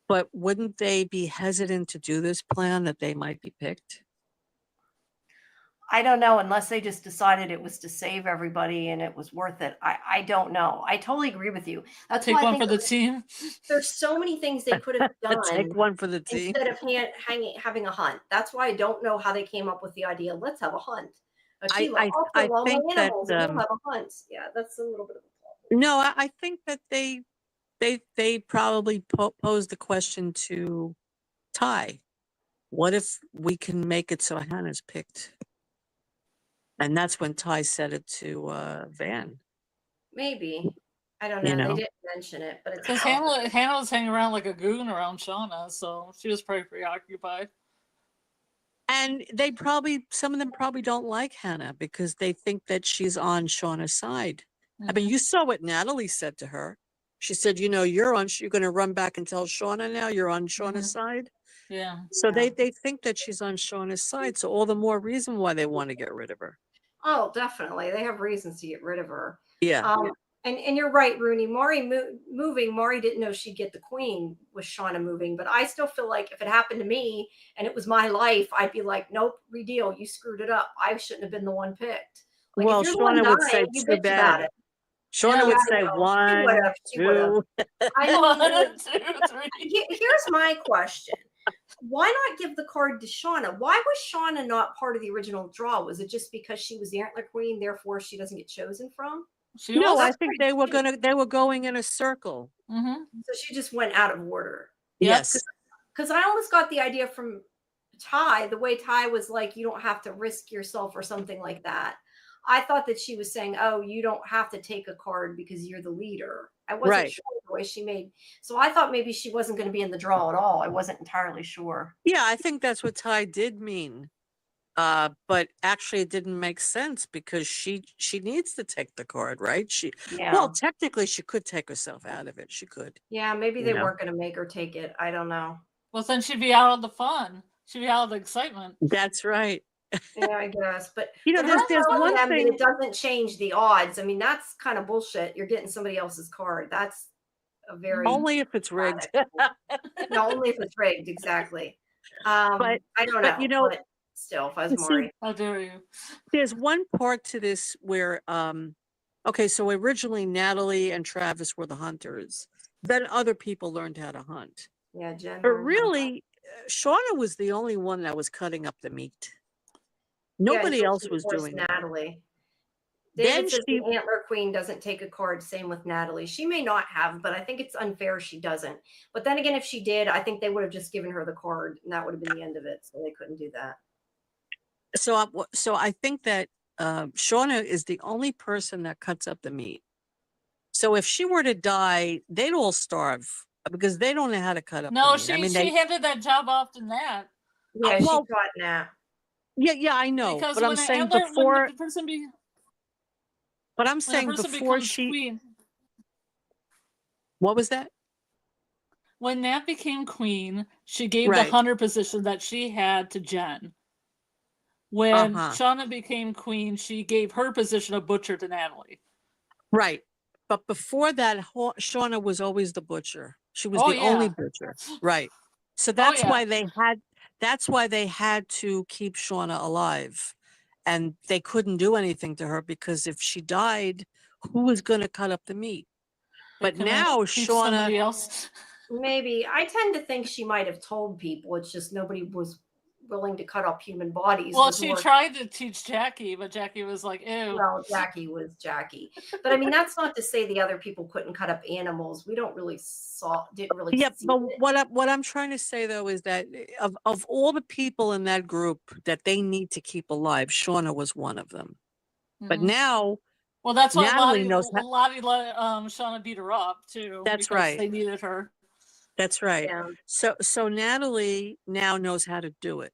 Speaker 8: But wouldn't they be hesitant to do this plan that they might be picked?
Speaker 1: I don't know, unless they just decided it was to save everybody and it was worth it. I don't know. I totally agree with you. That's
Speaker 4: take one for the team.
Speaker 1: There's so many things they could have done.
Speaker 8: Take one for the team
Speaker 1: instead of having a hunt. That's why I don't know how they came up with the idea. Let's have a hunt.
Speaker 8: I think that
Speaker 1: we'll have a hunt. Yeah, that's a little bit of a problem.
Speaker 8: No, I think that they probably posed the question to Ty. What if we can make it so Hannah's picked? And that's when Ty said it to Van.
Speaker 1: Maybe. I don't know. They didn't mention it, but it's
Speaker 4: because Hannah was hanging around like a goon around Shauna, so she was pretty preoccupied.
Speaker 8: And some of them probably don't like Hannah because they think that she's on Shauna's side. I mean, you saw what Natalie said to her. She said, you're going to run back and tell Shauna now you're on Shauna's side.
Speaker 4: Yeah.
Speaker 8: So they think that she's on Shauna's side. So all the more reason why they want to get rid of her.
Speaker 1: Oh, definitely. They have reasons to get rid of her.
Speaker 8: Yeah.
Speaker 1: And you're right, Rooney. Mari moving. Mari didn't know she'd get the queen with Shauna moving, but I still feel like if it happened to me and it was my life, I'd be like, nope, redeal. You screwed it up. I shouldn't have been the one picked. Like,
Speaker 8: well, Shauna would say too bad. Shauna would say 1, 2.
Speaker 1: Here's my question. Why not give the card to Shauna? Why was Shauna not part of the original draw? Was it just because she was the Antler Queen, therefore she doesn't get chosen from?
Speaker 8: No, I think they were going in a circle.
Speaker 1: So she just went out of order.
Speaker 8: Yes.
Speaker 1: Because I almost got the idea from Ty, the way Ty was like, you don't have to risk yourself or something like that. I thought that she was saying, oh, you don't have to take a card because you're the leader. I wasn't sure the way she made. So I thought maybe she wasn't going to be in the draw at all. I wasn't entirely sure.
Speaker 8: Yeah, I think that's what Ty did mean. But actually it didn't make sense because she needs to take the card, right? Well, technically she could take herself out of it. She could.
Speaker 1: Yeah, maybe they weren't going to make her take it. I don't know.
Speaker 4: Well, then she'd be out of the fun. She'd be out of the excitement.
Speaker 8: That's right.
Speaker 1: Yeah, I guess. But
Speaker 8: there's one thing.
Speaker 1: It doesn't change the odds. I mean, that's kind of bullshit. You're getting somebody else's card. That's a very
Speaker 8: only if it's rigged.
Speaker 1: No, only if it's rigged, exactly. But I don't know. But still, if I was Mari.
Speaker 4: How dare you?
Speaker 8: There's one part to this where okay, so originally Natalie and Travis were the hunters. Then other people learned how to hunt.
Speaker 1: Yeah, Jen.
Speaker 8: But really, Shauna was the only one that was cutting up the meat. Nobody else was doing
Speaker 1: Natalie.
Speaker 8: Then
Speaker 1: says the Antler Queen doesn't take a card. Same with Natalie. She may not have, but I think it's unfair she doesn't. But then again, if she did, I think they would have just given her the card, and that would have been the end of it. So they couldn't do that.
Speaker 8: So I think that Shauna is the only person that cuts up the meat. So if she were to die, they'd all starve because they don't know how to cut up.
Speaker 4: No,
Speaker 8: the meat.
Speaker 4: she handed that job off to Nat.
Speaker 1: Yeah, she taught Nat.
Speaker 8: Yeah, I know.
Speaker 4: Because
Speaker 8: but I'm saying before. But I'm saying before she.
Speaker 4: Queen,
Speaker 8: what was that?
Speaker 4: When Nat became queen, she gave the hunter position that she had to Jen. When Shauna became queen, she gave her position of butcher to Natalie.
Speaker 8: Right. But before that, Shauna was always the butcher. She was the only butcher. Right. So that's why they had to keep Shauna alive. and they couldn't do anything to her because if she died, who was going to cut up the meat? But now Shauna,
Speaker 4: else.
Speaker 1: Maybe. I tend to think she might have told people. It's just nobody was willing to cut up human bodies.
Speaker 4: Well, she tried to teach Jackie, but Jackie was like, ew.
Speaker 1: Well, Jackie was Jackie. But I mean, that's not to say the other people couldn't cut up animals. We didn't really
Speaker 8: yeah,
Speaker 1: see
Speaker 8: but
Speaker 1: it.
Speaker 8: what I'm trying to say though is that of all the people in that group that they need to keep alive, Shauna was one of them. But now,
Speaker 4: well, that's why
Speaker 8: Natalie
Speaker 4: Lottie let Shauna beat her up too.
Speaker 8: That's right.
Speaker 4: They needed her.
Speaker 8: That's right.
Speaker 1: Yeah.
Speaker 8: So Natalie now knows how to do it.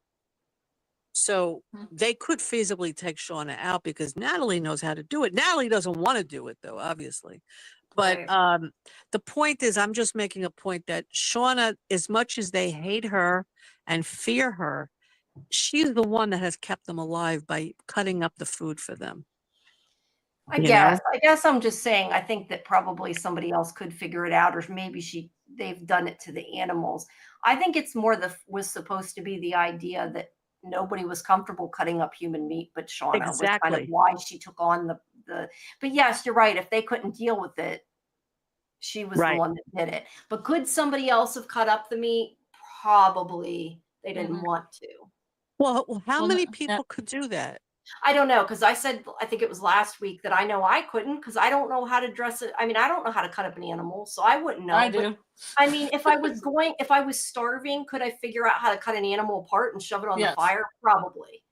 Speaker 8: So they could feasibly take Shauna out because Natalie knows how to do it. Natalie doesn't want to do it though, obviously. But the point is, I'm just making a point that Shauna, as much as they hate her and fear her, she's the one that has kept them alive by cutting up the food for them.
Speaker 1: I guess I'm just saying, I think that probably somebody else could figure it out, or maybe they've done it to the animals. I think it's more was supposed to be the idea that nobody was comfortable cutting up human meat, but Shauna was kind of why she took on the, but yes, you're right. If they couldn't deal with it, she was the one that did it. But could somebody else have cut up the meat? Probably they didn't want to.
Speaker 8: Well, how many people could do that?
Speaker 1: I don't know, because I said, I think it was last week that I know I couldn't, because I don't know how to dress it. I mean, I don't know how to cut up an animal, so I wouldn't know.
Speaker 4: I do.
Speaker 1: But, I mean, if I was starving, could I figure out how to cut an animal apart and shove it on the fire? Probably.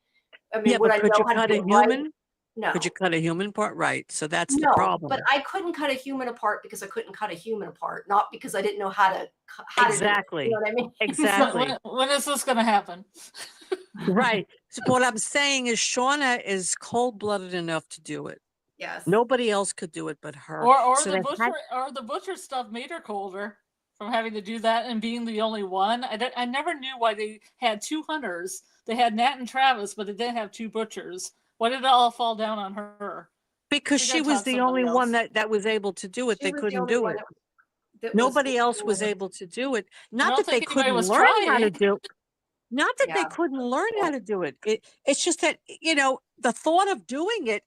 Speaker 1: I mean, would I know how to do it? No.
Speaker 8: Could you cut a human part? Right. So that's the problem.
Speaker 1: But I couldn't cut a human apart because I couldn't cut a human apart, not because I didn't know how to
Speaker 8: exactly.
Speaker 1: To do it. You know what I mean?
Speaker 8: Exactly.
Speaker 4: When is this going to happen?
Speaker 8: Right. So what I'm saying is Shauna is cold-blooded enough to do it.
Speaker 1: Yes.
Speaker 8: Nobody else could do it but her.
Speaker 4: Or the butcher stuff made her colder from having to do that and being the only one. I never knew why they had two hunters. They had Nat and Travis, but they didn't have two butchers. Why did it all fall down on her?
Speaker 8: Because she was the only one that was able to do it. They couldn't do it. Nobody else was able to do it. Not that they couldn't learn how to do it. Not that they couldn't learn how to do it. It's just that, the thought of doing it,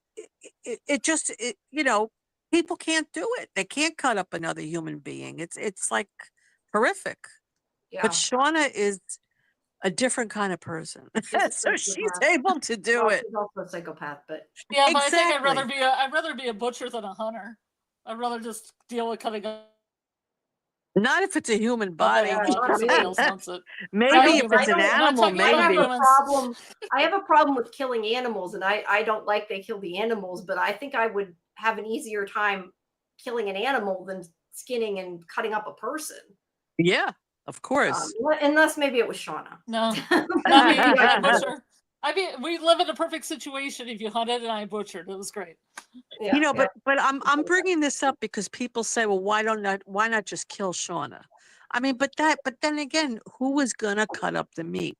Speaker 8: people can't do it. They can't cut up another human being. It's like horrific. Yeah. But Shauna is a different kind of person. So she's able to do it.
Speaker 1: She's also a psychopath, but
Speaker 4: yeah, but I think I'd rather be a butcher than a hunter. I'd rather just deal with cutting up.
Speaker 8: Not if it's a human body.
Speaker 1: Maybe
Speaker 8: if it's an animal, maybe.
Speaker 1: I have a problem with killing animals, and I don't like they kill the animals, but I think I would have an easier time killing an animal than skinning and cutting up a person.
Speaker 8: Yeah, of course.
Speaker 1: Unless maybe it was Shauna.
Speaker 4: No. I mean, we live in a perfect situation. If you hunted and I butchered, it was great.
Speaker 8: Yeah, but I'm bringing this up because people say, well, why not just kill Shauna? I mean, but then again, who was gonna cut up the meat?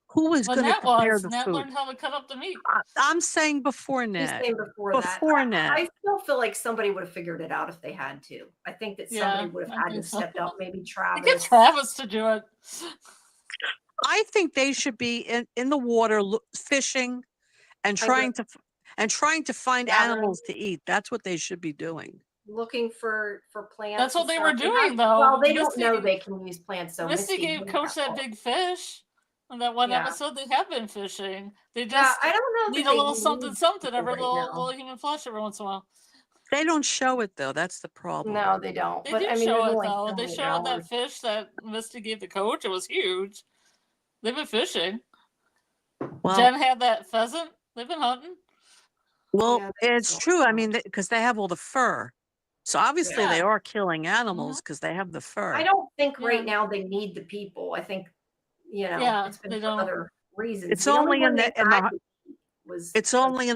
Speaker 8: Who was going to prepare the
Speaker 4: Nat
Speaker 8: food?
Speaker 4: learned how to cut up the meat.
Speaker 8: I'm saying before Nat.
Speaker 1: Before Nat. I still feel like somebody would have figured it out if they had to. I think that somebody would have had to step up. Maybe Travis.
Speaker 4: Get Travis to do it.
Speaker 8: I think they should be in the water fishing and trying to find animals to eat. That's what they should be doing.
Speaker 1: Looking for plants.
Speaker 4: That's what they were doing, though.
Speaker 1: Well, they don't know they can use plants. So
Speaker 4: Misty gave Coach that big fish. On that one episode, they have been fishing. They just
Speaker 1: I don't know
Speaker 4: need a little something every little human flesh every once in a while.
Speaker 8: They don't show it though. That's the problem.
Speaker 1: No, they don't.
Speaker 4: They do show it though. They showed that fish that Misty gave the coach. It was huge. They've been fishing. Well, Jen had that pheasant. They've been hunting.
Speaker 8: Well, it's true. I mean, because they have all the fur. So obviously they are killing animals because they have the fur.
Speaker 1: I don't think right now they need the people. I think, it's been for other reasons.
Speaker 8: It's only in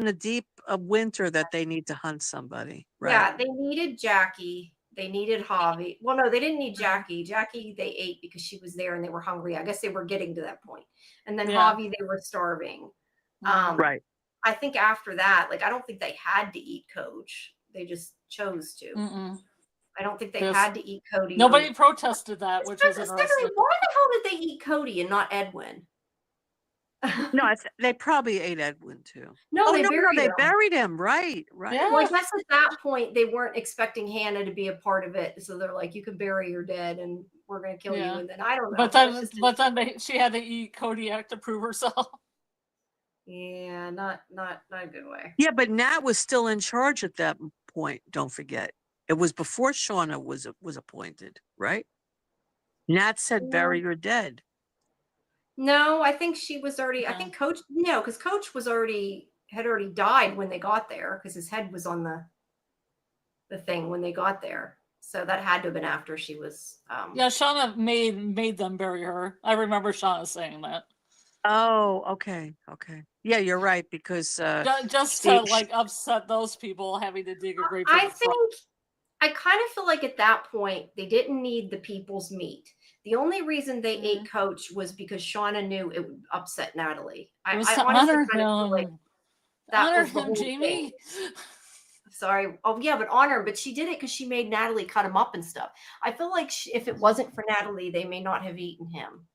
Speaker 8: the deep of winter that they need to hunt somebody. Right?
Speaker 1: Yeah, they needed Jackie. They needed Javi. Well, no, they didn't need Jackie. Jackie, they ate because she was there and they were hungry. I guess they were getting to that point. And then Javi, they were starving.
Speaker 8: Right.
Speaker 1: I think after that, I don't think they had to eat Coach. They just chose to. I don't think they had to eat Cody.
Speaker 4: Nobody protested that, which was interesting.
Speaker 1: Why the hell did they eat Cody and not Edwin?
Speaker 8: No, they probably ate Edwin too.
Speaker 1: No,
Speaker 8: Oh
Speaker 1: they
Speaker 8: no,
Speaker 1: buried
Speaker 8: they
Speaker 1: him.
Speaker 8: buried him. Right.
Speaker 4: Yeah.
Speaker 1: Well, I guess at that point they weren't expecting Hannah to be a part of it, so they're like, "You can bury your dead, and we're gonna kill you." And then I don't know.
Speaker 4: But then she had to eat Kodiak to prove herself.
Speaker 1: Yeah, not a good way.
Speaker 8: Yeah, but Nat was still in charge at that point. Don't forget, it was before Shauna was appointed, right? Nat said, "Bury your dead."
Speaker 1: No, I think she was already. I think Coach. No, because Coach had already died when they got there because his head was on the thing when they got there. So that had to have been after she was.
Speaker 4: Yeah, Shauna made them bury her. I remember Shauna saying that.
Speaker 8: Oh, okay. Yeah, you're right because
Speaker 4: just to like upset those people having to dig a grave.
Speaker 1: I kind of feel like at that point they didn't need the people's meat. The only reason they ate Coach was because Shauna knew it would upset Natalie.
Speaker 4: It was
Speaker 1: I
Speaker 4: to
Speaker 1: honestly
Speaker 4: honor
Speaker 1: kind of feel like that was the whole
Speaker 4: Jamie.
Speaker 1: thing. Sorry. Oh yeah, but honor him. But she did it because she made Natalie cut him up and stuff. I feel like if it wasn't for Natalie, they may not have eaten him.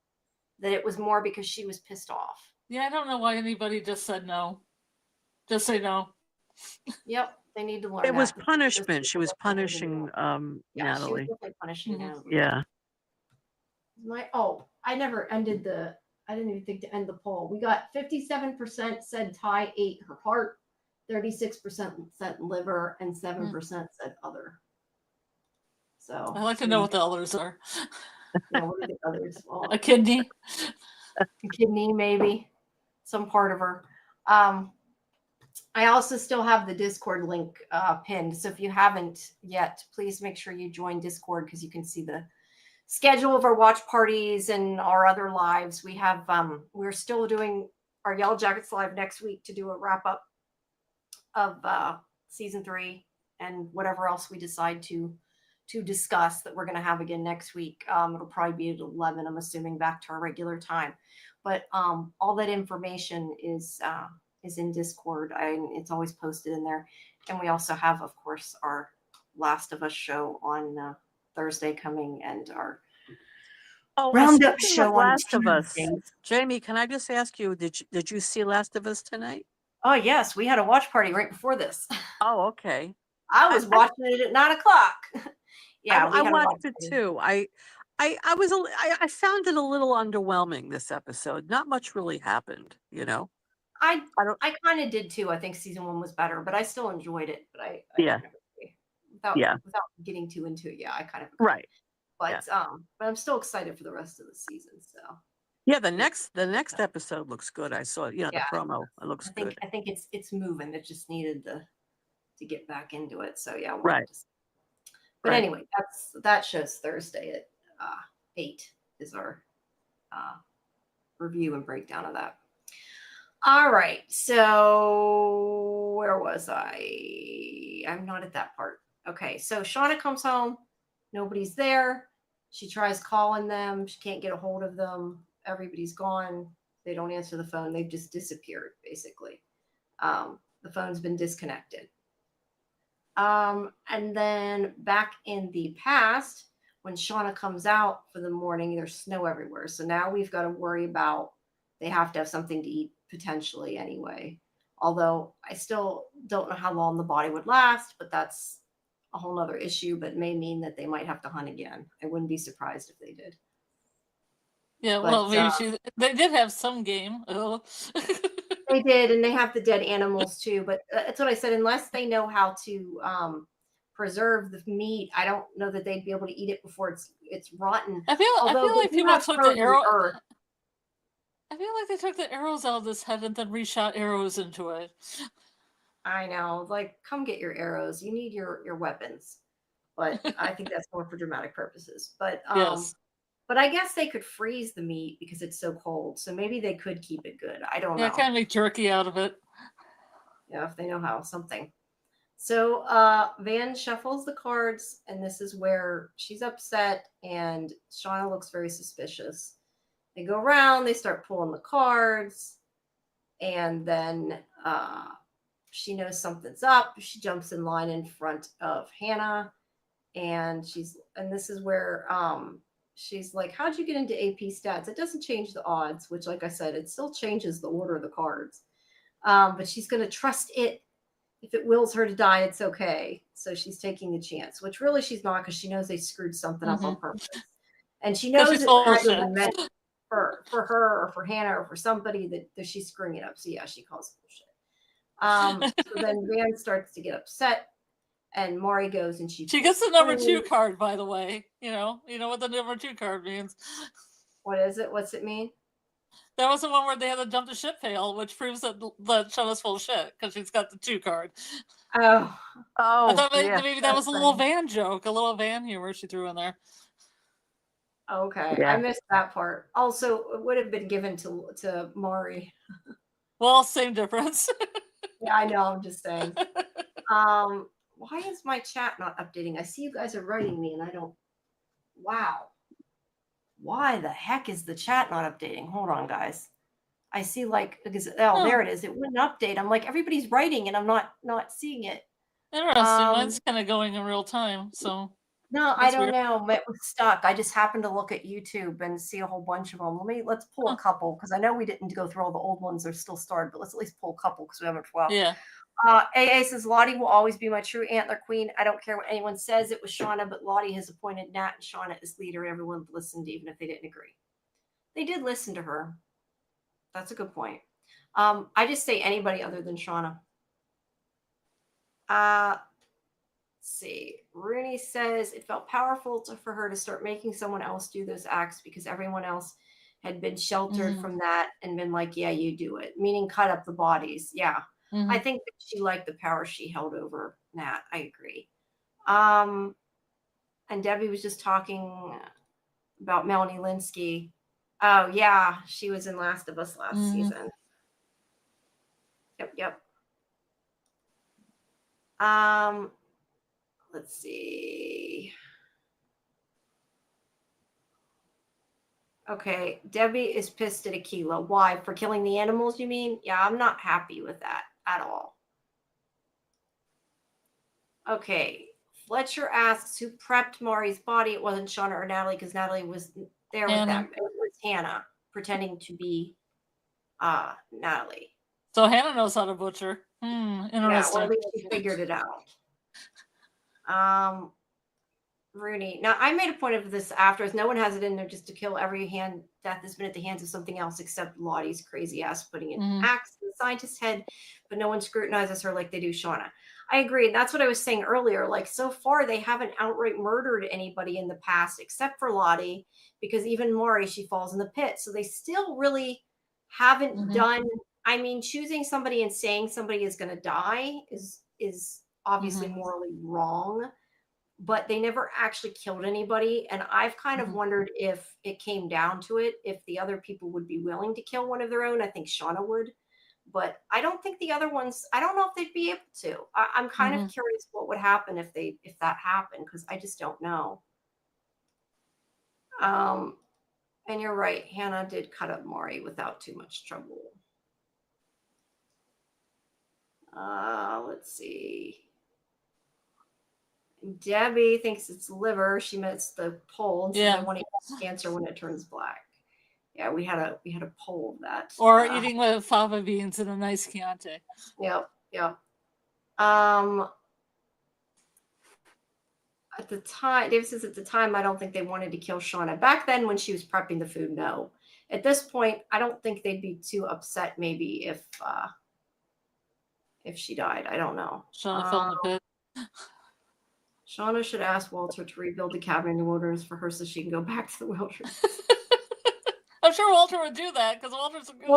Speaker 1: That it was more because she was pissed off.
Speaker 4: Yeah, I don't know why anybody just said no. Just say no.
Speaker 1: Yep, they need to learn.
Speaker 8: It was punishment. She was punishing
Speaker 1: Natalie.
Speaker 8: She was
Speaker 1: definitely punishing Natalie.
Speaker 8: Yeah.
Speaker 1: I never ended the. I didn't even think to end the poll. We got 57% said Ty ate her heart, 36% said liver, and 7% said other. So
Speaker 4: I'd like to know what the others are.
Speaker 1: Yeah, what are the others? Well,
Speaker 4: a kidney,
Speaker 1: maybe some part of her. I also still have the Discord link pinned. So if you haven't yet, please make sure you join Discord because you can see the schedule of our watch parties and our other lives. We have we're still doing our Yellowjackets live next week to do a wrap up of season 3 and whatever else we decide to discuss that we're going to have again next week. It'll probably be at 11, I'm assuming, back to our regular time. But all that information is in Discord. It's always posted in there. And we also have, of course, our Last of Us show on Thursday coming, and our roundup show on
Speaker 8: Last of Us. Jamie, can I just ask you, did you see Last of Us tonight?
Speaker 1: Oh yes, we had a watch party right before this.
Speaker 8: Oh, okay.
Speaker 1: I was watching it at 9:00. Yeah,
Speaker 8: I watched it too. I found it a little underwhelming this episode. Not much really happened, you know.
Speaker 1: I kind of did too. I think season 1 was better, but I still enjoyed it. But I without getting too into it, I kind of agree.
Speaker 8: Right.
Speaker 1: But but I'm still excited for the rest of the season. So
Speaker 8: yeah, the next episode looks good. I saw the promo. It looks good.
Speaker 1: I think it's moving. It just needed to get back into it. So yeah,
Speaker 8: right.
Speaker 1: But anyway, that show's Thursday at 8 is our review and breakdown of that. All right, so where was I? I'm not at that part. Okay, so Shauna comes home. Nobody's there. She tries calling them. She can't get a hold of them. Everybody's gone. They don't answer the phone. They've just disappeared, basically. The phone's been disconnected. And then back in the past, when Shauna comes out for the morning, there's snow everywhere. So now we've got to worry about they have to have something to eat potentially anyway. Although I still don't know how long the body would last, but that's a whole nother issue, but may mean that they might have to hunt again. I wouldn't be surprised if they did.
Speaker 4: Yeah, well, maybe they did have some game.
Speaker 1: They did, and they have the dead animals too. But that's what I said. Unless they know how to preserve the meat, I don't know that they'd be able to eat it before it's rotten.
Speaker 4: I feel like people took the arrow. I feel like they took the arrows out of this head and then reshot arrows into it.
Speaker 1: I know, like, come get your arrows. You need your weapons. But I think that's more for dramatic purposes. But
Speaker 4: yes.
Speaker 1: But I guess they could freeze the meat because it's so cold. So maybe they could keep it good. I don't know.
Speaker 4: Yeah, kind of make jerky out of it.
Speaker 1: Yeah, if they know how, something. So Van shuffles the cards, and this is where she's upset, and Shauna looks very suspicious. They go around, they start pulling the cards, and then she knows something's up. She jumps in line in front of Hannah, and this is where she's like, how'd you get into AP stats? It doesn't change the odds, which, like I said, it still changes the order of the cards. But she's going to trust it. If it wills her to die, it's okay. So she's taking the chance, which really she's not, because she knows they screwed something up on purpose. And she knows it hasn't been meant for her or for Hannah or for somebody that she's screwing it up. So yeah, she calls bullshit. So then Van starts to get upset, and Maury goes and she
Speaker 4: gets the number 2 card, by the way. You know what the number 2 card means.
Speaker 1: What is it? What's it mean?
Speaker 4: That was the one where they had to jump the ship fail, which proves that Shauna's full of shit because she's got the 2 card.
Speaker 1: Oh,
Speaker 4: I thought maybe that was a little Van joke, a little Van humor she threw in there.
Speaker 1: Okay, yeah. I missed that part. Also, it would have been given to Maury.
Speaker 4: Well, same difference.
Speaker 1: Yeah, I know. I'm just saying. Why is my chat not updating? I see you guys are writing me, and I don't. Wow. Why the heck is the chat not updating? Hold on, guys. I see there it is. It wouldn't update. I'm like, everybody's writing, and I'm not seeing it.
Speaker 4: Interesting. Mine's kind of going in real time, so.
Speaker 1: No, I don't know. It was stuck. I just happened to look at YouTube and see a whole bunch of them. Let's pull a couple, because I know we didn't go through all the old ones. They're still starred, but let's at least pull a couple because we have 12.
Speaker 4: Yeah.
Speaker 1: AA says, Lottie will always be my true Antler Queen. I don't care what anyone says. It was Shauna, but Lottie has appointed Nat and Shauna as leader. Everyone listened, even if they didn't agree. They did listen to her. That's a good point. I just say anybody other than Shauna. Let's see. Rooney says it felt powerful for her to start making someone else do those acts because everyone else had been sheltered from that and been like, yeah, you do it. Meaning cut up the bodies. Yeah. I think that she liked the power she held over Nat. I agree. And Debbie was just talking about Melanie Linsky. Oh, yeah. She was in Last of Us last season. Yep. Let's see. Okay. Debbie is pissed at Aquila. Why? For killing the animals, you mean? Yeah, I'm not happy with that at all. Okay. Fletcher asks who prepped Maury's body. It wasn't Shauna or Natalie because Natalie was there with them. It was Hannah pretending to be Natalie.
Speaker 4: So Hannah knows how to butcher. Interesting.
Speaker 1: Yeah, well, at least she figured it out. Rooney. Now, I made a point of this after. No one has it in there just to kill every death has been at the hands of something else except Lottie's crazy ass putting an axe in the scientist's head, but no one scrutinizes her like they do Shauna. I agree. And that's what I was saying earlier. Like, so far, they haven't outright murdered anybody in the past except for Lottie, because even Maury, she falls in the pit. So they still really haven't done. I mean, choosing somebody and saying somebody is going to die is obviously morally wrong, but they never actually killed anybody. And I've kind of wondered if it came down to it, if the other people would be willing to kill one of their own. I think Shauna would, but I don't think the other ones, I don't know if they'd be able to. I'm kind of curious what would happen if that happened, because I just don't know. And you're right. Hannah did cut up Maury without too much trouble. Let's see. Debbie thinks it's liver. She missed the poll. And I want to eat cancer when it turns black. Yeah, we had a poll of that.
Speaker 4: Or eating with fava beans and a nice Chianti.
Speaker 1: Yep. At the time, David says at the time, I don't think they wanted to kill Shauna. Back then, when she was prepping the food, no. At this point, I don't think they'd be too upset. Maybe if she died, I don't know.
Speaker 4: Shauna fell in the pit.
Speaker 1: Shauna should ask Walter to rebuild the cabin in the wilderness for her so she can go back to the wilderness.
Speaker 4: I'm sure Walter would do that because Walter's a great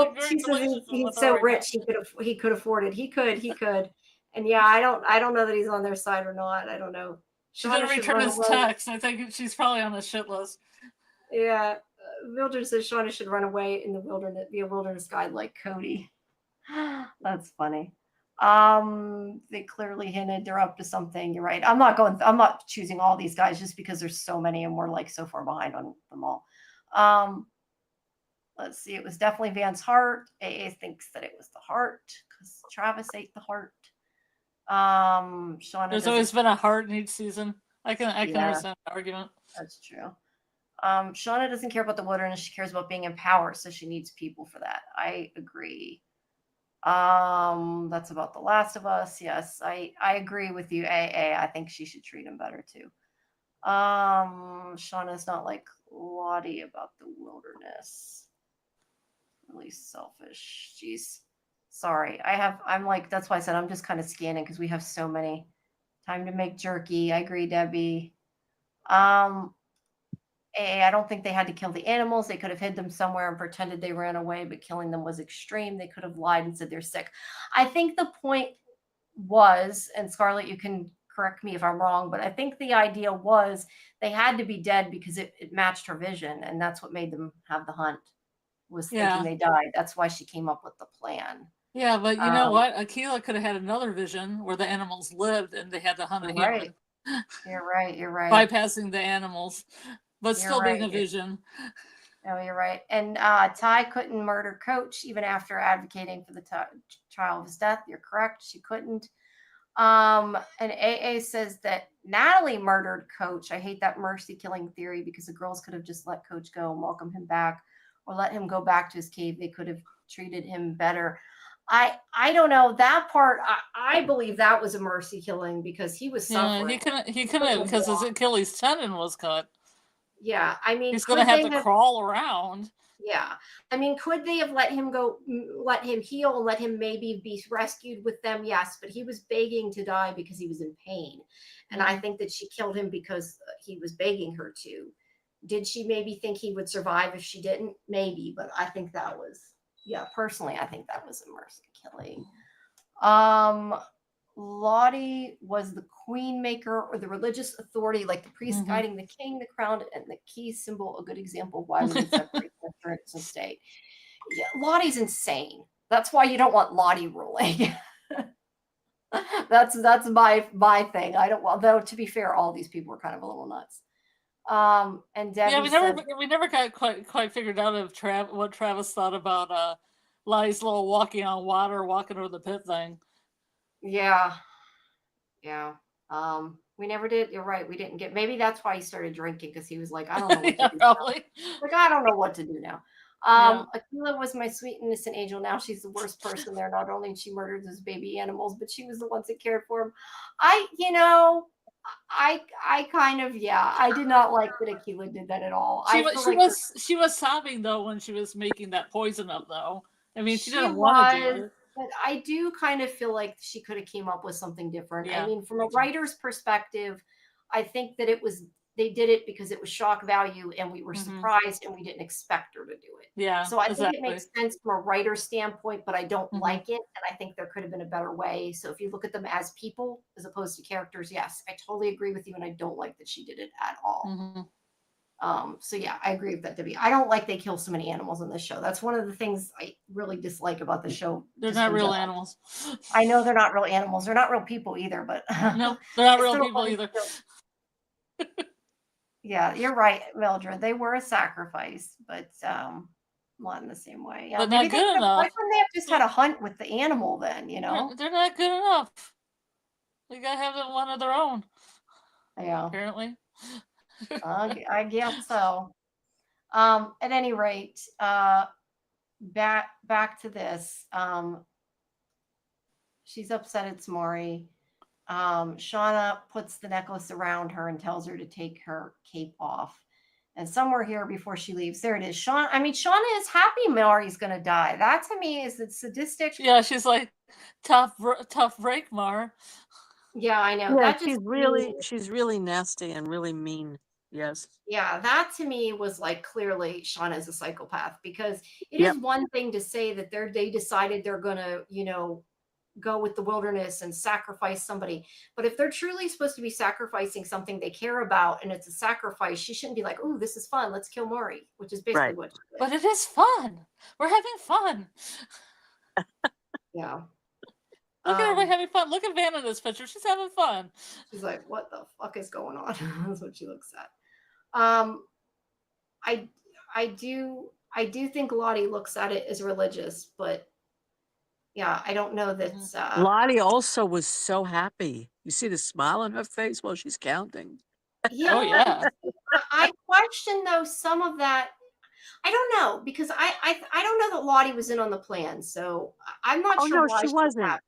Speaker 4: relationship.
Speaker 1: He's so rich, he could afford it. He could. And yeah, I don't know that he's on their side or not. I don't know.
Speaker 4: She didn't return his text. I think she's probably on the shit list.
Speaker 1: Yeah, Mildred says Shauna should run away in the wilderness, be a wilderness guide like Cody. That's funny. They clearly hinted they're up to something. You're right. I'm not choosing all these guys just because there's so many and we're like so far behind on them all. Let's see. It was definitely Van's heart. AA thinks that it was the heart because Travis ate the heart. Shauna.
Speaker 4: There's always been a heart in each season. I can understand the argument.
Speaker 1: That's true. Shauna doesn't care about the wilderness. She cares about being in power, so she needs people for that. I agree. That's about The Last of Us. Yes, I agree with you, AA. I think she should treat him better too. Shauna's not like Lottie about the wilderness. Really selfish. Jeez. Sorry. I'm like, that's why I said I'm just kind of scanning because we have so many. Time to make jerky. I agree, Debbie. I don't think they had to kill the animals. They could have hid them somewhere and pretended they ran away, but killing them was extreme. They could have lied and said they're sick. I think the point was, and Scarlett, you can correct me if I'm wrong, but I think the idea was they had to be dead because it matched her vision, and that's what made them have the hunt, was thinking they died. That's why she came up with the plan.
Speaker 4: Yeah, but you know what? Akila could have had another vision where the animals lived and they had to hunt a human.
Speaker 1: You're right.
Speaker 4: Bypassing the animals, but still being a vision.
Speaker 1: No, you're right. And Ty couldn't murder Coach even after advocating for the trial of his death. You're correct. She couldn't. And AA says that Natalie murdered Coach. I hate that mercy killing theory because the girls could have just let Coach go and welcomed him back, or let him go back to his cave. They could have treated him better. I don't know that part. I believe that was a mercy killing because he was suffering.
Speaker 4: He couldn't because his Achilles tendon was cut.
Speaker 1: Yeah, I mean,
Speaker 4: he's going to have to crawl around.
Speaker 1: Yeah, I mean, could they have let him go, let him heal, and let him maybe be rescued with them? Yes, but he was begging to die because he was in pain, and I think that she killed him because he was begging her to. Did she maybe think he would survive if she didn't? Maybe, but I think that was, yeah, personally, I think that was a mercy killing. Lottie was the queen maker or the religious authority, like the priest guiding the king, the crown, and the key symbol. A good example of why we would separate church and state. Yeah, Lottie's insane. That's why you don't want Lottie ruling. that's my thing. I don't. Well, though to be fair, all these people were kind of a little nuts. And Debbie
Speaker 4: we never got quite figured out if what Travis thought about Lottie's little walking on water, walking over the pit thing.
Speaker 1: Yeah. We never did. You're right. We didn't get. Maybe that's why he started drinking because he was like, I don't know what to do.
Speaker 4: Probably.
Speaker 1: Like I don't know what to do now. Akila was my sweet innocent angel. Now she's the worst person there. Not only she murdered those baby animals, but she was the ones that cared for him. I kind of I did not like that Akila did that at all.
Speaker 4: She was sobbing though when she was making that poison up though. I mean, she didn't want to do it.
Speaker 1: But I do kind of feel like she could have came up with something different. Yeah, I mean, from a writer's perspective, I think that they did it because it was shock value and we were surprised and we didn't expect her to do it.
Speaker 4: Yeah.
Speaker 1: So I think it makes sense from a writer's standpoint, but I don't like it. And I think there could have been a better way. So if you look at them as people as opposed to characters, yes, I totally agree with you. And I don't like that she did it at all. So yeah, I agree with that, Debbie. I don't like they kill so many animals in this show. That's one of the things I really dislike about the show.
Speaker 4: They're not real animals.
Speaker 1: I know they're not real animals. They're not real people either, but
Speaker 4: no, they're not real people either.
Speaker 1: Yeah, you're right, Mildred. They were a sacrifice, but not in the same way. Yeah,
Speaker 4: but not good enough.
Speaker 1: Why couldn't they have just had a hunt with the animal then, you know?
Speaker 4: They're not good enough. They gotta have one of their own.
Speaker 1: Yeah.
Speaker 4: Apparently.
Speaker 1: I guess so. At any rate, back to this. She's upset it's Maury. Shauna puts the necklace around her and tells her to take her cape off. And somewhere here before she leaves, there it is. Shauna is happy Maury's gonna die. That to me is the sadistic.
Speaker 4: Yeah, she's like tough break, Mar.
Speaker 1: Yeah, I know.
Speaker 8: Yeah, she's really nasty and really mean. Yes.
Speaker 1: Yeah, that to me was like clearly Shauna is a psychopath because it is one thing to say that they decided they're gonna, go with the wilderness and sacrifice somebody. But if they're truly supposed to be sacrificing something they care about and it's a sacrifice, she shouldn't be like, "Oh, this is fun. Let's kill Maury," which is basically what she did.
Speaker 4: But it is fun. We're having fun.
Speaker 1: Yeah.
Speaker 4: Look at everybody having fun. Look at Van in this picture. She's having fun.
Speaker 1: She's like, "What the fuck is going on?" That's what she looks at. I do think Lottie looks at it as religious, but yeah, I don't know that.
Speaker 8: Lottie also was so happy. You see the smile on her face while she's counting.
Speaker 1: Yeah. I question though some of that. I don't know because I don't know that Lottie was in on the plan, so I'm not
Speaker 8: Oh
Speaker 1: sure
Speaker 8: no,
Speaker 1: why
Speaker 8: she
Speaker 1: she was
Speaker 8: wasn't.
Speaker 1: happy.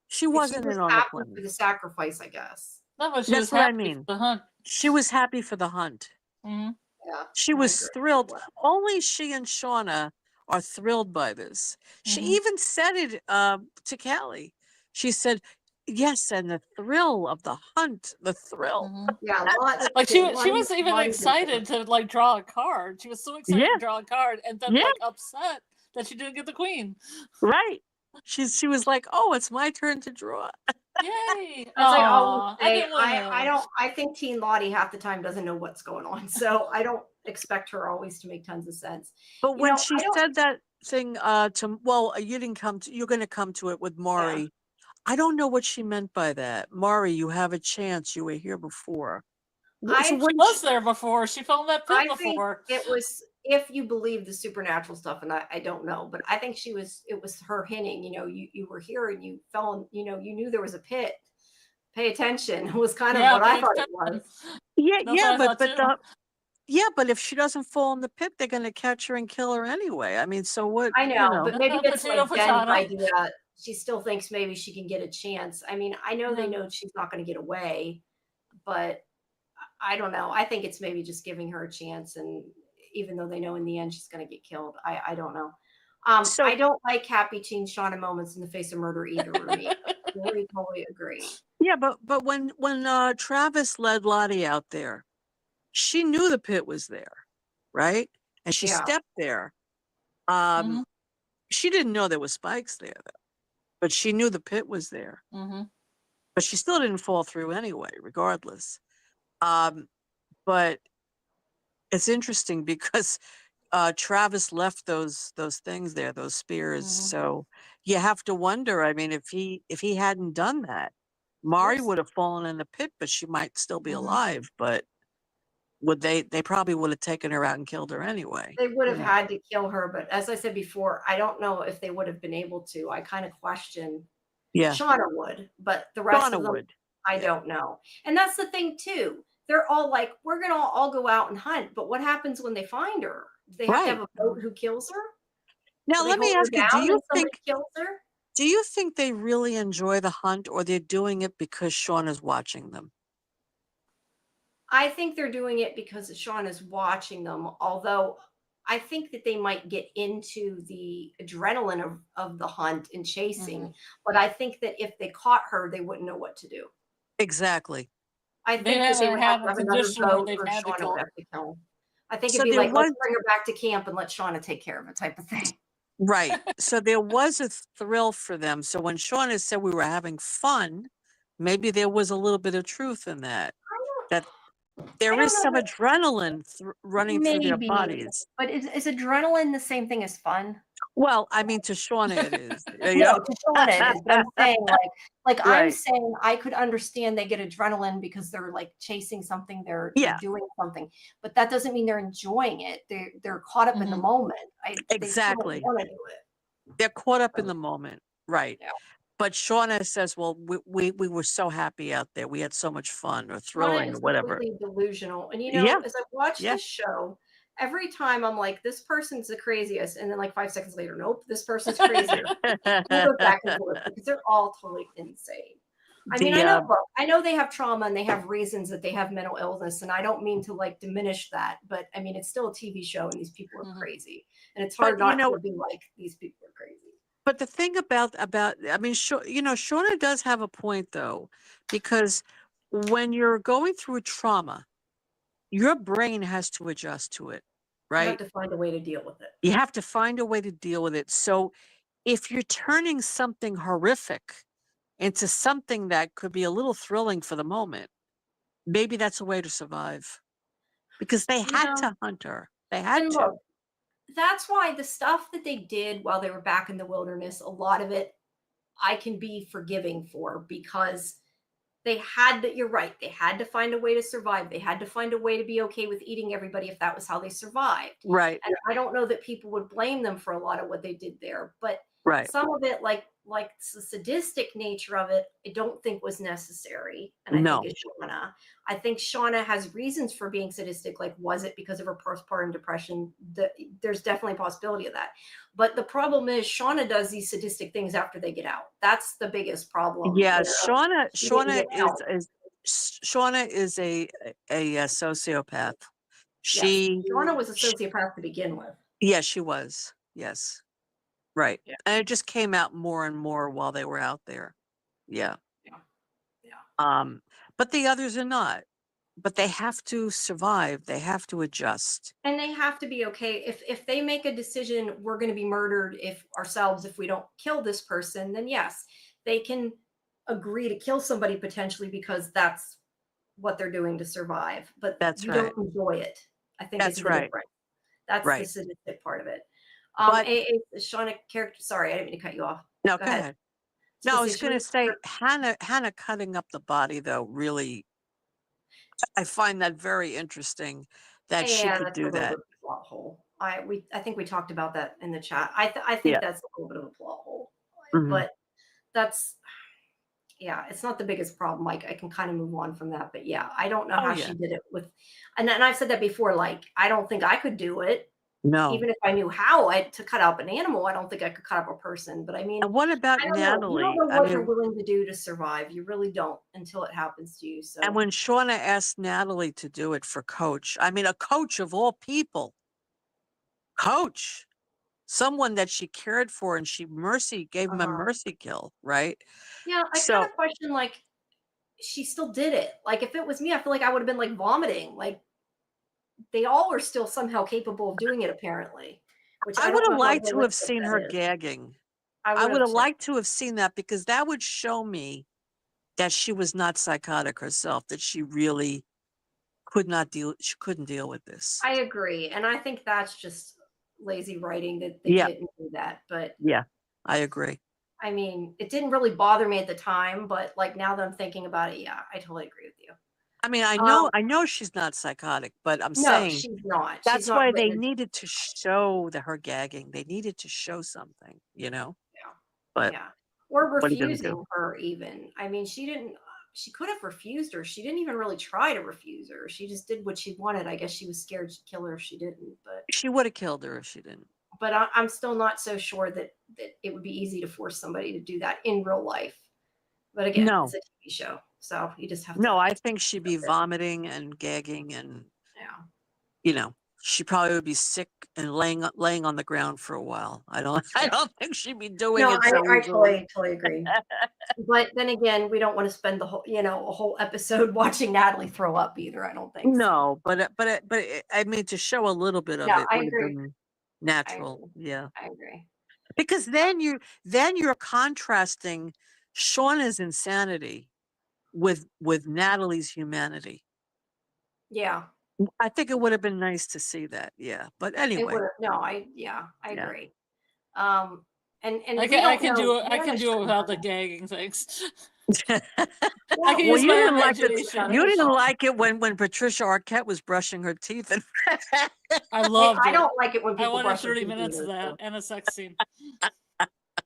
Speaker 8: She
Speaker 1: If she
Speaker 8: wasn't
Speaker 1: was
Speaker 8: in on the
Speaker 1: happy
Speaker 8: plan.
Speaker 1: for the sacrifice, I guess.
Speaker 4: No, but she
Speaker 8: That's
Speaker 4: was
Speaker 8: what I
Speaker 4: happy
Speaker 8: mean.
Speaker 4: for the hunt.
Speaker 8: She was happy for the hunt.
Speaker 4: Mm-hmm.
Speaker 1: Yeah,
Speaker 8: She
Speaker 1: I
Speaker 8: was
Speaker 1: agree.
Speaker 8: thrilled.
Speaker 1: Wow.
Speaker 8: Only she and Shauna are thrilled by this. She
Speaker 4: Mhm.
Speaker 8: even said it to Callie. She said, "Yes, and the thrill of the hunt, the thrill."
Speaker 4: Mhm.
Speaker 1: Yeah,
Speaker 4: Like she was even excited to like draw a card. She was so excited
Speaker 8: Yeah,
Speaker 4: to draw a card, and then
Speaker 8: yeah,
Speaker 4: like upset that she didn't get the queen.
Speaker 8: right. She was like, "Oh, it's my turn to draw."
Speaker 4: Yay!
Speaker 1: As I always
Speaker 4: Aw, I
Speaker 1: say,
Speaker 4: didn't win.
Speaker 1: I think Teen Lottie half the time doesn't know what's going on. So I don't expect her always to make tons of sense.
Speaker 8: But
Speaker 1: You
Speaker 8: when
Speaker 1: know,
Speaker 8: she
Speaker 1: I don't.
Speaker 8: said that thing to, well, you didn't come to, you're going to come to it with
Speaker 1: Yeah,
Speaker 8: Maury. I don't know what she meant by that. Maury, you have a chance. You were here before. So
Speaker 1: I
Speaker 8: what
Speaker 4: She
Speaker 8: did she,
Speaker 4: was there before. She fell in that pit
Speaker 1: I think
Speaker 4: before.
Speaker 1: it was if you believe the supernatural stuff, and I don't know, but I think it was her hinting, you were here and you fell in, you knew there was a pit. Pay attention. Was kind of
Speaker 4: Yeah,
Speaker 1: what I
Speaker 4: pay
Speaker 1: thought it
Speaker 4: attention.
Speaker 1: was.
Speaker 8: yeah,
Speaker 4: That's what I thought
Speaker 8: but
Speaker 4: too.
Speaker 8: yeah, but if she doesn't fall in the pit, they're going to catch her and kill her anyway. I mean, so what,
Speaker 1: I know, but maybe it's
Speaker 4: Potato,
Speaker 1: like Jen's
Speaker 4: potato.
Speaker 1: idea. She still thinks maybe she can get a chance. I mean, I know they
Speaker 4: Yeah.
Speaker 1: know she's not going to get away, but I don't know. I think it's maybe just giving her a chance, and even though they know in the end she's going to get killed, I don't know. I
Speaker 8: so
Speaker 1: don't like happy teen Shauna moments in the face of murder either. Remy. Totally agree.
Speaker 8: yeah, but when Travis led Lottie out there, she knew the pit was there, right? And she
Speaker 1: Yeah,
Speaker 8: stepped there. Um,
Speaker 4: Mm-hmm.
Speaker 8: she didn't know there was spikes there though, but she knew the pit was there.
Speaker 4: Mm-hmm.
Speaker 8: But she still didn't fall through anyway, regardless. Um, but it's interesting because Travis left those things there, those spears.
Speaker 4: Mm-hmm.
Speaker 8: So you have to wonder. I mean, if he hadn't done that, Mari
Speaker 1: yes.
Speaker 8: would have fallen in the pit, but she might still be
Speaker 4: Mm-hmm.
Speaker 8: alive. But would they probably would have taken her out and killed her anyway.
Speaker 1: They would
Speaker 8: You
Speaker 1: have
Speaker 8: know?
Speaker 1: had to kill her, but as I said before, I don't know if they would have been able to. I kind of question.
Speaker 8: Yeah,
Speaker 1: Shauna would, but the rest
Speaker 8: Donna
Speaker 1: of them,
Speaker 8: would.
Speaker 1: I
Speaker 8: Yeah.
Speaker 1: don't know. And that's the thing too. They're all like, we're gonna all go out and hunt, but what happens when they find her? Do they have to
Speaker 8: Right.
Speaker 1: have a boat who kills her?
Speaker 8: Now
Speaker 1: Do they
Speaker 8: let me
Speaker 1: hold her
Speaker 8: ask you:
Speaker 1: down and somebody kills her?
Speaker 8: do you think they really enjoy the hunt, or they're doing it because Sean is watching them?
Speaker 1: I think they're doing it because Sean is watching them, although I think that they might get into the adrenaline of the hunt and chasing.
Speaker 4: Mm-hmm.
Speaker 1: But I think that if they caught her, they wouldn't know what to do.
Speaker 8: Exactly.
Speaker 1: I
Speaker 4: They
Speaker 1: think that they
Speaker 4: haven't
Speaker 1: would
Speaker 4: had
Speaker 1: have to
Speaker 4: a
Speaker 1: have another
Speaker 4: condition where
Speaker 1: boat
Speaker 4: they've
Speaker 1: or
Speaker 4: had to
Speaker 1: Shauna
Speaker 4: kill
Speaker 1: would
Speaker 4: her.
Speaker 1: have to kill him. I think
Speaker 8: So
Speaker 1: it'd be
Speaker 8: there
Speaker 1: like,
Speaker 8: was
Speaker 1: let's bring her back to camp and let Shauna take care of it type of thing.
Speaker 8: right. So there was a thrill for them. So when Shauna said we were having fun, maybe there was a little bit of truth in that. That
Speaker 1: I
Speaker 8: there
Speaker 1: don't
Speaker 8: is
Speaker 1: know
Speaker 8: some
Speaker 1: that
Speaker 8: adrenaline running through their
Speaker 1: maybe,
Speaker 8: bodies.
Speaker 1: but is adrenaline the same thing as fun?
Speaker 8: Well, I mean, to Shauna it is. You
Speaker 1: No,
Speaker 8: know?
Speaker 1: to Shauna it is, but I'm saying like I'm
Speaker 8: Right.
Speaker 1: saying I could understand they get adrenaline because they're like chasing something, they're
Speaker 8: Yeah,
Speaker 1: doing something, but that doesn't mean they're enjoying it. They're caught up in the
Speaker 4: Mm-hmm.
Speaker 1: moment. They still don't
Speaker 8: exactly.
Speaker 1: want to do it.
Speaker 8: They're caught up in
Speaker 1: So,
Speaker 8: the moment. Right.
Speaker 1: yeah.
Speaker 8: But Shauna says, well, we were so happy out there. We had so much fun or
Speaker 1: Shauna
Speaker 8: thrilling or
Speaker 1: is
Speaker 8: whatever.
Speaker 1: completely delusional. And
Speaker 8: Yeah.
Speaker 1: as I watch
Speaker 8: Yeah.
Speaker 1: this show, every time I'm like, this person's the craziest. And then like 5 seconds later, nope, this person's crazier. And it goes back and forth because they're all totally insane. I mean,
Speaker 8: the
Speaker 1: I know they have trauma and they have reasons that they have mental illness, and I don't mean to like diminish that, but I mean, it's still a TV show and these people are
Speaker 4: Mm-hmm.
Speaker 1: crazy. And it's
Speaker 8: but
Speaker 1: hard not to be like, these people are crazy.
Speaker 8: but the thing about I mean, Shauna does have a point though, because when you're going through a trauma, your brain has to adjust to it,
Speaker 1: You have
Speaker 8: right?
Speaker 1: to find a way to deal with it.
Speaker 8: You have to find a way to deal with it. So if you're turning something horrific into something that could be a little thrilling for the moment, maybe that's a way to survive. Because they had to hunt her. They had
Speaker 1: And
Speaker 8: to.
Speaker 1: look, that's why the stuff that they did while they were back in the wilderness, a lot of it I can be forgiving for because you're right, they had to find a way to survive. They had to find a way to be okay with eating everybody if that was how they survived.
Speaker 8: Right.
Speaker 1: And I don't know that people would blame them for a lot of what they did there, but
Speaker 8: Right.
Speaker 1: some of it, like like the sadistic nature of it, I don't think was necessary. And I
Speaker 8: No.
Speaker 1: think it's Shauna. I think Shauna has reasons for being sadistic. Like, was it because of her postpartum depression? There's definitely a possibility of that. But the problem is Shauna does these sadistic things after they get out. That's the biggest problem.
Speaker 8: Yeah,
Speaker 1: where she didn't
Speaker 8: Shauna
Speaker 1: get help.
Speaker 8: Shauna is a sociopath.
Speaker 1: Yes,
Speaker 8: She
Speaker 1: Shauna was a sociopath to begin with.
Speaker 8: Yeah, she was. Yes. Right.
Speaker 1: Yeah.
Speaker 8: And it just came out more and more while they were out there. Yeah.
Speaker 1: Yeah.
Speaker 8: But the others are not. But they have to survive. They have to adjust.
Speaker 1: And they have to be okay. If they make a decision, we're going to be murdered if we don't kill this person, then yes, they can agree to kill somebody potentially because that's what they're doing to survive. But
Speaker 8: That's
Speaker 1: you
Speaker 8: right.
Speaker 1: don't enjoy it. I think
Speaker 8: That's
Speaker 1: is the
Speaker 8: right.
Speaker 1: difference. That's
Speaker 8: Right.
Speaker 1: the sadistic part of it.
Speaker 8: But
Speaker 1: Shauna character. Sorry, I didn't mean to cut you off.
Speaker 8: no, go ahead. No, I was going to say
Speaker 1: Shauna-
Speaker 8: Hannah cutting up the body though. Really, I find that very interesting that she
Speaker 1: Yeah,
Speaker 8: could
Speaker 1: that's a
Speaker 8: do
Speaker 1: little
Speaker 8: that.
Speaker 1: bit of a plot hole. I think we talked about that in the chat. I think
Speaker 8: Yeah.
Speaker 1: that's a little bit of a plot hole,
Speaker 8: Mhm.
Speaker 1: but that's it's not the biggest problem. Like I can kind of move on from that, but yeah, I don't know
Speaker 8: Oh,
Speaker 1: how
Speaker 8: yeah.
Speaker 1: she did it with, and I've said that before. Like I don't think I could do it,
Speaker 8: No.
Speaker 1: even if I knew how to cut up an animal. I don't think I could cut up a person. But I mean,
Speaker 8: And what about
Speaker 1: I don't know. You
Speaker 8: Natalie?
Speaker 1: don't know
Speaker 8: I
Speaker 1: what you're
Speaker 8: mean,
Speaker 1: willing to do to survive. You really don't until it happens to you. So
Speaker 8: and when Shauna asked Natalie to do it for Coach, I mean, a coach of all people, Coach, someone that she cared for and she gave him a mercy kill, right?
Speaker 1: yeah, I kind
Speaker 8: So
Speaker 1: of question like she still did it. Like if it was me, I feel like I would have been like vomiting. Like they all are still somehow capable of doing it, apparently. Which
Speaker 8: I
Speaker 1: I
Speaker 8: would
Speaker 1: don't
Speaker 8: have
Speaker 1: know how
Speaker 8: liked to have
Speaker 1: realistic
Speaker 8: seen
Speaker 1: that
Speaker 8: her
Speaker 1: is.
Speaker 8: gagging.
Speaker 1: I
Speaker 8: I would
Speaker 1: would
Speaker 8: have
Speaker 1: too.
Speaker 8: liked to have seen that because that would show me that she was not psychotic herself, that she really she couldn't deal with this.
Speaker 1: I agree. And I think that's just lazy writing that they
Speaker 8: Yeah.
Speaker 1: didn't do that. But
Speaker 8: Yeah, I agree.
Speaker 1: I mean, it didn't really bother me at the time, but like now that I'm thinking about it, yeah, I totally agree with you.
Speaker 8: I mean, I know she's not psychotic, but I'm
Speaker 1: No,
Speaker 8: saying
Speaker 1: she's not. She's
Speaker 8: that's
Speaker 1: not
Speaker 8: why they
Speaker 1: written.
Speaker 8: needed to show her gagging. They needed to show something, you know?
Speaker 1: Yeah.
Speaker 8: But
Speaker 1: Yeah. Or
Speaker 8: what are you gonna
Speaker 1: refusing
Speaker 8: do?
Speaker 1: her even. I mean, she could have refused her. She didn't even really try to refuse her. She just did what she wanted. I guess she was scared to kill her if she didn't, but
Speaker 8: She would have killed her if she didn't.
Speaker 1: but I'm still not so sure that it would be easy to force somebody to do that in real life. But again,
Speaker 8: No.
Speaker 1: it's a TV show, so you just have to.
Speaker 8: No, I think she'd be vomiting and gagging and, you know, she probably would be sick and laying on the ground for a while. I don't think she'd be doing
Speaker 1: No,
Speaker 8: it so
Speaker 1: I
Speaker 8: easily.
Speaker 1: totally agree. But then again, we don't want to spend the whole, a whole episode watching Natalie throw up either. I don't think.
Speaker 8: No, but I mean, to show a little bit of
Speaker 1: No,
Speaker 8: it
Speaker 1: I
Speaker 8: would have
Speaker 1: agree.
Speaker 8: been natural. Yeah.
Speaker 1: I agree.
Speaker 8: Because then you're contrasting Shauna's insanity with Natalie's humanity.
Speaker 1: Yeah.
Speaker 8: I think it would have been nice to see that. Yeah. But
Speaker 1: It
Speaker 8: anyway.
Speaker 1: would have. No, I agree. And
Speaker 4: I can do it without the gagging things. I
Speaker 8: Well,
Speaker 4: can use
Speaker 8: you
Speaker 4: my
Speaker 8: didn't like
Speaker 4: imagination.
Speaker 8: you didn't like it when Patricia Arquette was brushing her teeth. And
Speaker 4: I loved it.
Speaker 1: I don't like it when
Speaker 4: I
Speaker 1: people
Speaker 4: wanted
Speaker 1: brush their
Speaker 4: 30
Speaker 1: teeth
Speaker 4: minutes of
Speaker 1: either,
Speaker 4: that
Speaker 1: so.
Speaker 4: and a sex scene.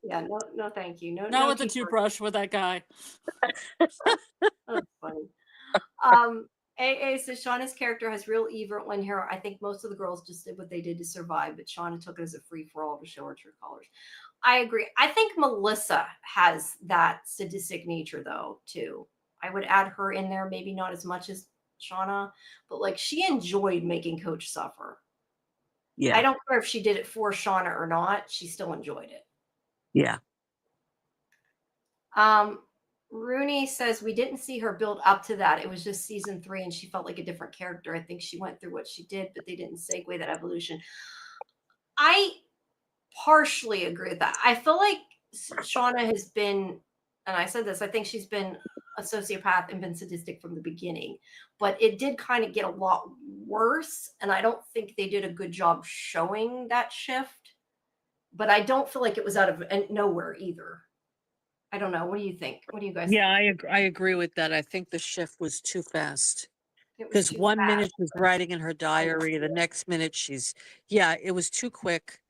Speaker 1: Yeah, no, thank you. No,
Speaker 4: Not
Speaker 1: no
Speaker 4: with the toothbrush with that guy.
Speaker 1: That's funny. AA says Shauna's character has real evil in her. I think most of the girls just did what they did to survive, but Shauna took it as a free for all to show her true colors. I agree. I think Melissa has that sadistic nature though, too. I would add her in there, maybe not as much as Shauna, but like she enjoyed making Coach suffer.
Speaker 8: Yeah.
Speaker 1: I don't care if she did it for Shauna or not, she still enjoyed it.
Speaker 8: Yeah.
Speaker 1: Rooney says we didn't see her build up to that. It was just season 3 and she felt like a different character. I think she went through what she did, but they didn't segue that evolution. I partially agree with that. I feel like Shauna has been, and I said this, I think she's been a sociopath and been sadistic from the beginning, but it did kind of get a lot worse. And I don't think they did a good job showing that shift, but I don't feel like it was out of nowhere either. I don't know. What do you think? What do you guys think?
Speaker 8: I agree with that. I think the shift was too fast.
Speaker 1: It was
Speaker 8: Because
Speaker 1: too
Speaker 8: minute
Speaker 1: fast.
Speaker 8: she's writing in her diary, the next minute it was too quick.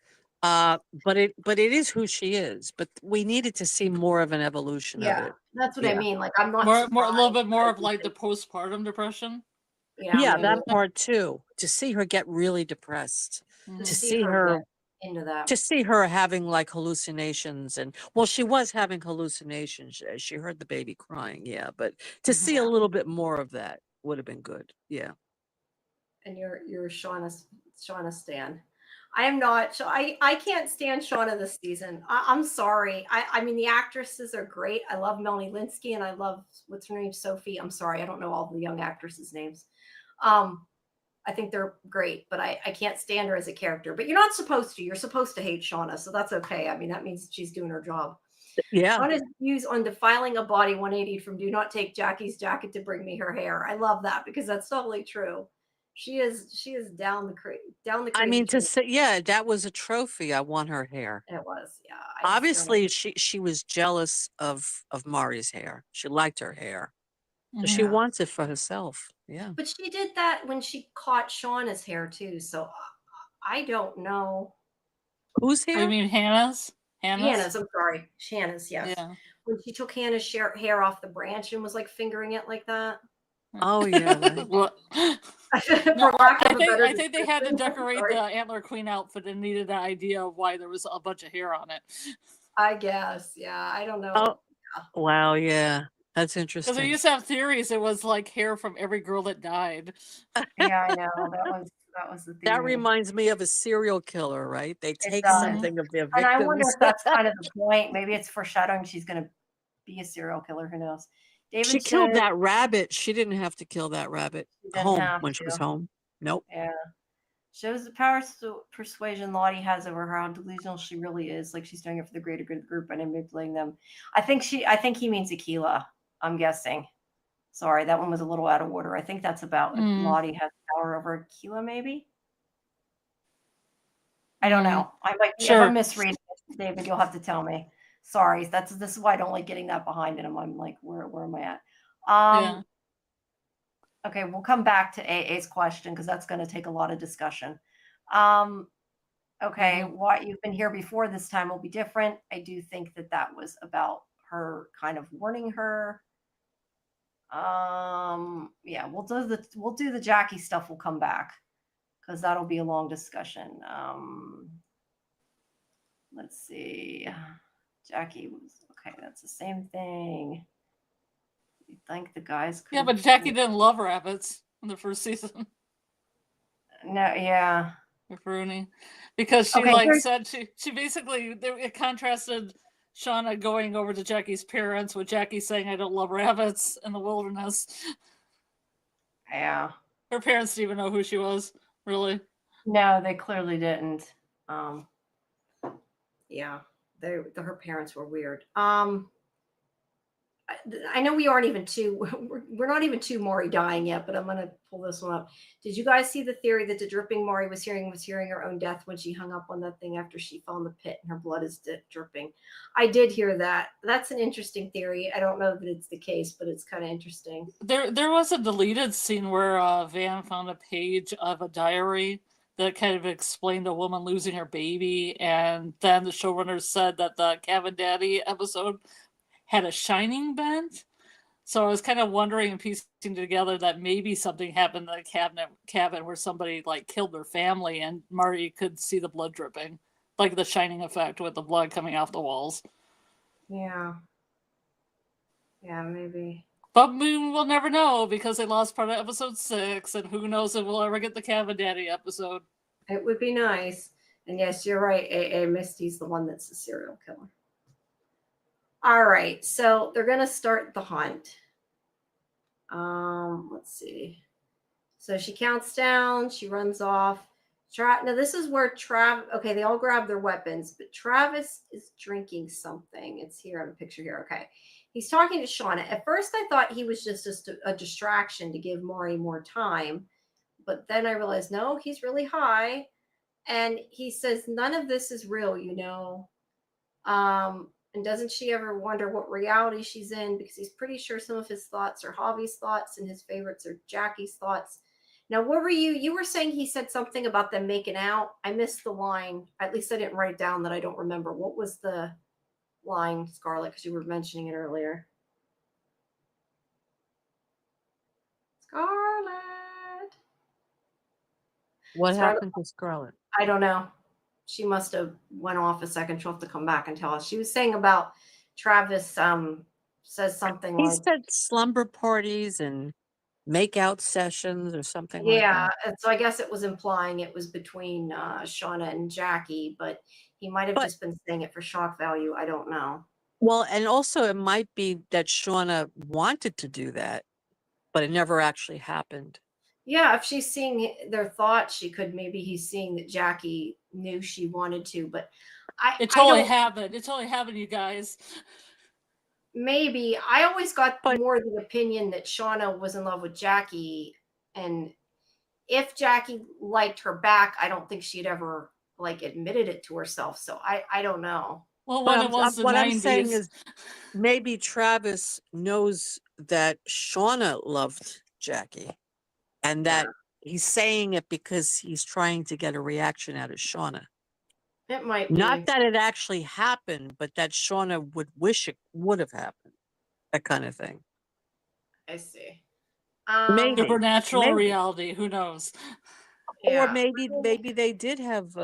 Speaker 8: But it is who she is. But we needed to see more of an evolution of it.
Speaker 1: That's what I mean. Like, I'm not
Speaker 4: more a little
Speaker 1: surprised.
Speaker 4: bit more of like the postpartum depression.
Speaker 8: Yeah,
Speaker 1: maybe.
Speaker 8: that part too. To see her get really depressed,
Speaker 1: To
Speaker 8: to
Speaker 1: see
Speaker 8: see
Speaker 1: her
Speaker 8: her,
Speaker 1: get into that.
Speaker 8: to see her having like hallucinations, and well, she was having hallucinations. She heard the baby crying. Yeah, but to see a little bit more of that would have been good. Yeah.
Speaker 1: And you're Shauna stan. I am not. I can't stand Shauna this season. I'm sorry. I mean, the actresses are great. I love Melanie Linsky, and I love, what's her name, Sophie. I'm sorry, I don't know all the young actresses' names. I think they're great, but I can't stand her as a character. But you're not supposed to. You're supposed to hate Shauna, so that's okay. I mean, that means she's doing her job.
Speaker 8: Yeah.
Speaker 1: Shauna's views on defiling a body 180 from "do not take Jackie's jacket to bring me her hair." I love that because that's totally true. She is down the
Speaker 8: I mean, to
Speaker 1: crazy
Speaker 8: say, yeah, that was a trophy. I want her hair.
Speaker 1: It was, yeah.
Speaker 8: Obviously, she was jealous of Mari's hair. She liked her hair, so she wants it for herself. Yeah.
Speaker 1: But she did that when she caught Shauna's hair too. So I don't know.
Speaker 8: Whose hair?
Speaker 4: You mean Hannah's?
Speaker 1: Hannah's. I'm sorry, Hannah's. Yes.
Speaker 4: Yeah.
Speaker 1: When she took Hannah's hair off the branch and was like fingering it like that.
Speaker 8: Oh yeah.
Speaker 4: Well, I think they had to decorate the Antler Queen outfit and needed an idea of why there was a bunch of hair on it.
Speaker 1: I guess. Yeah. I don't know.
Speaker 8: Oh, wow. Yeah. That's interesting.
Speaker 4: Because they used to have theories. It was like hair from every girl that died.
Speaker 1: Yeah, I know. That was the theory.
Speaker 8: That reminds me of a serial killer, right? They take something of their victims.
Speaker 1: And I wonder if that's kind of the point. Maybe it's foreshadowing she's going to be a serial killer. Who knows? David
Speaker 8: she killed that rabbit. She didn't have to kill that rabbit home when she was home. Nope.
Speaker 1: Yeah. Shows the power persuasion Lottie has over her, how delusional she really is. Like she's doing it for the greater good of the group and manipulating them. I think he means Aquila, I'm guessing. Sorry, that one was a little out of order. I think that's about Lottie has power over Aquila, maybe. I don't know. I might be, if I'm misreading it, David, you'll have to tell me. Sorry, this is why I don't like getting that behind him. I'm like, where am I at? Okay, we'll come back to AA's question because that's going to take a lot of discussion. Okay, what you've been here before this time will be different. I do think that was about her kind of warning her. Yeah, we'll do the Jackie stuff. We'll come back because that'll be a long discussion. Let's see. Jackie was okay. That's the same thing. You think the guys could?
Speaker 4: Yeah, but Jackie didn't love rabbits in the first season.
Speaker 1: No, yeah.
Speaker 4: With Rooney, because she said she basically it contrasted Shauna going over to Jackie's parents with Jackie saying, "I don't love rabbits in the wilderness."
Speaker 1: Yeah.
Speaker 4: Her parents didn't even know who she was, really.
Speaker 1: No, they clearly didn't. Yeah, her parents were weird. I know we aren't even we're not even to Maury dying yet, but I'm going to pull this one up. Did you guys see the theory that the dripping Maury was hearing her own death when she hung up on that thing after she fell in the pit and her blood is dripping? I did hear that. That's an interesting theory. I don't know that it's the case, but it's kind of interesting.
Speaker 4: There was a deleted scene where Van found a page of a diary that kind of explained a woman losing her baby, and then the showrunners said that the Cabin Daddy episode had a shining bent. So I was kind of wondering and piecing together that maybe something happened in the cabin where somebody like killed their family and Marty could see the blood dripping, like the shining effect with the blood coming off the walls.
Speaker 1: Yeah. Yeah, maybe.
Speaker 4: But we'll never know because they lost part of episode 6, and who knows if we'll ever get the Cabin Daddy episode.
Speaker 1: It would be nice. And yes, you're right. AA Misty's the one that's the serial killer. All right, so they're going to start the hunt. Let's see. So she counts down. She runs off. Now, this is where okay, they all grab their weapons, but Travis is drinking something. It's here on the picture here. Okay. He's talking to Shauna. At first, I thought he was just a distraction to give Maury more time. But then I realized, no, he's really high. And he says, none of this is real, you know. And doesn't she ever wonder what reality she's in? Because he's pretty sure some of his thoughts are Javi's thoughts and his favorites are Jackie's thoughts. Now, what were you were saying he said something about them making out. I missed the line. At least I didn't write it down that I don't remember. What was the line, Scarlett? Because you were mentioning it earlier. Scarlett.
Speaker 8: What happened to Scarlett?
Speaker 1: I don't know. She must have went off a second. She'll have to come back and tell us. She was saying about Travis says something
Speaker 8: He
Speaker 1: like,
Speaker 8: said slumber parties and make out sessions or something like
Speaker 1: yeah,
Speaker 8: that.
Speaker 1: and so I guess it was implying it was between Shauna and Jackie, but he might have
Speaker 8: But-
Speaker 1: just been saying it for shock value. I don't know.
Speaker 8: Well, and also it might be that Shauna wanted to do that, but it never actually happened.
Speaker 1: Yeah, if she's seeing their thoughts, she could. Maybe he's seeing that Jackie knew she wanted to, but
Speaker 4: It totally happened. It totally happened, you guys.
Speaker 1: Maybe. I always got more the opinion that Shauna was in love with Jackie, and if Jackie liked her back, I don't think she'd ever like admitted it to herself. So I don't know.
Speaker 4: Well, when it was the 90s.
Speaker 8: I'm saying is maybe Travis knows that Shauna loved Jackie, and that he's saying it because he's trying to get a reaction out of Shauna.
Speaker 1: It might be.
Speaker 8: Not that it actually happened, but that Shauna would wish it would have happened. That kind of thing.
Speaker 1: I see.
Speaker 8: Maybe.
Speaker 4: Supernatural reality. Who knows?
Speaker 8: Or maybe they did have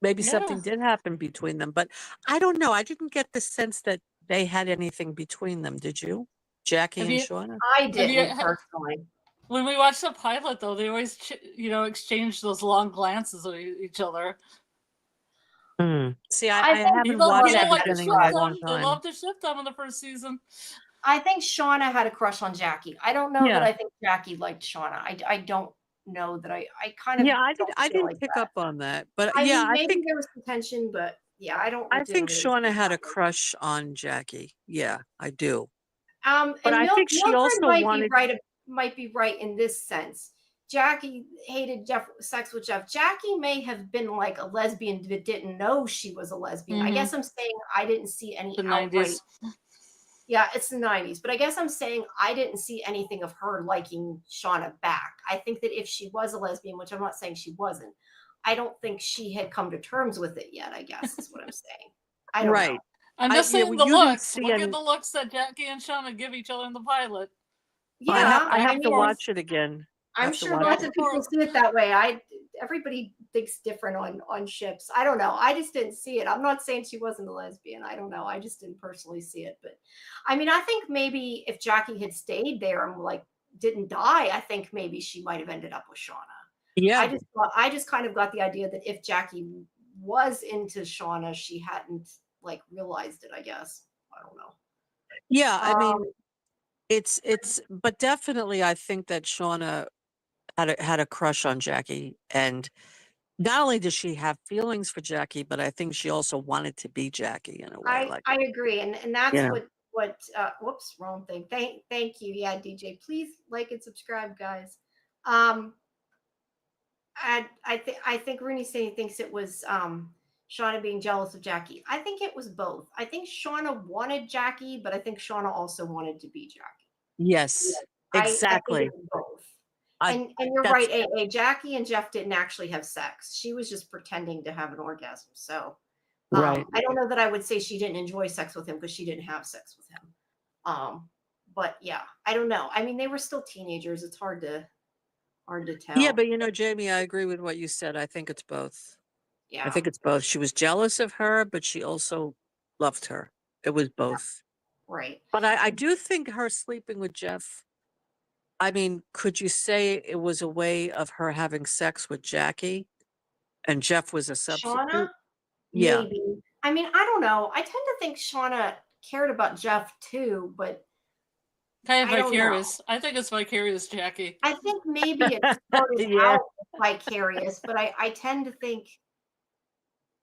Speaker 8: maybe something did happen between them, but I don't know. I didn't get the sense that they had anything between them. Did you, Jackie and Shauna?
Speaker 1: I didn't personally.
Speaker 4: When we watched the pilot, though, they always exchange those long glances at each other.
Speaker 8: See, I haven't watched that beginning in a long time.
Speaker 4: They love to ship them in the first season.
Speaker 1: I think Shauna had a crush on Jackie. I don't know that I think Jackie liked Shauna. I don't know that I kind of
Speaker 8: I didn't pick up on that, but
Speaker 1: I
Speaker 8: yeah,
Speaker 1: mean, maybe
Speaker 8: I think
Speaker 1: there was some tension, but yeah,
Speaker 8: I think Shauna had a crush on Jackie. Yeah, I do.
Speaker 1: But
Speaker 8: I think she also
Speaker 1: might be right in this sense. Jackie hated sex with Jeff. Jackie may have been like a lesbian but didn't know she was a lesbian. I guess I'm saying I didn't see any outright. Yeah, it's the 90s. But I guess I'm saying I didn't see anything of her liking Shauna back. I think that if she was a lesbian, which I'm not saying she wasn't, I don't think she had come to terms with it yet, I guess is what I'm saying. I don't know.
Speaker 4: I'm just saying the looks. Look at the looks that Jackie and Shauna give each other in the pilot.
Speaker 1: Yeah,
Speaker 8: I have to watch it again.
Speaker 1: I'm sure lots of people see it that way. Everybody thinks different on ships. I don't know. I just didn't see it. I'm not saying she wasn't a lesbian. I don't know. I just didn't personally see it. But I mean, I think maybe if Jackie had stayed there and like didn't die, I think maybe she might have ended up with Shauna.
Speaker 8: Yeah.
Speaker 1: I just kind of got the idea that if Jackie was into Shauna, she hadn't like realized it, I guess. I don't know.
Speaker 8: Yeah, I mean, it's but definitely I think that Shauna had a crush on Jackie, and not only does she have feelings for Jackie, but I think she also wanted to be Jackie in a way.
Speaker 1: I agree, and that's what whoops, wrong thing. Thank you. Yeah, DJ, please like and subscribe, guys. I think Rooney saying thinks it was Shauna being jealous of Jackie. I think it was both. I think Shauna wanted Jackie, but I think Shauna also wanted to be Jackie.
Speaker 8: Yes, exactly.
Speaker 1: I think it was both. And you're right, AA. Jackie and Jeff didn't actually have sex. She was just pretending to have an orgasm. So I don't know that I would say she didn't enjoy sex with him because she didn't have sex with him. But yeah, I don't know. I mean, they were still teenagers. It's hard to tell.
Speaker 8: Yeah, but Jamie, I agree with what you said. I think it's both.
Speaker 1: Yeah.
Speaker 8: I think it's both. She was jealous of her, but she also loved her. It was both.
Speaker 1: Right.
Speaker 8: But I do think her sleeping with Jeff, I mean, could you say it was a way of her having sex with Jackie and Jeff was a substitute?
Speaker 1: Shauna?
Speaker 8: Yeah.
Speaker 1: Maybe. I mean, I don't know. I tend to think Shauna cared about Jeff too, but
Speaker 4: kind of vicarious. I think it's vicarious, Jackie.
Speaker 1: I think maybe it started out vicarious, but I tend to think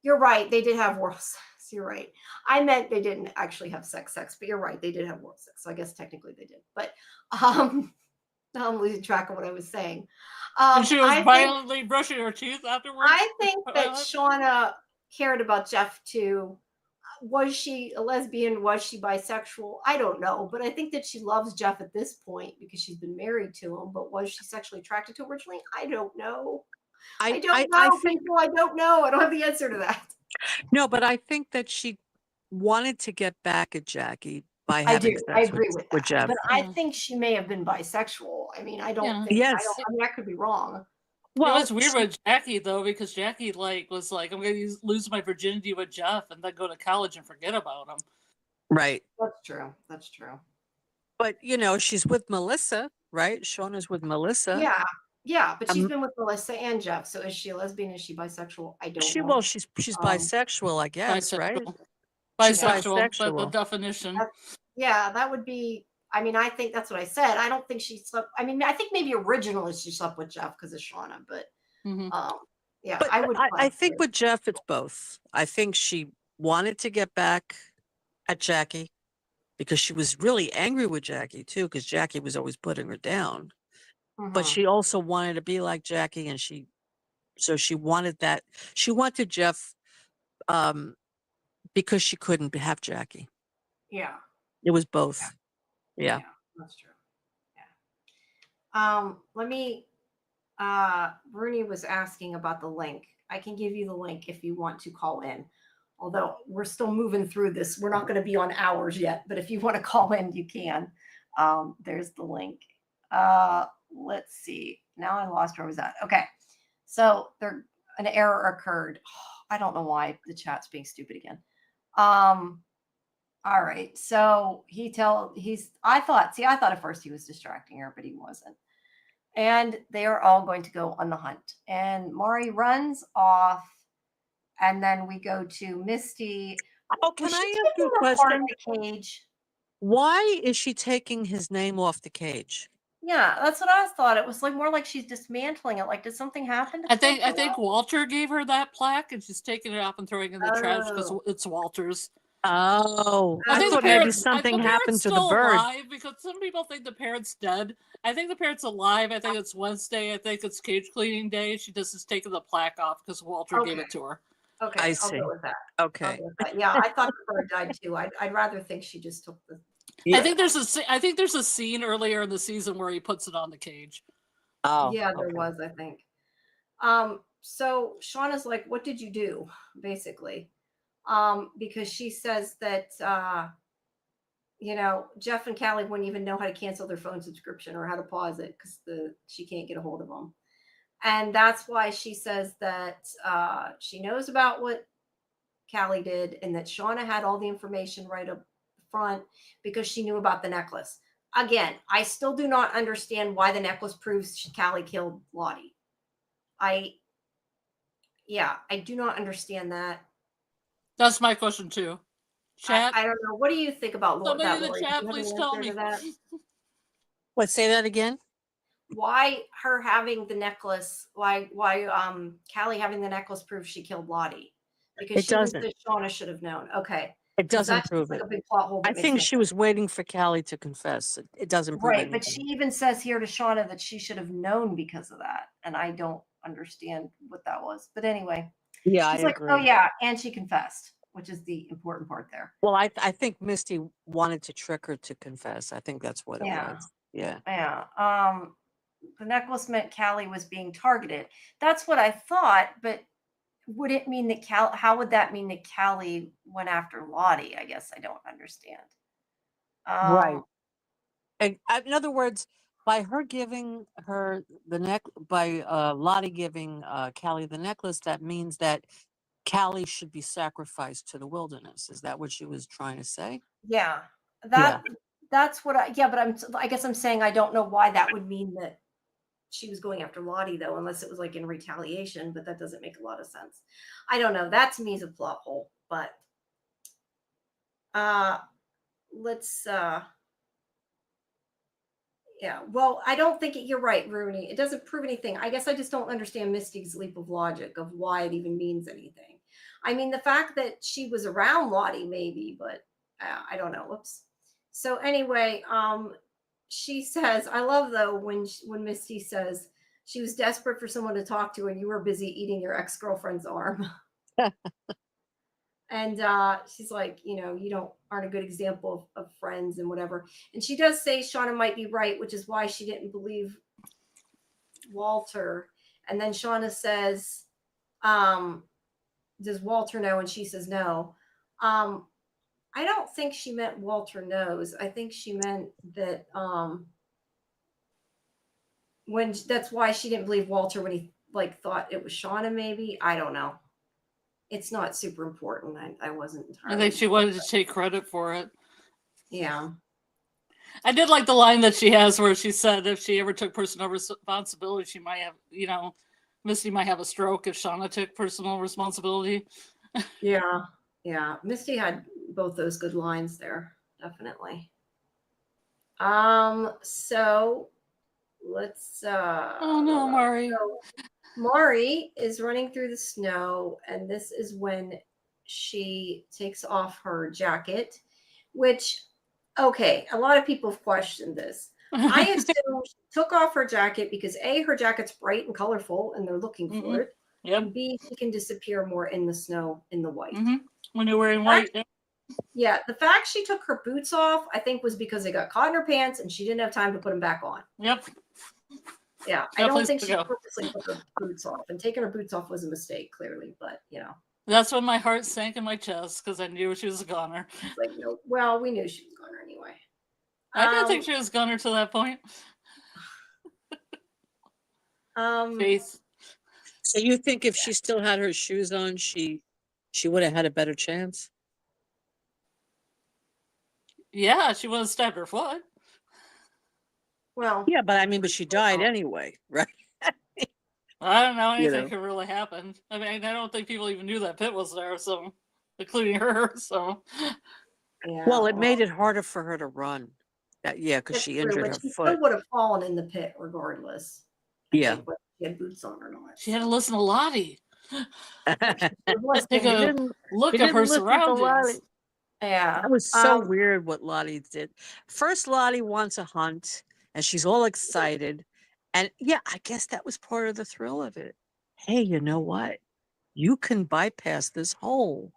Speaker 1: you're right. They did have oral sex. You're right. I meant they didn't actually have sex, but you're right. They did have oral sex. So I guess technically they did. But I'm losing track of what I was saying.
Speaker 4: And she was violently brushing her teeth afterwards.
Speaker 1: I think that Shauna cared about Jeff too. was she a lesbian? Was she bisexual? I don't know, but I think that she loves Jeff at this point because she's been married to him. But was she sexually attracted to him originally? I don't know. I don't know, people. I don't know. I don't have the answer to that.
Speaker 8: No, but I think that she wanted to get back at Jackie by
Speaker 1: I
Speaker 8: having
Speaker 1: do.
Speaker 8: sex
Speaker 1: I agree with that.
Speaker 8: Jeff.
Speaker 1: But I think she may have been bisexual. I mean, I don't think.
Speaker 8: Yes.
Speaker 1: I mean, I could be wrong.
Speaker 4: Well, it was weird with Jackie though, because Jackie was like, I'm going to lose my virginity with Jeff and then go to college and forget about him.
Speaker 8: Right.
Speaker 1: That's true. That's true.
Speaker 8: But she's with Melissa, right? Shauna's with Melissa.
Speaker 1: Yeah. Yeah, but she's been with Melissa and Jeff. So is she a lesbian? Is she bisexual? I don't know.
Speaker 8: Well, she's bisexual, I guess, right?
Speaker 4: Bisexual, but the definition.
Speaker 1: Yeah, that would be. I mean, I think that's what I said. I don't think she slept. I mean, I think maybe originally she slept with Jeff because of Shauna, but yeah,
Speaker 8: but
Speaker 1: I would.
Speaker 8: I think with Jeff, it's both. I think she wanted to get back at Jackie because she was really angry with Jackie too, because Jackie was always putting her down. But she also wanted to be like Jackie, and she wanted that. She wanted Jeff because she couldn't have Jackie.
Speaker 1: Yeah.
Speaker 8: It was both. Yeah.
Speaker 1: That's true. Yeah. Let me. Rooney was asking about the link. I can give you the link if you want to call in. Although we're still moving through this, we're not going to be on hours yet. But if you want to call in, you can. There's the link. Let's see. Now I lost where I was at. Okay. So an error occurred. I don't know why the chat's being stupid again. All right. So I thought at first he was distracting her, but he wasn't. And they are all going to go on the hunt. And Maury runs off. And then we go to Misty.
Speaker 8: Oh, can I ask you a question?
Speaker 1: The cage.
Speaker 8: Why is she taking his name off the cage?
Speaker 1: Yeah, that's what I thought. It was like more like she's dismantling it. Like, did something happen?
Speaker 4: I think Walter gave her that plaque, and she's taking it off and throwing it in the trash because it's Walter's.
Speaker 8: Oh, I thought maybe something happened to the bird.
Speaker 4: Alive because some people think the parrot's dead. I think the parrot's alive. I think it's Wednesday. I think it's cage cleaning day. She just is taking the plaque off because Walter gave it to her.
Speaker 1: Okay,
Speaker 8: I see.
Speaker 1: I'll go with that.
Speaker 8: Okay.
Speaker 1: Yeah, I thought the bird died too. I'd rather think she just took the.
Speaker 4: Yeah. I think there's a scene earlier in the season where he puts it on the cage.
Speaker 8: Oh,
Speaker 1: yeah, there was. I think. So Shauna's like, "What did you do?" Basically, because she says that Jeff and Callie wouldn't even know how to cancel their phone subscription or how to pause it because she can't get a hold of them. And that's why she says that she knows about what Callie did and that Shauna had all the information right up front because she knew about the necklace. Again, I still do not understand why the necklace proves Callie killed Lottie. I do not understand that.
Speaker 4: That's my question too. Chat.
Speaker 1: I don't know. What do you think about Lottie?
Speaker 4: Somebody in the chat, please tell me.
Speaker 8: What? Say that again.
Speaker 1: Why her having the necklace? Why Callie having the necklace proves she killed Lottie? Because she thinks that Shauna should have known. Okay.
Speaker 8: It doesn't prove it.
Speaker 1: A big plot hole.
Speaker 8: I think she was waiting for Callie to confess. It doesn't prove anything.
Speaker 1: But she even says here to Shauna that she should have known because of that, and I don't understand what that was. But anyway,
Speaker 8: yeah,
Speaker 1: she's like, oh yeah, and she confessed, which is the important part there.
Speaker 8: Well, I think Misty wanted to trick her to confess. I think that's what it was. Yeah.
Speaker 1: Yeah. The necklace meant Callie was being targeted. That's what I thought, but would it mean that how would that mean that Callie went after Lottie? I guess I don't understand.
Speaker 8: Right. And in other words, by her giving her the Lottie giving Callie the necklace, that means that Callie should be sacrificed to the wilderness. Is that what she was trying to say?
Speaker 1: Yeah. That's what I guess I'm saying I don't know why that would mean that she was going after Lottie though, unless it was like in retaliation, but that doesn't make a lot of sense. I don't know. That to me is a plot hole, but let's well, I don't think you're right, Rooney. It doesn't prove anything. I guess I just don't understand Misty's leap of logic of why it even means anything. I mean, the fact that she was around Lottie maybe, but I don't know. Whoops. So anyway, she says, I love though when Misty says she was desperate for someone to talk to and you were busy eating your ex-girlfriend's arm. And she's like, you aren't a good example of friends and whatever. And she does say Shauna might be right, which is why she didn't believe Walter. And then Shauna says, does Walter know? And she says no. I don't think she meant Walter knows. I think she meant that that's why she didn't believe Walter when he thought it was Shauna. Maybe, I don't know. It's not super important. I wasn't entirely.
Speaker 4: I think she wanted to take credit for it.
Speaker 1: Yeah.
Speaker 4: I did like the line that she has where she said if she ever took personal responsibility, she might have, Misty might have a stroke if Shauna took personal responsibility.
Speaker 1: Yeah. Yeah. Misty had both those good lines there. Definitely. So let's
Speaker 4: oh no, Mari.
Speaker 1: So Mari is running through the snow, and this is when she takes off her jacket, which, okay, a lot of people have questioned this. I assume she took off her jacket because A, her jacket's bright and colorful and they're looking for it.
Speaker 4: Yep.
Speaker 1: And B, she can disappear more in the snow in the white.
Speaker 4: When you're wearing white.
Speaker 1: Yeah, the fact she took her boots off, I think, was because they got caught in her pants and she didn't have time to put them back on.
Speaker 4: Yep.
Speaker 1: Yeah, I don't think she purposely took her boots off. And taking her boots off was a mistake, clearly. But,
Speaker 4: That's when my heart sank in my chest because I knew she was a goner.
Speaker 1: It's like, no, well, we knew she was a goner anyway.
Speaker 4: I didn't think she was a goner to that point. Faith.
Speaker 8: So you think if she still had her shoes on, she would have had a better chance?
Speaker 4: Yeah, she would have stabbed her foot.
Speaker 1: Well,
Speaker 8: yeah, but she died anyway, right?
Speaker 4: I don't know anything could really happen. I mean, I don't think people even knew that pit was there, so including her. So,
Speaker 1: yeah,
Speaker 8: well, it made it harder for her to run. Because she injured her foot. She
Speaker 1: still would have fallen in the pit regardless.
Speaker 8: Yeah,
Speaker 1: whether she had boots on or not.
Speaker 4: She had to listen to Lottie.
Speaker 1: Take
Speaker 4: a look at her surroundings.
Speaker 1: Yeah,
Speaker 8: that was so weird what Lottie did. First, Lottie wants a hunt, and she's all excited. And yeah, I guess that was part of the thrill of it. Hey, you know what? You can bypass this hole.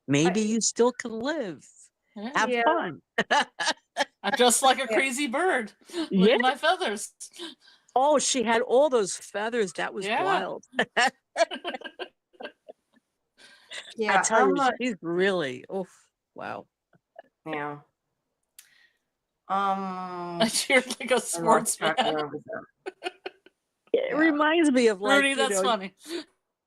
Speaker 8: Maybe you still can live. Have fun.
Speaker 4: I'm just like a crazy bird. Look at my feathers.
Speaker 8: Oh, she had all those feathers. That was wild.
Speaker 1: Yeah,
Speaker 8: I tell you, she's really, wow.
Speaker 1: Yeah.
Speaker 4: I cheered like a sportsman.
Speaker 8: It reminds me of
Speaker 4: Rudy, that's funny.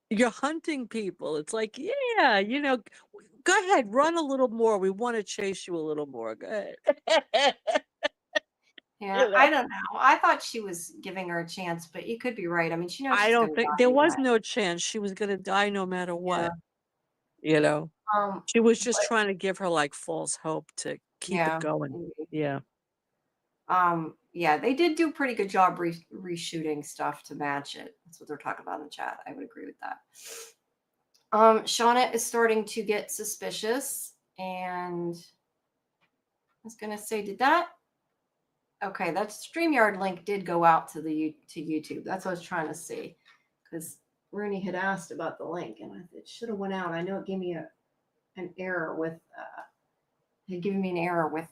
Speaker 8: You're hunting people. It's like, go ahead, run a little more. We want to chase you a little more. Go ahead.
Speaker 1: Yeah, I don't know. I thought she was giving her a chance, but you could be right. I mean, she knows.
Speaker 8: I don't think there was no chance. She was going to die no matter what. Yeah. She was just trying to give her false hope to keep it going. Yeah.
Speaker 1: Yeah, they did do a pretty good job reshooting stuff to match it. That's what they're talking about in the chat. I would agree with that. Shauna is starting to get suspicious, and I was gonna say, did that? Okay, that StreamYard link did go out to YouTube. That's what I was trying to see, because Rooney had asked about the link, and it should have went out. I know it gave me an error with had given me an error with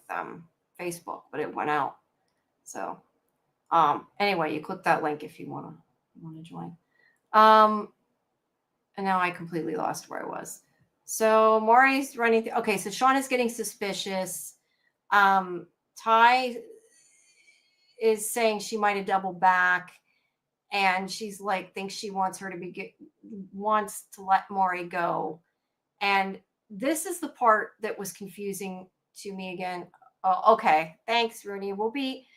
Speaker 1: Facebook, but it went out. So anyway, you click that link if you want to join. And now I completely lost where I was. So Maury's running. Okay, so Shauna's getting suspicious. Ty is saying she might have doubled back, and she's thinks she wants her to wants to let Maury go. And this is the part that was confusing to me again. Oh, okay, thanks, Rooney. We'll be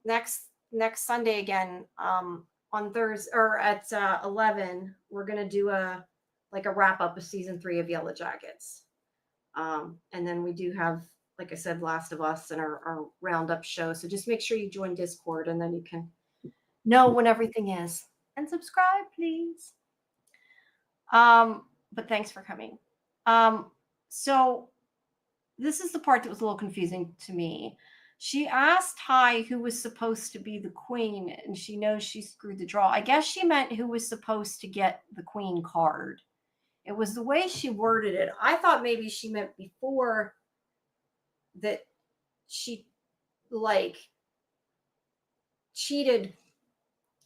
Speaker 1: next Sunday again on Thursday or at 11. We're gonna do a wrap up of season 3 of Yellowjackets, and then we do have, like I said, Last of Us and our roundup show. So just make sure you join Discord, and then you can know when everything is, and subscribe, please. But thanks for coming. So this is the part that was a little confusing to me. She asked Ty who was supposed to be the queen, and she knows she screwed the draw. I guess she meant who was supposed to get the queen card. It was the way she worded it. I thought maybe she meant before that she like cheated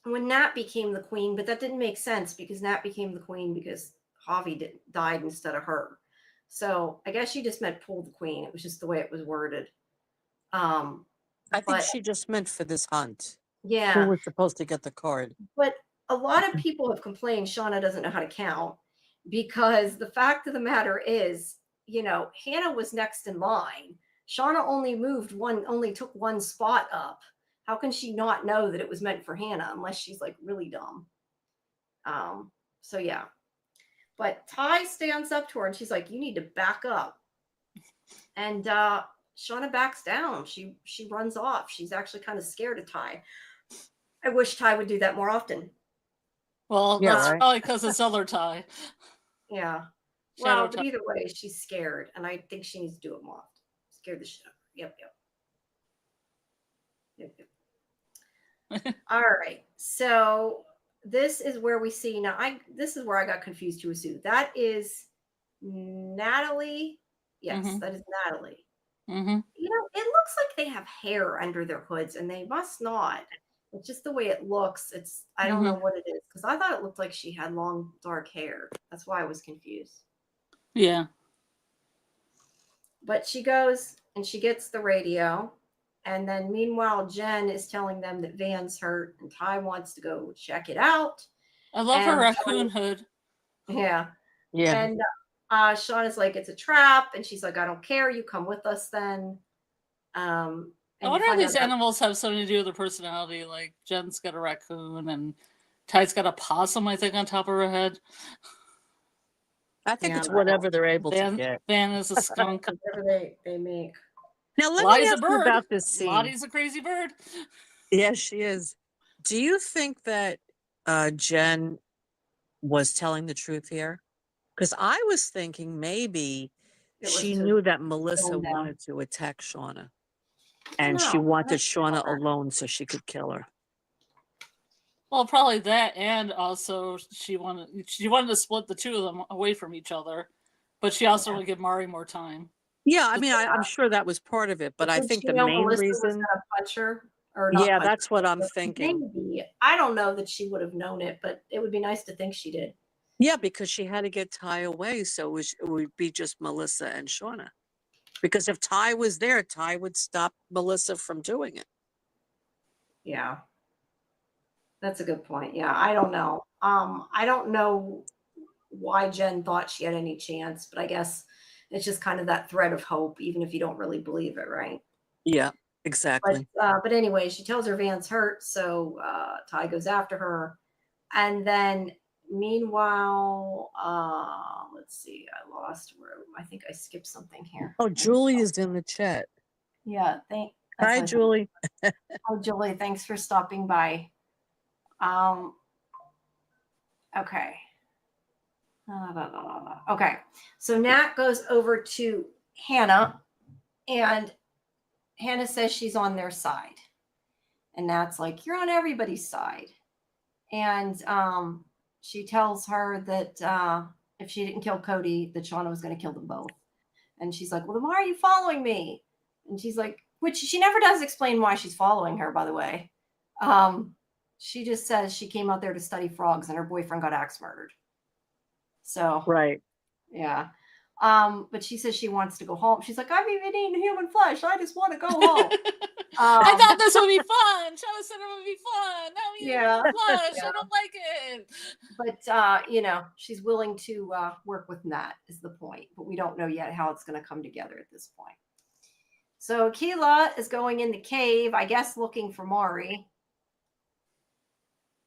Speaker 1: when Nat became the queen, but that didn't make sense because Nat became the queen because Javi died instead of her. So I guess she just meant pull the queen. It was just the way it was worded.
Speaker 8: I think she just meant for this hunt.
Speaker 1: Yeah.
Speaker 8: Who was supposed to get the card?
Speaker 1: But a lot of people have complained Shauna doesn't know how to count because the fact of the matter is, Hannah was next in line. Shauna only took one spot up. How can she not know that it was meant for Hannah unless she's like really dumb? So yeah. But Ty stands up to her and she's like, you need to back up. And Shauna backs down. She runs off. She's actually kind of scared of Ty. I wish Ty would do that more often.
Speaker 4: Well, that's probably because it's other Ty.
Speaker 1: Yeah. Well, but either way, she's scared, and I think she needs to do it more often. Scared the shit out of her. Yep. All right. So this is where we see now. This is where I got confused too, Sue. That is Natalie. Yes, that is Natalie.
Speaker 4: Mm-hmm.
Speaker 1: It looks like they have hair under their hoods, and they must not. It's just the way it looks. I don't know what it is because I thought it looked like she had long, dark hair. That's why I was confused.
Speaker 4: Yeah.
Speaker 1: But she goes and she gets the radio. And then meanwhile, Jen is telling them that Van's hurt and Ty wants to go check it out.
Speaker 4: I love her raccoon hood.
Speaker 1: Yeah.
Speaker 8: Yeah.
Speaker 1: And Shauna's like, it's a trap. And she's like, I don't care. You come with us then.
Speaker 4: I wonder if these animals have something to do with their personality. Like Jen's got a raccoon and Ty's got a possum, I think, on top of her head.
Speaker 8: I think it's whatever they're able to get.
Speaker 4: Van is a skunk.
Speaker 1: Whatever they make.
Speaker 8: Now let
Speaker 4: Lottie's
Speaker 8: me ask you about this scene.
Speaker 4: Lottie's a crazy bird.
Speaker 8: Yes, she is. Do you think that Jen was telling the truth here? Because I was thinking maybe she knew that Melissa wanted to attack Shauna. And she wanted Shauna alone so she could kill her.
Speaker 4: Well, probably that, and also she wanted to split the two of them away from each other, but she also wanted to give Mari more time.
Speaker 8: Yeah, I mean, I'm sure that was part of it, but I think the main
Speaker 1: Melissa
Speaker 8: reason.
Speaker 1: Was gonna punch her or not
Speaker 8: Yeah,
Speaker 1: punch
Speaker 8: that's
Speaker 1: her.
Speaker 8: what I'm thinking.
Speaker 1: Maybe. I don't know that she would have known it, but it would be nice to think she did.
Speaker 8: Yeah, because she had to get Ty away, so it would be just Melissa and Shauna. Because if Ty was there, Ty would stop Melissa from doing it.
Speaker 1: Yeah. That's a good point. Yeah, I don't know. I don't know why Jen thought she had any chance, but I guess it's just kind of that thread of hope, even if you don't really believe it, right?
Speaker 8: Yeah, exactly.
Speaker 1: But anyway, she tells her Van's hurt, so Ty goes after her. And then meanwhile, let's see, I lost where I think I skipped something here.
Speaker 8: Oh, Julie is in the chat.
Speaker 1: Yeah,
Speaker 8: Hi, Julie.
Speaker 1: Oh, Julie, thanks for stopping by. Okay. Okay. So Nat goes over to Hannah, and Hannah says she's on their side. And Nat's like, you're on everybody's side. And she tells her that if she didn't kill Cody, that Shauna was going to kill them both. And she's like, well, then why are you following me? And she's like, which she never does explain why she's following her, by the way. She just says she came out there to study frogs and her boyfriend got axe murdered. So,
Speaker 8: right.
Speaker 1: Yeah. But she says she wants to go home. She's like, I've even eaten human flesh. I just want to go home.
Speaker 4: I thought this would be fun. Shauna said it would be fun. Now we
Speaker 1: Yeah.
Speaker 4: flesh.
Speaker 1: Yeah.
Speaker 4: I don't like it.
Speaker 1: But, she's willing to work with Nat is the point. But we don't know yet how it's going to come together at this point. So Keela is going in the cave, I guess, looking for Mari.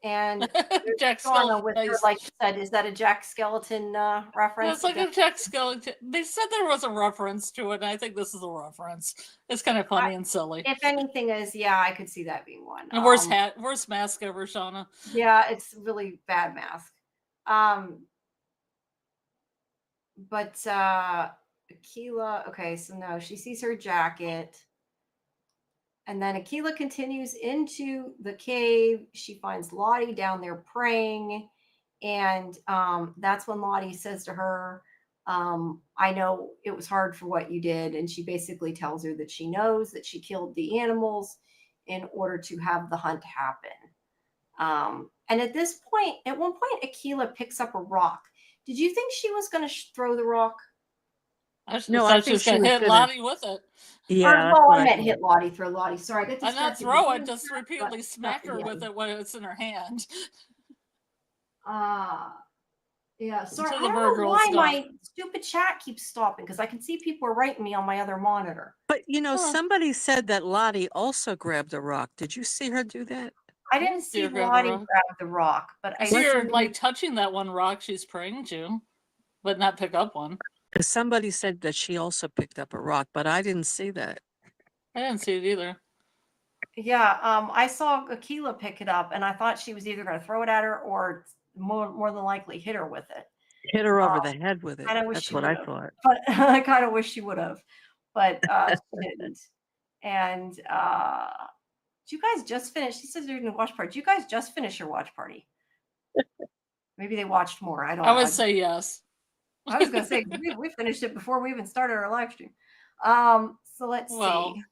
Speaker 1: And
Speaker 4: Jack
Speaker 1: Shauna with
Speaker 4: Skellington.
Speaker 1: her, like you said, is that a Jack Skeleton reference?
Speaker 4: It's like a Jack Skellington. They said there was a reference to it, and I think this is a reference. It's kind of funny and silly.
Speaker 1: If anything is, yeah, I could see that being one.
Speaker 4: And worst mask ever, Shauna.
Speaker 1: Yeah, it's really bad mask. But Akila, okay, so no, she sees her jacket. And then Akila continues into the cave. She finds Lottie down there praying. And that's when Lottie says to her, I know it was hard for what you did. And she basically tells her that she knows that she killed the animals in order to have the hunt happen. And at one point, Akila picks up a rock. Did you think she was going to throw the rock?
Speaker 4: I thought she was going to hit Lottie with it.
Speaker 8: Yeah.
Speaker 1: I meant hit Lottie, throw Lottie. Sorry, I got distracted.
Speaker 4: And not throw it, just repeatedly smack her with it when it's in her hand.
Speaker 1: Yeah, sorry. I don't know why my stupid chat keeps stopping, because I can see people are writing me on my other monitor.
Speaker 8: But somebody said that Lottie also grabbed a rock. Did you see her do that?
Speaker 1: I didn't see Lottie grab the rock, but
Speaker 4: I see her like touching that one rock she's praying to, but not pick up one.
Speaker 8: Because somebody said that she also picked up a rock, but I didn't see that.
Speaker 4: I didn't see it either.
Speaker 1: Yeah, I saw Akila pick it up, and I thought she was either going to throw it at her or more than likely hit her with it.
Speaker 8: Hit her over the head with it. That's what I thought.
Speaker 1: But I kind of wish she would have, but she didn't. And did you guys just finish? He says they're doing a watch party. Did you guys just finish your watch party? Maybe they watched more. I don't know.
Speaker 4: I would say yes.
Speaker 1: I was going to say, we finished it before we even started our live stream. So let's see.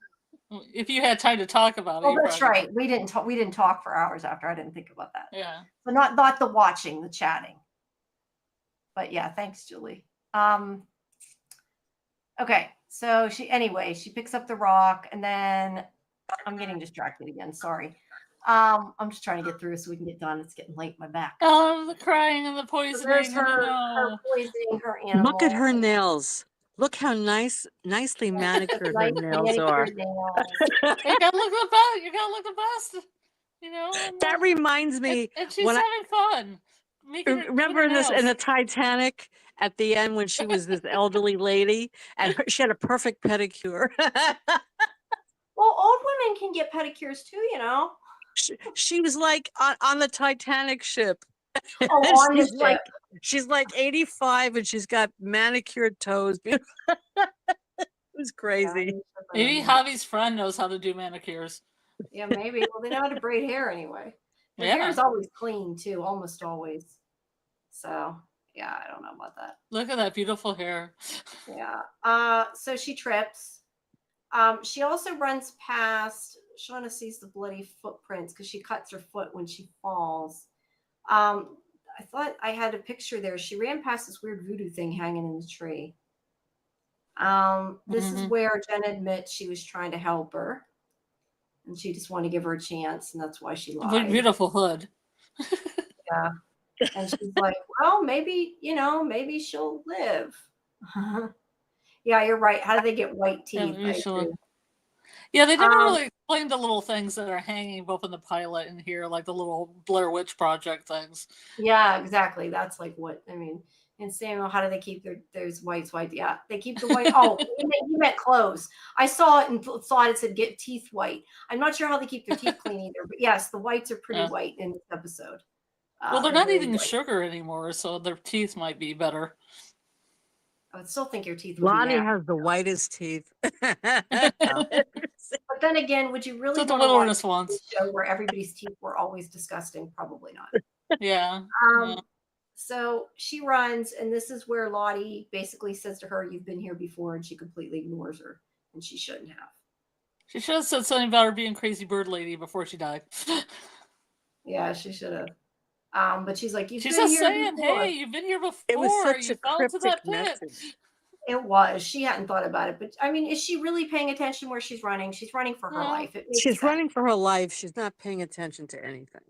Speaker 4: If you had time to talk about it.
Speaker 1: Oh, that's right. We didn't talk for hours after. I didn't think about that.
Speaker 4: Yeah.
Speaker 1: So not the watching, the chatting. But yeah, thanks, Julie. Okay. So she picks up the rock, and then I'm getting distracted again. Sorry. I'm just trying to get through so we can get done. It's getting late in my back.
Speaker 4: Oh, the crying and the poisoning.
Speaker 1: So there's her poisoning her animal.
Speaker 8: Look at her nails. Look how nicely manicured her nails are.
Speaker 4: You gotta look the best. You gotta look the best.
Speaker 8: That reminds me.
Speaker 4: And she's having fun.
Speaker 8: Remember in the Titanic at the end when she was this elderly lady and she had a perfect pedicure.
Speaker 1: Well, old women can get pedicures too,
Speaker 8: She was like on the Titanic ship.
Speaker 1: Oh, on the ship.
Speaker 8: She's like 85 and she's got manicured toes. It was crazy.
Speaker 4: Maybe Javi's friend knows how to do manicures.
Speaker 1: Yeah, maybe. Well, they know how to braid hair anyway. Their hair is always clean too, almost always. So yeah, I don't know about that.
Speaker 4: Look at that beautiful hair.
Speaker 1: Yeah. So she trips. She also runs past. Shauna sees the bloody footprints because she cuts her foot when she falls. I thought I had a picture there. She ran past this weird voodoo thing hanging in the tree. This is where Jen admits she was trying to help her. And she just wanted to give her a chance, and that's why she lied.
Speaker 4: What a beautiful hood.
Speaker 1: Yeah. And she's like, well, maybe she'll live. Yeah, you're right. How do they get white teeth?
Speaker 4: Yeah, they never really explained the little things that are hanging both in the pilot and here, like the little Blair Witch Project things.
Speaker 1: Yeah, exactly. That's like what I mean. And Samuel, how do they keep those whites white? Yeah, they keep the white. Oh, you meant clothes. I saw it and thought it said get teeth white. I'm not sure how they keep their teeth clean either, but yes, the whites are pretty white in this episode.
Speaker 4: Well, they're not eating sugar anymore, so their teeth might be better.
Speaker 1: I would still think your teeth.
Speaker 8: Lottie has the whitest teeth.
Speaker 1: But then again, would you really
Speaker 4: want to watch
Speaker 1: a show where everybody's teeth were always disgusting? Probably not.
Speaker 4: Yeah.
Speaker 1: So she runs, and this is where Lottie basically says to her, "You've been here before," and she completely ignores her, and she shouldn't have.
Speaker 4: She should have said something about her being crazy bird lady before she died.
Speaker 1: Yeah, she should have. But she's like,
Speaker 4: she's just saying, hey, you've been here before.
Speaker 8: It was such
Speaker 4: you
Speaker 8: a
Speaker 4: fell into that
Speaker 8: cryptic
Speaker 4: pit.
Speaker 8: message.
Speaker 1: It was. She hadn't thought about it. But I mean, is she really paying attention where she's running? She's running for her life.
Speaker 8: She's running for her life. She's not paying attention to anything.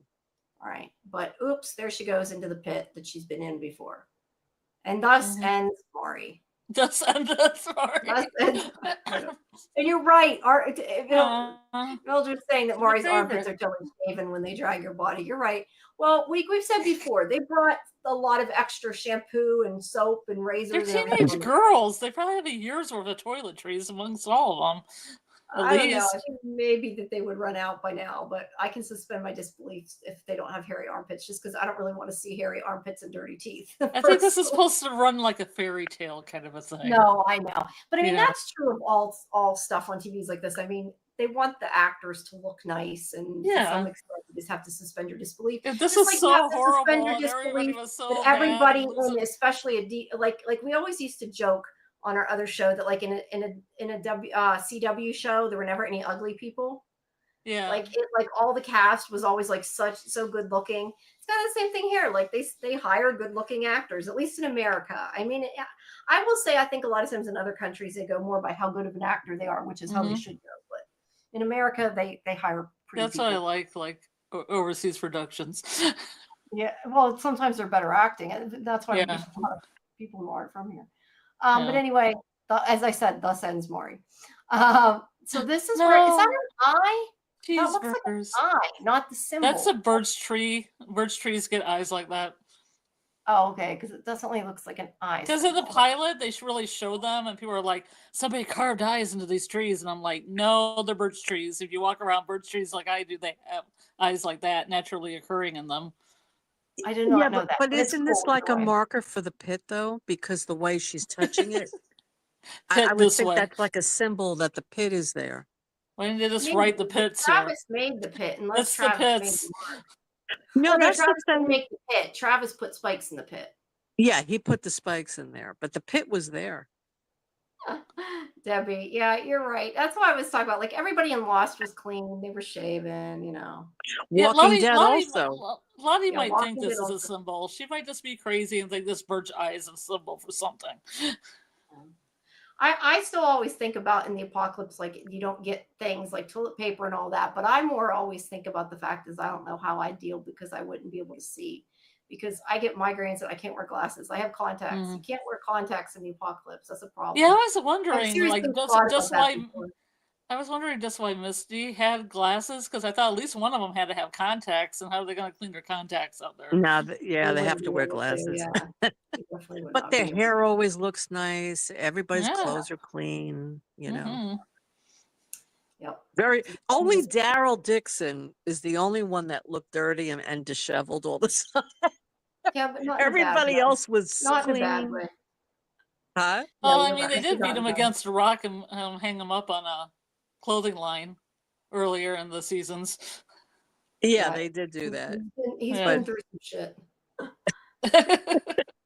Speaker 1: All right. But oops, there she goes into the pit that she's been in before. And thus ends Maury.
Speaker 4: Thus ends Maury.
Speaker 1: And you're right. Mildred's saying that Maury's armpits are totally shaven when they drag her body. You're right. Well, we've said before, they brought a lot of extra shampoo and soap and razors.
Speaker 4: They're teenage girls. They probably have a year's worth of toiletries amongst all of them.
Speaker 1: I don't know. I think maybe that they would run out by now, but I can suspend my disbelief if they don't have hairy armpits, just because I don't really want to see hairy armpits and dirty teeth.
Speaker 4: I think this is supposed to run like a fairy tale kind of a thing.
Speaker 1: No, I know. But I mean, that's true of all stuff on TVs like this. I mean, they want the actors to look nice and to some extent You just have to suspend your disbelief.
Speaker 4: This
Speaker 1: Just
Speaker 4: is
Speaker 1: like you
Speaker 4: so
Speaker 1: have to
Speaker 4: horrible,
Speaker 1: suspend your
Speaker 4: and everybody
Speaker 1: disbelief
Speaker 4: was so
Speaker 1: that
Speaker 4: mad.
Speaker 1: everybody, and especially like we always used to joke on our other show that like in a CW show there were never any ugly people.
Speaker 4: Yeah.
Speaker 1: Like all the cast was always like so good looking. It's kind of the same thing here. Like they hire good looking actors, at least in America. I mean, I will say I think a lot of times in other countries they go more by how good of an actor they are, which is how they should go. But in America they hire pretty
Speaker 4: That's
Speaker 1: people.
Speaker 4: what I like overseas productions.
Speaker 1: Yeah, well, sometimes they're better acting, and that's why we get a lot of people who aren't from here. But anyway, as I said, thus ends Maury. So this is where is that an eye? That looks like an eye, not the symbol.
Speaker 4: That's a birch tree. Birch trees get eyes like that.
Speaker 1: Oh, okay, because it definitely looks like an eye.
Speaker 4: Because in the pilot, they really show them, and people are like, somebody carved eyes into these trees. And I'm like, no, they're birch trees. If you walk around birch trees like I do, they have eyes like that naturally occurring in them.
Speaker 1: I did not know that.
Speaker 8: But isn't this like a marker for the pit, though? Because the way she's touching it, I would think that's like a symbol that the pit is there.
Speaker 4: Why didn't they just write the pits here?
Speaker 1: Travis made the pit, and
Speaker 4: That's the pits.
Speaker 8: No,
Speaker 1: Travis didn't make the pit. Travis put spikes in the pit.
Speaker 8: Yeah, he put the spikes in there, but the pit was there.
Speaker 1: Debbie, yeah, you're right. That's what I was talking about. Like everybody in Lost was clean; they were shaven, you know.
Speaker 8: Walking Dead also.
Speaker 4: Lottie might think this is a symbol. She might just be crazy and think this birch eye is a symbol for something.
Speaker 1: I still always think about in the apocalypse, like you don't get things like toilet paper and all that, but I more always think about the fact is I don't know how I deal because I wouldn't be able to see because I get migraines and I can't wear glasses. I have contacts. You can't wear contacts in the apocalypse. That's a problem.
Speaker 4: Yeah, I was wondering, like, just why. I was wondering just why Misty had glasses because I thought at least one of them had to have contacts, and how are they going to clean their contacts out there?
Speaker 8: No, they have to wear glasses. But their hair always looks nice. Everybody's clothes are clean. You know.
Speaker 1: Yep.
Speaker 8: Only Daryl Dixon is the only one that looked dirty and disheveled all the time.
Speaker 1: Yeah, but not
Speaker 8: everybody else was
Speaker 1: not
Speaker 8: clean.
Speaker 1: in a bad way.
Speaker 8: Huh?
Speaker 4: Well, I mean, they did beat him against a rock and hang him up on a clothing line earlier in the seasons.
Speaker 8: Yeah, they did do that.
Speaker 1: He's been through some shit.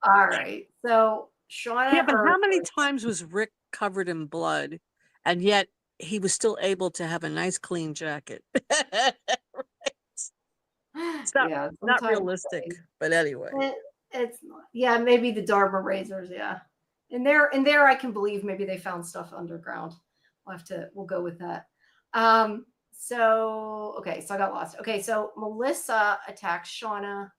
Speaker 1: All right. So Shauna.
Speaker 8: Yeah, but how many times was Rick covered in blood and yet he was still able to have a nice clean jacket? It's not realistic, but anyway.
Speaker 1: It's not. Yeah, maybe the Dharma razors, yeah. And there I can believe maybe they found stuff underground. We'll go with that. So I got lost. Okay, so Melissa attacks Shauna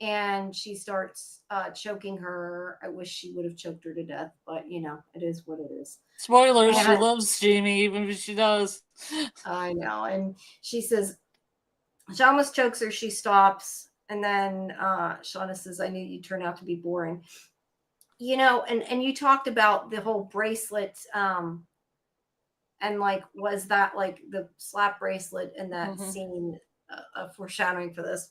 Speaker 1: and she starts choking her. I wish she would have choked her to death, but you know, it is what it is.
Speaker 4: Spoilers, she loves Jamie, even if she does.
Speaker 1: I know. And she says, she almost chokes her, she stops, and then Shauna says, I knew you'd turn out to be boring. You know, and you talked about the whole bracelet, and like, was that like the slap bracelet in that scene foreshadowing for this?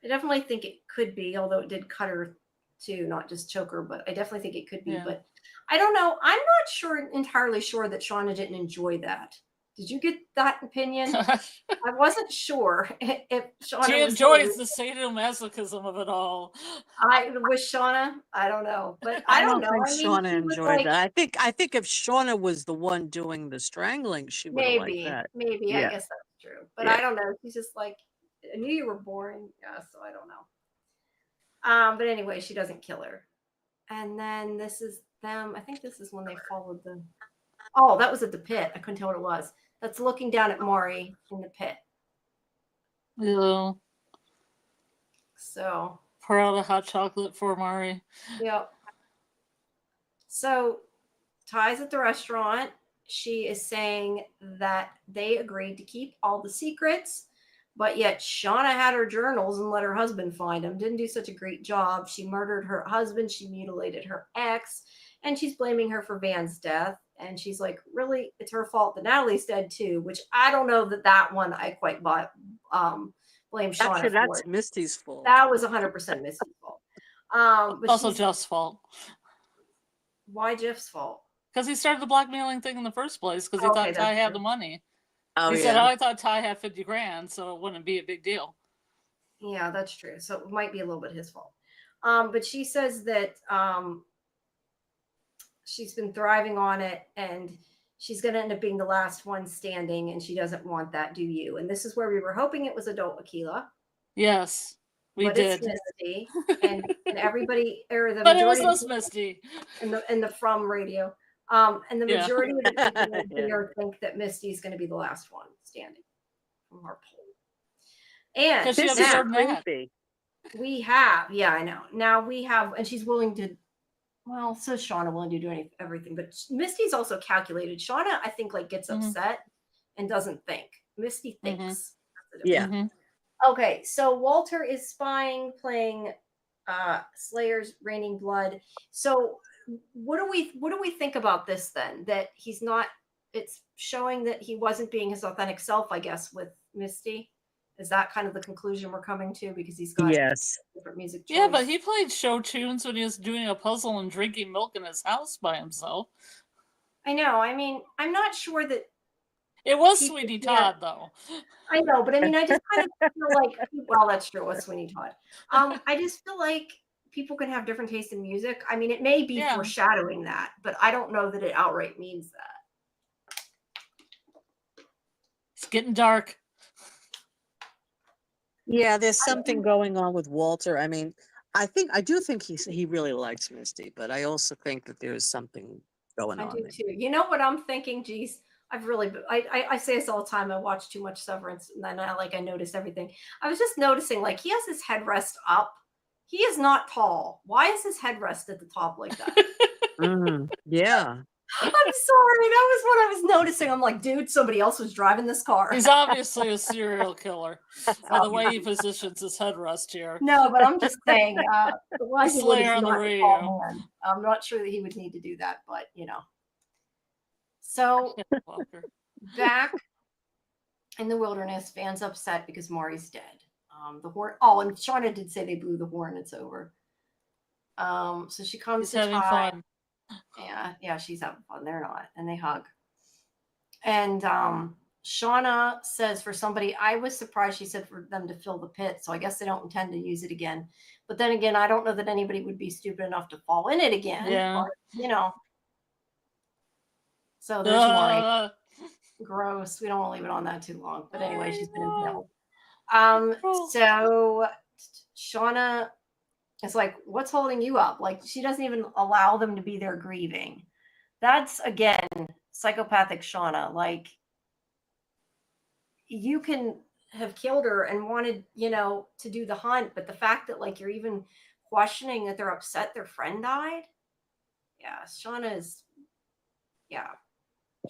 Speaker 1: I definitely think it could be, although it did cut her too, not just choke her, but I definitely think it could be. Yeah. But I don't know. I'm not entirely sure that Shauna didn't enjoy that. Did you get that opinion? I wasn't sure if Shauna.
Speaker 4: She enjoys the sadomasochism of it all.
Speaker 1: I wish Shauna. I don't know, but I don't know.
Speaker 8: Think Shauna enjoyed that. I think if Shauna was the one doing the strangling, she would have liked that.
Speaker 1: Maybe I guess that's true, but I don't know. She's just like, I knew you were boring, so I don't know. But anyway, she doesn't kill her, and then this is them. I think this is when they followed them. Oh, that was at the pit. I couldn't tell what it was. That's looking down at Maury in the pit.
Speaker 4: Yeah.
Speaker 1: So
Speaker 4: pour out a hot chocolate for Maury.
Speaker 1: Yep. So Ty's at the restaurant. She is saying that they agreed to keep all the secrets, but yet Shauna had her journals and let her husband find them. Didn't do such a great job. She murdered her husband. She mutilated her ex, and she's blaming her for Van's death. And she's like, really, it's her fault that Natalie's dead too, which I don't know that one I quite blame Shauna
Speaker 8: Actually, that's
Speaker 1: for.
Speaker 8: Misty's fault.
Speaker 1: That was 100% Misty's fault. But
Speaker 4: also Jeff's fault.
Speaker 1: Why Jeff's fault?
Speaker 4: Because he started the blackmailing thing in the first place because he thought Ty had the money.
Speaker 8: Oh,
Speaker 4: He said,
Speaker 8: yeah.
Speaker 4: "Oh, I thought Ty had 50 grand, so it wouldn't be a big deal."
Speaker 1: Yeah, that's true. So it might be a little bit his fault. But she says that she's been thriving on it and she's going to end up being the last one standing, and she doesn't want that, do you? And this is where we were hoping it was adult Aquila.
Speaker 4: Yes, we
Speaker 1: but
Speaker 4: did.
Speaker 1: It's Misty, and everybody, or the
Speaker 4: But it was
Speaker 1: majority
Speaker 4: less Misty.
Speaker 1: in the From radio. And the majority of the people here think that Misty is going to be the last one standing from our poll. And
Speaker 4: because she observed that.
Speaker 1: We have, yeah, I know. Now we have, and she's willing to. Well, so Shauna willing to do everything, but Misty's also calculated. Shauna, I think, like gets upset and doesn't think. Misty thinks.
Speaker 8: Yeah.
Speaker 1: Okay, so Walter is spying, playing Slayer's Raining Blood. So what do we think about this then? That he's not. It's showing that he wasn't being his authentic self, I guess, with Misty. Is that kind of the conclusion we're coming to, because he's got different music choice?
Speaker 4: Yeah, but he played show tunes when he was doing a puzzle and drinking milk in his house by himself.
Speaker 1: I know. I mean, I'm not sure that
Speaker 4: it was Sweeney Todd, though.
Speaker 1: I know, but I mean, I just kind of feel like, well, that's true. It was Sweeney Todd. I just feel like people can have different tastes in music. I mean, it may be foreshadowing that, but I don't know that it outright means that.
Speaker 4: It's getting dark.
Speaker 8: Yeah, there's something going on with Walter. I mean, I do think he really likes Misty, but I also think that there's something going on.
Speaker 1: I do too. You know what I'm thinking? Geez, I say this all the time. I watch too much Severance, and then I notice everything. I was just noticing, like, he has his headrest up. He is not tall. Why is his headrest at the top like that?
Speaker 8: Yeah.
Speaker 1: I'm sorry. That was what I was noticing. I'm like, dude, somebody else was driving this car.
Speaker 4: He's obviously a serial killer by the way he positions his headrest here.
Speaker 1: No, but I'm just saying,
Speaker 4: Slayer on the radio.
Speaker 1: I'm not sure that he would need to do that, but you know. So back in the wilderness, Van's upset because Maury's dead. The horn. Oh, and Shauna did say they blew the horn. It's over. So she comes to
Speaker 4: having
Speaker 1: Ty.
Speaker 4: fun.
Speaker 1: Yeah, she's having fun. They're not, and they hug. And Shauna says, for somebody, I was surprised. She said for them to fill the pit, so I guess they don't intend to use it again. But then again, I don't know that anybody would be stupid enough to fall in it again.
Speaker 4: Yeah,
Speaker 1: or, you know. So there's Maury. Gross. We don't want to leave it on that too long. But anyway, she's been impaled. So Shauna is like, what's holding you up? Like, she doesn't even allow them to be there grieving. That's, again, psychopathic Shauna. Like, you can have killed her and wanted, to do the hunt, but the fact that, like, you're even questioning that they're upset their friend died. Yeah, Shauna is,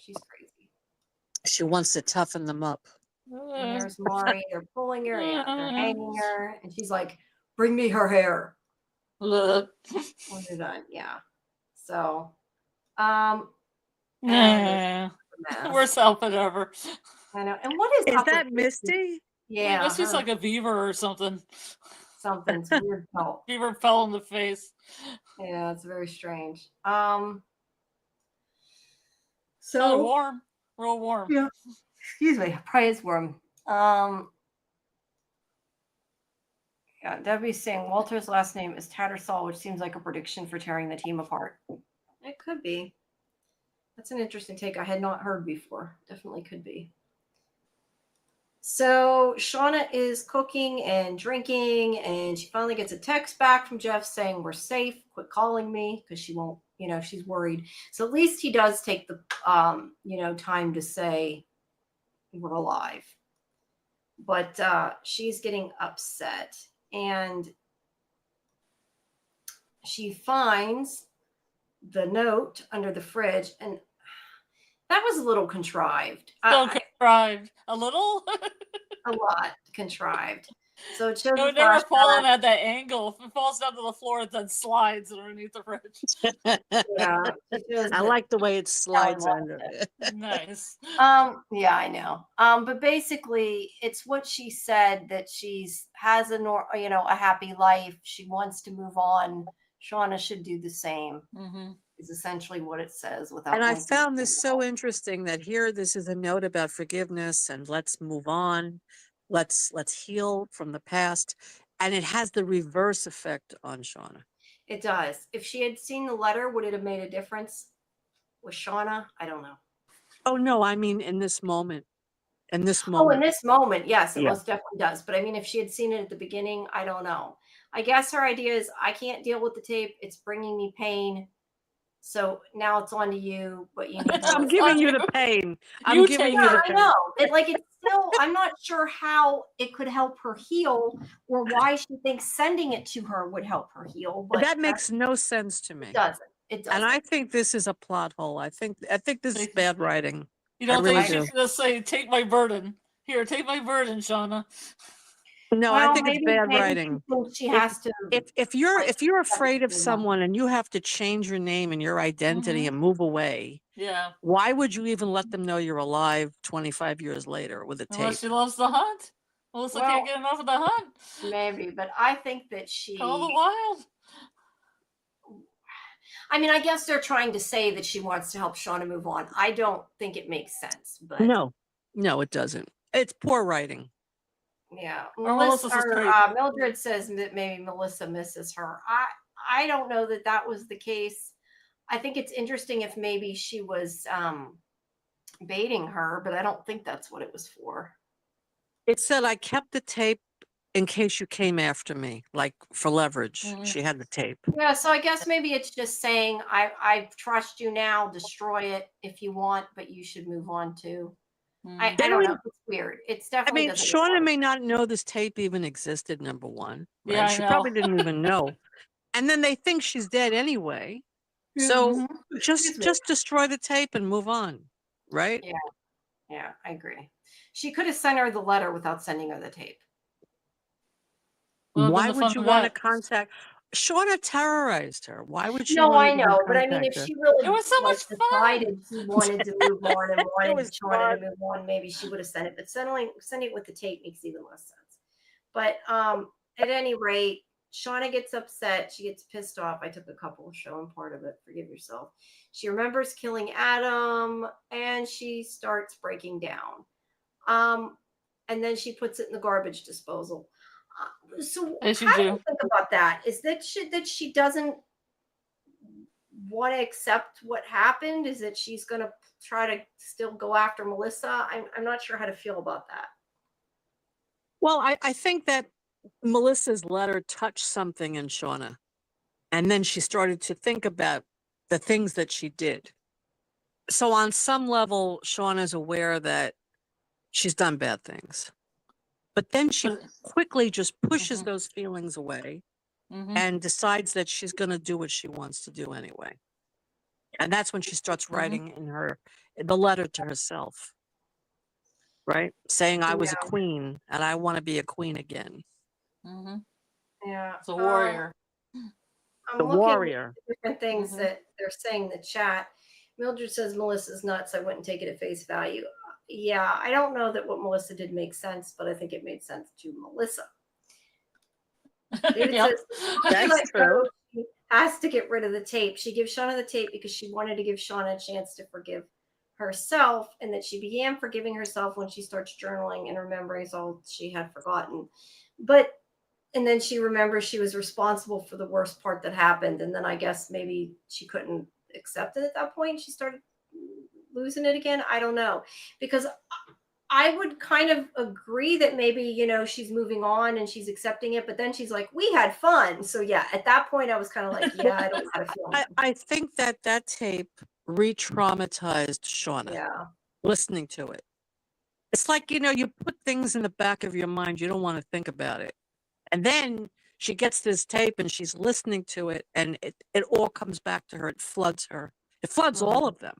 Speaker 1: she's crazy.
Speaker 8: She wants to toughen them up.
Speaker 1: And there's Maury. They're pulling her. Yeah, they're hanging her. And she's like, bring me her hair. When they're done. Yeah. So,
Speaker 4: worst outfit ever.
Speaker 1: I know. And what is
Speaker 8: that Misty?
Speaker 1: Yeah.
Speaker 4: This is like a beaver or something.
Speaker 1: Something's weird.
Speaker 4: Beaver fell in the face.
Speaker 1: Yeah, it's very strange.
Speaker 4: So warm. Real warm.
Speaker 1: Yeah. Excuse me. Probably is warm. Yeah, Debbie's saying Walter's last name is Tattersall, which seems like a prediction for tearing the team apart. It could be. That's an interesting take I had not heard before. Definitely could be. So Shauna is cooking and drinking, and she finally gets a text back from Jeff saying, we're safe. Quit calling me, because she won't, she's worried. So at least he does take the, time to say we're alive. But she's getting upset, and she finds the note under the fridge, and that was a little contrived.
Speaker 4: Contrived. A little?
Speaker 1: A lot contrived. So it shows
Speaker 4: it would never fall at that angle. If it falls down to the floor, it then slides underneath the fridge.
Speaker 1: Yeah.
Speaker 8: I like the way it slides under it.
Speaker 4: Nice.
Speaker 1: Yeah, I know. But basically it's what she said, that has a happy life. She wants to move on. Shauna should do the same.
Speaker 4: Mm-hmm.
Speaker 1: is essentially what it says without.
Speaker 8: And I
Speaker 1: linking
Speaker 8: found
Speaker 1: it
Speaker 8: this
Speaker 1: at all.
Speaker 8: so interesting that here, this is a note about forgiveness and let's move on. Let's heal from the past. And it has the reverse effect on Shauna.
Speaker 1: It does. If she had seen the letter, would it have made a difference with Shauna? I don't know.
Speaker 8: Oh, no, I mean, in this moment. In this
Speaker 1: Oh, in
Speaker 8: moment.
Speaker 1: this moment, yes, it
Speaker 8: Yeah.
Speaker 1: most definitely does. But I mean, if she had seen it at the beginning, I don't know. I guess her idea is I can't deal with the tape. It's bringing me pain. So now it's on to you, but you need to.
Speaker 8: I'm giving you the pain. I'm
Speaker 4: You
Speaker 8: giving
Speaker 4: take
Speaker 8: you
Speaker 4: it.
Speaker 8: the
Speaker 1: I
Speaker 8: pain.
Speaker 1: know. It's still, I'm not sure how it could help her heal or why she thinks sending it to her would help her heal. But
Speaker 8: That makes no sense to me.
Speaker 1: it doesn't. It doesn't.
Speaker 8: And I think this is a plot hole. I think this is bad writing.
Speaker 4: You don't
Speaker 8: I really
Speaker 4: think
Speaker 8: do.
Speaker 4: she's gonna say, "Take my burden"? Here, take my burden, Shauna.
Speaker 8: No, I think it's bad writing.
Speaker 1: She has to.
Speaker 8: If you're afraid of someone and you have to change your name and your identity and move away,
Speaker 4: Yeah.
Speaker 8: why would you even let them know you're alive 25 years later with a tape?
Speaker 4: Unless she loves the hunt. Melissa can't get enough of the hunt.
Speaker 1: Maybe, but I think that she.
Speaker 4: Call the wild.
Speaker 1: I mean, I guess they're trying to say that she wants to help Shauna move on. I don't think it makes sense, but
Speaker 8: No, it doesn't. It's poor writing.
Speaker 1: yeah.
Speaker 4: Melissa's is crazy.
Speaker 1: Mildred says that maybe Melissa misses her. I don't know that was the case. I think it's interesting if maybe she was baiting her, but I don't think that's what it was for.
Speaker 8: It said, I kept the tape in case you came after me, like for leverage. She had the tape.
Speaker 1: Yeah, so I guess maybe it's just saying, I trust you now, destroy it if you want, but you should move on too. I don't know. It's weird. It's definitely.
Speaker 8: Shauna may not know this tape even existed, number one. Right?
Speaker 4: Yeah,
Speaker 8: she probably didn't even know. And then they think she's dead anyway. So just destroy the tape and move on. Right?
Speaker 1: Yeah, I agree. She could have sent her the letter without sending her the tape.
Speaker 8: Why would you want to contact? Shauna terrorized her. Why would she?
Speaker 1: No,
Speaker 8: want
Speaker 1: I
Speaker 8: to
Speaker 1: know, but I mean, if she really
Speaker 4: it was so much
Speaker 1: decided she wanted to move on and wanted Shauna
Speaker 8: fun.
Speaker 1: to move on, maybe she would have sent it. But sending it with the tape makes even less sense. But at any rate, Shauna gets upset. She gets pissed off. I took a couple showing part of it. Forgive yourself. She remembers killing Adam, and she starts breaking down. And then she puts it in the garbage disposal. So how do you think about that? Is that she doesn't want to accept what happened? Is that she's going to try to still go after Melissa? I'm not sure how to feel about that.
Speaker 8: Well, I think that Melissa's letter touched something in Shauna. And then she started to think about the things that she did. So on some level, Shauna's aware that she's done bad things. But then she quickly just pushes those feelings away and decides that she's going to do what she wants to do anyway. And that's when she starts writing in the letter to herself, right? Saying, I was a queen and I want to be a queen again.
Speaker 1: Yeah.
Speaker 4: It's a warrior.
Speaker 1: I'm
Speaker 8: the
Speaker 1: looking
Speaker 8: warrior.
Speaker 1: at different things that they're saying in the chat. Mildred says Melissa's nuts. I wouldn't take it at face value. Yeah, I don't know that what Melissa did makes sense, but I think it made sense to Melissa. David says,
Speaker 8: That's true.
Speaker 1: She has to get rid of the tape. She gives Shauna the tape because she wanted to give Shauna a chance to forgive herself, and that she began forgiving herself when she starts journaling and remembering all she had forgotten. And then she remembers she was responsible for the worst part that happened. And then I guess maybe she couldn't accept it at that point. She started losing it again. I don't know, because I would kind of agree that maybe, she's moving on and she's accepting it, but then she's like, we had fun. So yeah, at that point I was kind of like, yeah, I don't know how to feel.
Speaker 8: I think that tape re-traumatized Shauna, listening to it. It's like, you put things in the back of your mind. You don't want to think about it. And then she gets this tape and she's listening to it, and it all comes back to her. It floods her. It floods all of them.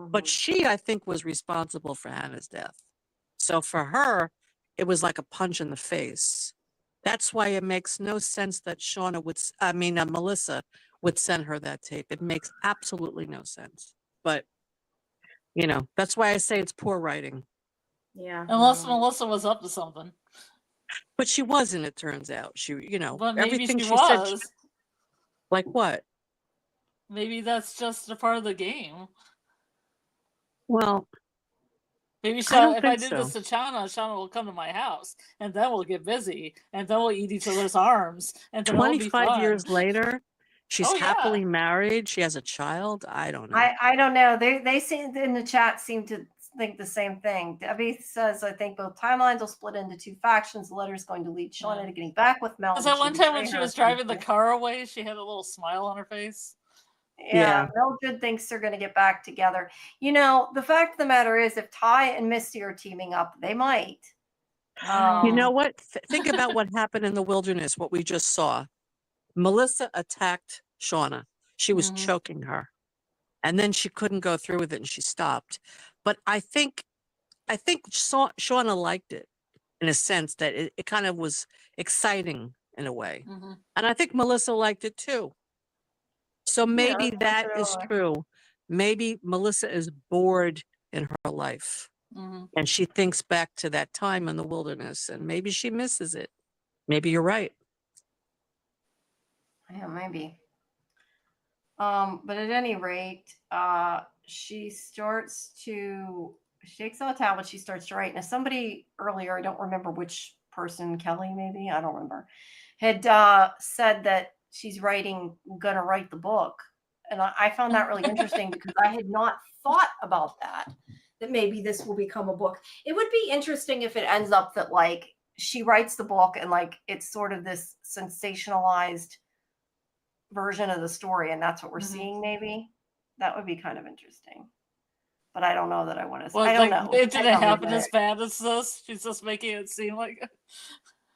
Speaker 8: But she, I think, was responsible for Hannah's death. So for her, it was like a punch in the face. That's why it makes no sense that Melissa would send her that tape. It makes absolutely no sense. But, that's why I say it's poor writing.
Speaker 1: Yeah.
Speaker 4: Unless Melissa was up to something.
Speaker 8: But she wasn't, it turns out. She,
Speaker 4: Well, maybe
Speaker 8: everything
Speaker 4: she
Speaker 8: she
Speaker 4: was.
Speaker 8: said. Like what?
Speaker 4: Maybe that's just a part of the game.
Speaker 8: Well,
Speaker 4: maybe
Speaker 8: I don't
Speaker 4: if I
Speaker 8: think
Speaker 4: do
Speaker 8: so.
Speaker 4: this to Shauna will come to my house, and then we'll get busy, and then we'll eat each other's arms, and then it'll be
Speaker 8: 25
Speaker 4: fun.
Speaker 8: years later, she's
Speaker 4: Oh, yeah.
Speaker 8: happily married. She has a child. I don't know.
Speaker 1: I don't know. They seem in the chat seem to think the same thing. Debbie says, I think both timelines will split into two factions. The letter's going to lead Shauna to getting back with Mel.
Speaker 4: Because that one time when she was driving the car away, she had a little smile on her face.
Speaker 1: Yeah, Mildred thinks they're going to get back together. You know, the fact of the matter is, if Ty and Misty are teaming up, they might.
Speaker 8: You know what? Think about what happened in the wilderness, what we just saw. Melissa attacked Shauna. She was choking her. And then she couldn't go through with it and she stopped. But I think Shauna liked it in a sense that it kind of was exciting in a way. And I think Melissa liked it too. So maybe that is true. Maybe Melissa is bored in her life. And she thinks back to that time in the wilderness and maybe she misses it. Maybe you're right.
Speaker 1: Yeah, maybe. But at any rate, she takes out a tablet, she starts to write. Now, somebody earlier, I don't remember which person, Kelly maybe, I don't remember, had said that she's gonna write the book. And I found that really interesting because I had not thought about that maybe this will become a book. It would be interesting if it ends up that like she writes the book and like it's sort of this sensationalized version of the story and that's what we're seeing. Maybe that would be kind of interesting, but I don't know that I want to. I don't know.
Speaker 4: It didn't happen as bad as this. She's just making it seem like it.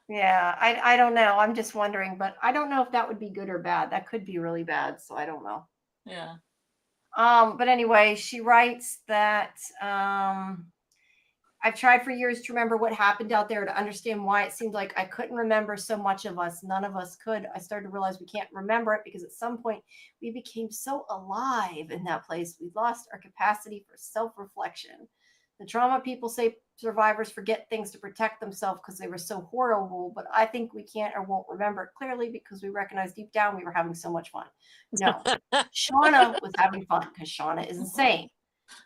Speaker 1: Yeah, I don't know. I'm just wondering, but I don't know if that would be good or bad. That could be really bad, so I don't know.
Speaker 4: Yeah.
Speaker 1: But anyway, she writes that I've tried for years to remember what happened out there, to understand why it seemed like I couldn't remember so much of us. None of us could. I started to realize we can't remember it because at some point we became so alive in that place. We lost our capacity for self-reflection. The trauma people say survivors forget things to protect themselves because they were so horrible, but I think we can't or won't remember it clearly because we recognize deep down we were having so much fun. No, Shauna was having fun because Shauna is insane.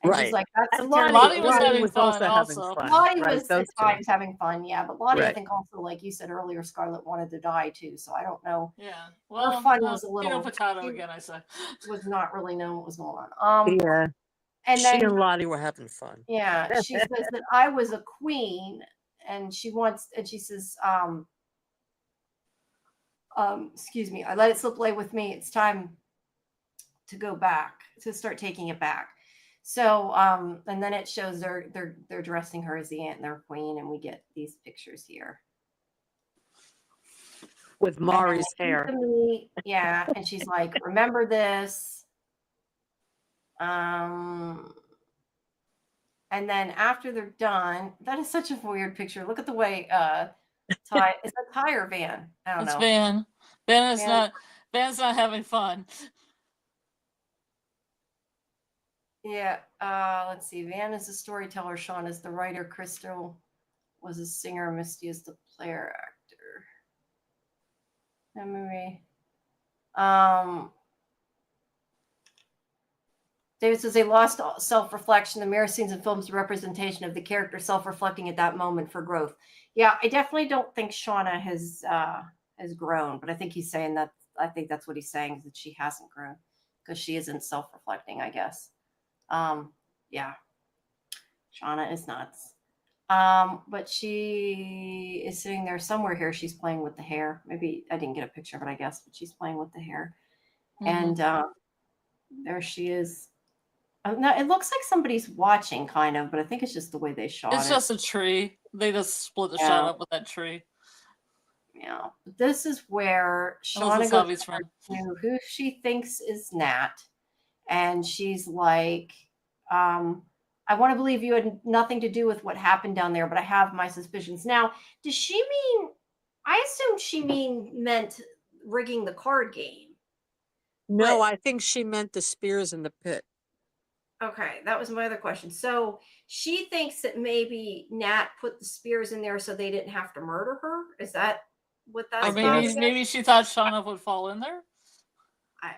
Speaker 1: And
Speaker 8: right.
Speaker 1: She's like, that's
Speaker 8: and
Speaker 1: Lottie
Speaker 8: was having fun also.
Speaker 1: Lottie was at times having fun, yeah. But Lottie,
Speaker 8: right.
Speaker 1: I think also, like you said earlier, Scarlett wanted to die too. So I don't know.
Speaker 4: Yeah.
Speaker 1: Well, her fun was a little
Speaker 4: potato again, I say.
Speaker 1: Was not really knowing what was going on.
Speaker 8: Yeah.
Speaker 1: And
Speaker 8: she and Lottie were having fun.
Speaker 1: Yeah. She says that I was a queen, and she says, excuse me, I let it slip away with me. It's time to go back, to start taking it back. So, and then it shows they're dressing her as the Antler Queen, and we get these pictures here
Speaker 8: with Mari's hair.
Speaker 1: Yeah, and she's like, "Remember this." And then after they're done, that is such a weird picture. Look at the way Ty is that Ty or Van? I don't know.
Speaker 4: Van. Van's not having fun.
Speaker 1: Yeah, let's see. Van is the storyteller. Sean is the writer. Crystal was a singer. Misty is the player actor. Memory. David says they lost self-reflection. The mirror scenes and films representation of the character self-reflecting at that moment for growth. Yeah, I definitely don't think Shauna has grown, but I think he's saying that. I think that's what he's saying, is that she hasn't grown because she isn't self-reflecting, I guess. Yeah, Shauna is nuts. But she is sitting there somewhere here. She's playing with the hair. Maybe I didn't get a picture of it, I guess, but she's playing with the hair. And there she is. No, it looks like somebody's watching, kind of, but I think it's just the way they shot it.
Speaker 4: It's just a tree. They just split the shot up with that tree.
Speaker 1: Yeah, this is where Shauna goes to who she thinks is Nat. And she's like, I want to believe you had nothing to do with what happened down there, but I have my suspicions. Now, does she mean, I assume she meant rigging the card game.
Speaker 8: No, I think she meant the spears in the pit.
Speaker 1: Okay, that was my other question. So she thinks that maybe Nat put the spears in there so they didn't have to murder her? Is that what that's
Speaker 4: about? Maybe she thought Shauna would fall in there?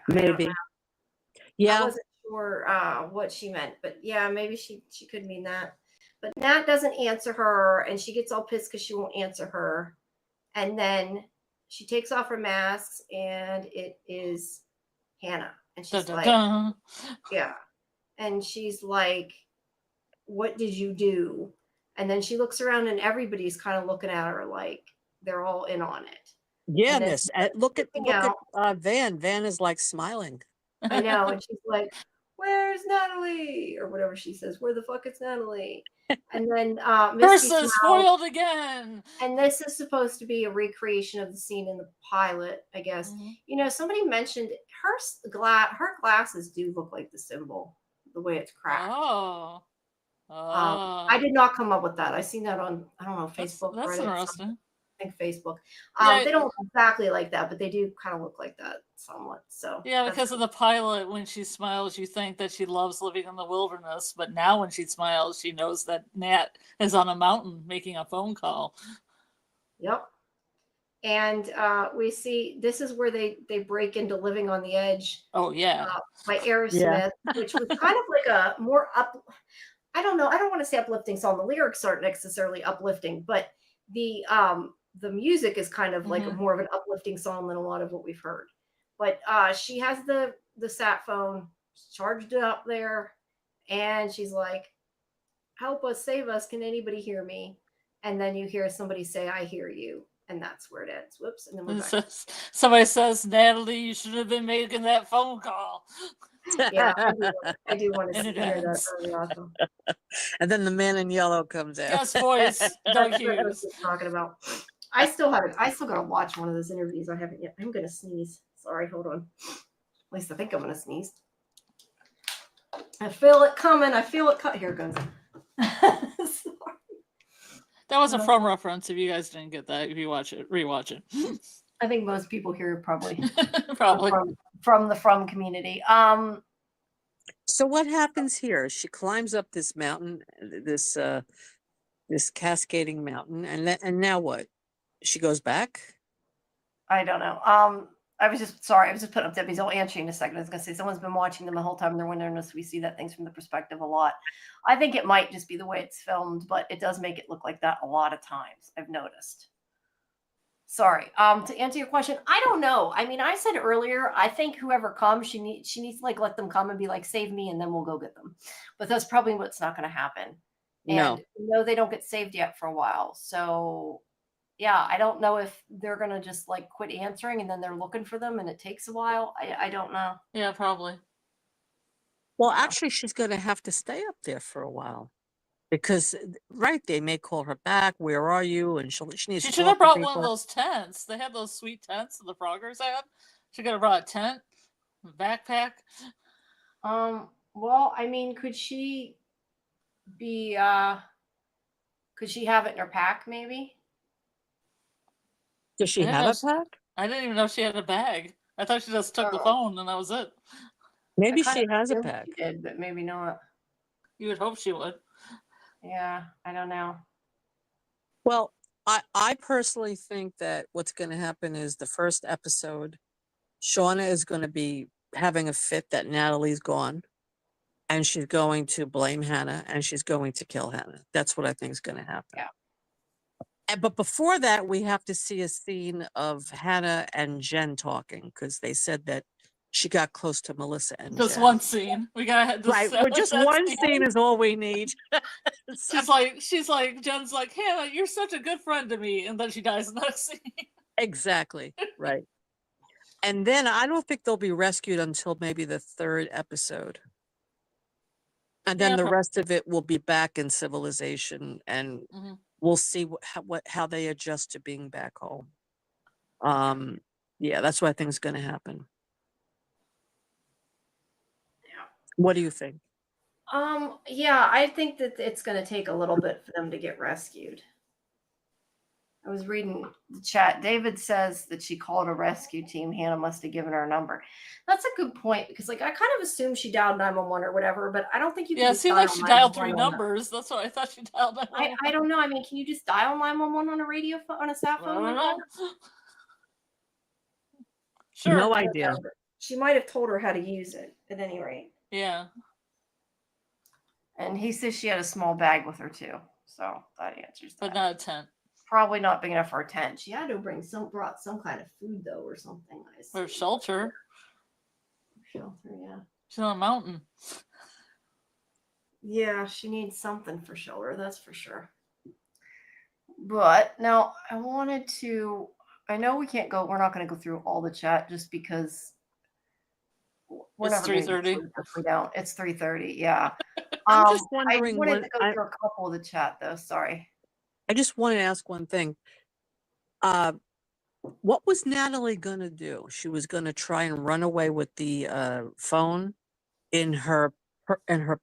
Speaker 8: Maybe. Yeah.
Speaker 1: I wasn't sure what she meant, but yeah, maybe she could mean that. But Nat doesn't answer her, and she gets all pissed because she won't answer her. And then she takes off her mask, and it is Hannah. And she's like, yeah. And she's like, what did you do? And then she looks around, and everybody's kind of looking at her like they're all in on it.
Speaker 8: Yeah, miss. Look at Van. Van is like smiling.
Speaker 1: I know. And she's like, where's Natalie? Or whatever she says. Where the fuck is Natalie? And then
Speaker 4: Misty spoiled again.
Speaker 1: And this is supposed to be a recreation of the scene in the pilot, I guess. Mm-hmm. You know, somebody mentioned her glasses do look like the symbol, the way it's cracked.
Speaker 4: Oh.
Speaker 1: I did not come up with that. I seen that on, I don't know, Facebook.
Speaker 4: That's interesting.
Speaker 1: I think Facebook. They don't look exactly like that, but they do kind of look like that somewhat. So
Speaker 4: yeah, because of the pilot, when she smiles, you think that she loves living in the wilderness, but now when she smiles, she knows that Nat is on a mountain making a phone call.
Speaker 1: Yep. And we see this is where they break into Living on the Edge.
Speaker 4: Oh yeah,
Speaker 1: by Aerosmith, which was kind of like a more up. I don't know. I don't want to say uplifting song. The lyrics aren't necessarily uplifting, but the music is kind of like a more of an uplifting song than a lot of what we've heard. But she has the sat phone charged up there, and she's like, help us, save us, can anybody hear me? And then you hear somebody say, I hear you, and that's where it ends. Whoops. And then we're back.
Speaker 4: Somebody says, Natalie, you should have been making that phone call.
Speaker 1: Yeah, I do want to hear that. Really awesome.
Speaker 8: And then the man in yellow comes out.
Speaker 4: Yes, voice.
Speaker 1: That's what I was just talking about. I still gotta watch one of those interviews. I haven't yet. I'm gonna sneeze. Sorry, hold on. At least I think I'm gonna sneeze. I feel it coming. Here it goes.
Speaker 4: That was a From reference. If you guys didn't get that, if you watch it, rewatch it.
Speaker 1: I think most people here probably
Speaker 4: probably
Speaker 1: from the From community.
Speaker 8: So what happens here? She climbs up this mountain, this cascading mountain, and now what? She goes back?
Speaker 1: I don't know. I was just putting up Debbie's. I'll answer you in a second. I was gonna say someone's been watching them the whole time. They're wondering if we see that things from the perspective a lot. I think it might just be the way it's filmed, but it does make it look like that a lot of times. I've noticed. Sorry. To answer your question, I don't know. I mean, I said earlier, I think whoever comes, she needs to like let them come and be like, save me, and then we'll go get them. But that's probably what's not going to happen. And no, they don't get saved yet for a while. So yeah, I don't know if they're going to just like quit answering and then they're looking for them and it takes a while. I don't know.
Speaker 4: Yeah, probably.
Speaker 8: Well, actually, she's going to have to stay up there for a while. Because, they may call her back. Where are you? And she needs to.
Speaker 4: She should have brought one of those tents. They had those sweet tents that the Froggers had. She could have brought a tent, a backpack.
Speaker 1: Well, I mean, could she have it in her pack? Maybe.
Speaker 8: Does she have a pack?
Speaker 4: I didn't even know she had a bag. I thought she just took the phone and that was it.
Speaker 8: Maybe she has a pack.
Speaker 1: She did, but maybe not.
Speaker 4: You would hope she would.
Speaker 1: Yeah, I don't know.
Speaker 8: Well, I personally think that what's going to happen is the first episode, Shauna is going to be having a fit that Natalie's gone, and she's going to blame Hannah, and she's going to kill Hannah. That's what I think is going to happen.
Speaker 1: Yeah.
Speaker 8: But before that, we have to see a scene of Hannah and Jen talking, because they said that she got close to Melissa and
Speaker 4: just
Speaker 8: Jen.
Speaker 4: one scene. We gotta
Speaker 8: just one scene is all we need.
Speaker 4: she's like Jen's like, Hannah, you're such a good friend to me, and then she dies in that scene.
Speaker 8: Exactly. Right. And then I don't think they'll be rescued until maybe the third episode. And then the rest of it will be back in civilization, and we'll see how they adjust to being back home. Yeah, that's what I think is going to happen. What do you think?
Speaker 1: Yeah, I think that it's going to take a little bit for them to get rescued. I was reading the chat. David says that she called a rescue team. Hannah must have given her a number. That's a good point, because like I kind of assumed she dialed 911 or whatever, but I don't think you can.
Speaker 4: Yeah, it seemed like she dialed 3 numbers. That's what I thought she dialed 911.
Speaker 1: I don't know. I mean, can you just dial 911 on a radio phone, on a sat phone?
Speaker 4: I don't know. Sure.
Speaker 8: No idea.
Speaker 1: She might have told her how to use it at any rate.
Speaker 4: Yeah.
Speaker 1: And he says she had a small bag with her too. So that answers that.
Speaker 4: But not a tent.
Speaker 1: Probably not big enough for a tent. She had to brought some kind of food though or something.
Speaker 4: Or shelter.
Speaker 1: Shelter, yeah.
Speaker 4: She's on a mountain.
Speaker 1: Yeah, she needs something for shelter, that's for sure. But now I know we're not going to go through all the chat just because
Speaker 4: it's 3:30.
Speaker 1: It's 3:30, yeah.
Speaker 8: I'm just wondering.
Speaker 1: I wanted to go through a couple of the chat though, sorry.
Speaker 8: I just want to ask one thing. What was Natalie going to do? She was going to try and run away with the phone in her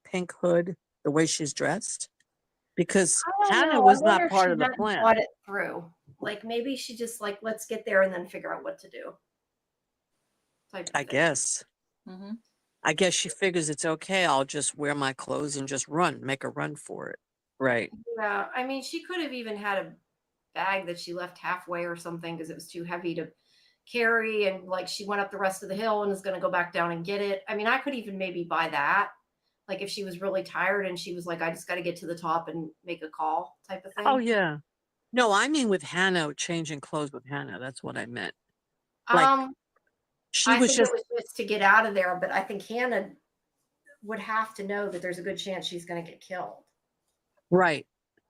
Speaker 8: pink hood, the way she's dressed? Because Hannah was not part of the plan.
Speaker 1: Thought it through. Like maybe she just like, let's get there and then figure out what to do.
Speaker 8: I guess.
Speaker 4: Mm-hmm.
Speaker 8: I guess she figures it's okay. I'll just wear my clothes and just make a run for it. Right.
Speaker 1: Yeah. I mean, she could have even had a bag that she left halfway or something because it was too heavy to carry. And like she went up the rest of the hill and is going to go back down and get it. I mean, I could even maybe buy that. Like if she was really tired and she was like, I just got to get to the top and make a call type of thing.
Speaker 8: Oh, yeah. No, I mean with Hannah, changing clothes with Hannah. That's what I meant. Like,
Speaker 1: I think it was just to get out of there, but I think Hannah would have to know that there's a good chance she's going to get killed.
Speaker 8: Right.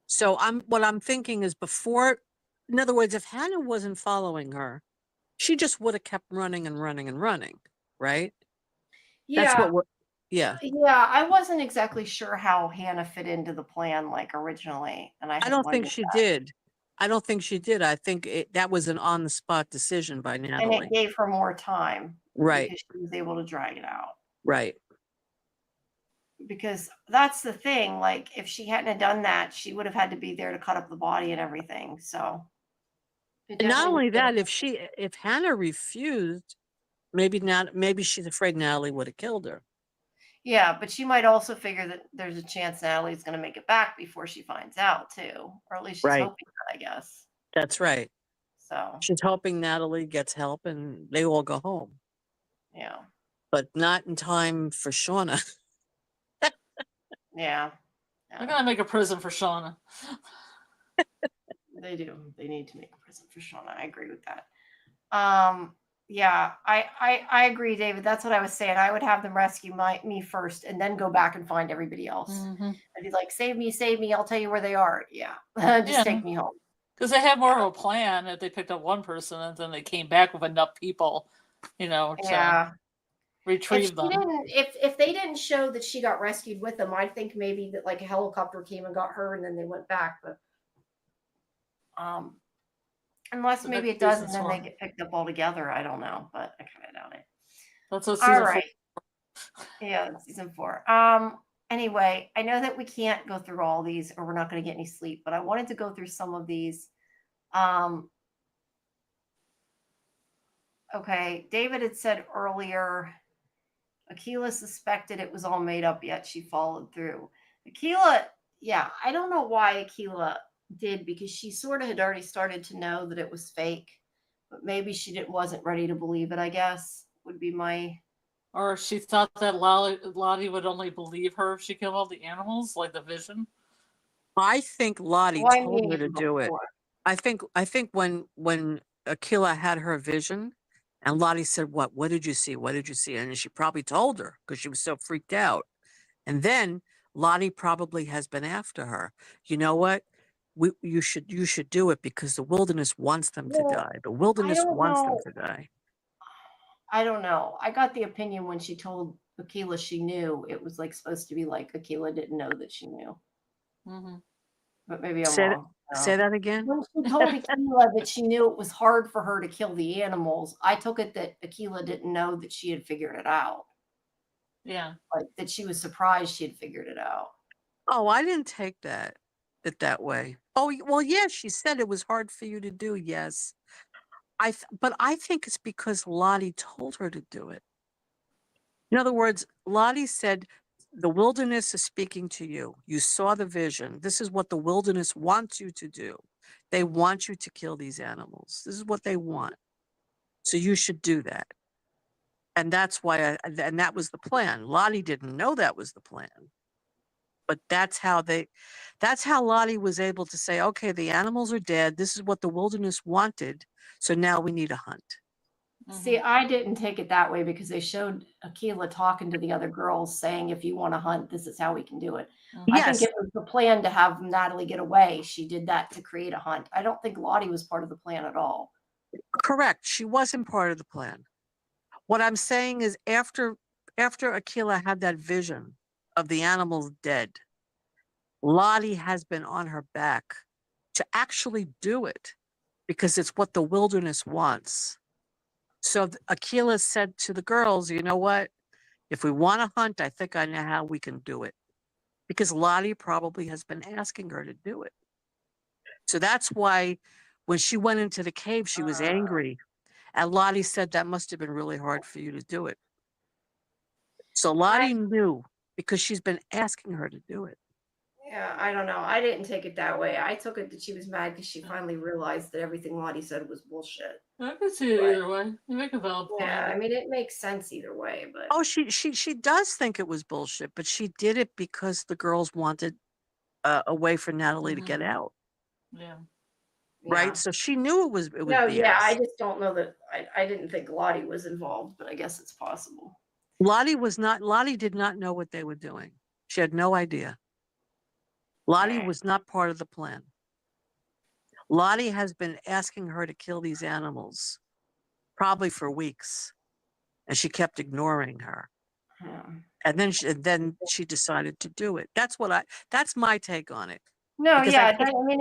Speaker 8: So what I'm thinking is in other words, if Hannah wasn't following her, she just would have kept running and running and running. Right.
Speaker 1: Yeah.
Speaker 8: That's what yeah.
Speaker 1: Yeah. I wasn't exactly sure how Hannah fit into the plan like originally. And I
Speaker 8: don't think she did. I don't think she did. I think that was an on-the-spot decision by Natalie.
Speaker 1: And it gave her more time.
Speaker 8: Right.
Speaker 1: Because she was able to drag it out.
Speaker 8: Right.
Speaker 1: Because that's the thing. Like, if she hadn't have done that, she would have had to be there to cut up the body and everything. So.
Speaker 8: And not only that, if Hannah refused, maybe she's afraid Natalie would have killed her.
Speaker 1: Yeah, but she might also figure that there's a chance Natalie's going to make it back before she finds out too, or at least she's hoping that, I guess.
Speaker 8: That's right.
Speaker 1: So
Speaker 8: she's hoping Natalie gets help and they all go home.
Speaker 1: Yeah.
Speaker 8: But not in time for Shauna.
Speaker 1: Yeah.
Speaker 4: They're going to make a prison for Shauna.
Speaker 1: They do. They need to make a prison for Shauna. I agree with that. Yeah, I agree, David. That's what I was saying. I would have them rescue me first and then go back and find everybody else.
Speaker 4: Mm-hmm.
Speaker 1: I'd be like, save me. I'll tell you where they are. Yeah. Just take me home.
Speaker 4: Because they had more of a plan if they picked up one person and then they came back with enough people, to retrieve them.
Speaker 1: If they didn't show that she got rescued with them, I think maybe that like a helicopter came and got her and then they went back. But unless maybe it does and then they get picked up all together. I don't know, but I kind of doubt it.
Speaker 4: That's what season 4.
Speaker 1: Yeah, season 4. Anyway, I know that we can't go through all these or we're not going to get any sleep, but I wanted to go through some of these. Okay, David had said earlier, Akilah suspected it was all made up, yet she followed through. Akilah, yeah, I don't know why Akilah did, because she sort of had already started to know that it was fake, but maybe she wasn't ready to believe it, I guess, would be my...
Speaker 4: Or she thought that Lottie would only believe her if she killed all the animals, like the vision.
Speaker 8: I think Lottie told her to do it. I think when Akilah had her vision and Lottie said, what did you see? What did you see? And she probably told her because she was so freaked out. And then Lottie probably has been after her. You know what? You should do it because the wilderness wants them to die. The wilderness wants them to die.
Speaker 1: I don't know. I got the opinion when she told Akilah she knew, it was like supposed to be like Akilah didn't know that she knew.
Speaker 4: Mm-hmm.
Speaker 1: But maybe I'm wrong.
Speaker 8: Say that again.
Speaker 1: When she told Akilah that she knew it was hard for her to kill the animals, I took it that Akilah didn't know that she had figured it out.
Speaker 4: Yeah.
Speaker 1: Like that she was surprised she had figured it out.
Speaker 8: Oh, I didn't take it that way. Oh, well, yes, she said it was hard for you to do. Yes. But I think it's because Lottie told her to do it. In other words, Lottie said, the wilderness is speaking to you. You saw the vision. This is what the wilderness wants you to do. They want you to kill these animals. This is what they want. So you should do that. And that's why, and that was the plan. Lottie didn't know that was the plan. But that's how Lottie was able to say, okay, the animals are dead. This is what the wilderness wanted. So now we need a hunt.
Speaker 1: See, I didn't take it that way because they showed Akilah talking to the other girls saying, if you want to hunt, this is how we can do it. I think it was the plan to have Natalie get away. She did that to create a hunt. I don't think Lottie was part of the plan at all.
Speaker 8: Correct. She wasn't part of the plan. What I'm saying is after Akilah had that vision of the animals dead, Lottie has been on her back to actually do it because it's what the wilderness wants. So Akilah said to the girls, you know what? If we want to hunt, I think I know how we can do it. Because Lottie probably has been asking her to do it. So that's why when she went into the cave, she was angry. And Lottie said that must have been really hard for you to do it. So Lottie knew because she's been asking her to do it.
Speaker 1: Yeah, I don't know. I didn't take it that way. I took it that she was mad because she finally realized that everything Lottie said was bullshit.
Speaker 4: I can see it either way. You make a valid point.
Speaker 1: Yeah, I mean, it makes sense either way, but
Speaker 8: oh, she does think it was bullshit, but she did it because the girls wanted a way for Natalie to get out.
Speaker 4: Yeah.
Speaker 8: Right. So she knew it was
Speaker 1: no,
Speaker 8: BS.
Speaker 1: yeah. I just don't know that. I didn't think Lottie was involved, but I guess it's possible.
Speaker 8: Lottie did not know what they were doing. She had no idea. Lottie was not part of the plan. Lottie has been asking her to kill these animals probably for weeks, and she kept ignoring her. And then she decided to do it. That's my take on it.
Speaker 1: No,
Speaker 8: Because
Speaker 1: yeah, I mean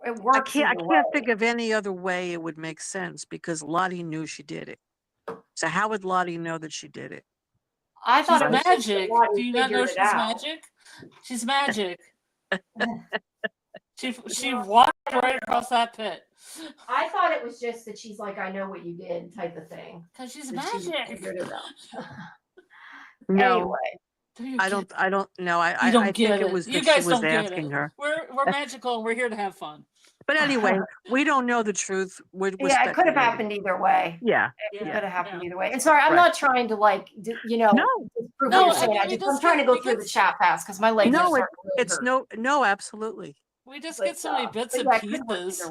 Speaker 1: it works.
Speaker 8: I can't think of any other way it would make sense because Lottie knew she did it. So how would Lottie know that she did it?
Speaker 1: I thought it was
Speaker 4: magic. Do you not know she's magic? She's magic. She walked right across that pit.
Speaker 1: I thought it was just that she's like, I know what you did type of thing.
Speaker 4: Because she's magic.
Speaker 8: No.
Speaker 1: Anyway.
Speaker 8: I don't know. I think it was that she was asking her.
Speaker 4: We're magical and we're here to have fun.
Speaker 8: But anyway, we don't know the truth.
Speaker 1: It could have happened either way.
Speaker 8: Yeah.
Speaker 1: It could have happened either way. And sorry, I'm not trying to
Speaker 8: I'm
Speaker 1: trying to go through the chat fast because my legs are starting to hurt.
Speaker 8: No, absolutely.
Speaker 4: We just get so many bits and pieces.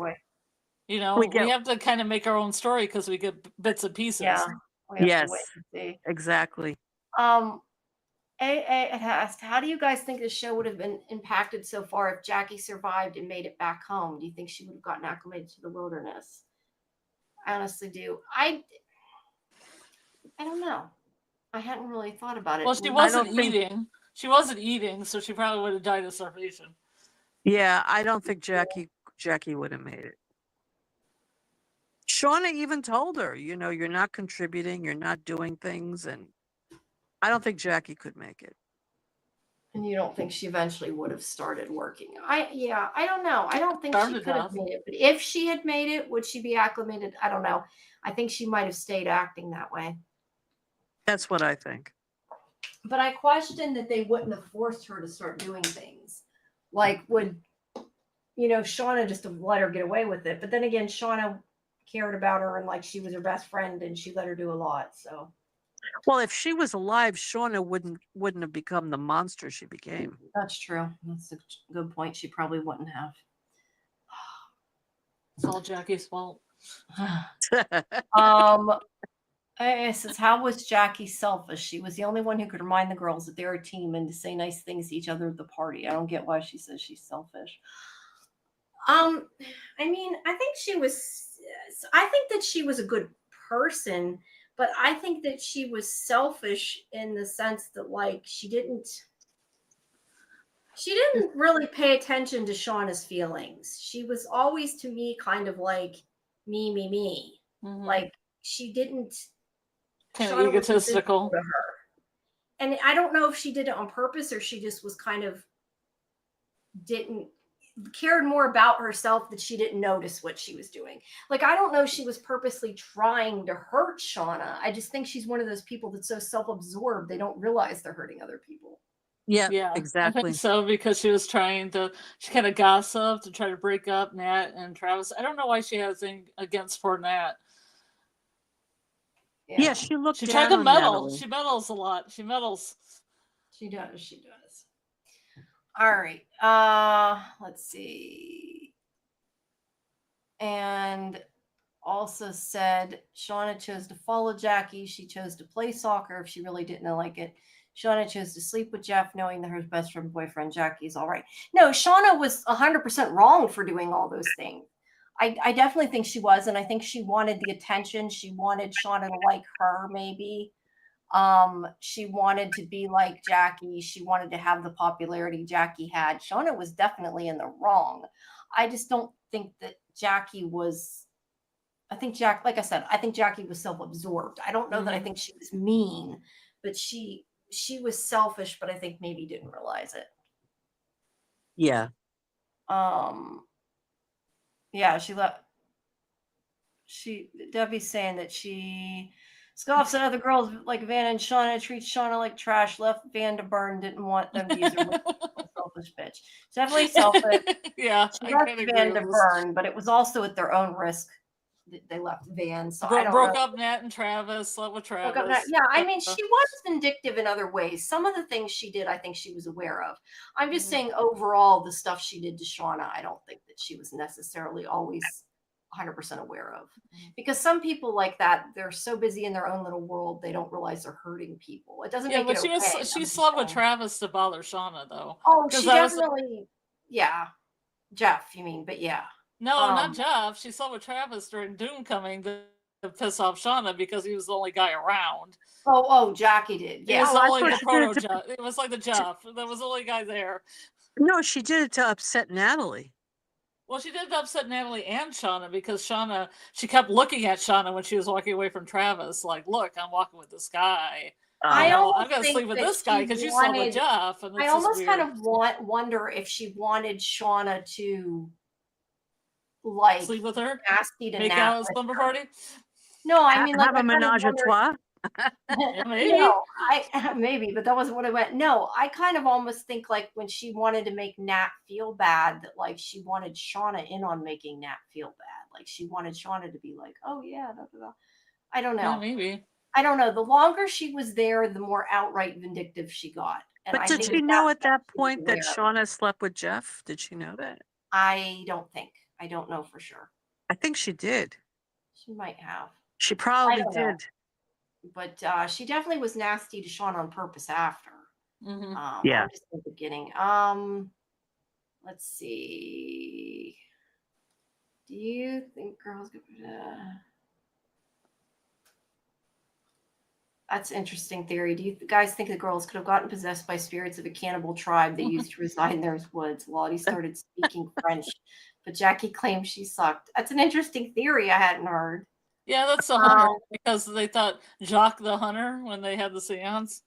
Speaker 4: You know, we have to kind of make our own story because we get bits and pieces.
Speaker 1: Yeah.
Speaker 8: Yes. Exactly.
Speaker 1: It asked, how do you guys think the show would have been impacted so far if Jackie survived and made it back home? Do you think she would have gotten acclimated to the wilderness? I honestly do. I don't know. I hadn't really thought about it.
Speaker 4: Well, she wasn't eating. She wasn't eating, so she probably would have died of starvation.
Speaker 8: Yeah, I don't think Jackie would have made it. Shauna even told her, you're not contributing, you're not doing things, and I don't think Jackie could make it.
Speaker 1: And you don't think she eventually would have started working? I don't know. I don't think she could have made it. But if she had made it, would she be acclimated? I don't know. I think she might have stayed acting that way.
Speaker 8: That's what I think.
Speaker 1: But I question that they wouldn't have forced her to start doing things. Like, would, Shauna just have let her get away with it. But then again, Shauna cared about her and like she was her best friend and she let her do a lot. So.
Speaker 8: Well, if she was alive, Shauna wouldn't have become the monster she became.
Speaker 1: That's true. That's a good point. She probably wouldn't have.
Speaker 4: It's all Jackie's fault.
Speaker 1: It says, how was Jackie selfish? She was the only one who could remind the girls that they're a team and to say nice things to each other at the party. I don't get why she says she's selfish. I mean, I think that she was a good person. But I think that she was selfish in the sense that, like, she didn't really pay attention to Shauna's feelings. She was always, to me, kind of like me. Mm-hmm. Like, she didn't.
Speaker 4: Kind of egotistical.
Speaker 1: To her. And I don't know if she did it on purpose or she just was kind of cared more about herself that she didn't notice what she was doing. Like, I don't know if she was purposely trying to hurt Shauna. I just think she's one of those people that's so self-absorbed they don't realize they're hurting other people.
Speaker 8: Yeah, exactly.
Speaker 4: I think so, because she kind of gossiped to try to break up Nat and Travis. I don't know why she has anything against poor Nat.
Speaker 8: Yeah, she looked
Speaker 4: She
Speaker 8: down
Speaker 4: tried to
Speaker 8: on
Speaker 4: meddle.
Speaker 8: Natalie.
Speaker 4: She meddles a lot. She meddles.
Speaker 1: She does. She does. All right. Let's see. And also said Shauna chose to follow Jackie. She chose to play soccer if she really didn't like it. Shauna chose to sleep with Jeff, knowing that her best friend boyfriend Jackie's all right. No, Shauna was 100% wrong for doing all those things. I definitely think she was, and I think she wanted the attention. She wanted Shauna to like her, maybe. She wanted to be like Jackie. She wanted to have the popularity Jackie had. Shauna was definitely in the wrong. I just don't think that Jackie was. I think like I said, I think Jackie was self-absorbed. I don't know that I think she was mean, but she was selfish, but I think maybe didn't realize it.
Speaker 8: Yeah.
Speaker 1: Yeah, Debbie's saying that she scoffs at other girls like Van and Shauna, treats Shauna like trash, left Van to burn, didn't want them to use her. Selfish bitch. She's definitely selfish.
Speaker 4: Yeah,
Speaker 1: she left Van to burn, but it was also at their own risk. They left Van, so I don't
Speaker 4: broke
Speaker 1: know.
Speaker 4: up Nat and Travis, slept with Travis.
Speaker 1: Yeah, I mean, she was vindictive in other ways. Some of the things she did, I think she was aware of. I'm just saying, overall, the stuff she did to Shauna, I don't think that she was necessarily always 100% aware of. Because some people like that, they're so busy in their own little world, they don't realize they're hurting people. It doesn't make it okay.
Speaker 4: She slept with Travis to bother Shauna, though.
Speaker 1: Oh, she definitely, yeah. Jeff, you mean, but yeah.
Speaker 4: No, not Jeff. She slept with Travis during Doom Coming to piss off Shauna because he was the only guy around.
Speaker 1: Oh, Jackie did. Yeah,
Speaker 4: it was like the Jeff. There was the only guy there.
Speaker 8: No, she did it to upset Natalie.
Speaker 4: Well, she did upset Natalie and Shauna because she kept looking at Shauna when she was walking away from Travis, like, "Look, I'm walking with this guy. I'm going to sleep with this guy because you slept with Jeff." And
Speaker 1: I almost kind of wonder if she wanted Shauna to like
Speaker 4: sleep with her,
Speaker 1: nasty to
Speaker 4: make out a slumber party.
Speaker 1: No, I mean, like,
Speaker 8: have a menage a trois.
Speaker 4: Maybe.
Speaker 1: No, maybe, but that wasn't what I went. No, I kind of almost think like when she wanted to make Nat feel bad, that like she wanted Shauna in on making Nat feel bad. Like she wanted Shauna to be like, "Oh yeah, da, da, da." I don't know.
Speaker 4: Yeah, maybe.
Speaker 1: I don't know. The longer she was there, the more outright vindictive she got. And
Speaker 8: but did she know at that point that Shauna slept with Jeff? Did she know that?
Speaker 1: I don't think. I don't know for sure.
Speaker 8: I think she did.
Speaker 1: She might have.
Speaker 8: She probably did.
Speaker 1: But she definitely was nasty to Shauna on purpose after.
Speaker 8: Yeah.
Speaker 1: Just in the beginning. Let's see. Do you think girls get? That's an interesting theory. Do you guys think the girls could have gotten possessed by spirits of a cannibal tribe they used to reside in their woods? Lottie started speaking French, but Jackie claimed she sucked. That's an interesting theory I hadn't heard.
Speaker 4: Yeah, that's the hunter because they thought Jacques the hunter when they had the seance.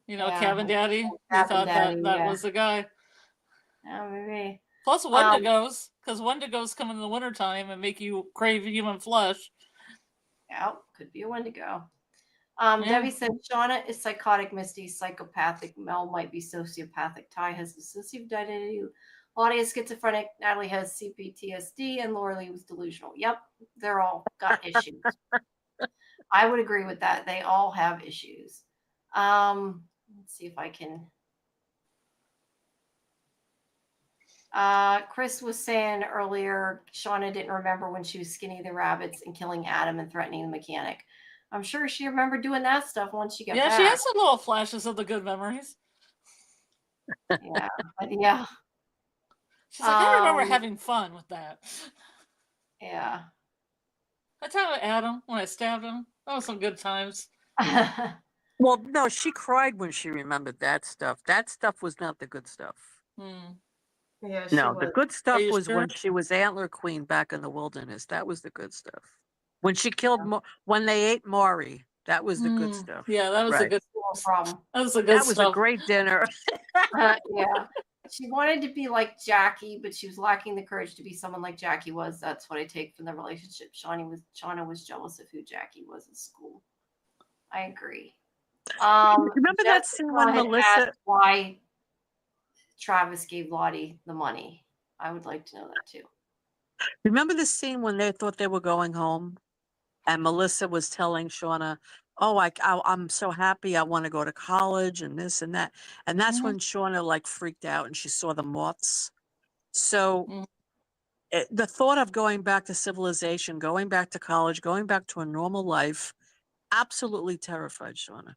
Speaker 4: Cabin Daddy. They thought that was the guy.
Speaker 1: Yeah, maybe.
Speaker 4: Plus Wendigos, because Wendigos come in the wintertime and make you crave human flesh.
Speaker 1: Yeah, could be a Wendigo. Debbie said Shauna is psychotic, Misty psychopathic, Mel might be sociopathic, Ty has dissociative identity, Lottie is schizophrenic, Natalie has CPTSD, and Laura Lee was delusional. Yep, they're all got issues. I would agree with that. They all have issues. Let's see if I can. Chris was saying earlier, Shauna didn't remember when she was skinning the rabbits and killing Adam and threatening the mechanic. I'm sure she remembered doing that stuff once she got back.
Speaker 4: Yeah, she has some little flashes of the good memories.
Speaker 1: Yeah.
Speaker 4: She's like, I remember having fun with that.
Speaker 1: Yeah.
Speaker 4: I tell Adam when I stabbed him. That was some good times.
Speaker 8: Well, no, she cried when she remembered that stuff. That stuff was not the good stuff.
Speaker 1: Yeah,
Speaker 8: no, the good stuff was
Speaker 4: sure?
Speaker 8: when she was Antler Queen back in the wilderness. That was the good stuff. When she killed, when they ate Maury, that was the good stuff.
Speaker 4: Yeah, that was a good
Speaker 1: problem.
Speaker 4: That was a good
Speaker 8: stuff. That was a great dinner.
Speaker 1: Yeah. She wanted to be like Jackie, but she was lacking the courage to be someone like Jackie was. That's what I take from the relationship. Shauna was jealous of who Jackie was at school. I agree.
Speaker 8: Remember that scene when Melissa?
Speaker 1: Why Travis gave Lottie the money? I would like to know that too.
Speaker 8: Remember the scene when they thought they were going home? and Melissa was telling Shauna, "Oh, I'm so happy. I want to go to college and this and that." And that's when Shauna like freaked out and she saw the moths. So the thought of going back to civilization, going back to college, going back to a normal life, absolutely terrified Shauna.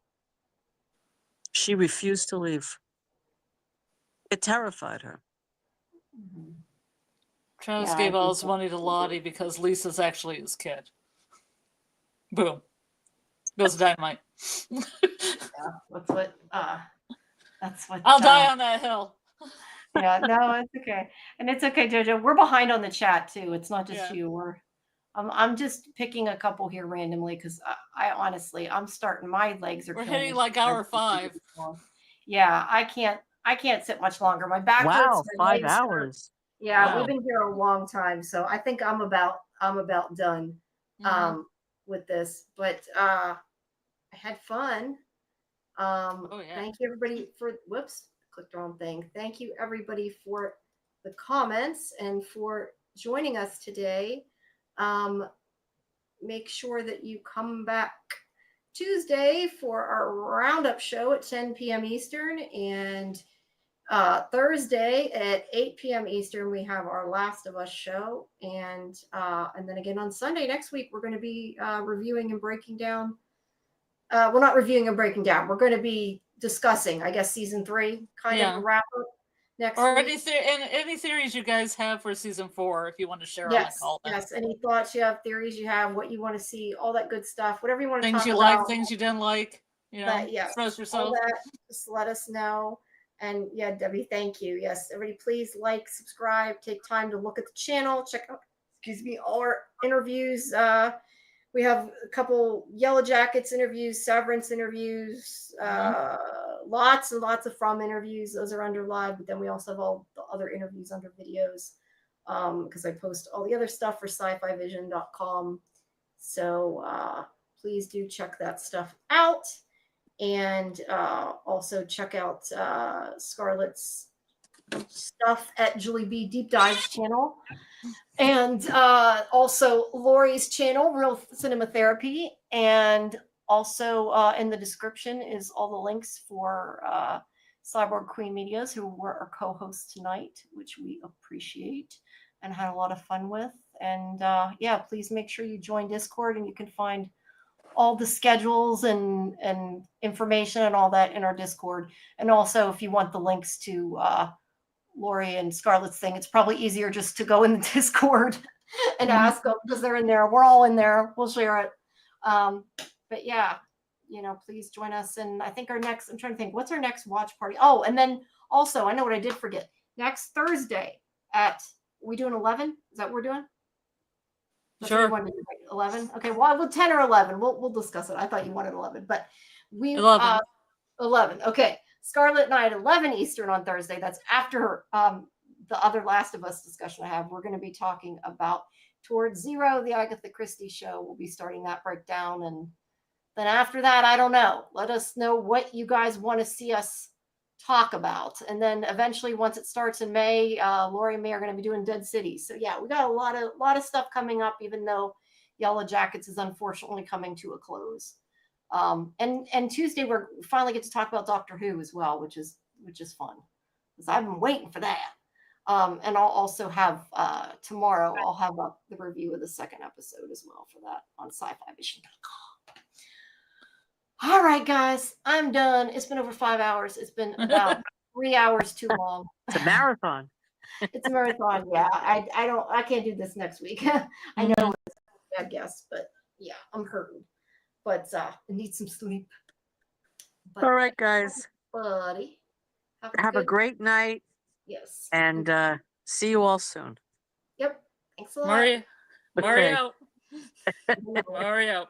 Speaker 8: She refused to leave. It terrified her.
Speaker 4: Travis gave all his money to Lottie because Lisa's actually his kid. Boom. Goes dynamite.
Speaker 1: Yeah, that's what
Speaker 4: I'll die on that hill.
Speaker 1: Yeah, no, it's okay. And it's okay, Jojo. We're behind on the chat too. It's not just you. I'm just picking a couple here randomly because I honestly, I'm starting, my legs are
Speaker 4: We're
Speaker 1: killing
Speaker 4: hitting
Speaker 1: me.
Speaker 4: like hour 5.
Speaker 1: Yeah, I can't sit much longer. My back hurts.
Speaker 8: Wow,
Speaker 1: my
Speaker 8: 5
Speaker 1: legs hurt.
Speaker 8: hours.
Speaker 1: Yeah,
Speaker 8: Wow.
Speaker 1: we've been here a long time, so I think I'm about done with this. But I had fun. Thank you everybody for clicked the wrong thing. Thank you everybody for the comments and for joining us today. Make sure that you come back Tuesday for our roundup show at 10 p.m. Eastern, and Thursday at 8 p.m. Eastern we have our Last of Us show, and then again on Sunday next week we're going to be reviewing and breaking down. Well, not reviewing and breaking down. We're going to be discussing, I guess, season 3 kind of a wrap up next week.
Speaker 4: Any theories you guys have for season 4, if you want to share on the call.
Speaker 1: Yes. Any thoughts you have, theories you have, what you want to see, all that good stuff, whatever you want to talk about.
Speaker 4: Things you like, things you didn't like. Express yourself.
Speaker 1: All that, just let us know. And yeah, Debbie, thank you. Yes, everybody, please like, subscribe, take time to look at the channel, check out, all our interviews. We have a couple Yellowjackets interviews, Severance interviews, lots and lots of From interviews. Those are under live, but then we also have all the other interviews under videos because I post all the other stuff for SciFiVision.com. So please do check that stuff out. And also check out Scarlett's stuff at Julie B Deep Dives channel. And also Lori's channel, Real Cinema Therapy. And also in the description is all the links for Cyborg Queen Medias, who were our co-hosts tonight, which we appreciate and had a lot of fun with. And yeah, please make sure you join Discord, and you can find all the schedules and information and all that in our Discord. And also, if you want the links to Lori and Scarlett's thing, it's probably easier just to go in the Discord and ask them because they're in there. We're all in there. We'll share it. But yeah, please join us. And I think I'm trying to think, what's our next watch party? Oh, and then also, I know what I did forget. Next Thursday we doing 11? Is that what we're doing?
Speaker 4: Sure.
Speaker 1: 11. Okay. Well, 10 or 11. We'll discuss it. I thought you wanted 11, but we
Speaker 4: 11.
Speaker 1: 11. Okay. Scarlett and I at 11 Eastern on Thursday. That's after the other Last of Us discussion I have. We're going to be talking about Towards Zero, the Agatha Christie show. We'll be starting that breakdown, and then after that, I don't know. Let us know what you guys want to see us talk about, and then eventually, once it starts in May, Lori and May are going to be doing Dead City. So yeah, we got a lot of stuff coming up, even though Yellowjackets is unfortunately coming to a close. And Tuesday we finally get to talk about Doctor Who as well, which is fun because I've been waiting for that. And I'll also have tomorrow I'll have up the review of the second episode as well for that on SciFiVision.com. All right, guys, I'm done. It's been over 5 hours. It's been about 3 hours too long.
Speaker 8: It's a marathon.
Speaker 1: It's a marathon. Yeah, I can't do this next week. I know it's a bad guess, but yeah, I'm hurting. But I need some sleep. But,
Speaker 8: all right, guys.
Speaker 1: Buddy,
Speaker 8: have a great night.
Speaker 1: Yes.
Speaker 8: And see you all soon.
Speaker 1: Yep. Thanks a lot.
Speaker 4: Mari out. Mari out.